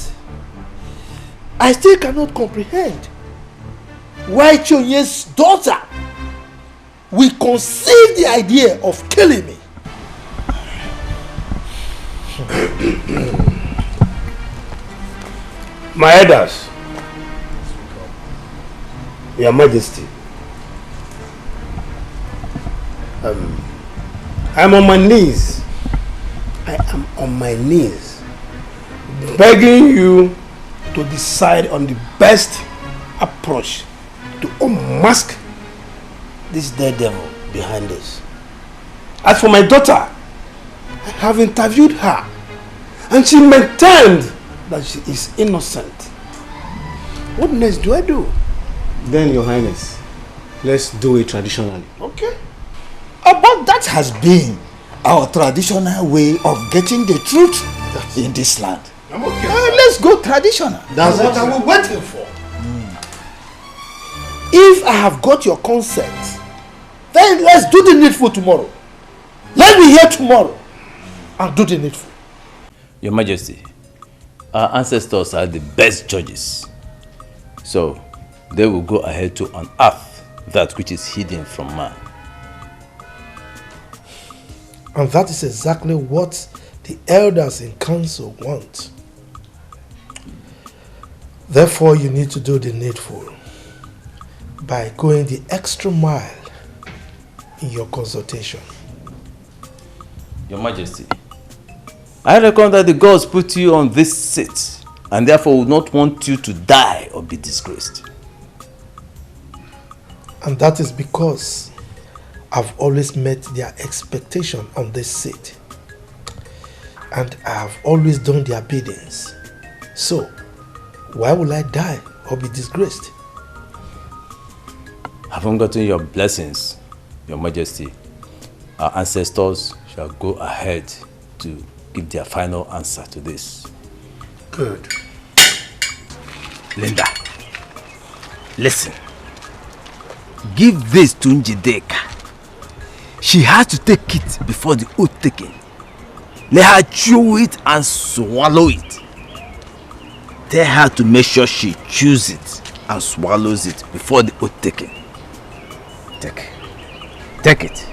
F: I still cannot comprehend why Chonye's daughter will conceive the idea of killing me.
G: My elders, Your Majesty, I'm on my knees. I am on my knees, begging you to decide on the best approach to unmask this dead devil behind this. As for my daughter, I have interviewed her and she maintained that she is innocent. What next do I do?
C: Then, Your Highness, let's do it traditionally.
J: Okay. But that has been our traditional way of getting the truth in this land.
G: I'm okay.
J: Let's go traditional.
C: That's
J: what I'm waiting for. If I have got your consent, then let's do the needful tomorrow. Let me hear tomorrow and do the needful.
L: Your Majesty, our ancestors are the best judges. So, they will go ahead to unearth that which is hidden from man.
F: And that is exactly what the elders in council want. Therefore, you need to do the needful by going the extra mile in your consultation.
L: Your Majesty, I reckon that the gods put you on this seat and therefore would not want you to die or be disgraced.
F: And that is because I've always met their expectation on this seat. And I have always done their biddings. So, why will I die or be disgraced?
L: Having gotten your blessings, Your Majesty, our ancestors shall go ahead to give their final answer to this.
J: Good.
L: Linda, listen. Give this to Njideka. She has to take it before the oath taking. Let her chew it and swallow it. Tell her to make sure she chews it and swallows it before the oath taking. Take it. Take it.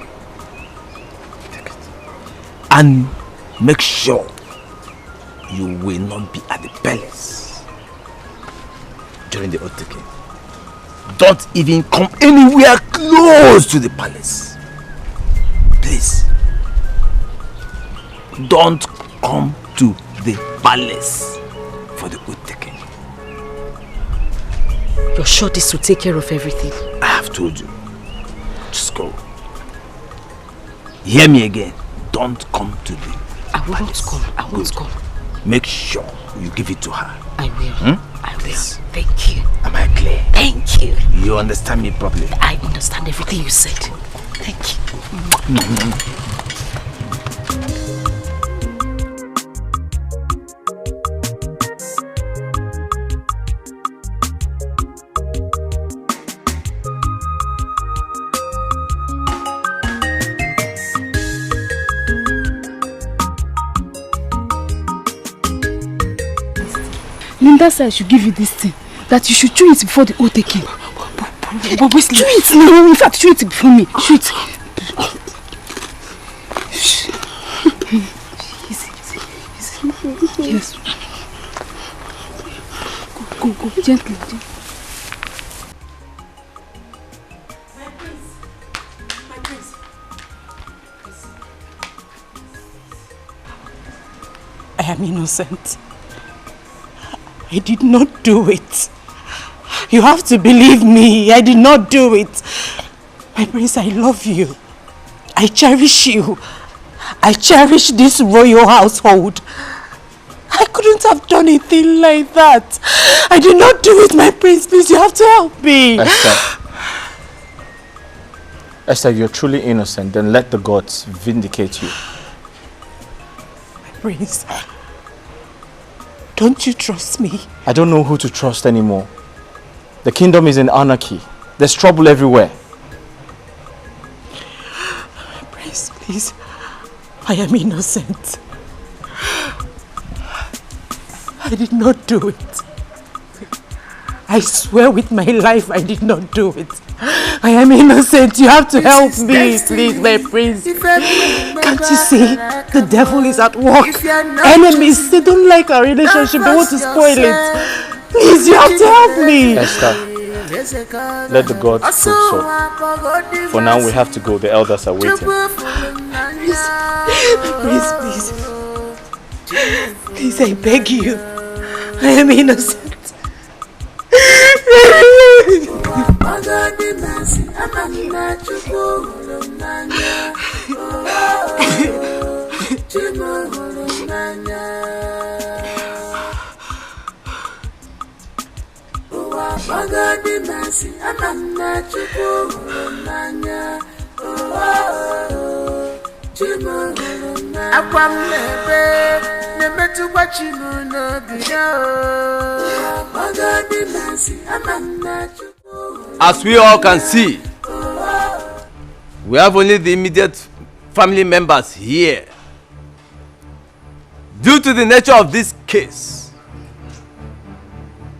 L: And make sure you will not be at the palace during the oath taking. Don't even come anywhere close to the palace. Please. Don't come to the palace for the oath taking.
U: You're sure this will take care of everything?
L: I have told you. Just go. Hear me again. Don't come to the
U: won't come. I won't come.
L: Make sure you give it to her.
U: I will. I will. Thank you.
L: Am I clear?
U: Thank you.
L: You understand me properly?
U: I understand everything you said. Thank you.
B: Linda said I should give you this thing. That you should chew it before the oath taking. But chew it. No, in fact, chew it before me. Chew it. Yes. Go, gently.
H: I am innocent. I did not do it. You have to believe me. I did not do it. My prince, I love you. I cherish you. I cherish this royal household. I couldn't have done a thing like that. I did not do it, my prince. Please, you have to help me.
E: Esther, you're truly innocent. Then let the gods vindicate you.
H: My prince, don't you trust me?
E: I don't know who to trust anymore. The kingdom is in anarchy. There's trouble everywhere.
H: Prince, please. I am innocent. I did not do it. I swear with my life I did not do it. I am innocent. You have to help me, please, my prince. Can't you see? The devil is at work. Enemies, they don't like our relationship. They want to spoil it. Please, you have to help me.
E: Esther, let the gods prove so. For now, we have to go. The elders are waiting.
H: Please, I beg you. I am innocent.
L: As we all can see, we have only the immediate family members here. Due to the nature of this case,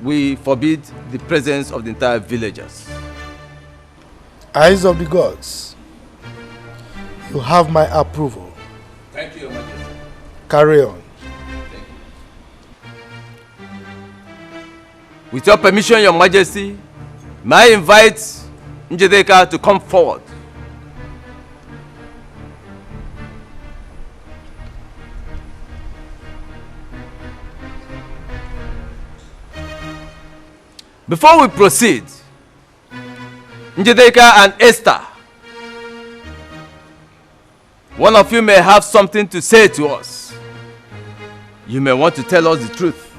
L: we forbid the presence of the entire villagers.
F: Eyes of the gods, you have my approval.
L: Thank you, Your Majesty.
F: Carry on.
L: With your permission, Your Majesty, may I invite Njedeka to come forward. Before we proceed, Njedeka and Esther, one of you may have something to say to us. You may want to tell us the truth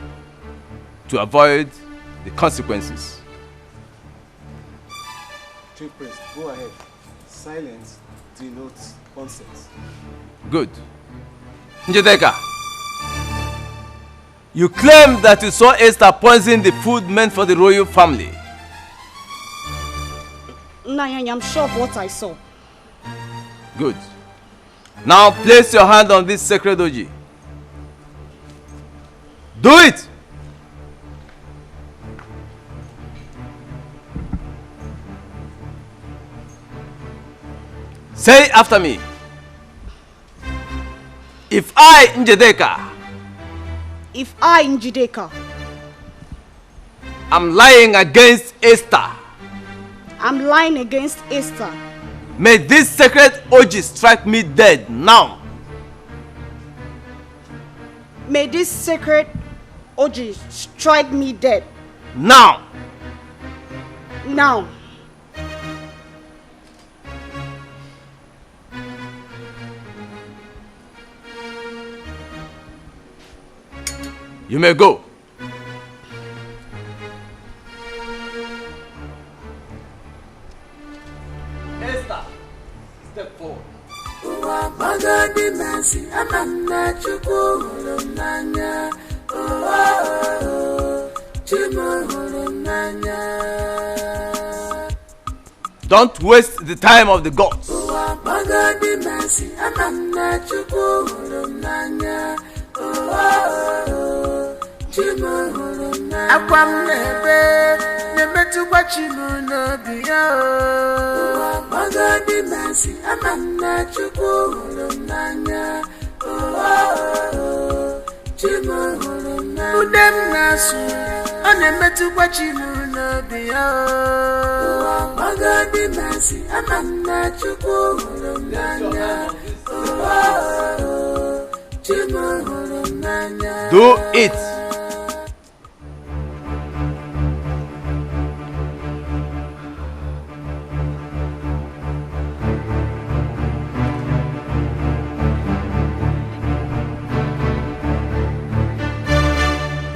L: to avoid the consequences.
C: Chief Priest, go ahead. Silence denotes consent.
L: Good. Njedeka, you claim that you saw Esther poison the food meant for the royal family.
B: Nanya, I'm sure of what I saw.
L: Good. Now place your hand on this sacred oji. Do it! Say after me. If I, Njideka, I'm lying against Esther, may this sacred orgy strike me dead now.
K: May this sacred orgy strike me dead.
L: Now.
K: Now.
L: You may go. Esther, step forward. Don't waste the time of the gods. Do it.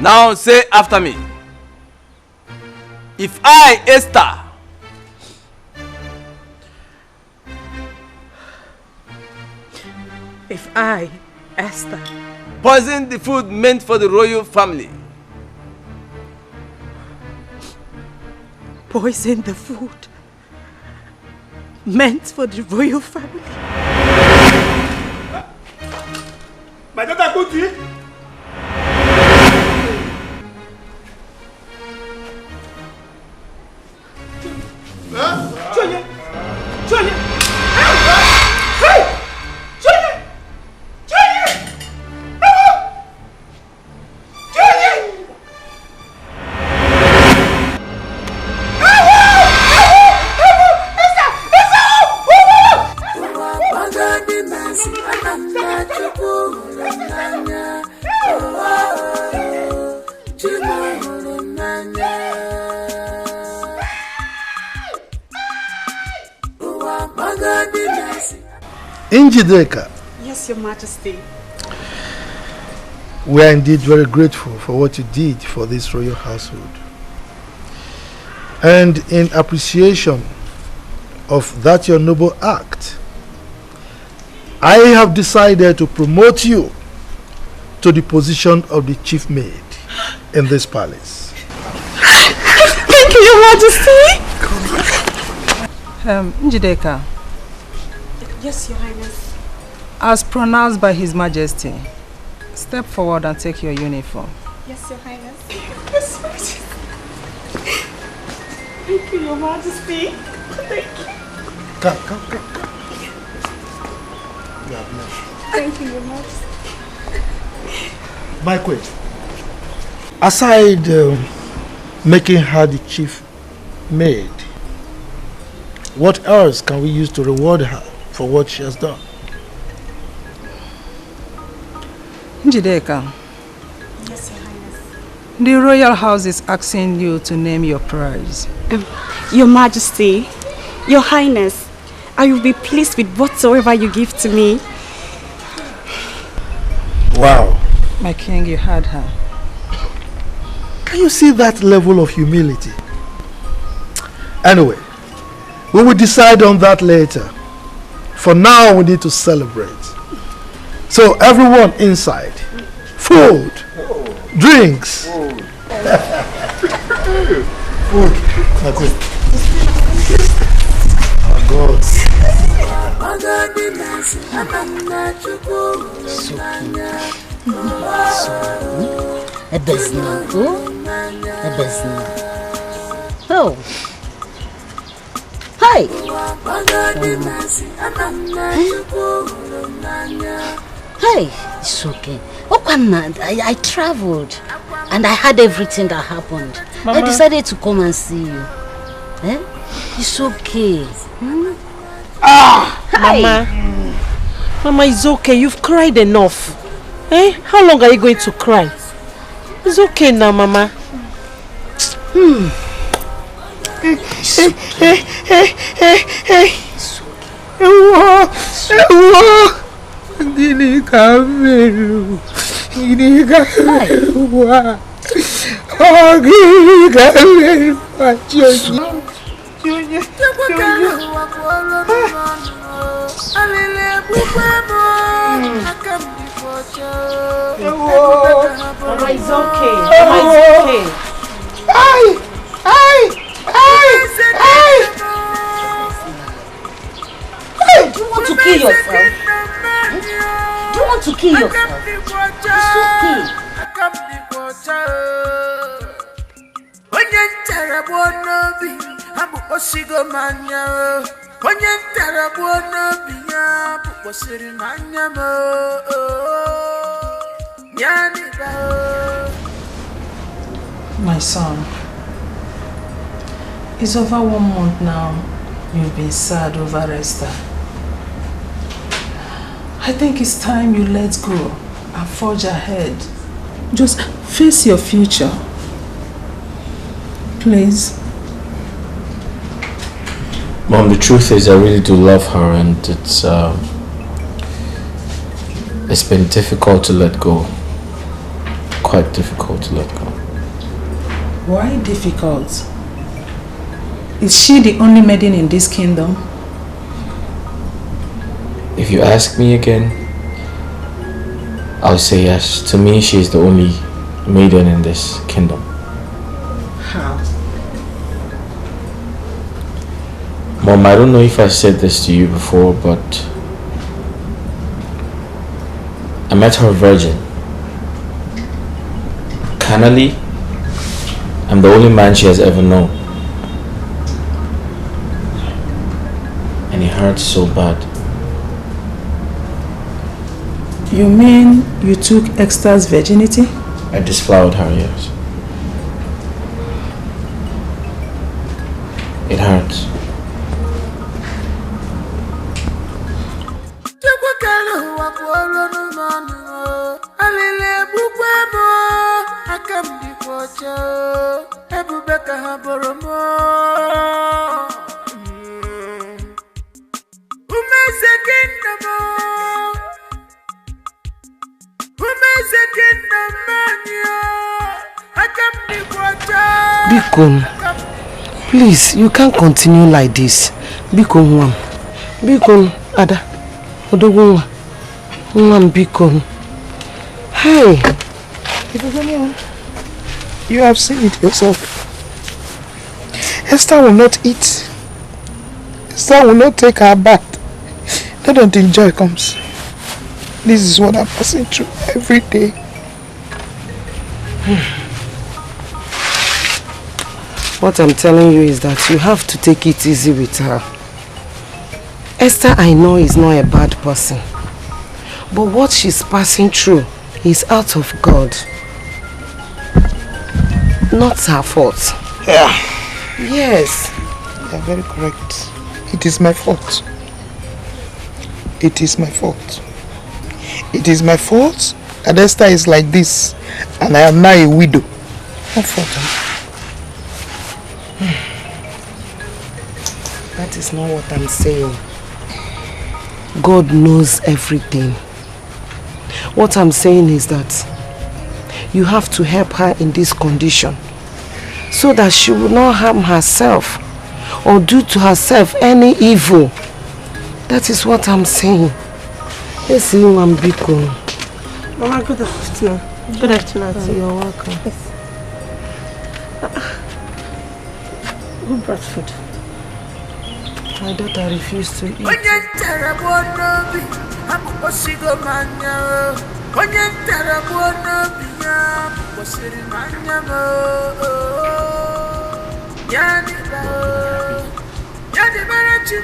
L: Now say after me. If I, Esther, poison the food meant for the royal family,
B: Poison the food meant for the royal family.
G: My daughter, go to it.
F: Njideka,
K: Yes, Your Majesty.
F: we are indeed very grateful for what you did for this royal household. And in appreciation of that your noble act, I have decided to promote you to the position of the chief maid in this palace.
K: Thank you, Your Majesty.
H: Njideka,
K: Yes, Your Highness.
H: as pronounced by His Majesty, step forward and take your uniform.
K: Yes, Your Highness. Yes, Your Majesty. Thank you, Your Majesty. Thank you.
F: Come.
K: Thank you, Your Majesty.
F: My queen, aside making her the chief maid, what else can we use to reward her for what she has done?
H: Njideka,
K: Yes, Your Highness.
H: the royal house is asking you to name your prize.
K: Your Majesty, Your Highness, I will be pleased with whatsoever you give to me.
F: Wow.
H: My king, you had her.
F: Can you see that level of humility? Anyway, we will decide on that later. For now, we need to celebrate. So everyone inside, food, drinks. Food. My queen. Oh God.
S: Oh. Hi. Hey, it's okay. I traveled and I heard everything that happened. Mama. I decided to come and see you. Eh? It's okay.
O: Hi. Mama, it's okay. You've cried enough. Eh? How long are you going to cry? It's okay now, Mama. Mama, it's okay. Mama, it's okay.
S: Do you want to kill yourself? Do you want to kill yourself? It's okay.
H: My son, it's over 1 month now. You've been sad over Esther. I think it's time you let go and forge ahead. Just face your future. Please.
E: Mom, the truth is I really do love her, and it's been difficult to let go. Quite difficult to let go.
H: Why difficult? Is she the only maiden in this kingdom?
E: If you ask me again, I'll say yes. To me, she's the only maiden in this kingdom.
H: How?
E: Mom, I don't know if I said this to you before, but I met her virgin. Carnally, I'm the only man she has ever known. And it hurts so bad.
H: You mean you took Esther's virginity?
E: I disflowered her, yes. It hurts.
O: Bikon, please, you can't continue like this. Bikon, Bikon, Ada, Odogunwa, Bikon. Hey,
N: you have seen it yourself. Esther will not eat. Esther will not take her bath. Not until joy comes. This is what I'm passing through every day.
O: What I'm telling you is that you have to take it easy with her. Esther, I know, is not a bad person. But what she's passing through is out of God. Not her fault.
N: Yeah.
O: Yes.
N: You are very correct. It is my fault. It is my fault. It is my fault that Esther is like this and I am now a widow. My fault.
O: That is not what I'm saying. God knows everything. What I'm saying is that you have to help her in this condition so that she will not harm herself or do to herself any evil. That is what I'm saying. Let's see you, Biko.
S: Mama, good afternoon. Good afternoon.
O: You're welcome.
S: Yes. Who brought food?
O: My daughter refused to eat.
E: Do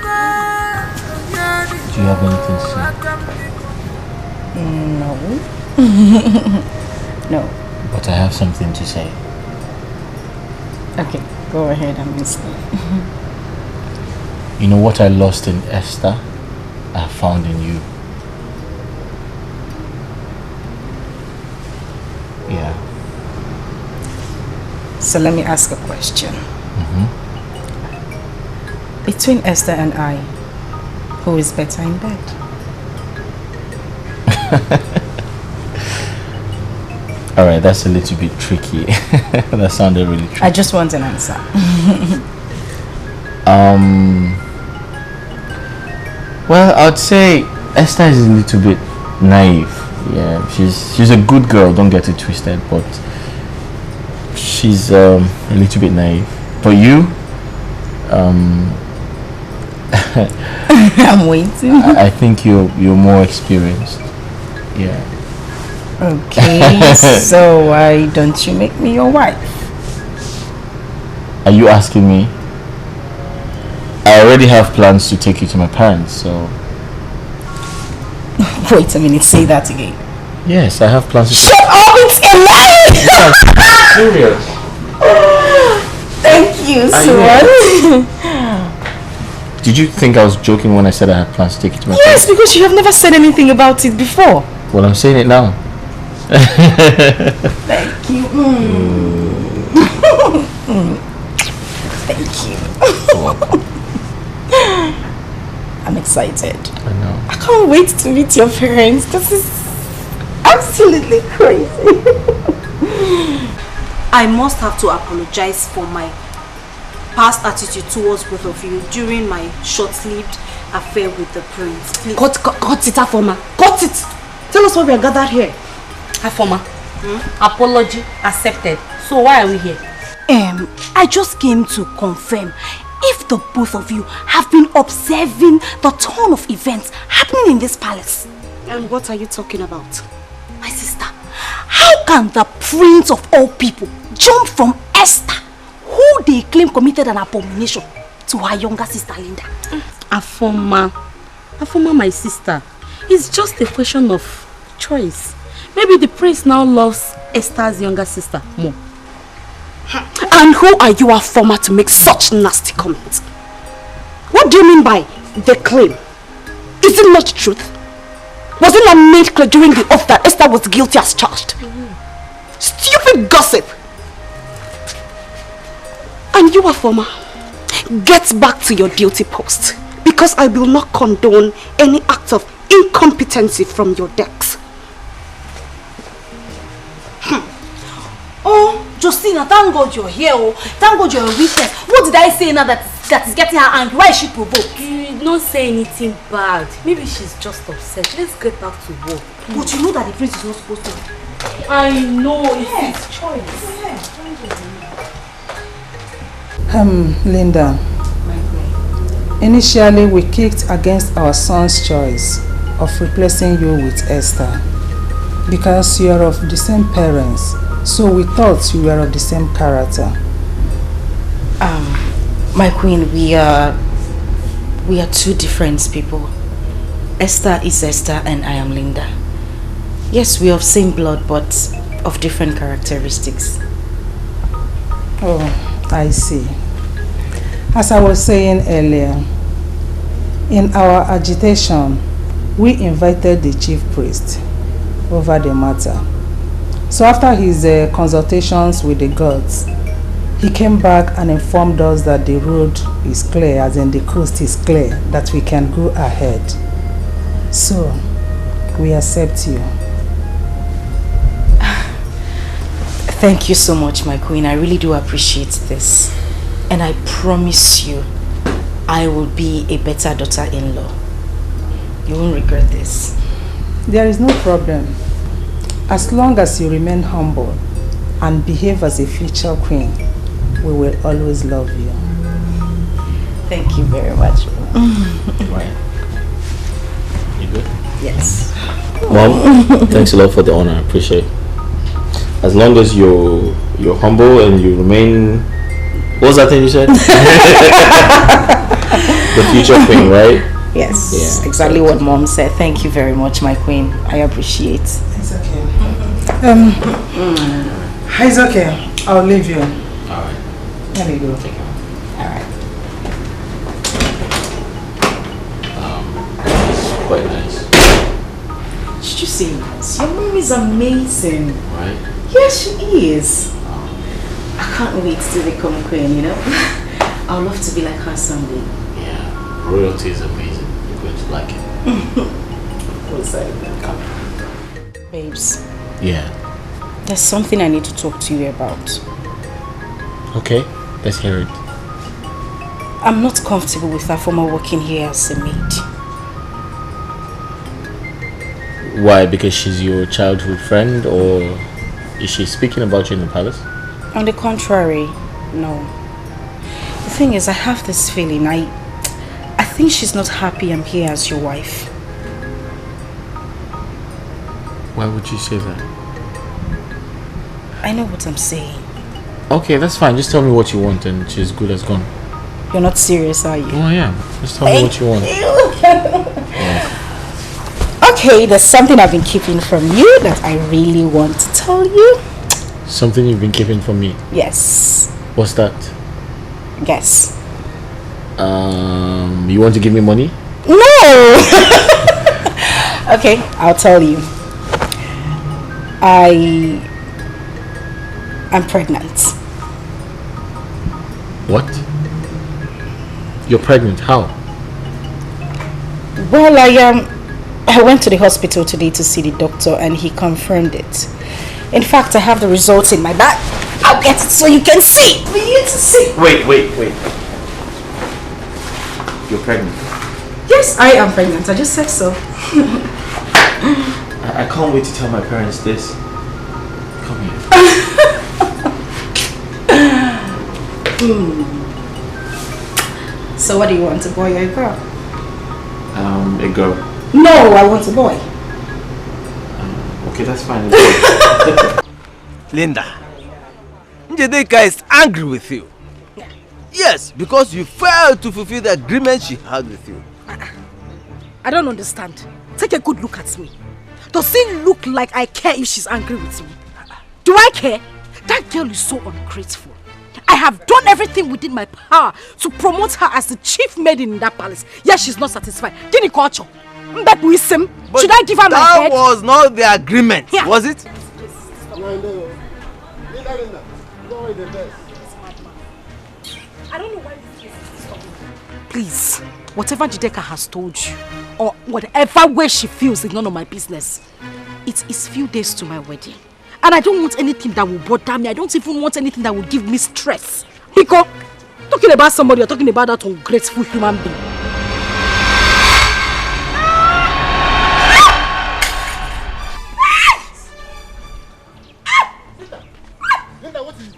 E: you have anything to say?
H: No. No.
E: But I have something to say.
H: Okay, go ahead, I'm listening.
E: You know what I lost in Esther, I found in you. Yeah.
H: So let me ask a question. Between Esther and I, who is better in bed?
E: Alright, that's a little bit tricky. That sounded really tricky.
H: I just want an answer.
E: Well, I'd say Esther is a little bit naive. Yeah, she's a good girl, don't get it twisted, but she's a little bit naive. But you,
H: I'm waiting.
E: I think you're more experienced. Yeah.
H: Okay, so why don't you make me your wife?
E: Are you asking me? I already have plans to take you to my parents, so...
H: Wait a minute, say that again.
E: Yes, I have plans to...
H: Shut up, it's a lie!
E: Serious?
H: Thank you so much.
E: Did you think I was joking when I said I had plans to take you to my parents?
H: Yes, because you have never said anything about it before.
E: Well, I'm saying it now.
H: Thank you. Thank you. I'm excited.
E: I know.
H: I can't wait to meet your parents. This is absolutely crazy.
K: I must have to apologize for my past attitude towards both of you during my short-lived affair with the prince. Please.
B: Cut it, Afoma. Cut it. Tell us why we are gathered here.
I: Afoma, apology accepted. So why are we here?
K: I just came to confirm if the both of you have been observing the turn of events happening in this palace.
B: And what are you talking about?
K: My sister, how can the prince of all people jump from Esther, who they claim committed an abomination, to her younger sister Linda?
I: Afoma, my sister, it's just a question of choice. Maybe the prince now loves Esther's younger sister more.
B: And who are you, Afoma, to make such nasty comments? What do you mean by the claim? Is it not the truth? Was it not made clear during the oath that Esther was guilty as charged? Stupid gossip! And you, Afoma, get back to your duty post, because I will not condone any act of incompetency from your decks.
K: Oh, Justina, thank God you're here. Oh, thank God you're a witness. What did I say now that is getting her angry? Why is she provoked?
I: You did not say anything bad. Maybe she's just upset. Let's get back to work.
K: But you know that the prince is not supposed to.
I: I know, it's his choice.
H: Linda. Initially, we kicked against our son's choice of replacing you with Esther because you are of the same parents. So we thought you were of the same character.
U: My queen, we are two different people. Esther is Esther and I am Linda. Yes, we are of same blood but of different characteristics.
H: Oh, I see. As I was saying earlier, in our agitation, we invited the chief priest over the matter. So after his consultations with the gods, he came back and informed us that the road is clear, as in the coast is clear, that we can go ahead. So, we accept you.
U: Thank you so much, my queen. I really do appreciate this. And I promise you, I will be a better daughter-in-law. You won't regret this.
H: There is no problem. As long as you remain humble and behave as a future queen, we will always love you.
U: Thank you very much.
E: Right. You good?
U: Yes.
E: Mom, thanks a lot for the honor. I appreciate it. As long as you're humble and you remain... What was that thing you said? The future queen, right?
Q: Yes,
E: Yeah,
Q: exactly what Mom said. Thank you very much, my queen. I appreciate.
N: It's okay. It's okay. I'll leave you.
E: Alright.
N: Let me go.
Q: Alright.
E: It's quite nice.
Q: Should you say this? Your mom is amazing.
E: Right?
Q: Yes, she is. I can't wait to become queen, you know? I'd love to be like her someday.
E: Yeah. Royalty is amazing. You're going to like it.
Q: What's that? Babes.
E: Yeah.
Q: There's something I need to talk to you about.
E: Okay, let's hear it.
Q: I'm not comfortable with her former working here as a maid.
E: Why? Because she's your childhood friend, or is she speaking about you in the palace?
Q: On the contrary, no. The thing is, I have this feeling. I think she's not happy I'm here as your wife.
E: Why would you say that?
Q: I know what I'm saying.
E: Okay, that's fine. Just tell me what you want and she's good as gone.
Q: You're not serious, are you?
E: Oh, I am. Just tell me what you want.
Q: Okay, there's something I've been keeping from you that I really want to tell you.
E: Something you've been keeping from me?
Q: Yes.
E: What's that?
Q: Guess.
E: You want to give me money?
Q: No! Okay, I'll tell you. I'm pregnant.
E: What? You're pregnant? How?
Q: Well, I went to the hospital today to see the doctor and he confirmed it. In fact, I have the results in my bag. I'll get it so you can see. For you to see.
E: Wait. You're pregnant?
Q: Yes, I am pregnant. I just said so.
E: I can't wait to tell my parents this. Come here.
Q: So what do you want, a boy or a girl?
E: A girl.
Q: No, I want a boy.
E: Okay, that's fine.
L: Linda, Njedeka is angry with you. Yes, because you failed to fulfill the agreement she had with you.
B: I don't understand. Take a good look at me. Does it look like I care if she's angry with me? Do I care? That girl is so ungrateful. I have done everything within my power to promote her as the chief maiden in that palace. Yet she's not satisfied. Should I give her my head?
L: That was not the agreement, was it?
B: I don't know why this is stopping. Please, whatever Jideka has told you, or whatever way she feels is none of my business. It is few days to my wedding. And I don't want anything that will bother me. I don't even want anything that will give me stress. Because talking about somebody, you're talking about that ungrateful human being.
J: Linda, what is it?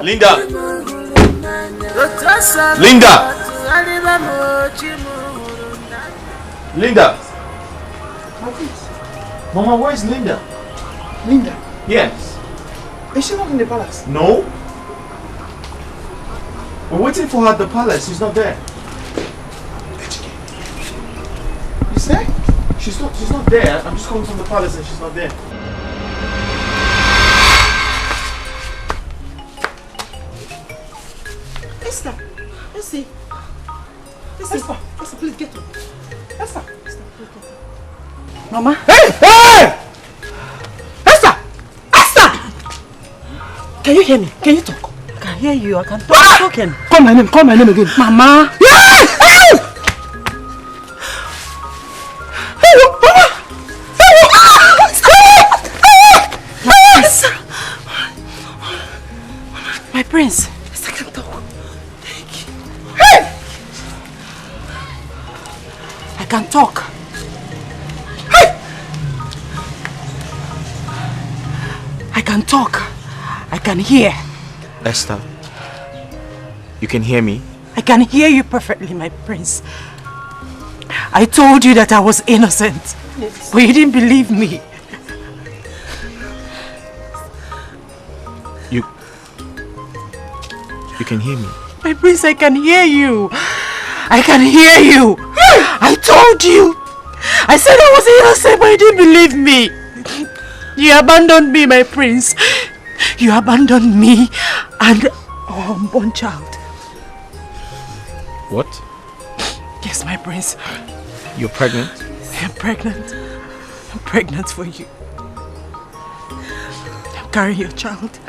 E: Linda! Linda! Linda! Mama, where is Linda?
N: Linda?
E: Yes.
N: Is she not in the palace?
E: No? We're waiting for her at the palace. She's not there.
N: Is there?
E: She's not there. I'm just coming from the palace and she's not there.
B: Esther, let's see. Esther, please get up. Esther, please get up. Mama.
N: Hey!
B: Esther! Esther! Can you hear me? Can you talk?
A: I can hear you. I can talk. I'm talking.
B: Call my name again. Mama.
N: Hey!
B: prince. Yes, I can talk. Thank you. Hey! I can talk. Hey! I can talk. I can hear.
E: Esther, you can hear me?
B: I can hear you perfectly, my prince. I told you that I was innocent, but you didn't believe me.
E: You can hear me?
B: My prince, I can hear you. I can hear you. I told you. I said I was innocent, but you didn't believe me. You abandoned me, my prince. You abandoned me and our unborn child.
E: What?
B: Yes, my prince.
E: You're pregnant?
B: I'm pregnant. I'm pregnant for you. I'm carrying your child.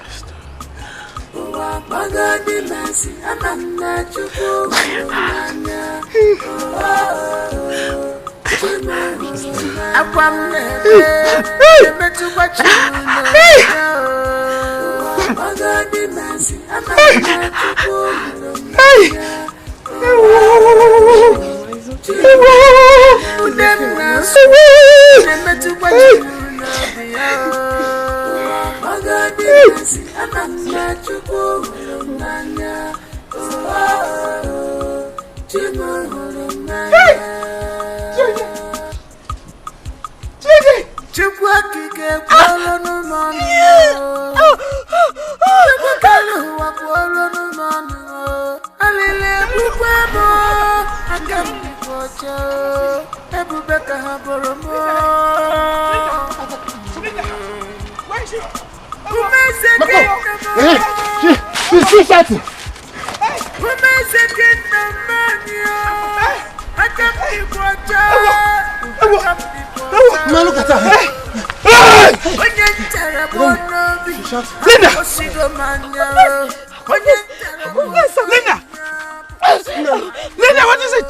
B: Linda, what is it?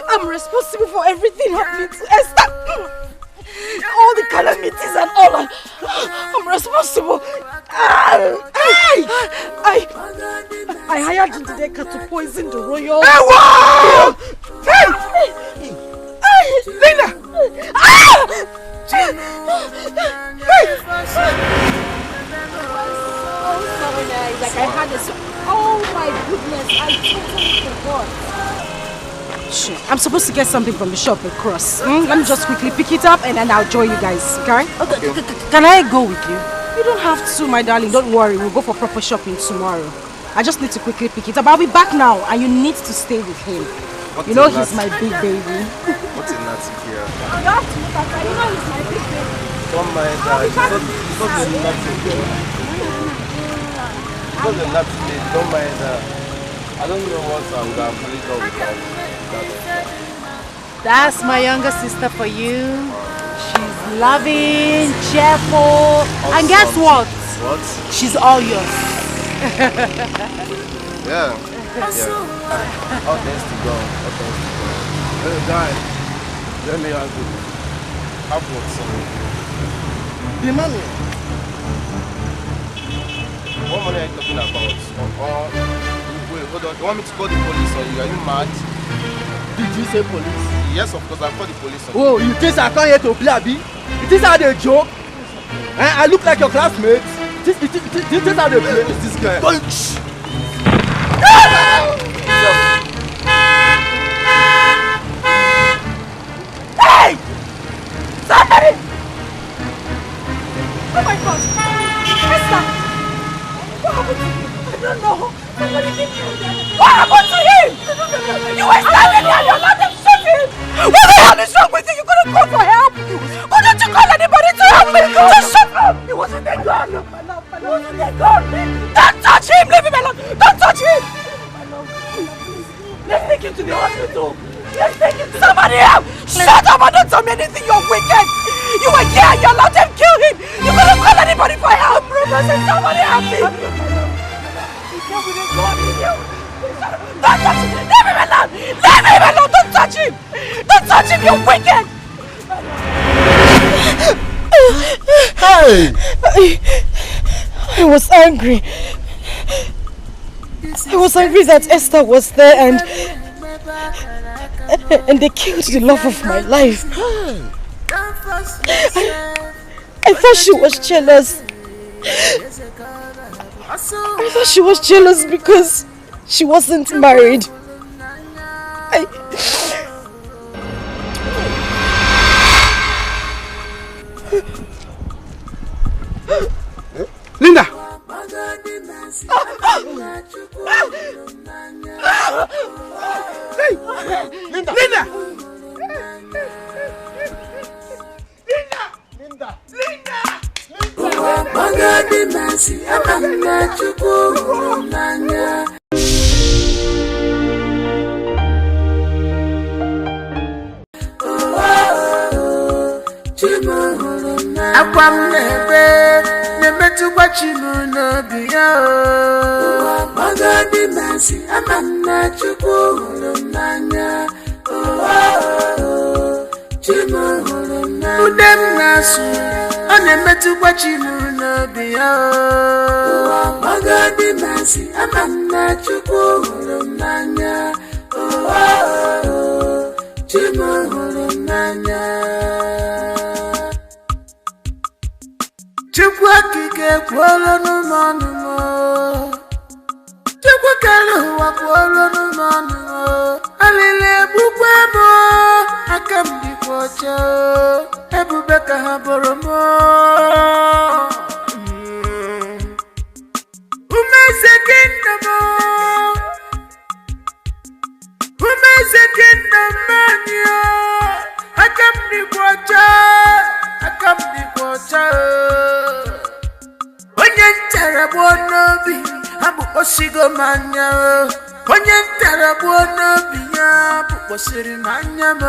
B: I'm responsible for everything happening to Esther. All the calamities and all. I'm responsible. I hired Ndeka to poison the royal.
N: Linda!
K: Like I had this. Oh my goodness, I totally forgot.
B: Sure. I'm supposed to get something from the shop across. Let me just quickly pick it up and then I'll join you guys, okay? Can I go with you? You don't have to, my darling. Don't worry. We'll go for proper shopping tomorrow. I just need to quickly pick it up. I'll be back now and you need to stay with him.
C: What's
B: you know he's my big baby.
C: What's in that here?
K: You have to look at her. You know he's my big baby.
C: Don't mind that. It's not the nothing girl. It's not the nothing lady. Don't mind that. I don't know what I'm going to put it up without.
B: That's my younger sister for you. She's loving, cheerful, and guess what?
C: What?
B: She's all yours.
C: Yeah. All thanks to God. All thanks to God. Hey, guy, let me ask you. How about some? The money. What money are you talking about? Wait, hold on. You want me to call the police on you? Are you mad?
R: Did you say police?
C: Yes, of course. I'll call the police on you.
R: Oh, you think I come here to play, Abi? It is how they joke? I look like your classmates. This is how they play.
C: Who's this guy?
R: Punch!
B: Hey! Somebody! Oh my God! Esther! What happened to him? I don't know. Somebody did you. What happened to him? You were standing there and you're not shooting! What the hell is wrong with you? You couldn't call for help! Couldn't you call anybody to help me? Just shut up! He wasn't a gun! He wasn't a gun! Don't touch him! Leave him alone! Don't touch him! Let's take him to the hospital! Let's take him to somebody else! Shut up and don't tell me anything! You're wicked! You were here! You allowed them to kill him! You couldn't call anybody for help! Somebody help me! Don't touch him! Leave him alone! Leave him alone! Don't touch him! Don't touch him! You're wicked!
R: Hey!
B: I was angry.
K: I was angry that Esther was there and they killed the love of my life. I thought she was jealous. I thought she was jealous because she wasn't married.
G: Linda! Hey! Linda! Linda!
D: Akwam nebe nemetukwa chimu n'obiya o magadi masi amanna chukwu hụrụ n'anya chimu hụrụ n'anya udem nasu ọ na-emetụkwa chimu n'obiya o magadi masi amanna chukwu hụrụ n'anya chimu hụrụ n'anya Chukwu akike kwolo n'ụmọnụ mo Chukwu kere ụwa kwolo n'ụmọnụ mo Alile egbukwe mo aka m dịkwa ọcha ebube ka ha bụrụ mo Umeze kingdom Umeze kingdom manyo aka m dịkwa ọcha aka m dịkwa ọcha Onye ntara bụ n'obi abụkpọsigo m anya Onye ntara bụ n'obi ya abụkpọsiri m anya m